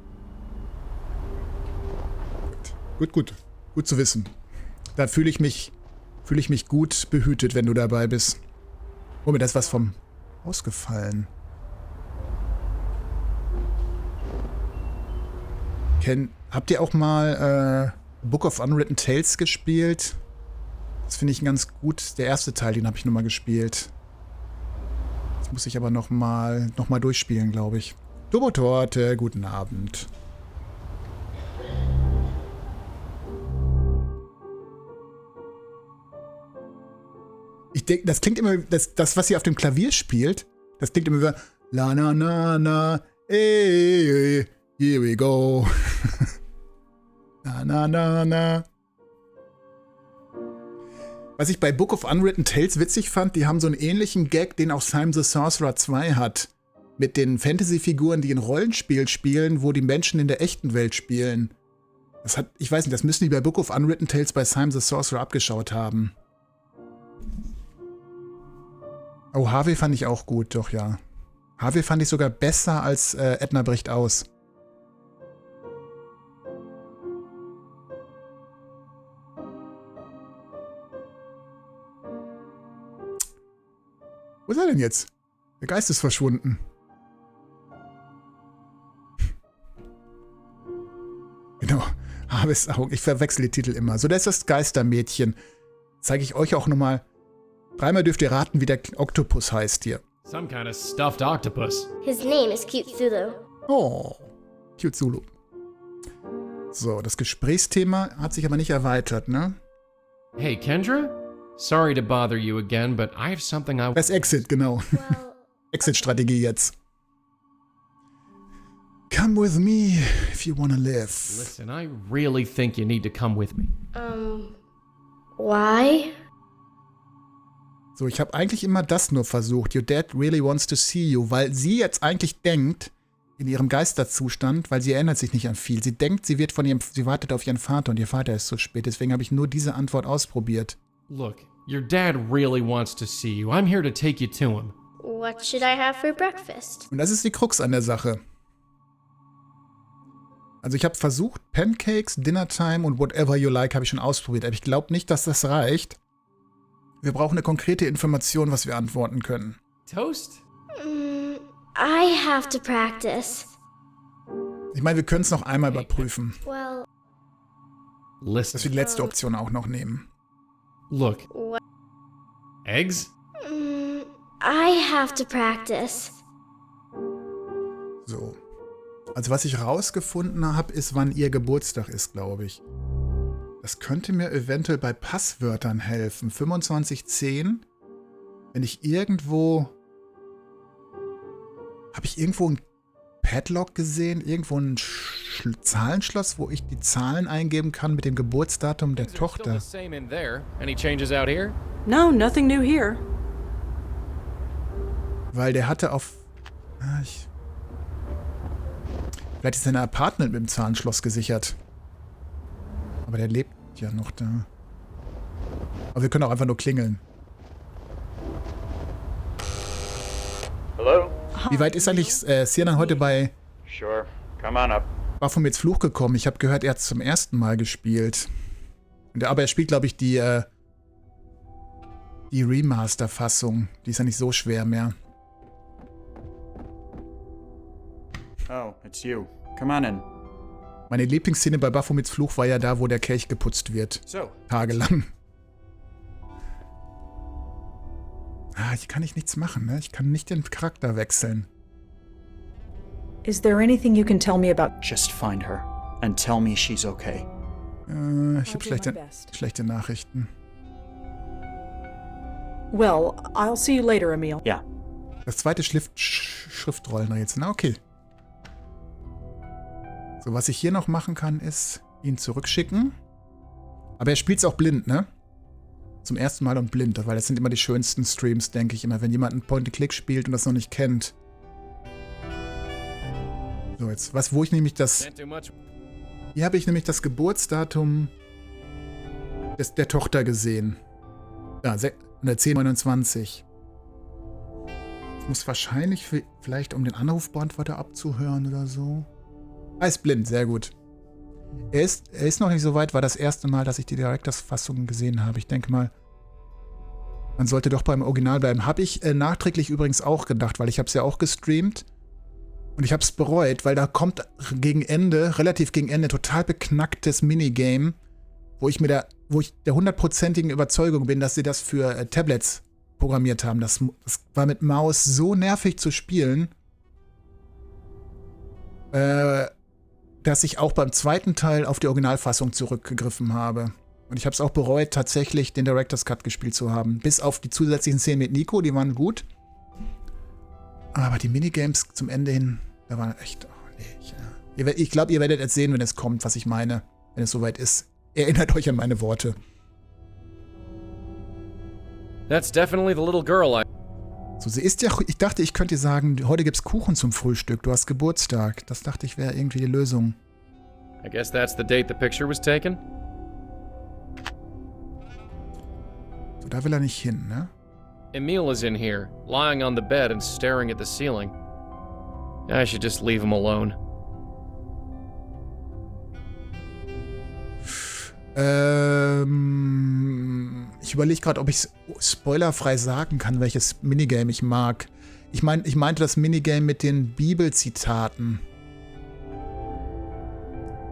Gut zu wissen. Da fühle ich mich gut behütet, wenn du dabei bist. Oh, mir da ist was vom ausgefallen. Habt ihr auch mal Book of Unwritten Tales gespielt? Das finde ich ganz gut. Der erste Teil, den habe ich nochmal gespielt. Das muss ich aber nochmal durchspielen, glaube ich. Turbo-Torte, guten Abend. Ich denke, das klingt immer, das, was sie auf dem Klavier spielt, das klingt immer wie la na na na, ey, here we go. Na na na na. Was ich bei Book of Unwritten Tales witzig fand, die haben so einen ähnlichen Gag, den auch Simon the Sorcerer 2 hat. Mit den Fantasy-Figuren, die ein Rollenspiel spielen, wo die Menschen in der echten Welt spielen. Ich weiß nicht, das müssen die bei Book of Unwritten Tales bei Simon the Sorcerer abgeschaut haben. Oh, Harvey fand ich auch gut, doch ja. Harvey fand ich sogar besser als Edna bricht aus. Wo ist er denn jetzt? Der Geist ist verschwunden. Genau, Harveys Augen. Ich verwechsel die Titel immer. So, das ist das Geistermädchen. Zeige ich euch auch nochmal. Dreimal dürft ihr raten, wie der Oktopus heißt hier. Some kind of stuffed octopus. His name is Cute Zulu. Oh, Cute Zulu. So, das Gesprächsthema hat sich aber nicht erweitert, ne? Hey, Kendra? Sorry to bother you again, but I have something I... Das Exit, genau. Exit-Strategie jetzt. Come with me if you wanna live. Listen, I really think you need to come with me. Why? So, ich habe eigentlich immer das nur versucht. Your dad really wants to see you. Weil sie jetzt eigentlich denkt, in ihrem Geisterzustand, weil sie erinnert sich nicht an viel. Sie denkt, sie wartet auf ihren Vater und ihr Vater ist zu spät. Deswegen habe ich nur diese Antwort ausprobiert. Look, your dad really wants to see you. I'm here to take you to him. What should I have for breakfast? Und das ist die Krux an der Sache. Also ich habe versucht, Pancakes, Dinnertime und whatever you like habe ich schon ausprobiert. Aber ich glaube nicht, dass das reicht. Wir brauchen eine konkrete Information, was wir antworten können. Toast? I have to practice. Ich meine, wir können es noch einmal überprüfen. Well, dass wir die letzte Option auch noch nehmen. Look. Eggs? I have to practice. So. Also was ich rausgefunden habe, ist, wann ihr Geburtstag ist, glaube ich. Das könnte mir eventuell bei Passwörtern helfen. 2510. Wenn ich irgendwo... Habe ich irgendwo ein Padlock gesehen? Irgendwo ein Zahlenschloss, wo ich die Zahlen eingeben kann mit dem Geburtsdatum der Tochter? No, nothing new here. Weil der hatte auf... Vielleicht ist sein Apartment mit dem Zahlenschloss gesichert. Aber der lebt ja noch da. Aber wir können auch einfach nur klingeln. Hello? Wie weit ist eigentlich Sienna heute bei Sure. Come on up. Baphomets Fluch gekommen? Ich habe gehört, er hat es zum ersten Mal gespielt. Aber er spielt, glaube ich, die Remaster-Fassung. Die ist ja nicht so schwer mehr. Oh, it's you. Come on in. Meine Lieblingsszene bei Baphomets Fluch war ja da, wo der Kelch geputzt wird. So. Tagelang. Hier kann ich nichts machen, ne? Ich kann nicht den Charakter wechseln. Is there anything you can tell me about... Just find her and tell me she's okay. Ich habe schlechte Nachrichten. Well, I'll see you later, Emil. Ja. Das zweite Schriftrollenrätsel. Na, okay. So, was ich hier noch machen kann, ist ihn zurückschicken. Aber er spielt es auch blind, ne? Zum ersten Mal und blind, weil das sind immer die schönsten Streams, denke ich immer, wenn jemand einen Point-and-Click spielt und das noch nicht kennt. So, jetzt, wo ich nämlich das... Hier habe ich nämlich das Geburtsdatum der Tochter gesehen. Ja, 1029. Ich muss wahrscheinlich vielleicht, um den Anrufbeantworter abzuhören oder so. Ist blind, sehr gut. Er ist noch nicht so weit, war das erste Mal, dass ich die Directors-Fassung gesehen habe. Ich denke mal, man sollte doch beim Original bleiben. Habe ich nachträglich übrigens auch gedacht, weil ich habe es ja auch gestreamt. Und ich habe es bereut, weil da kommt relativ gegen Ende, total beknacktes Minigame, wo ich der 100%igen Überzeugung bin, dass sie das für Tablets programmiert haben. Das war mit Maus so nervig zu spielen, dass ich auch beim zweiten Teil auf die Originalfassung zurückgegriffen habe. Und ich habe es auch bereut, tatsächlich den Director's Cut gespielt zu haben. Bis auf die zusätzlichen Szenen mit Nico, die waren gut. Aber die Minigames zum Ende hin, da waren echt... Oh nee, ich glaube, ihr werdet jetzt sehen, wenn es kommt, was ich meine. Wenn es soweit ist. Erinnert euch an meine Worte. That's definitely the little girl So, sie ist ja... Ich dachte, ich könnte dir sagen, heute gibt's Kuchen zum Frühstück. Du hast Geburtstag. Das dachte ich, wäre irgendwie die Lösung. I guess that's the date the picture was taken. So, da will er nicht hin, ne? Emil is in here, lying on the bed and staring at the ceiling. I should just leave him alone. Ich überlege gerade, ob ich spoilerfrei sagen kann, welches Minigame ich mag. Ich meinte das Minigame mit den Bibelzitaten.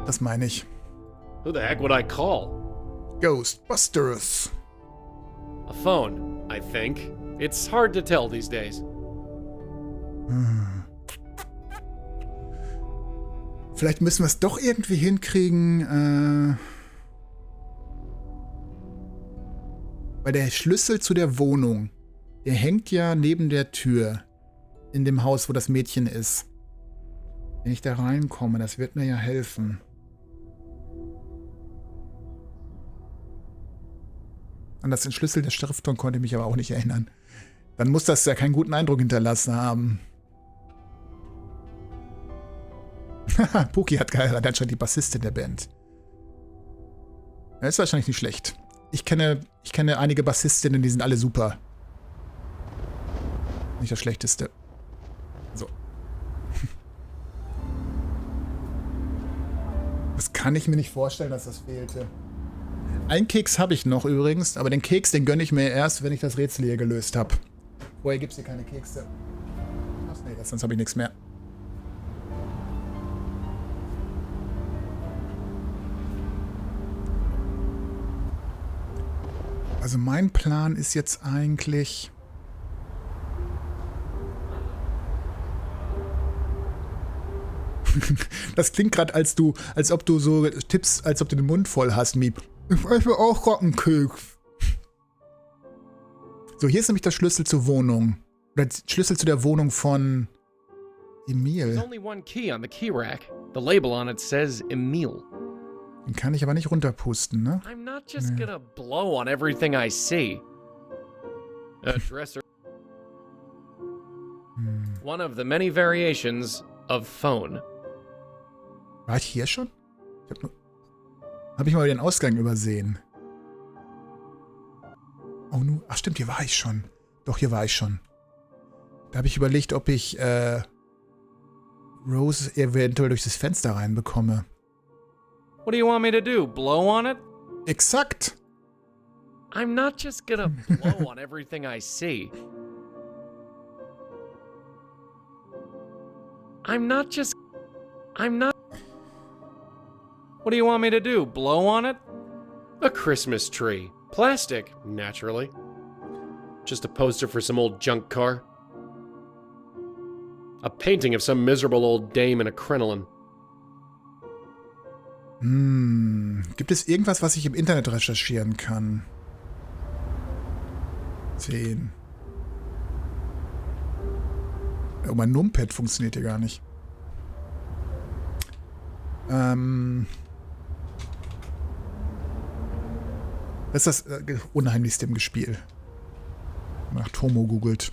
Das meine ich. Who the heck would I call? Ghostbusters. A phone, I think. It's hard to tell these days. Vielleicht müssen wir es doch irgendwie hinkriegen, weil der Schlüssel zu der Wohnung, der hängt ja neben der Tür in dem Haus, wo das Mädchen ist. Wenn ich da reinkomme, das wird mir ja helfen. An das Entschlüsseln der Schriftton konnte ich mich aber auch nicht erinnern. Dann muss das ja keinen guten Eindruck hinterlassen haben. Puki hat geheiratet, anscheinend die Bassistin der Band. Das ist wahrscheinlich nicht schlecht. Ich kenne einige Bassistinnen, die sind alle super. Nicht das Schlechteste. So. Das kann ich mir nicht vorstellen, dass das fehlte. Einen Keks habe ich noch übrigens, aber den Keks, den gönne ich mir erst, wenn ich das Rätsel hier gelöst habe. Vorher gibt es hier keine Kekse. Ach nee, sonst habe ich nichts mehr. Also mein Plan ist jetzt eigentlich... Das klingt gerade, als ob du so tippst, als ob du den Mund voll hast, Miep. Ich esse auch gerade einen Keks. So, hier ist nämlich der Schlüssel zur Wohnung. Oder der Schlüssel zu der Wohnung von Emil. There's only one key on the key rack. The label on it says Emil. Den kann ich aber nicht runterpusten, ne? I'm not just gonna blow on everything I see. A dresser. One of the many variations of phone. War ich hier schon? Hab ich mal den Ausgang übersehen. Oh, ach stimmt, hier war ich schon. Doch, hier war ich schon. Da habe ich überlegt, ob ich Rose eventuell durch das Fenster reinbekomme. What do you want me to do? Blow on it? Exakt. I'm not just gonna blow on everything I see. I'm not. What do you want me to do? Blow on it? A Christmas tree. Plastic, naturally. Just a poster for some old junk car. A painting of some miserable old dame in a crinoline. Gibt es irgendwas, was ich im Internet recherchieren kann? 10. Oh, mein Numpad funktioniert hier gar nicht. Das ist das Unheimlichste im Spiel. Wenn man nach Tomo googelt.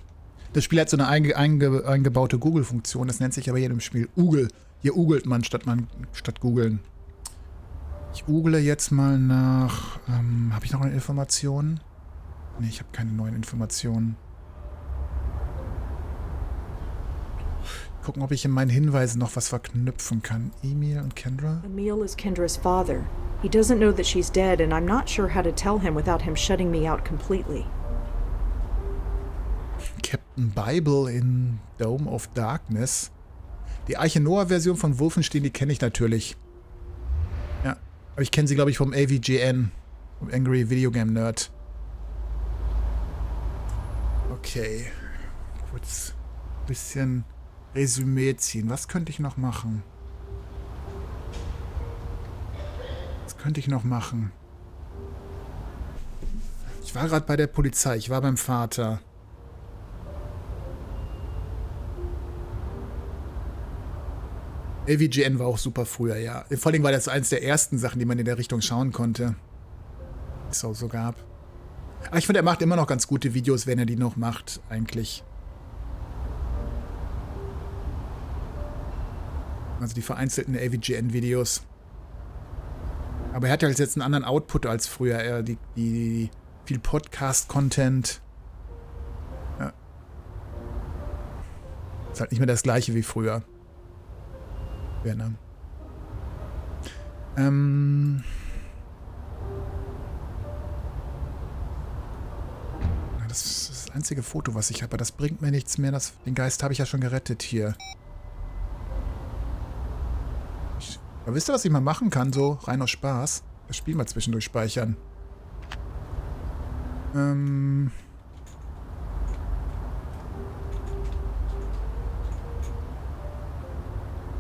Das Spiel hat so eine eingebaute Google-Funktion. Das nennt sich aber hier im Spiel Google. Hier googelt man statt googeln. Ich google jetzt mal nach... habe ich noch eine Information? Nee, ich habe keine neuen Informationen. Gucken, ob ich in meinen Hinweisen noch was verknüpfen kann. Emil und Kendra? Emil is Kendra's father. He doesn't know that she's dead, and I'm not sure how to tell him without him shutting me out completely. Captain Bible in Dome of Darkness. Die Arche Noah-Version von Wolfenstein, die kenne ich natürlich. Ja, aber ich kenne sie, glaube ich, vom AVGN. Vom Angry Video Game Nerd. Okay. Kurz ein bisschen Resümee ziehen. Was könnte ich noch machen? Ich war gerade bei der Polizei. Ich war beim Vater. AVGN war auch super früher, ja. Vor allem war das eins der ersten Sachen, die man in der Richtung schauen konnte. Es auch so gab. Aber ich finde, er macht immer noch ganz gute Videos, wenn er die noch macht, eigentlich. Also die vereinzelten AVGN-Videos. Aber er hat ja jetzt einen anderen Output als früher. Er die viel Podcast-Content. Ja. Ist halt nicht mehr das gleiche wie früher. Werner. Das ist das einzige Foto, was ich habe. Aber das bringt mir nichts mehr. Den Geist habe ich ja schon gerettet hier. Aber wisst ihr, was ich mal machen kann? So rein aus Spaß. Das Spiel mal zwischendurch speichern.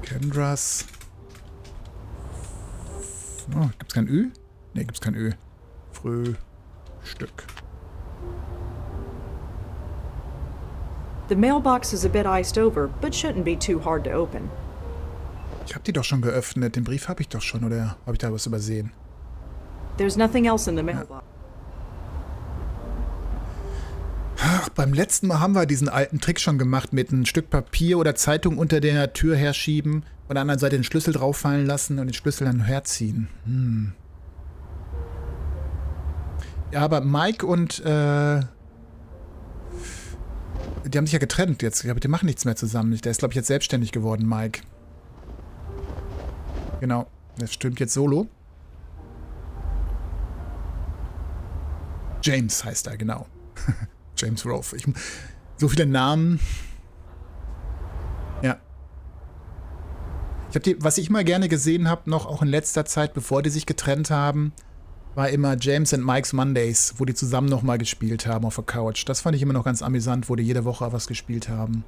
Kendras. Oh, gibt's kein Ü? Ne, gibt's kein Ü. Frühstück. The mailbox is a bit iced over, but shouldn't be too hard to open. Ich habe die doch schon geöffnet. Den Brief habe ich doch schon, oder habe ich da was übersehen? There's nothing else in the mailbox. Ach, beim letzten Mal haben wir diesen alten Trick schon gemacht, mit einem Stück Papier oder Zeitung unter der Tür herschieben, von der anderen Seite den Schlüssel drauffallen lassen und den Schlüssel dann herziehen. Ja, aber Mike und die haben sich ja getrennt jetzt. Die machen nichts mehr zusammen. Der ist, glaube ich, jetzt selbstständig geworden, Mike. Genau. Der stürmt jetzt solo. James heißt er, genau. James Rolfe. So viele Namen. Ja. Was ich mal gerne gesehen habe, noch auch in letzter Zeit, bevor die sich getrennt haben, war immer James and Mike's Mondays, wo die zusammen nochmal gespielt haben auf der Couch. Das fand ich immer noch ganz amüsant, wo die jede Woche was gespielt haben.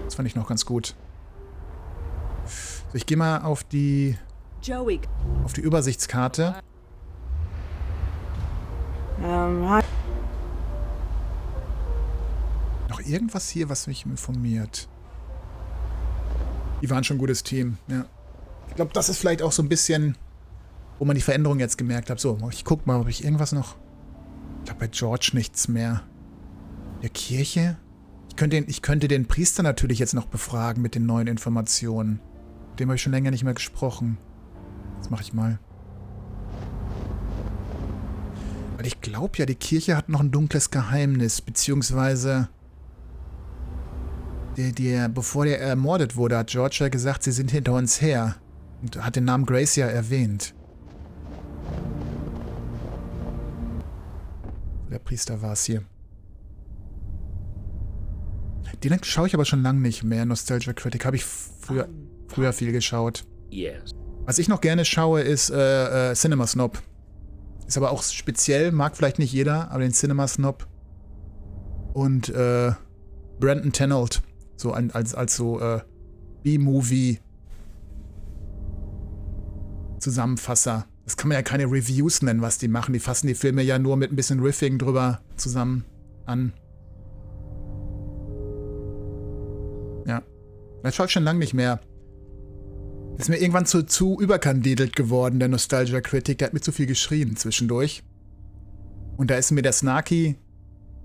Das fand ich noch ganz gut. So, ich gehe mal auf die Übersichtskarte. Noch irgendwas hier, was mich informiert. Die waren schon ein gutes Team, ja. Ich glaube, das ist vielleicht auch so ein bisschen, wo man die Veränderung jetzt gemerkt hat. So, ich guck mal, ob ich irgendwas noch... Ich glaube, bei George nichts mehr. Der Kirche? Ich könnte den Priester natürlich jetzt noch befragen mit den neuen Informationen. Mit dem habe ich schon länger nicht mehr gesprochen. Das mache ich mal. Weil ich glaube ja, die Kirche hat noch ein dunkles Geheimnis, beziehungsweise bevor der ermordet wurde, hat George ja gesagt, sie sind hinter uns her. Und hat den Namen Grace ja erwähnt. Der Priester war es hier. Den schaue ich aber schon lange nicht mehr. Nostalgia Critic habe ich früher viel geschaut. Yes. Was ich noch gerne schaue, ist Cinema Snob. Ist aber auch speziell, mag vielleicht nicht jeder, aber den Cinema Snob. Und Brandon Tenold. So als so B-Movie Zusammenfasser. Das kann man ja keine Reviews nennen, was die machen. Die fassen die Filme ja nur mit ein bisschen Riffing drüber zusammen an. Ja. Das schaue ich schon lange nicht mehr. Ist mir irgendwann zu überkandidelt geworden, der Nostalgia Critic. Der hat mir zu viel geschrien zwischendurch. Und da ist mir der Snarky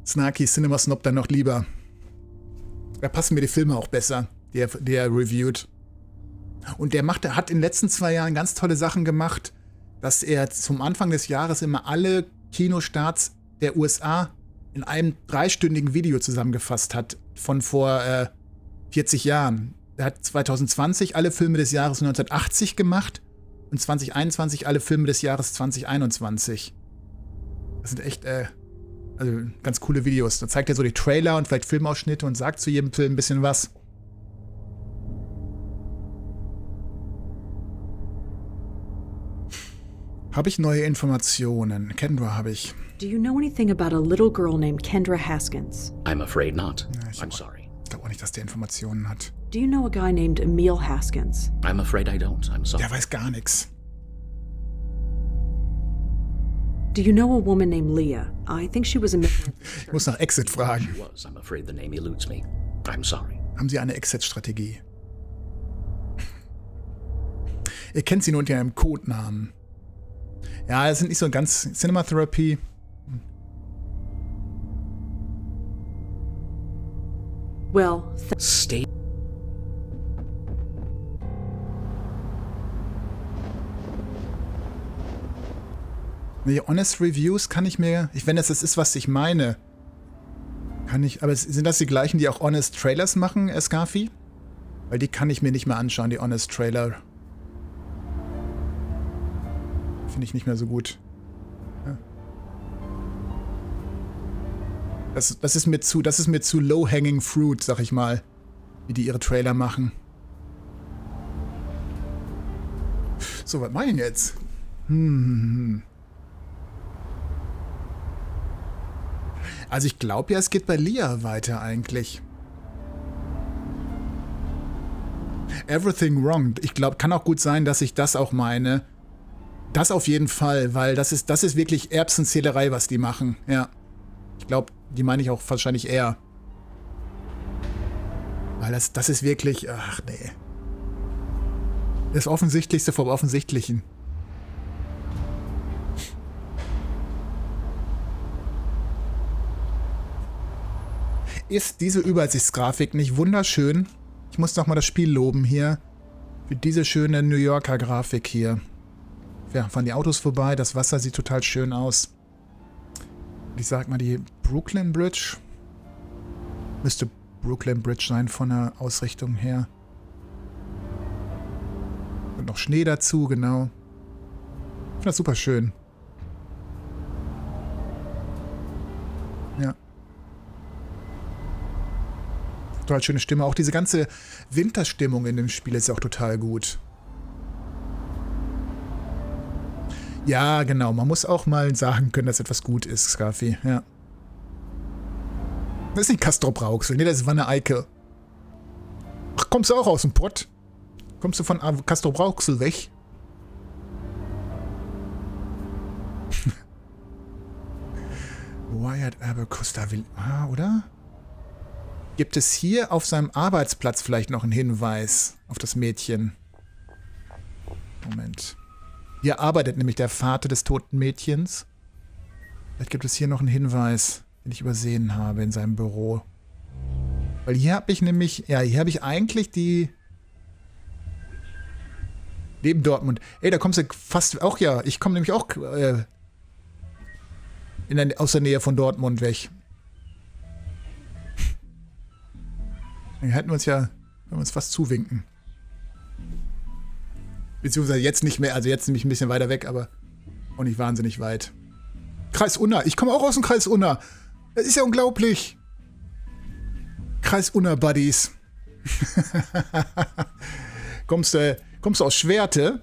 Cinema Snob dann noch lieber. Da passen mir die Filme auch besser, die er reviewt. Und der hat in den letzten 2 Jahren ganz tolle Sachen gemacht, dass er zum Anfang des Jahres immer alle Kinostarts der USA in einem 3-stündigen Video zusammengefasst hat, von vor 40 Jahren. Er hat 2020 alle Filme des Jahres 1980 gemacht und 2021 alle Filme des Jahres 2021. Das sind echt, also ganz coole Videos. Da zeigt er so die Trailer und vielleicht Filmausschnitte und sagt zu jedem Film ein bisschen was. Habe ich neue Informationen? Kendra habe ich. Do you know anything about a little girl named Kendra Haskins? I'm afraid not. I'm sorry. Ich glaube auch nicht, dass der Informationen hat. Do you know a guy named Emil Haskins? I'm afraid I don't. I'm sorry. Der weiß gar nichts. Do you know a woman named Leah? I think she was a Ich muss nach Exit fragen. She was. I'm afraid the name eludes me. I'm sorry. Haben Sie eine Exit-Strategie? Ihr kennt sie nur unter einem Codenamen. Ja, das sind nicht so ganz Cinematherapy. Well, stay. Nee, Honest Reviews kann ich mir, wenn das ist, was ich meine, kann ich, aber sind das die gleichen, die auch Honest Trailers machen, Scarfi? Weil die kann ich mir nicht mehr anschauen, die Honest Trailer. Finde ich nicht mehr so gut. Ja. Das ist mir zu low-hanging fruit, sag ich mal, wie die ihre Trailer machen. So, was mache ich denn jetzt? Also ich glaube ja, es geht bei Leah weiter eigentlich. Everything Wrong. Ich glaube, kann auch gut sein, dass ich das auch meine. Das auf jeden Fall, weil das ist wirklich Erbsenzählerei, was die machen. Ja. Ich glaube, die meine ich auch wahrscheinlich eher. Weil das ist wirklich, ach nee. Das Offensichtlichste vom Offensichtlichen. Ist diese Übersichtsgrafik nicht wunderschön? Ich muss noch mal das Spiel loben hier. Für diese schöne New Yorker Grafik hier. Ja, fahren die Autos vorbei, das Wasser sieht total schön aus. Ich sag mal, die Brooklyn Bridge. Müsste Brooklyn Bridge sein von der Ausrichtung her. Und noch Schnee dazu, genau. Ich finde das super schön. Ja. Total schöne Stimme. Auch diese ganze Winterstimmung in dem Spiel ist ja auch total gut. Ja, genau. Man muss auch mal sagen können, dass etwas gut ist, Scarfi. Ja. Das ist nicht Castrop Rauxel. Nee, das ist Wanne Eickel. Ach, kommst du auch aus dem Pott? Kommst du von Castrop Rauxel weg? Wyatt Abercosta will... Ah, oder? Gibt es hier auf seinem Arbeitsplatz vielleicht noch einen Hinweis auf das Mädchen? Moment. Hier arbeitet nämlich der Vater des toten Mädchens. Vielleicht gibt es hier noch einen Hinweis, den ich übersehen habe in seinem Büro. Weil hier habe ich nämlich, ja, hier habe ich eigentlich die... Neben Dortmund. Ey, da kommst du fast auch, ja, ich komme nämlich auch aus der Nähe von Dortmund weg. Dann hätten wir uns ja fast zuwinken. Beziehungsweise jetzt nicht mehr, also jetzt nämlich ein bisschen weiter weg, aber auch nicht wahnsinnig weit. Kreis Unna. Ich komme auch aus dem Kreis Unna. Das ist ja unglaublich. Kreis Unna, Buddies. Kommst du aus Schwerte?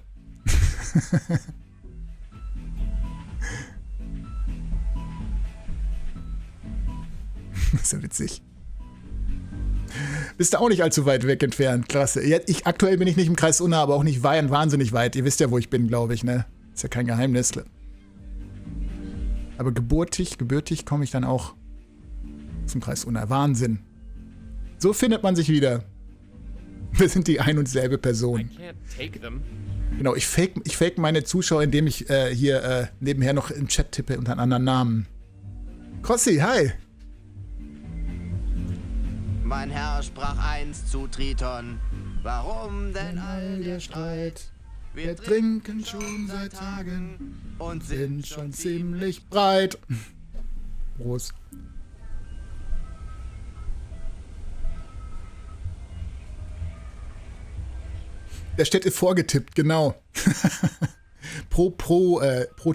Das ist ja witzig. Bist du auch nicht allzu weit weg entfernt. Klasse. Aktuell bin ich nicht im Kreis Unna, aber auch nicht wahnsinnig weit. Ihr wisst ja, wo ich bin, glaube ich, ne? Ist ja kein Geheimnis. Aber gebürtig komme ich dann auch zum Kreis Unna. Wahnsinn. So findet man sich wieder. Wir sind die ein und selbe Person. Genau, ich fake meine Zuschauer, indem ich hier nebenher noch im Chat tippe unter einem anderen Namen. Crossi, hi. Mein Herr sprach einst zu Triton. Warum denn all der Streit? Wir trinken schon seit Tagen und sind schon ziemlich breit. Prost. Der steht vorgetippt, genau. Pro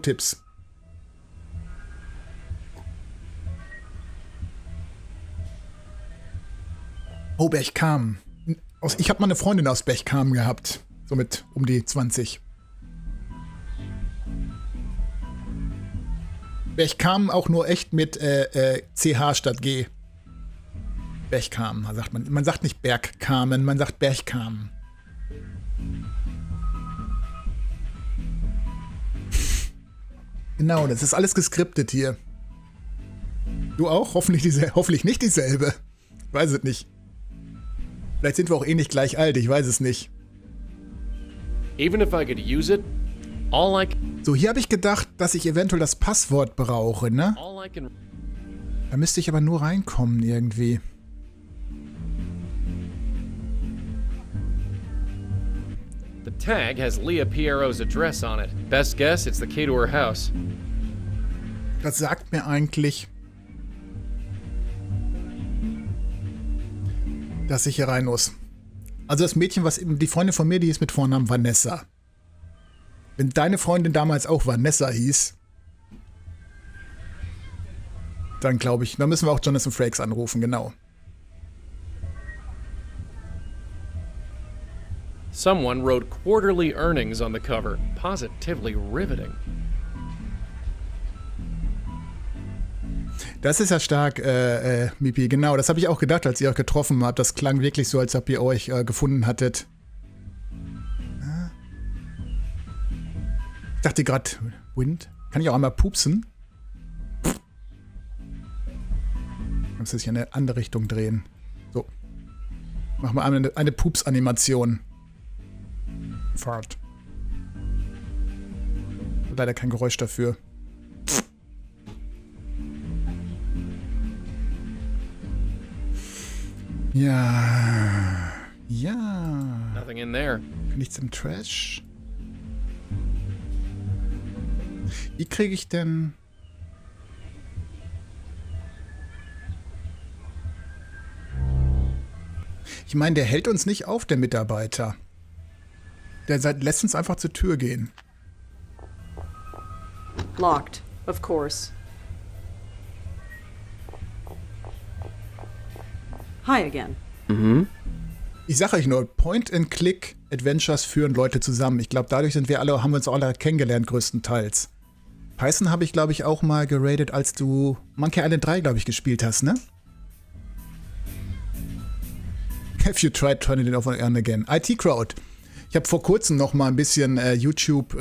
Tipps. Oh, Berchtesgaden. Ich habe mal eine Freundin aus Berchtesgaden gehabt. Somit um die 20. Berchtesgaden auch nur echt mit CH statt G. Berchtesgaden, sagt man. Man sagt nicht Bergkamen, man sagt Berchtesgaden. Genau, das ist alles geskriptet hier. Du auch? Hoffentlich nicht dieselbe. Ich weiß es nicht. Vielleicht sind wir auch eh nicht gleich alt, ich weiß es nicht. Even if I could use it, so, hier habe ich gedacht, dass ich eventuell das Passwort brauche, ne? Da müsste ich aber nur reinkommen irgendwie. The tag has Leah Piero's address on it. Best guess, it's the key to her house. Das sagt mir eigentlich, dass ich hier rein muss. Also das Mädchen, die Freundin von mir, die ist mit Vornamen Vanessa. Wenn deine Freundin damals auch Vanessa hieß, dann glaube ich, dann müssen wir auch Jonathan Frakes anrufen, genau. Someone wrote quarterly earnings on the cover. Positively riveting. Das ist ja stark, Mipi. Genau, das habe ich auch gedacht, als ihr euch getroffen habt. Das klang wirklich so, als ob ihr euch gefunden hattet. Ich dachte gerade, Wind? Kann ich auch einmal pupsen? Ich muss sich in eine andere Richtung drehen. So. Machen wir eine Pups-Animation. Fart. Leider kein Geräusch dafür. Ja. Ja. Nothing in there. Nichts im Trash. Wie kriege ich denn... Ich meine, der hält uns nicht auf, der Mitarbeiter. Der lässt uns einfach zur Tür gehen. Locked, of course. Hi again. Mhm. Ich sage euch nur, Point-and-Click-Adventures führen Leute zusammen. Ich glaube, dadurch haben wir uns alle kennengelernt, größtenteils. Python habe ich, glaube ich, auch mal geradet, als du Monkey Island 3, glaube ich, gespielt hast, ne? Have you tried turning it off and again? IT Crowd. Ich habe vor kurzem noch mal ein bisschen YouTube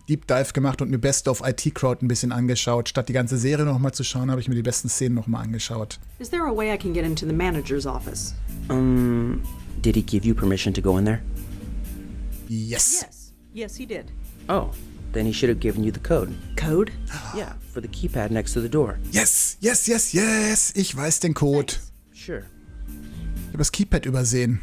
Deep Dive gemacht und mir Best of IT Crowd ein bisschen angeschaut. Statt die ganze Serie noch mal zu schauen, habe ich mir die besten Szenen noch mal angeschaut. Is there a way I can get into the manager's office? Did he give you permission to go in there? Yes. Yes, he did. Oh, then he should have given you the code. Code? Yeah, for the keypad next to the door. Yes, yes, yes, yes. Ich weiß den Code. Sure. Ich habe das Keypad übersehen.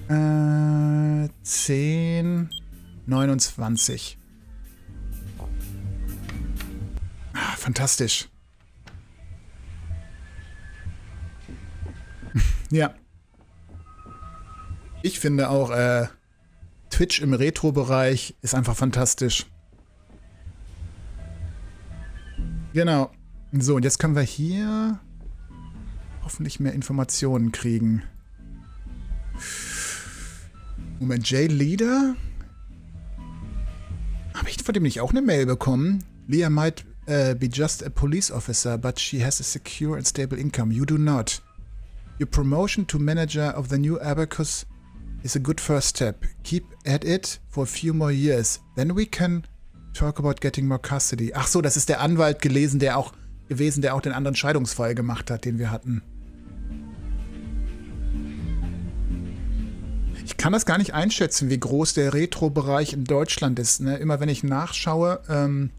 10:29. Ja. Ich finde auch, Twitch im Retro-Bereich ist einfach fantastisch. Genau. So, und jetzt können wir hier hoffentlich mehr Informationen kriegen. Moment, Jay Leader? Habe ich von dem nicht auch eine Mail bekommen? Leah might be just a police officer, but she has a secure and stable income. You do not. Your promotion to manager of the new Abacus is a good first step. Keep at it for a few more years. Then we can talk about getting more custody. Ach so, das ist der Anwalt gewesen, der auch den anderen Scheidungsfall gemacht hat, den wir hatten. Ich kann das gar nicht einschätzen, wie groß der Retro-Bereich in Deutschland ist. Ne? Immer wenn ich nachschaue,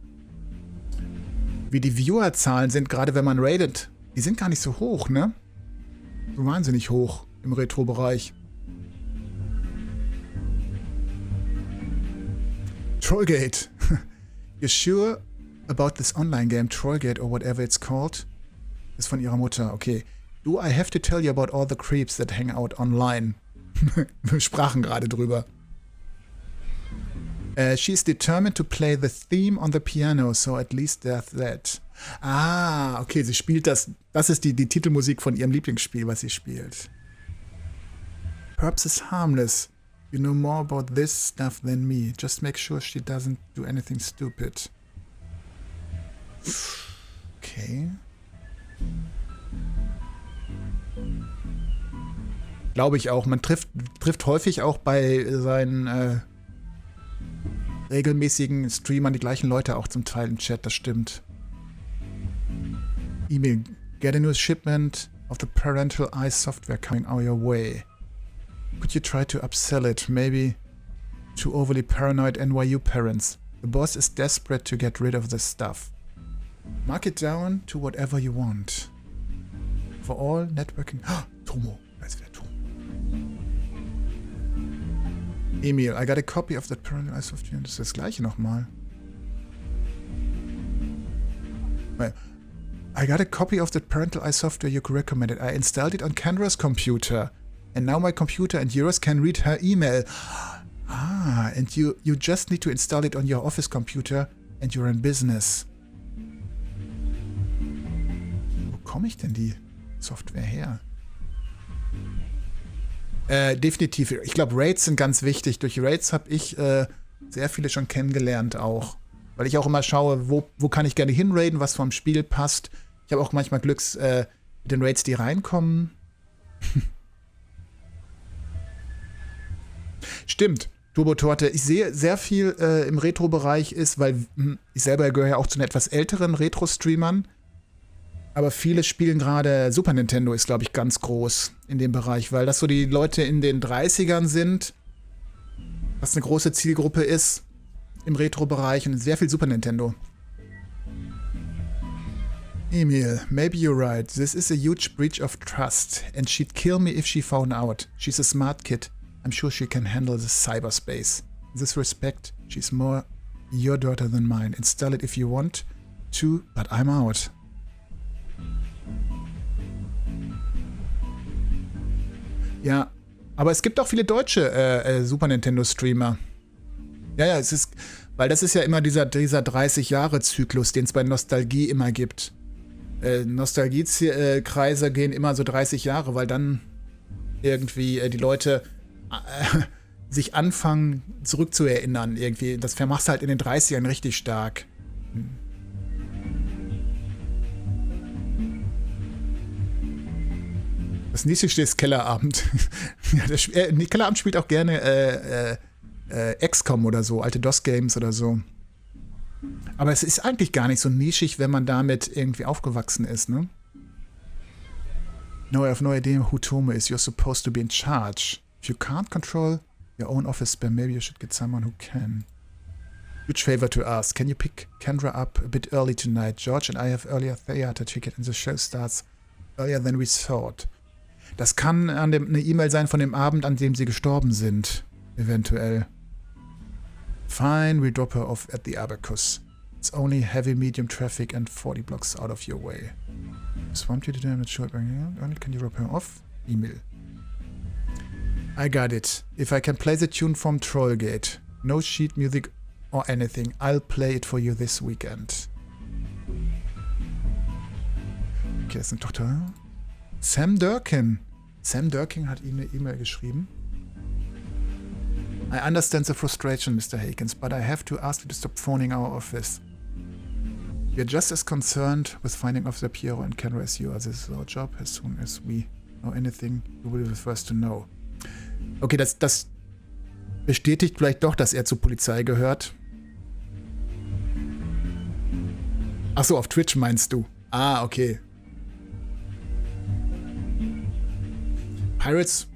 wie die Viewerzahlen sind, gerade wenn man rated, die sind gar nicht so hoch, ne? So wahnsinnig hoch im Retro-Bereich. Trollgate. You're sure about this online game, Trollgate or whatever it's called? Ist von ihrer Mutter, okay. Do I have to tell you about all the creeps that hang out online? Wir sprachen gerade drüber. She's determined to play the theme on the piano, so at least there's that. Ah, okay, sie spielt das. Das ist die Titelmusik von ihrem Lieblingsspiel, was sie spielt. Perhaps is harmless. You know more about this stuff than me. Just make sure she doesn't do anything stupid. Okay. Glaube ich auch. Man trifft häufig auch bei seinen regelmäßigen Streamern die gleichen Leute auch zum Teil im Chat, das stimmt. E-Mail. Get a new shipment of the parental eye software coming your way. Could you try to upsell it? Maybe to overly paranoid NYU parents. The boss is desperate to get rid of this stuff. Mark it down to whatever you want. For all networking... Tomo. Weiß wer Tomo. Emil, I got a copy of that parental eye software. Das ist das gleiche nochmal. I got a copy of that parental eye software you recommended. I installed it on Kendra's computer. And now my computer and yours can read her email. Ah, and you just need to install it on your office computer and you're in business. Wo komme ich denn die Software her? Definitiv. Ich glaube, Raids sind ganz wichtig. Durch Raids habe ich sehr viele schon kennengelernt auch. Weil ich auch immer schaue, wo kann ich gerne hinraiden, was vom Spiel passt. Ich habe auch manchmal Glücks mit den Raids, die reinkommen. Stimmt, Turbo-Torte. Ich sehe sehr viel im Retro-Bereich ist, weil ich selber gehöre ja auch zu den etwas älteren Retro-Streamern. Aber viele spielen gerade Super Nintendo ist, glaube ich, ganz groß in dem Bereich, weil das so die Leute in den 30ern sind, was eine große Zielgruppe ist im Retro-Bereich und sehr viel Super Nintendo. Emil, maybe you're right. This is a huge breach of trust and she'd kill me if she found out. She's a smart kid. I'm sure she can handle the cyberspace. In this respect, she's more your daughter than mine. Install it if you want to, but I'm out. Ja, aber es gibt auch viele deutsche Super Nintendo-Streamer. Ja, es ist, weil das ist ja immer dieser 30-Jahre-Zyklus, den es bei Nostalgie immer gibt. Nostalgie-Kreise gehen immer so 30 Jahre, weil dann irgendwie die Leute sich anfangen zurückzuerinnern. Irgendwie. Das vermachst du halt in den 30ern richtig stark. Das nächste ist Kellerabend. Ja, Kellerabend spielt auch gerne XCOM oder so, alte DOS-Games oder so. Aber es ist eigentlich gar nicht so nischig, wenn man damit irgendwie aufgewachsen ist, ne? No, I have no idea who Tomo is. You're supposed to be in charge. If you can't control your own office spam, maybe you should get someone who can. Huge favor to ask. Can you pick Kendra up a bit early tonight? George and I have earlier theater ticket and the show starts earlier than we thought. Das kann eine E-Mail sein von dem Abend, an dem sie gestorben sind. Eventuell. Fine, we drop her off at the Abacus. It's only heavy medium traffic and 40 blocks out of your way. Swamped you today, I'm not sure. Only can you drop her off? E-Mail. I got it. If I can play the tune from Trollgate. No sheet music or anything. I'll play it for you this weekend. Okay, das sind doch da. Sam Durkin. Sam Durkin hat Ihnen eine E-Mail geschrieben. I understand the frustration, Mr. Hakins, but I have to ask you to stop phoning our office. We are just as concerned with finding of the Piero and Kendra as you are. This is our job. As soon as we know anything, you will be the first to know. Okay, das bestätigt vielleicht doch, dass er zur Polizei gehört. Ach so, auf Twitch meinst du? Ah, okay. Pirates.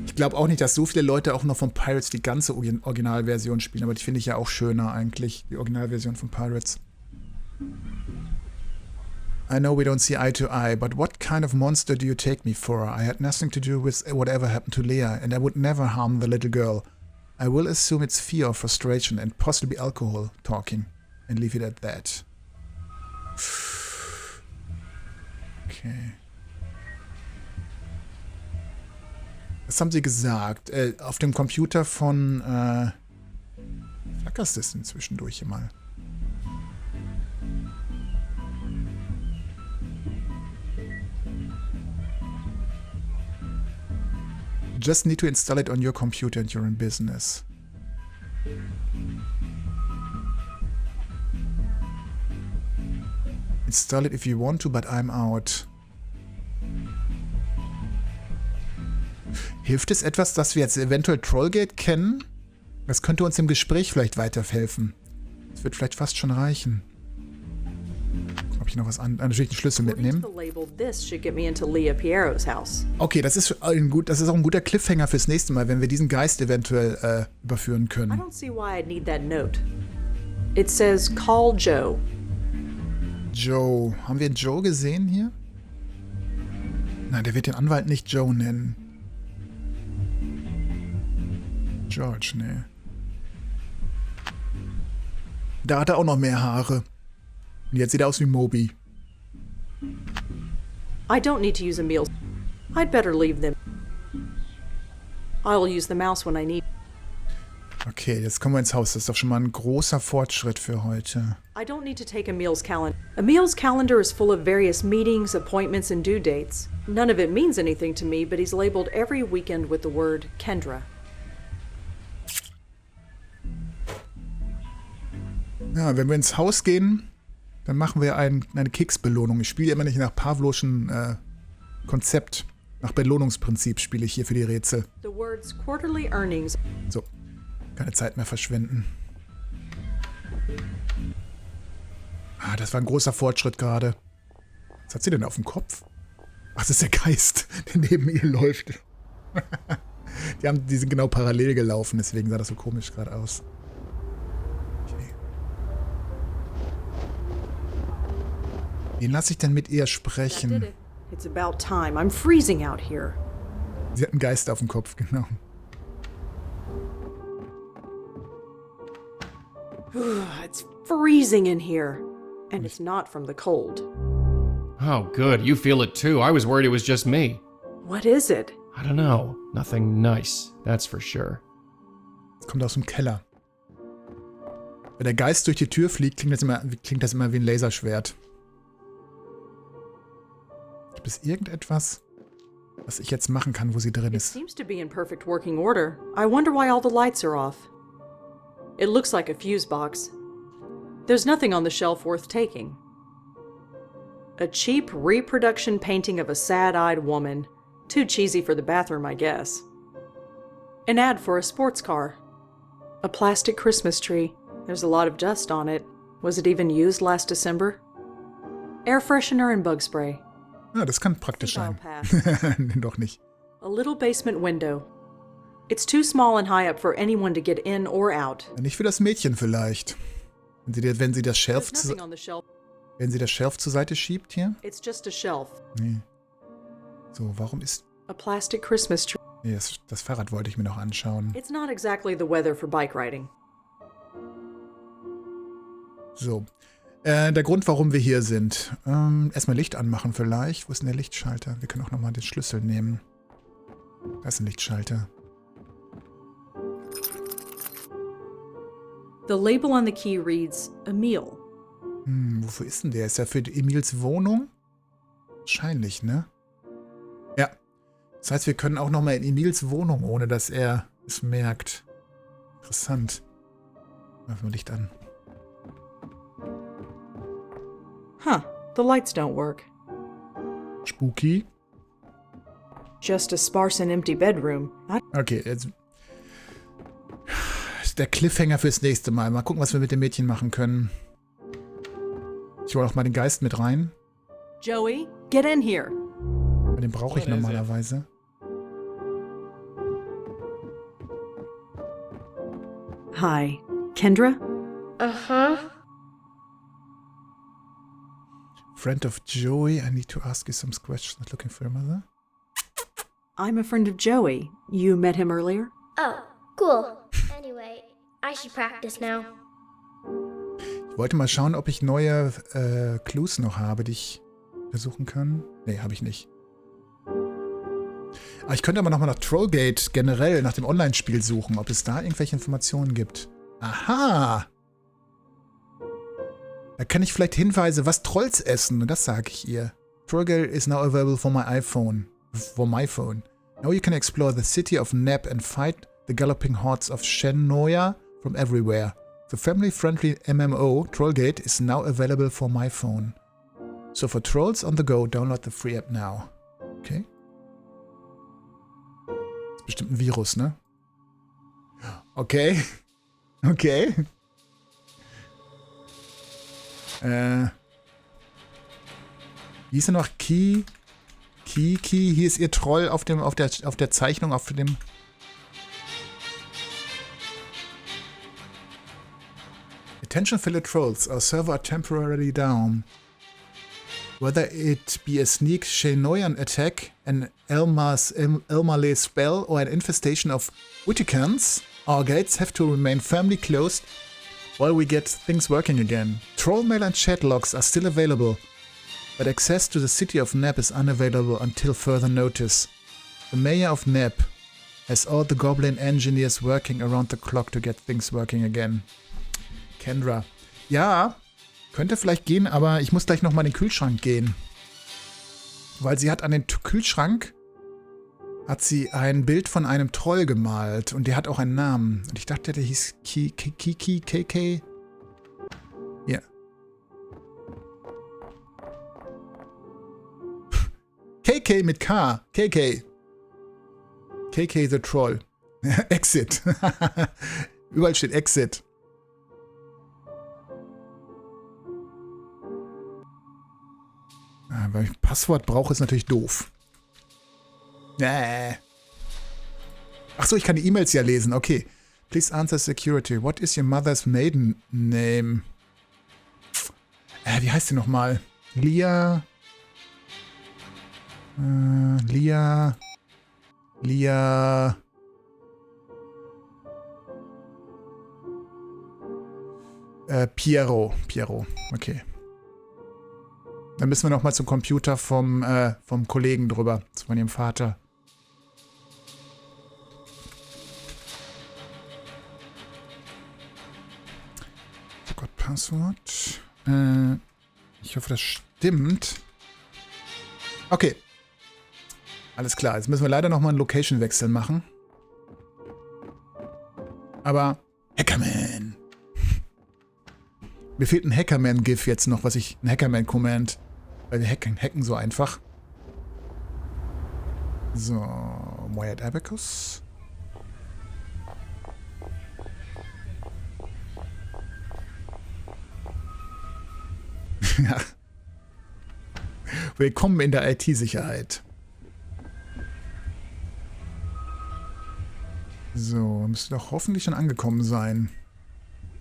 Ich glaube auch nicht, dass so viele Leute auch noch von Pirates die ganze Originalversion spielen, aber die finde ich ja auch schöner eigentlich, die Originalversion von Pirates. I know we don't see eye to eye, but what kind of monster do you take me for? I had nothing to do with whatever happened to Leah, and I would never harm the little girl. I will assume it's fear or frustration and possibly alcohol talking, and leave it at that. Okay. Was haben sie gesagt? Auf dem Computer von... flackerst es denn zwischendurch hier mal? Just need to install it on your computer and you're in business. Install it if you want to, but I'm out. Hilft es etwas, dass wir jetzt eventuell Trollgate kennen? Das könnte uns im Gespräch vielleicht weiterhelfen. Das wird vielleicht fast schon reichen. Ob ich noch was an natürlich den Schlüssel mitnehmen. Okay, das ist auch ein guter Cliffhanger fürs nächste Mal, wenn wir diesen Geist eventuell überführen können. I don't see why I'd need that note. It says call Joe. Joe. Haben wir Joe gesehen hier? Nein, der wird den Anwalt nicht Joe nennen. George, ne. Da hat er auch noch mehr Haare. Und jetzt sieht er aus wie Moby. I don't need to use a meal. I'd better leave them. I'll use the mouse when I need. Okay, jetzt kommen wir ins Haus. Das ist doch schon mal ein großer Fortschritt für heute. I don't need to take Emil's calendar. Emil's calendar is full of various meetings, appointments, and due dates. None of it means anything to me, but he's labeled every weekend with the word Kendra. Ja, wenn wir ins Haus gehen, dann machen wir eine Keksbelohnung. Ich spiele immer nicht nach Pavloschen Konzept. Nach Belohnungsprinzip spiele ich hier für die Rätsel. The words quarterly earnings. So, keine Zeit mehr verschwenden. Ah, das war ein großer Fortschritt gerade. Was hat sie denn auf dem Kopf? Ach, das ist der Geist, der neben ihr läuft. Die sind genau parallel gelaufen, deswegen sah das so komisch gerade aus. Wen lasse ich denn mit ihr sprechen? It's about time. I'm freezing out here. Sie hat einen Geist auf dem Kopf, genau. It's freezing in here. And it's not from the cold. Oh, good. You feel it too. I was worried it was just me. What is it? I don't know. Nothing nice, that's for sure. Es kommt aus dem Keller. Wenn der Geist durch die Tür fliegt, klingt das immer wie ein Laserschwert. Gibt es irgendetwas, was ich jetzt machen kann, wo sie drin ist? It seems to be in perfect working order. I wonder why all the lights are off. It looks like a fuse box. There's nothing on the shelf worth taking. A cheap reproduction painting of a sad-eyed woman. Too cheesy for the bathroom, I guess. An ad for a sports car. A plastic Christmas tree. There's a lot of dust on it. Was it even used last December? Air freshener and bug spray. Ja, das kann praktisch sein. Doch nicht. A little basement window. It's too small and high up for anyone to get in or out. Nicht für das Mädchen vielleicht. Wenn sie das Shelf zur Seite schiebt hier? It's just a shelf. Nee. So, warum ist... A plastic Christmas tree. Nee, das Fahrrad wollte ich mir noch anschauen. It's not exactly the weather for bike riding. So. Der Grund, warum wir hier sind. Erstmal Licht anmachen vielleicht. Wo ist denn der Lichtschalter? Wir können auch nochmal den Schlüssel nehmen. Da ist ein Lichtschalter. The label on the key reads Emil. Wofür ist denn der? Ist der für Emils Wohnung? Wahrscheinlich, ne? Ja. Das heißt, wir können auch nochmal in Emils Wohnung, ohne dass er es merkt. Interessant. Machen wir Licht an. Huh, the lights don't work. Spooky. Just a sparse and empty bedroom. Okay, jetzt. Der Cliffhanger fürs nächste Mal. Mal gucken, was wir mit dem Mädchen machen können. Ich hole auch mal den Geist mit rein. Joey, get in here. Den brauche ich normalerweise. Hi, Kendra? Uh-huh. Friend of Joey, I need to ask you some questions. Looking for your mother? I'm a friend of Joey. You met him earlier? Oh, cool. Anyway, I should practice now. Ich wollte mal schauen, ob ich neue Clues noch habe, die ich versuchen kann. Nee, habe ich nicht. Aber ich könnte aber nochmal nach Trollgate generell, nach dem Online-Spiel suchen, ob es da irgendwelche Informationen gibt. Aha! Da kann ich vielleicht Hinweise, was Trolls essen, und das sage ich ihr. Trollgate is now available for my iPhone. For my phone. Now you can explore the city of Neb and fight the galloping hordes of Shennoya from everywhere. The family-friendly MMO Trollgate is now available for my phone. So for Trolls on the go, download the free app now. Okay. Das ist bestimmt ein Virus, ne? Okay. Okay. Wie ist er noch? Kiki. Hier ist ihr Troll auf der Zeichnung, auf dem... Attention fellow trolls, our server are temporarily down. Whether it be a sneak Shenoyan attack, an Elmaleh spell, or an infestation of Witikans, our gates have to remain firmly closed while we get things working again. Troll mail and chat logs are still available, but access to the city of Neb is unavailable until further notice. The mayor of Neb has all the goblin engineers working around the clock to get things working again. Kendra. Ja, könnte vielleicht gehen, aber ich muss gleich nochmal in den Kühlschrank gehen. Weil sie hat an den Kühlschrank ein Bild von einem Troll gemalt und der hat auch einen Namen. Und ich dachte, der hieß KK. Ja. KK mit K. KK. KK the Troll. Exit. Überall steht Exit. Weil ich ein Passwort brauche, ist natürlich doof. Achso, ich kann die E-Mails ja lesen. Okay. Please answer security. What is your mother's maiden name? Wie heißt sie nochmal? Lia. Piero. Okay. Dann müssen wir nochmal zum Computer vom Kollegen drüber. Von ihrem Vater. Oh Gott, Passwort. Ich hoffe, das stimmt. Okay. Alles klar. Jetzt müssen wir leider nochmal einen Location-Wechsel machen. Aber Hackerman. Mir fehlt ein Hackerman-GIF jetzt noch, ein Hackerman-Command. Weil wir hacken so einfach. So, Wired Abacus. Ja. Willkommen in der IT-Sicherheit. So, müsste doch hoffentlich schon angekommen sein.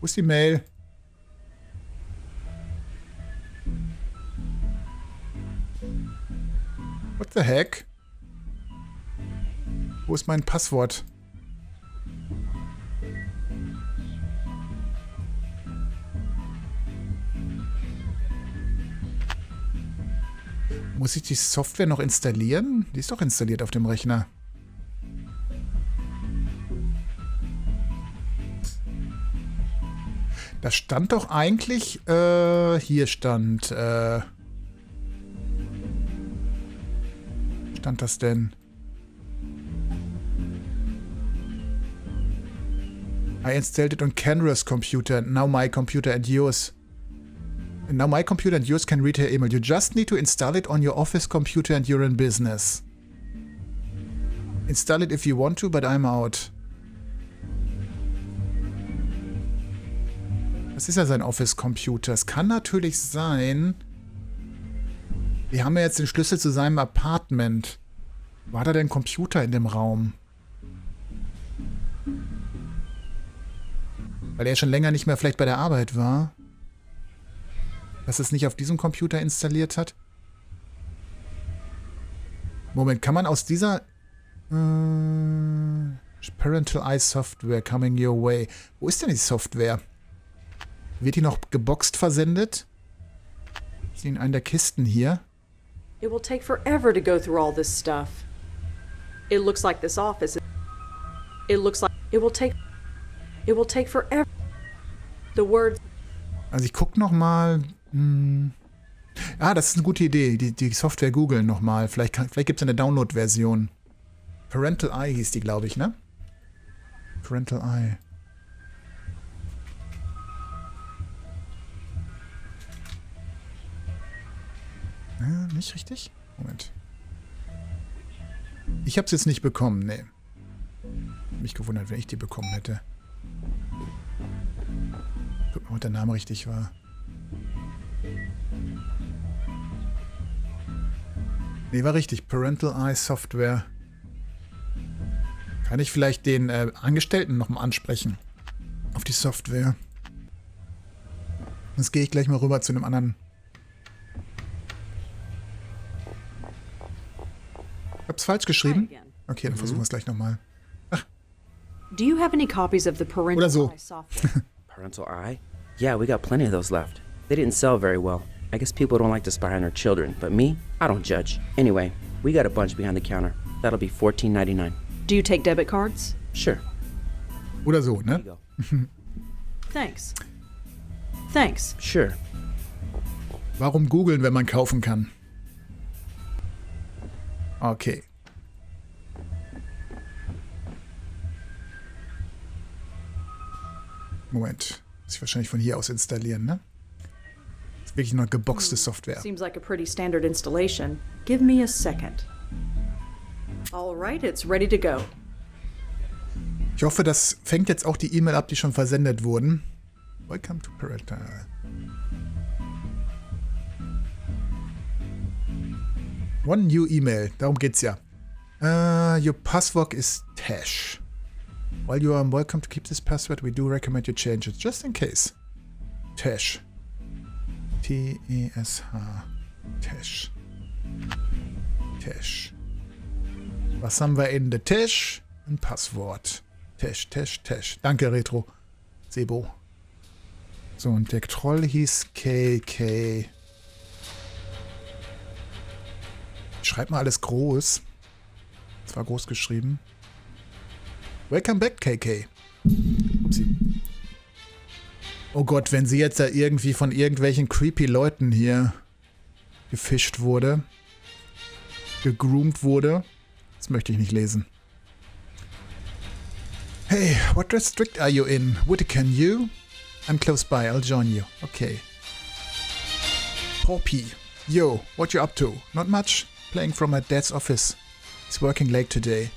Wo ist die Mail? What the heck? Wo ist mein Passwort? Muss ich die Software noch installieren? Die ist doch installiert auf dem Rechner. Das stand doch eigentlich, hier stand das denn? I installed it on Kenra's computer, and now my computer and yours. And now my computer and yours can read her email. You just need to install it on your office computer and you're in business. Install it if you want to, but I'm out. Das ist ja sein Office-Computer. Es kann natürlich sein... Wir haben ja jetzt den Schlüssel zu seinem Apartment. War da denn ein Computer in dem Raum? Weil er schon länger nicht mehr vielleicht bei der Arbeit war. Dass es nicht auf diesem Computer installiert hat. Moment, kann man aus dieser... Parental Eye Software coming your way. Wo ist denn die Software? Wird die noch geboxt versendet? Ist die in einer der Kisten hier? It will take forever to go through all this stuff. It looks like this office. It looks like it will take forever. The words. Also ich guck noch mal. Ah, das ist eine gute Idee. Die Software googeln noch mal. Vielleicht gibt es eine Download-Version. Parental Eye hieß die, glaube ich, ne? Parental Eye. Nicht richtig? Moment. Ich habe es jetzt nicht bekommen, nee. Mich gewundert, wenn ich die bekommen hätte. Guck mal, ob der Name richtig war. Nee, war richtig. Parental Eye Software. Kann ich vielleicht den Angestellten nochmal ansprechen? Auf die Software. Jetzt gehe ich gleich mal rüber zu einem anderen. Ich hab's falsch geschrieben? Okay, dann versuchen wir es gleich nochmal. Ach. Do you have any copies of the Parental Oder so. Eye software? Parental Eye? Yeah, we got plenty of those left. They didn't sell very well. I guess people don't like to spy on their children, but me, I don't judge. Anyway, we got a bunch behind the counter. That'll be $14.99. Do you take debit cards? Sure. Oder so, ne? Thanks. Thanks. Sure. Warum googeln, wenn man kaufen kann? Okay. Moment. Muss ich wahrscheinlich von hier aus installieren, ne? Das ist wirklich noch geboxte Software. Seems like a pretty standard installation. Give me a second. All right, it's ready to go. Ich hoffe, das fängt jetzt auch die E-Mail ab, die schon versendet wurden. Welcome to Parental. One new email. Darum geht's ja. Your password is Tash. While you are welcome to keep this password, we do recommend you change it, just in case. Tash. T-E-S-H. Tash. Tash. Was haben wir in der Tash? Ein Passwort. Tash, Tash, Tash. Danke, Retro. Sebo. So, und der Troll hieß KK. Schreib mal alles groß. Das war groß geschrieben. Welcome back, KK. Upsi. Oh Gott, wenn sie jetzt da irgendwie von irgendwelchen creepy Leuten hier gefischt wurde, gegroomt wurde, das möchte ich nicht lesen. Hey, what district are you in? Woody, can you? I'm close by, I'll join you. Okay. Poppy. Yo, what you up to? Not much? Playing from my dad's office. He's working late today.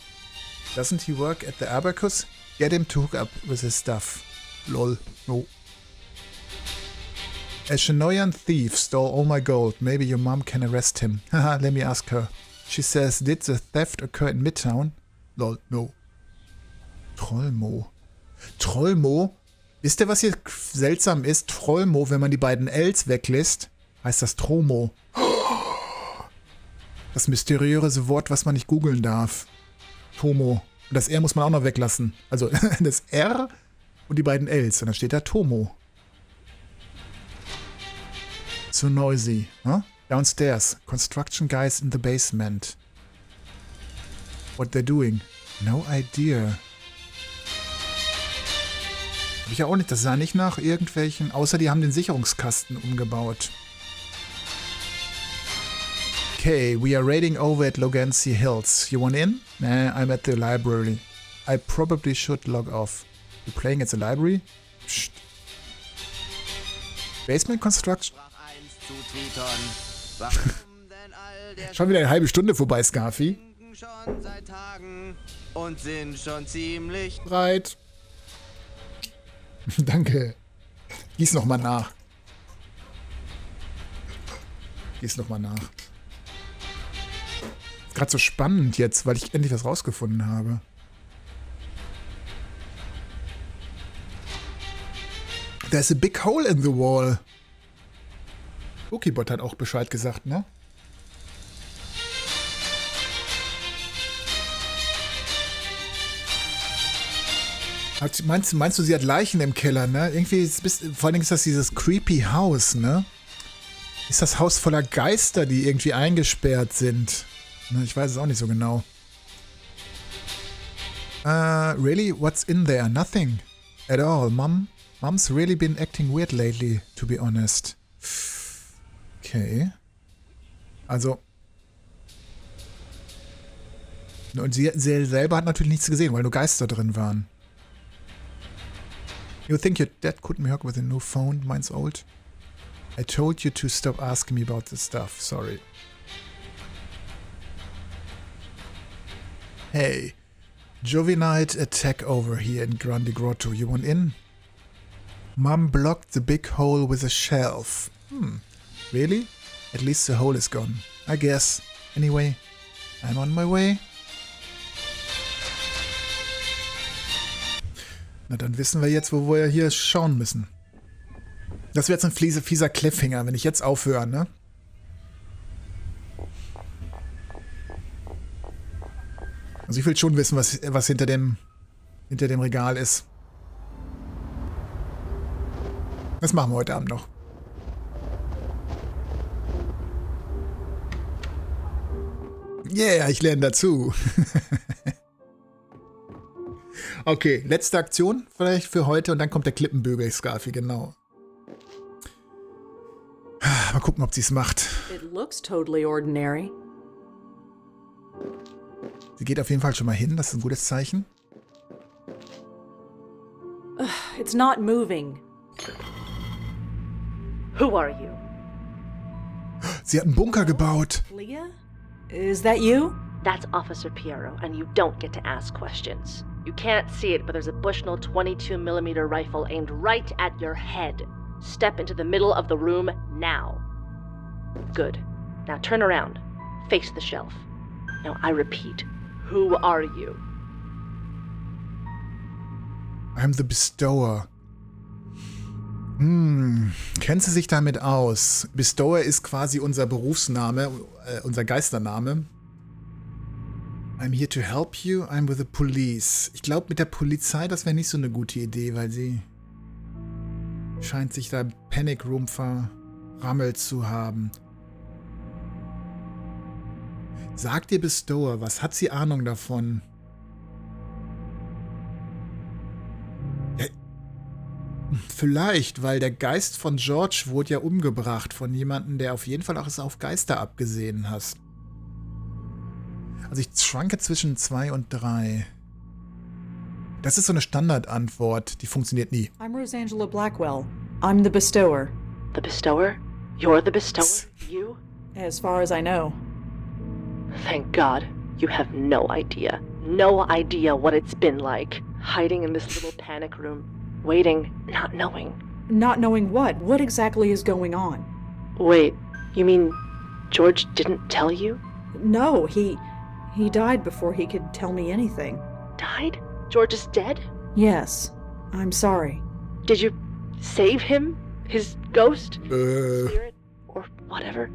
Doesn't he work at the Abacus? Get him to hook up with his stuff. Lol. No. A Shinoyan thief stole all my gold. Maybe your mom can arrest him. Haha, let me ask her. She says, did the theft occur in Midtown? Lol. No. Trollmo. Trollmo? Wisst ihr, was hier seltsam ist? Trollmo, wenn man die beiden Ls weglässt, heißt das Tromo. Das mysteriöse Wort, was man nicht googeln darf. Tomo. Und das R muss man auch noch weglassen. Also das R und die beiden Ls. Und dann steht da Tomo. So noisy. Huh? Downstairs. Construction guys in the basement. What they're doing? No idea. Hab ich ja auch nicht. Das sah nicht nach irgendwelchen... Außer die haben den Sicherungskasten umgebaut. Okay, we are raiding over at Logancy Hills. You want in? Nah, I'm at the library. I probably should log off. You playing at the library? Psst. Basement Construction? Schon wieder eine halbe Stunde vorbei, Scarfi. Schon seit Tagen und sind schon ziemlich bereit. Danke. Gieß nochmal nach. Gieß nochmal nach. Ist gerade so spannend jetzt, weil ich endlich was rausgefunden habe. There's a big hole in the wall. Pokébot hat auch Bescheid gesagt, ne? Meinst du, sie hat Leichen im Keller, ne? Irgendwie, vor allen Dingen ist das dieses creepy Haus, ne? Ist das Haus voller Geister, die irgendwie eingesperrt sind? Ne, ich weiß es auch nicht so genau. Really? What's in there? Nothing. At all, Mom? Mom's really been acting weird lately, to be honest. Okay. Also. Und sie selber hat natürlich nichts gesehen, weil nur Geister drin waren. You think your dad couldn't me hook with a new phone? Mine's old. I told you to stop asking me about this stuff. Sorry. Hey. Jovinite attack over here in Grande Grotto. You want in? Mom blocked the big hole with a shelf. Really? At least the hole is gone. I guess. Anyway, I'm on my way. Na, dann wissen wir jetzt, wo wir hier schauen müssen. Das wäre jetzt ein fieser Cliffhanger, wenn ich jetzt aufhöre, ne? Also ich will schon wissen, was hinter dem Regal ist. Das machen wir heute Abend noch. Yeah, ich lerne dazu. Okay, letzte Aktion vielleicht für heute und dann kommt der Klippenbügel, Scarfi, genau. Mal gucken, ob sie es macht. It looks totally ordinary. Sie geht auf jeden Fall schon mal hin, das ist ein gutes Zeichen. It's not moving. Who are you? Sie hat einen Bunker gebaut. Leah? Is that you? That's Officer Piero, and you don't get to ask questions. You can't see it, but there's a Bushnell 22mm rifle aimed right at your head. Step into the middle of the room now. Good. Now turn around. Face the shelf. Now I repeat, who are you? I'm the Bestower. Kennt sie sich damit aus? Bestower ist quasi unser Berufsname, unser Geistername. I'm here to help you, I'm with the police. Ich glaube, mit der Polizei, das wäre nicht so eine gute Idee, weil sie scheint sich da im Panic Room verrammelt zu haben. Sagt ihr Bestower, was hat sie Ahnung davon? Ja, vielleicht, weil der Geist von George wurde ja umgebracht von jemandem, der auf jeden Fall auch auf Geister abgesehen hat. Also ich schwanke zwischen 2 und 3. Das ist so eine Standardantwort, die funktioniert nie. I'm Rosangela Blackwell. I'm the Bestower. The Bestower? You're the Bestower? You? As far as I know. Thank God. You have no idea. No idea what it's been like. Hiding in this little panic room. Waiting, not knowing. Not knowing what? What exactly is going on? Wait, you mean George didn't tell you? No, he died before he could tell me anything. Died? George is dead? Yes. I'm sorry. Did you save him? His ghost? Spirit? Or whatever?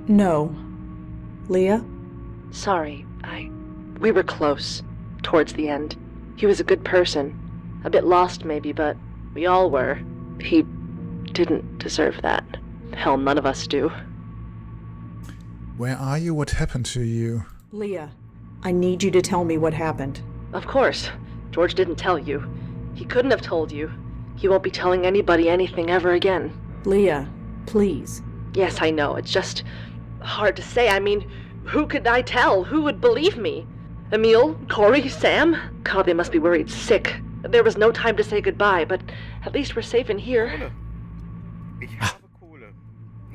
No. Leah? Sorry, we were close. Towards the end. He was a good person. A bit lost maybe, but we all were. He didn't deserve that. Hell, none of us do. Where are you? What happened to you? Leah, I need you to tell me what happened. Of course. George didn't tell you. He couldn't have told you. He won't be telling anybody anything ever again. Leah, please. Yes, I know. It's just hard to say. I mean, who could I tell? Who would believe me? Emil? Corey? Sam? God, they must be worried sick. There was no time to say goodbye, but at least we're safe in here. Kohle. Ich habe Kohle.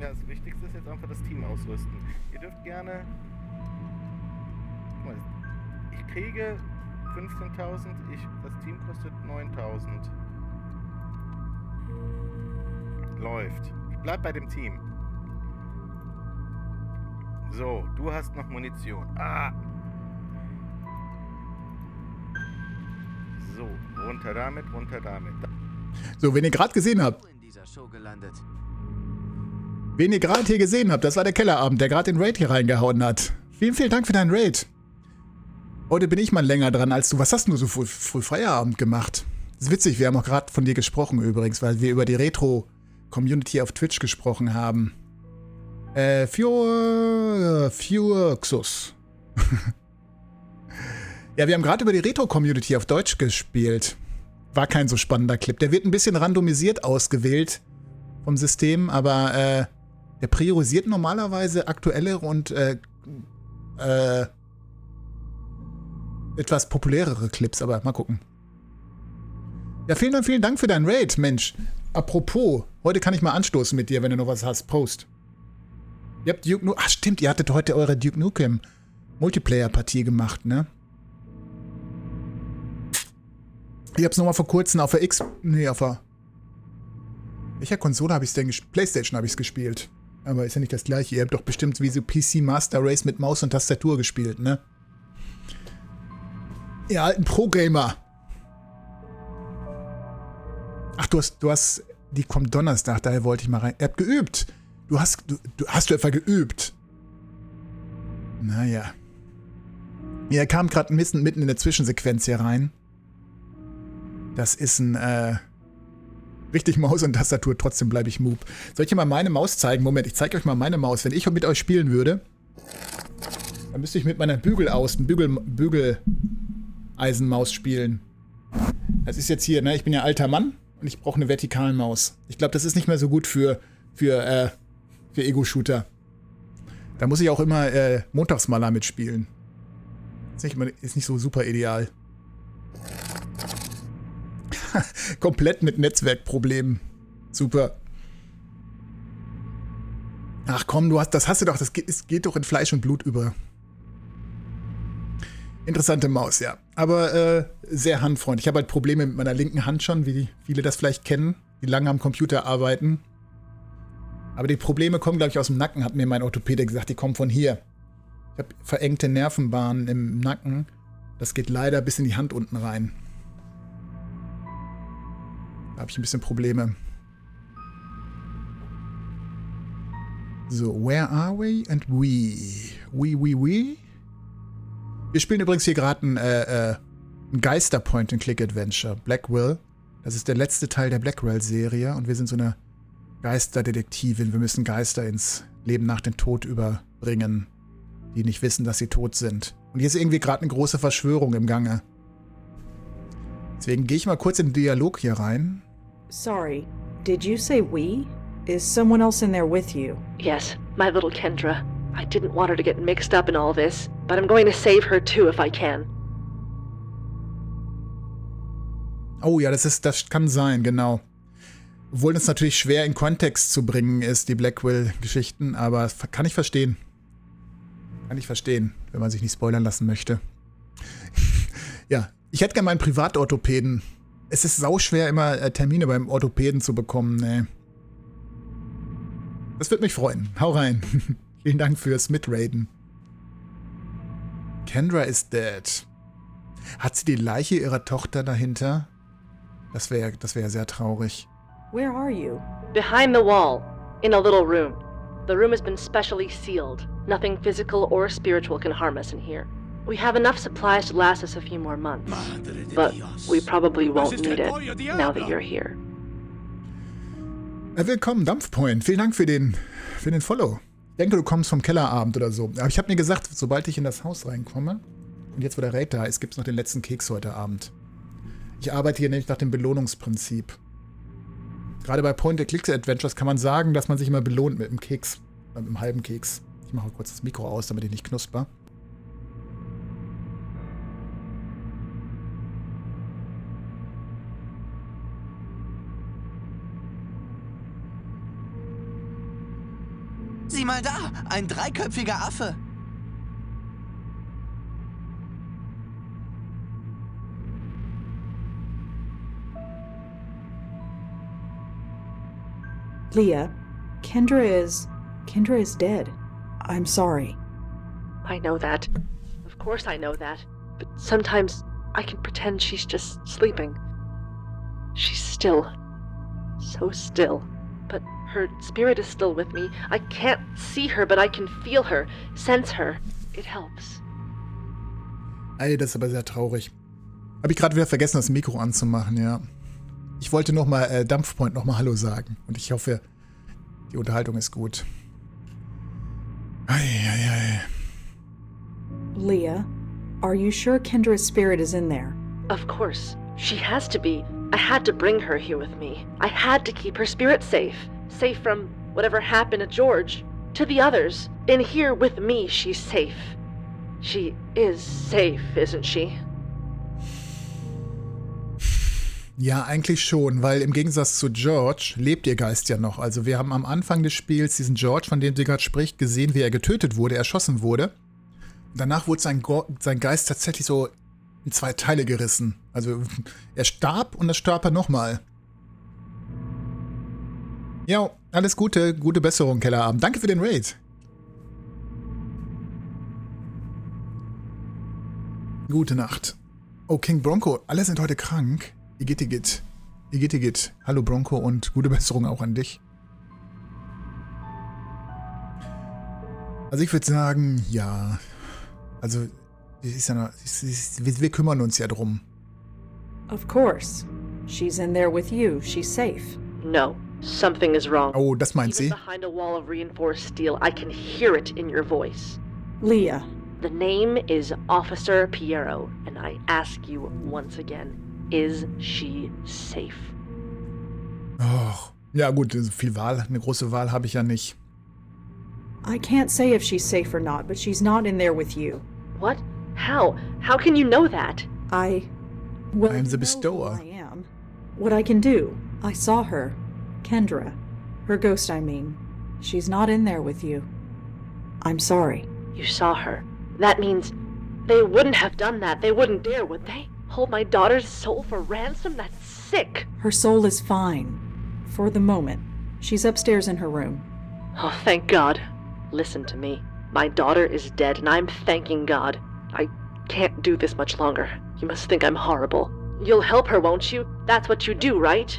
Ja, das Wichtigste ist jetzt einfach das Team ausrüsten. Ihr dürft gerne... Guck mal, ich kriege 15.000, das Team kostet 9.000. Läuft. Ich bleib bei dem Team. So, du hast noch Munition. Ah! So, runter damit, runter damit. So, wen ihr gerade gesehen habt. Wen ihr gerade hier gesehen habt, das war der Kellerabend, der gerade den Raid hier reingehauen hat. Vielen, vielen Dank für deinen Raid. Heute bin ich mal länger dran als du. Was hast du so früh Feierabend gemacht? Das ist witzig, wir haben auch gerade von dir gesprochen übrigens, weil wir über die Retro-Community auf Twitch gesprochen haben. Furxus. Ja, wir haben gerade über die Retro-Community auf Deutsch gespielt. War kein so spannender Clip. Der wird ein bisschen randomisiert ausgewählt vom System, aber der priorisiert normalerweise aktuelle und etwas populärere Clips, aber mal gucken. Ja, vielen Dank für deinen Raid, Mensch. Apropos, heute kann ich mal anstoßen mit dir, wenn du noch was hast. Post. Ihr habt Duke Nukem... Ach stimmt, ihr hattet heute eure Duke Nukem Multiplayer-Partie gemacht, ne? Ich hab's nochmal vor kurzem auf der welcher Konsole habe ich es denn gespielt? PlayStation habe ich es gespielt. Aber ist ja nicht das gleiche. Ihr habt doch bestimmt wie so PC Master Race mit Maus und Tastatur gespielt, ne? Ihr alten Pro-Gamer. Ach, du hast... Die kommt Donnerstag, daher wollte ich mal rein. Ihr habt geübt. Hast du etwa geübt? Naja. Er kam gerade mitten in der Zwischensequenz hier rein. Das ist ein, richtig Maus und Tastatur, trotzdem bleibe ich Moob. Soll ich dir mal meine Maus zeigen? Moment, ich zeige euch mal meine Maus. Wenn ich mit euch spielen würde, dann müsste ich mit meiner Bügeleisenmaus spielen. Das ist jetzt hier, ne? Ich bin ja alter Mann und ich brauche eine Vertikalmaus. Ich glaube, das ist nicht mehr so gut für Ego-Shooter. Da muss ich auch immer Montagsmaler mitspielen. Ist nicht so super ideal. Komplett mit Netzwerkproblemen. Super. Ach komm, das hast du doch. Das geht doch in Fleisch und Blut über. Interessante Maus, ja. Aber sehr handfreundlich. Ich habe halt Probleme mit meiner linken Hand schon, wie viele das vielleicht kennen, die lange am Computer arbeiten. Aber die Probleme kommen, glaube ich, aus dem Nacken, hat mir mein Orthopäde gesagt. Die kommen von hier. Ich habe verengte Nervenbahnen im Nacken. Das geht leider bis in die Hand unten rein. Da habe ich ein bisschen Probleme. So, where are we and we? We? Wir spielen übrigens hier gerade ein Geister-Point-and-Click-Adventure. Blackwell. Das ist der letzte Teil der Blackwell-Serie. Und wir sind so eine Geisterdetektivin. Wir müssen Geister ins Leben nach dem Tod überbringen, die nicht wissen, dass sie tot sind. Und hier ist irgendwie gerade eine große Verschwörung im Gange. Deswegen gehe ich mal kurz in den Dialog hier rein. Sorry, did you say we? Is someone else in there with you? Yes, my little Kendra. I didn't want her to get mixed up in all this, but I'm going to save her too if I can. Oh ja, das kann sein, genau. Obwohl es natürlich schwer in Kontext zu bringen ist, die Blackwell-Geschichten, aber kann ich verstehen. Kann ich verstehen, wenn man sich nicht spoilern lassen möchte. Ja, ich hätte gerne meinen Privatorthopäden. Es ist sauschwer, immer Termine beim Orthopäden zu bekommen, ne. Das würde mich freuen. Hau rein. Vielen Dank fürs Mitraiden. Kendra is dead. Hat sie die Leiche ihrer Tochter dahinter? Das wäre sehr traurig. Where are you? Behind the wall, in a little room. The room has been specially sealed. Nothing physical or spiritual can harm us in here. We have enough supplies to last us a few more months. But we probably won't need it now that you're here. Willkommen, Dampfpoint. Vielen Dank für den Follow. Ich denke, du kommst vom Kellerabend oder so. Aber ich habe mir gesagt, sobald ich in das Haus reinkomme, und jetzt, wo der Raid da ist, gibt es noch den letzten Keks heute Abend. Ich arbeite hier nämlich nach dem Belohnungsprinzip. Gerade bei Point-and-Click-Adventures kann man sagen, dass man sich immer belohnt mit einem Keks. Mit einem halben Keks. Ich mache kurz das Mikro aus, damit ich nicht knusper. Sieh mal da, ein dreiköpfiger Affe. Leah, Kendra is dead. I'm sorry. I know that. Of course I know that. But sometimes I can pretend she's just sleeping. She's still. So still. But her spirit is still with me. I can't see her, but I can feel her, sense her. It helps. Ey, das ist aber sehr traurig. Habe ich gerade wieder vergessen, das Mikro anzumachen, ja. Ich wollte nochmal Dampfpoint nochmal Hallo sagen. Und ich hoffe, die Unterhaltung ist gut. Ei. Leah, are you sure Kendra's spirit is in there? Of course. She has to be. I had to bring her here with me. I had to keep her spirit safe. Safe from whatever happened to George. To the others. In here with me, she's safe. She is safe, isn't she? Ja, eigentlich schon, weil im Gegensatz zu George lebt ihr Geist ja noch. Also wir haben am Anfang des Spiels diesen George, von dem sie gerade spricht, gesehen, wie er getötet wurde, erschossen wurde. Danach wurde sein Geist tatsächlich so in 2 Teile gerissen. Also er starb und dann starb er nochmal. Ja, alles Gute, gute Besserung, Kellerabend. Danke für den Raid. Gute Nacht. Oh, King Bronco, alle sind heute krank. Igitt. Hallo Bronco und gute Besserung auch an dich. Also ich würde sagen, ja. Also, wir kümmern uns ja drum. Of course. She's in there with you. She's safe. No, something is wrong. Oh, das meint sie. Even behind a wall of reinforced steel, I can hear it in your voice. Leah. The name is Officer Piero, and I ask you once again, is she safe? Oh, ja gut, eine große Wahl habe ich ja nicht. I can't say if she's safe or not, but she's not in there with you. What? How? How can you know that? I'm the bestower. I am. What I can do. I saw her. Kendra. Her ghost, I mean. She's not in there with you. I'm sorry. You saw her. That means they wouldn't have done that. They wouldn't dare, would they? Hold my daughter's soul for ransom? That's sick. Her soul is fine. For the moment. She's upstairs in her room. Oh, thank God. Listen to me. My daughter is dead, and I'm thanking God. I can't do this much longer. You must think I'm horrible. You'll help her, won't you? That's what you do, right?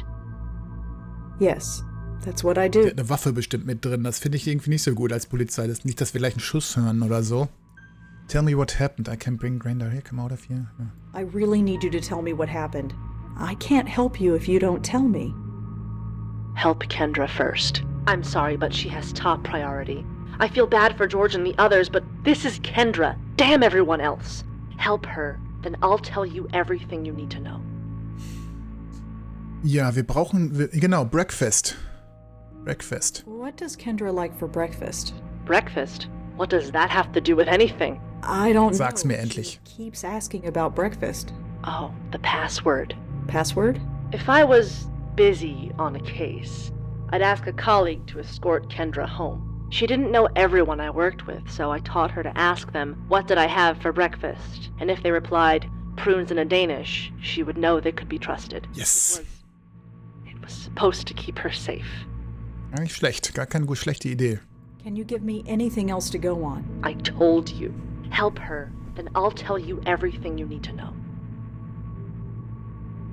Yes, that's what I do. Eine Waffe bestimmt mit drin. Das finde ich irgendwie nicht so gut als Polizei. Das ist nicht, dass wir gleich einen Schuss hören oder so. Tell me what happened. I can bring Grandar here. Come out of here. Yeah. I really need you to tell me what happened. I can't help you if you don't tell me. Help Kendra first. I'm sorry, but she has top priority. I feel bad for George and the others, but this is Kendra. Damn everyone else. Help her, then I'll tell you everything you need to know. Ja, wir brauchen, genau, Breakfast. What does Kendra like for breakfast? Breakfast? What does that have to do with anything? I don't know. Sag's mir endlich. She keeps asking about breakfast. Oh, the password. Password? If I was busy on a case, I'd ask a colleague to escort Kendra home. She didn't know everyone I worked with, so I taught her to ask them, what did I have for breakfast? And if they replied, prunes and a Danish, she would know they could be trusted. Yes. It was supposed to keep her safe. Nicht schlecht, gar keine schlechte Idee. Can you give me anything else to go on? I told you. Help her, then I'll tell you everything you need to know.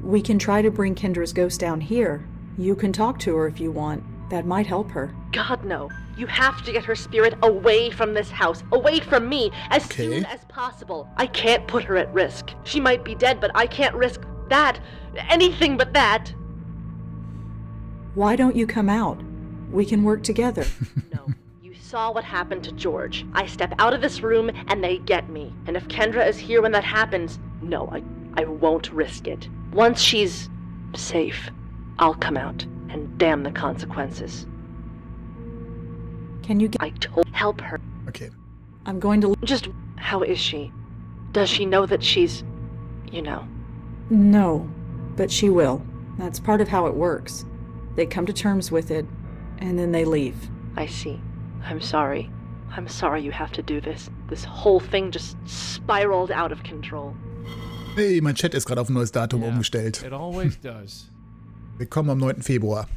We can try to bring Kendra's ghost down here. You can talk to her if you want. That might help her. God, no. You have to get her spirit away from this house, away from me, as soon as possible. I can't put her at risk. She might be dead, but I can't risk that. Anything but that. Why don't you come out? We can work together. No, you saw what happened to George. I step out of this room and they get me. And if Kendra is here when that happens, no, I won't risk it. Once she's safe, I'll come out and damn the consequences. Can you get... I told help her. Okay. I'm going to... Just, how is she? Does she know that she's, you know? No, but she will. That's part of how it works. They come to terms with it, and then they leave. I see. I'm sorry. I'm sorry you have to do this. This whole thing just spiraled out of control. Hey, mein Chat ist gerade auf ein neues Datum umgestellt. It always does. Willkommen am 9. Februar.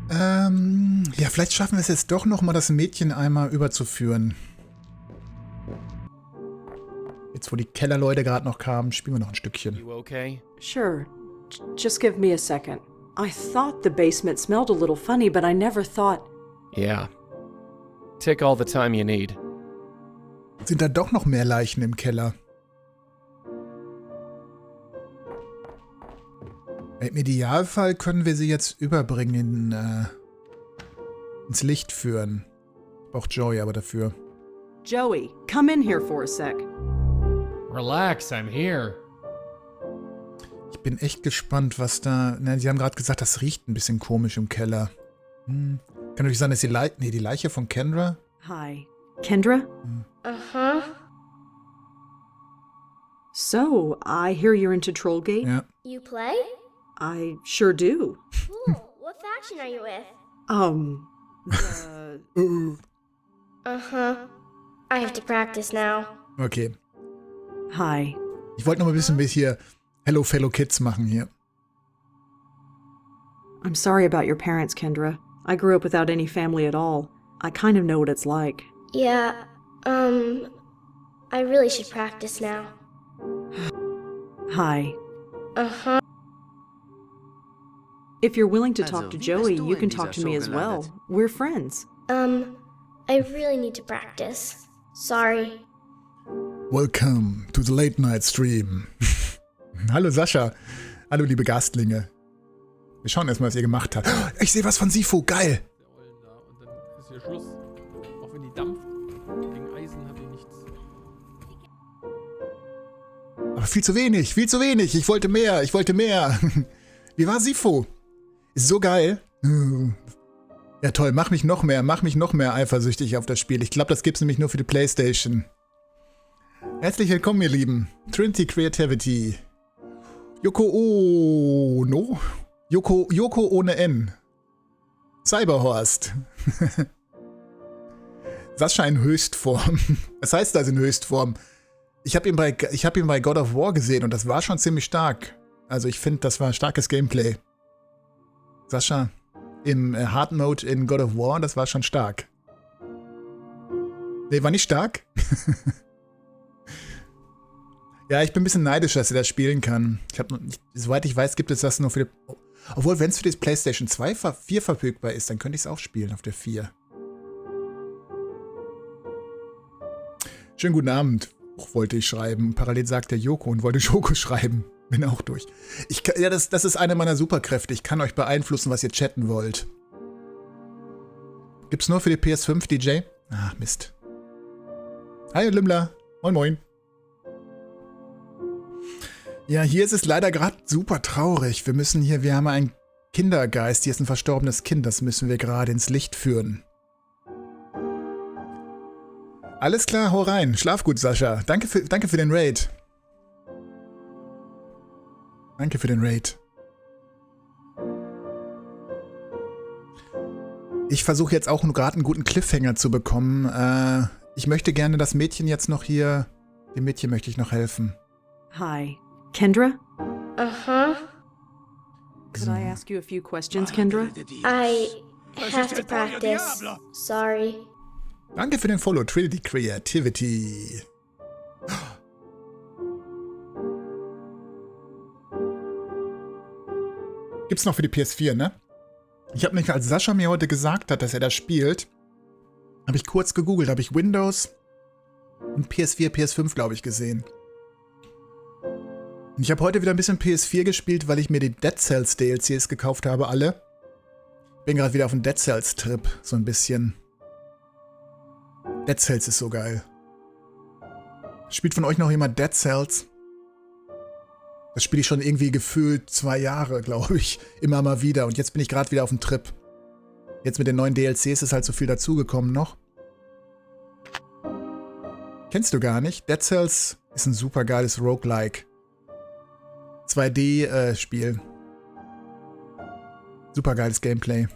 Ja, vielleicht schaffen wir es jetzt doch noch mal, das Mädchen einmal überzuführen. Jetzt, wo die Kellerleute gerade noch kamen, spielen wir noch ein Stückchen. You okay? Sure. Just give me a second. I thought the basement smelled a little funny, but I never thought... Yeah. Take all the time you need. Sind da doch noch mehr Leichen im Keller? Im Idealfall können wir sie jetzt überbringen, ins Licht führen. Braucht Joey aber dafür. Joey, come in here for a sec. Relax, I'm here. Ich bin echt gespannt, was da... Na, sie haben gerade gesagt, das riecht ein bisschen komisch im Keller. Kann natürlich sein, dass die Leiche von Kendra? Hi. Kendra? Uh-huh. So, I hear you're into Trollgate? Ja. You play? I sure do. Cool. What faction are you with? Uh-huh. I have to practice now. Okay. Hi. Ich wollte noch mal ein bisschen hier Hello Fellow Kids machen hier. I'm sorry about your parents, Kendra. I grew up without any family at all. I kind of know what it's like. Yeah, I really should practice now. Hi. Uh-huh. If you're willing to talk Also, to wie Joey, bist du you in can dieser talk to me Show as well. gelandet? We're friends. I really need to practice. Sorry. Welcome to the Late Night Stream. Hallo Sascha. Hallo liebe Gastlinge. Wir schauen erstmal, was ihr gemacht habt. Ich sehe was von Sifu. Geil. Und dann ist hier Schluss. Auch wenn die dampft. Gegen Eisen hat die nichts. Aber viel zu wenig, viel zu wenig. Ich wollte mehr, ich wollte mehr. Wie war Sifu? Ist so geil. Ja toll, mach mich noch mehr eifersüchtig auf das Spiel. Ich glaube, das gibt's nämlich nur für die Playstation. Herzlich willkommen, ihr Lieben. Trinity Creativity. Yoko Ono. Yoko ohne N. Cyberhorst. Sascha in Höchstform. Was heißt das in Höchstform? Ich habe ihn bei God of War gesehen und das war schon ziemlich stark. Also ich finde, das war starkes Gameplay. Sascha im Hard Mode in God of War, das war schon stark. Nee, war nicht stark? Ja, ich bin ein bisschen neidisch, dass er das spielen kann. Soweit ich weiß, gibt es das nur für die... Obwohl, wenn es für die PlayStation 4 verfügbar ist, dann könnte ich es auch spielen auf der 4. Schönen guten Abend, wollte ich schreiben. Parallel sagt der Joko und wollte Joko schreiben. Bin auch durch. Das ist eine meiner Superkräfte. Ich kann euch beeinflussen, was ihr chatten wollt. Gibt's nur für die PS5, DJ? Ach, Mist. Hi, Limmler. Moin, moin. Ja, hier ist es leider gerade super traurig. Wir haben einen Kindergeist. Hier ist ein verstorbenes Kind. Das müssen wir gerade ins Licht führen. Alles klar, hau rein. Schlaf gut, Sascha. Danke für den Raid. Danke für den Raid. Ich versuche jetzt auch gerade einen guten Cliffhanger zu bekommen. Ich möchte gerne das Mädchen jetzt noch hier... Dem Mädchen möchte ich noch helfen. Hi. Kendra? Uh-huh. Could I ask you a few questions, Kendra? I have to practice. Sorry. Danke für den Follow, Trinity Creativity. Gibt's noch für die PS4, ne? Ich habe nämlich, als Sascha mir heute gesagt hat, dass er das spielt, habe ich kurz gegoogelt, habe ich Windows und PS4, PS5, glaube ich, gesehen. Und ich habe heute wieder ein bisschen PS4 gespielt, weil ich mir die Dead Cells DLCs gekauft habe, alle. Bin gerade wieder auf dem Dead Cells Trip, so ein bisschen. Dead Cells ist so geil. Spielt von euch noch jemand Dead Cells? Das spiele ich schon irgendwie gefühlt 2 Jahre, glaube ich. Immer mal wieder. Und jetzt bin ich gerade wieder auf dem Trip. Jetzt mit den neuen DLCs ist halt so viel dazugekommen noch. Kennst du gar nicht? Dead Cells ist ein super geiles Roguelike. 2D-Spiel. Super geiles Gameplay.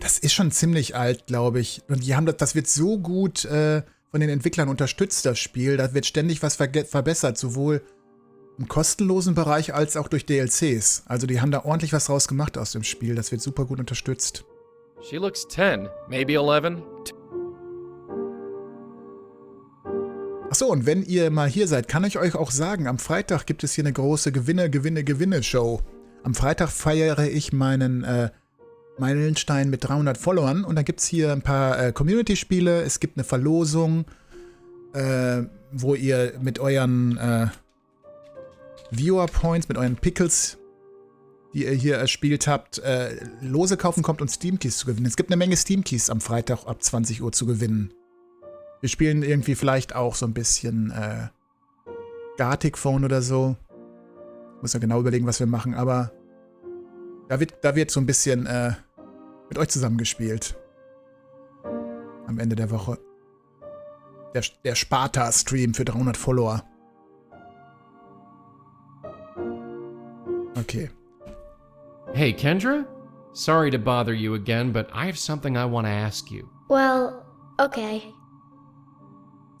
Das ist schon ziemlich alt, glaube ich. Und die haben das wird so gut von den Entwicklern unterstützt, das Spiel. Da wird ständig was verbessert, sowohl im kostenlosen Bereich als auch durch DLCs. Also die haben da ordentlich was draus gemacht aus dem Spiel. Das wird super gut unterstützt. She looks 10, maybe 11. Achso, und wenn ihr mal hier seid, kann ich euch auch sagen, am Freitag gibt es hier eine große Gewinne-Show. Am Freitag feiere ich meinen Meilenstein mit 300 Followern und dann gibt es hier ein paar Community-Spiele. Es gibt eine Verlosung, wo ihr mit euren Viewer-Points, mit euren Pickles, die ihr hier erspielt habt, Lose kaufen kommt und Steam-Keys zu gewinnen. Es gibt eine Menge Steam-Keys am Freitag ab 20 Uhr zu gewinnen. Wir spielen irgendwie vielleicht auch so ein bisschen Gartic Phone oder so. Muss ja genau überlegen, was wir machen, aber da wird so ein bisschen mit euch zusammengespielt. Am Ende der Woche. Der Sparta-Stream für 300 Follower. Okay. Hey, Kendra? Sorry to bother you again, but I have something I want to ask you. Well, okay.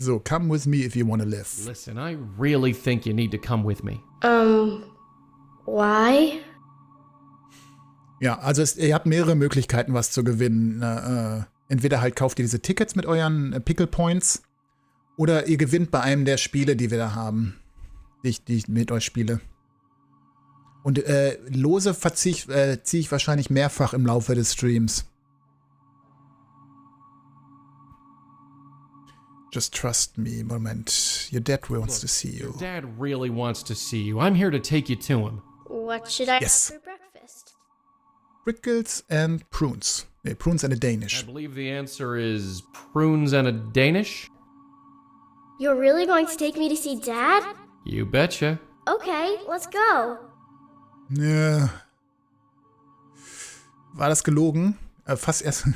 So, come with me if you want to live. Listen, I really think you need to come with me. Why? Ja, also ihr habt mehrere Möglichkeiten, was zu gewinnen. Entweder halt kauft ihr diese Tickets mit euren Pickle Points oder ihr gewinnt bei einem der Spiele, die wir da haben, die ich mit euch spiele. Und Lose ziehe ich wahrscheinlich mehrfach im Laufe des Streams. Just trust me, Moment. Your dad wants to see you. Your dad really wants to see you. I'm here to take you to him. What should I have for breakfast? Prickles and prunes. Nee, prunes and a Danish. I believe the answer is prunes and a Danish. You're really going to take me to see Dad? You betcha. Okay, let's go. Ja. War das gelogen? Fast erst.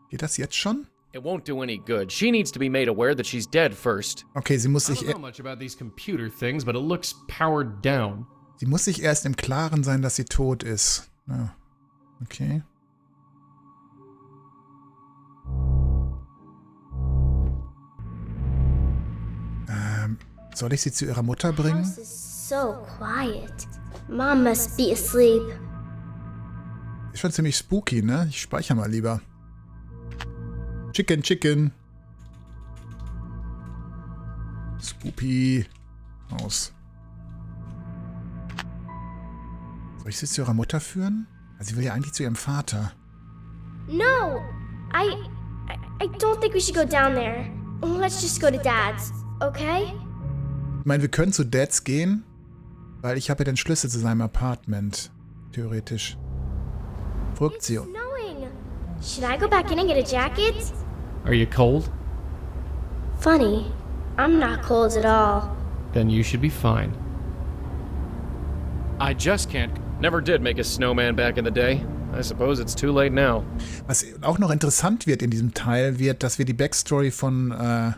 Geht das jetzt schon? It won't do any good. She needs to be made aware that she's dead first. Okay, sie muss sich. I don't know much about these computer things, but it looks powered down. Sie muss sich erst im Klaren sein, dass sie tot ist. Ja. Okay. Soll ich sie zu ihrer Mutter bringen? The house is so quiet. Mom must be asleep. Ist schon ziemlich spooky, ne? Ich speichere mal lieber. Chicken. Spoopy. Aus. Soll ich sie zu ihrer Mutter führen? Also sie will ja eigentlich zu ihrem Vater. No! I don't think we should go down there. Let's just go to Dad's, okay? Ich meine, wir können zu Dads gehen, weil ich habe ja den Schlüssel zu seinem Apartment. Theoretisch. Folgt sie. Snowing. Should I go back in and get a jacket? Are you cold? Funny. I'm not cold at all. Then you should be fine. I just can't. Never did make a snowman back in the day. I suppose it's too late now. Was auch noch interessant wird in diesem Teil, wird, dass wir die Backstory von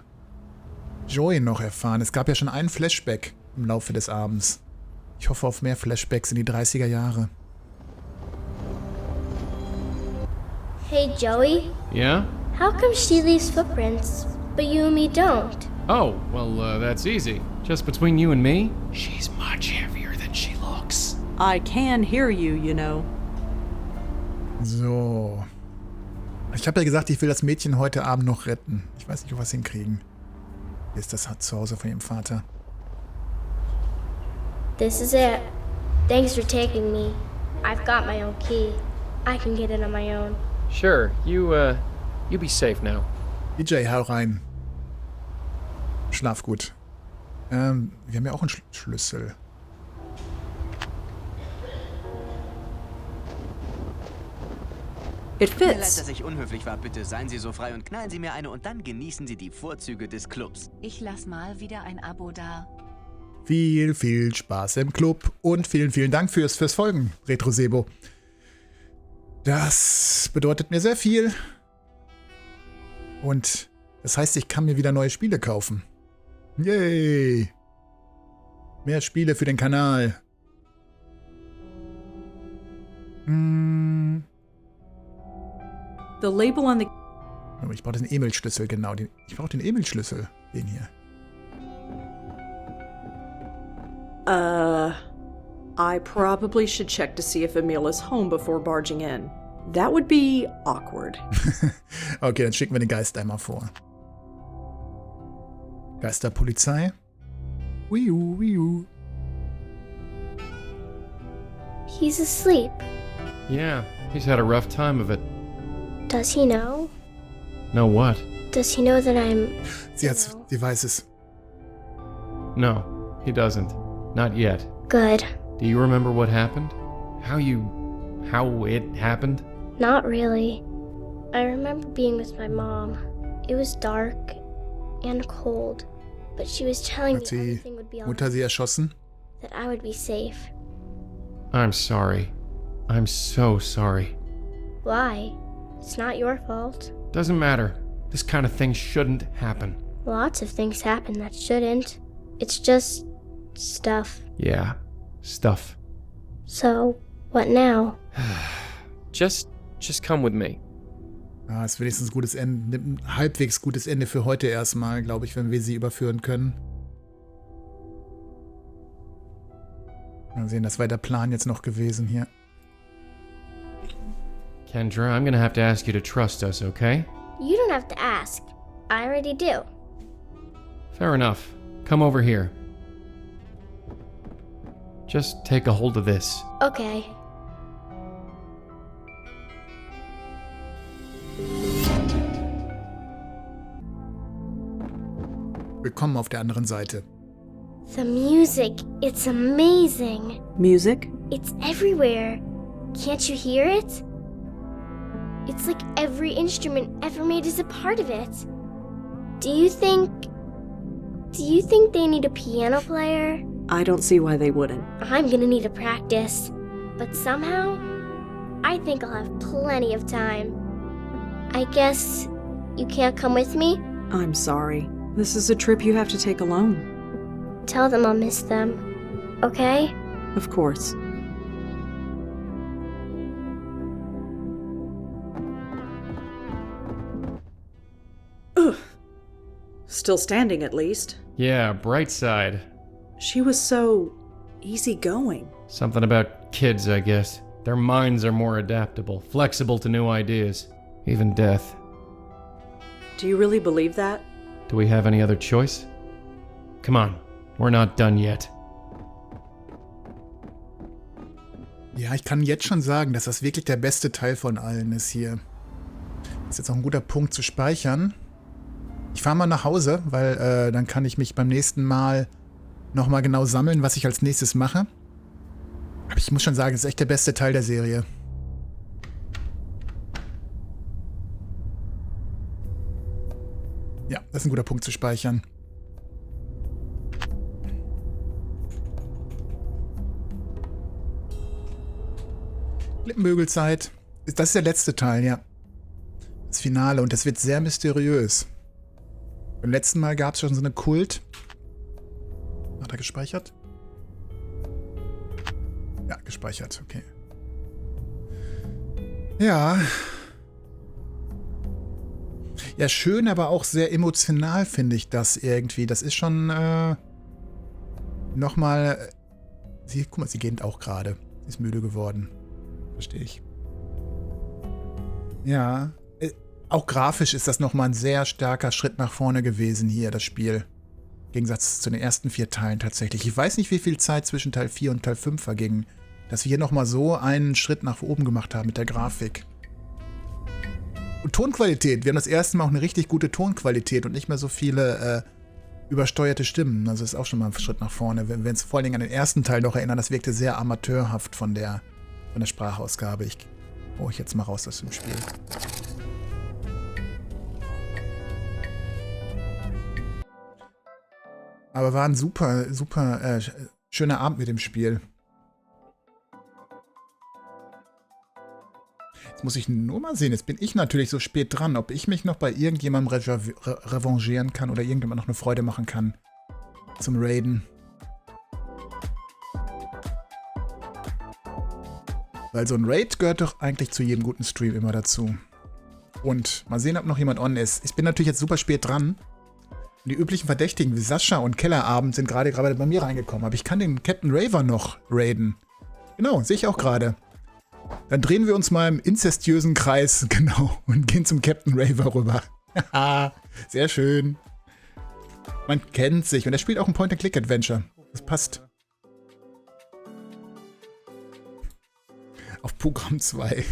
Joey noch erfahren. Es gab ja schon einen Flashback im Laufe des Abends. Ich hoffe auf mehr Flashbacks in die 30er Jahre. Hey, Joey. Yeah? How come she leaves footprints, but you and me don't? Oh, well, that's easy. Just between you and me, she's much heavier than she looks. I can hear you, you know. So. Ich habe ja gesagt, ich will das Mädchen heute Abend noch retten. Ich weiß nicht, ob wir es hinkriegen. Hier ist das Zuhause von ihrem Vater. This is it. Thanks for taking me. I've got my own key. I can get in on my own. Sure, you be safe now. DJ, hau rein. Schlaf gut. Wir haben ja auch einen Schlüssel. It Tut mir leid, fits. dass ich unhöflich war. Bitte seien Sie so frei und knallen Sie mir eine und dann genießen Sie die Vorzüge des Clubs. Ich lass mal wieder ein Abo da. Viel Spaß im Club und vielen Dank fürs Folgen, Retrosebo. Das bedeutet mir sehr viel. Und das heißt, ich kann mir wieder neue Spiele kaufen. Yay! Mehr Spiele für den Kanal. The label on the... Oh, ich brauche den E-Mail-Schlüssel, genau. Ich brauche den E-Mail-Schlüssel. Den hier. I probably should check to see if Emil is home before barging in. That would be awkward. Okay, dann schicken wir den Geist einmal vor. Geisterpolizei. Wiu. He's asleep. Yeah, he's had a rough time of it. Does he know? Know what? Does he know that I'm... Sie weiß es. No, he doesn't. Not yet. Good. Do you remember what happened? How it happened? Not really. I remember being with my mom. It was dark and cold, but she was telling me Hat die everything would be all Mutter sie erschossen? that I would be safe. I'm sorry. I'm so sorry. Why? It's not your fault. Doesn't matter. This kind of thing shouldn't happen. Lots of things happen that shouldn't. It's just stuff. Yeah, stuff. So, what now? Just come with me. Ah, ist wenigstens ein gutes Ende, ein halbwegs gutes Ende für heute erstmal, glaube ich, wenn wir sie überführen können. Mal sehen, das war der Plan jetzt noch gewesen hier. Kendra, I'm gonna have to ask you to trust us, okay? You don't have to ask. I already do. Fair enough. Come over here. Just take a hold of this. Okay. Willkommen auf der anderen Seite. The music, it's amazing. Music? It's everywhere. Can't you hear it? It's like every instrument ever made is a part of it. Do you think they need a piano player? I don't see why they wouldn't. I'm gonna need a practice. But somehow, I think I'll have plenty of time. I guess you can't come with me? I'm sorry. This is a trip you have to take alone. Tell them I'll miss them. Okay? Of course. Ugh. Still standing, at least. Yeah, bright side. She was so easygoing. Something about kids, I guess. Their minds are more adaptable, flexible to new ideas, even death. Do you really believe that? Do we have any other choice? Come on, we're not done yet. Ja, ich kann jetzt schon sagen, dass das wirklich der beste Teil von allen ist hier. Ist jetzt auch ein guter Punkt zu speichern. Ich fahre mal nach Hause, weil dann kann ich mich beim nächsten Mal nochmal genau sammeln, was ich als nächstes mache. Aber ich muss schon sagen, es ist echt der beste Teil der Serie. Ja, das ist ein guter Punkt zu speichern. Lippenbügelzeit. Das ist der letzte Teil, ja. Das Finale und das wird sehr mysteriös. Beim letzten Mal gab es schon so eine Kult. Hat er gespeichert? Ja, gespeichert, okay. Ja. Ja, schön, aber auch sehr emotional finde ich das irgendwie. Das ist schon nochmal... Guck mal, sie geht auch gerade. Sie ist müde geworden. Verstehe ich. Ja. Auch grafisch ist das nochmal ein sehr starker Schritt nach vorne gewesen hier, das Spiel. Im Gegensatz zu den ersten 4 Teilen tatsächlich. Ich weiß nicht, wie viel Zeit zwischen Teil 4 und Teil 5 verging, dass wir hier nochmal so einen Schritt nach oben gemacht haben mit der Grafik. Und Tonqualität. Wir haben das erste Mal auch eine richtig gute Tonqualität und nicht mehr so viele übersteuerte Stimmen. Also ist auch schon mal ein Schritt nach vorne. Wenn wir uns vor allen Dingen an den ersten Teil noch erinnern, das wirkte sehr amateurhaft von der Sprachausgabe. Oh, ich jetzt mal raus aus dem Spiel. Aber war ein super, super schöner Abend mit dem Spiel. Jetzt muss ich nur mal sehen, jetzt bin ich natürlich so spät dran, ob ich mich noch bei irgendjemandem revanchieren kann oder irgendjemand noch eine Freude machen kann zum Raiden. Weil so ein Raid gehört doch eigentlich zu jedem guten Stream immer dazu. Und mal sehen, ob noch jemand on ist. Ich bin natürlich jetzt super spät dran. Und die üblichen Verdächtigen wie Sascha und Kellerabend sind gerade bei mir reingekommen. Aber ich kann den Captain Raver noch raiden. Genau, sehe ich auch gerade. Dann drehen wir uns mal im inzestiösen Kreis, genau, und gehen zum Captain Raver rüber. Haha, sehr schön. Man kennt sich und er spielt auch ein Point-and-Click-Adventure. Das passt. Auf Programm 2.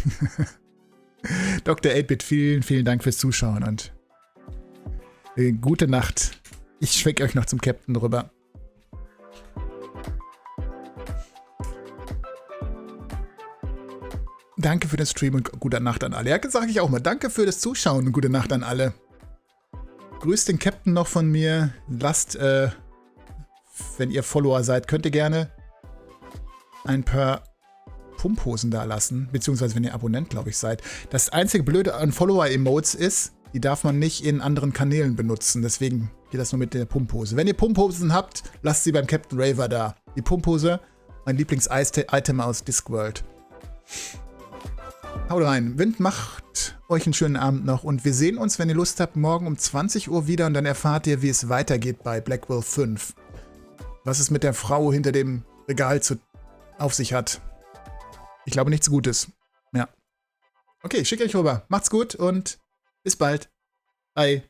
Dr. 8-Bit, vielen, vielen Dank fürs Zuschauen und gute Nacht. Ich schwenke euch noch zum Captain rüber. Danke für den Stream und gute Nacht an alle. Ja, sage ich auch mal. Danke für das Zuschauen und gute Nacht an alle. Grüßt den Captain noch von mir. Lasst, wenn ihr Follower seid, könnt ihr gerne ein paar Pumphosen da lassen. Beziehungsweise wenn ihr Abonnent, glaube ich, seid. Das einzige Blöde an Follower-Emotes ist, die darf man nicht in anderen Kanälen benutzen. Deswegen geht das nur mit der Pumphose. Wenn ihr Pumphosen habt, lasst sie beim Captain Raver da. Die Pumphose, mein Lieblings-Item aus Discworld. Haut rein. Wind, macht euch einen schönen Abend noch und wir sehen uns, wenn ihr Lust habt, morgen um 20 Uhr wieder und dann erfahrt ihr, wie es weitergeht bei Blackwell 5. Was es mit der Frau hinter dem Regal auf sich hat. Ich glaube nichts Gutes. Ja. Okay, schickt euch rüber. Macht's gut und bis bald. Bye.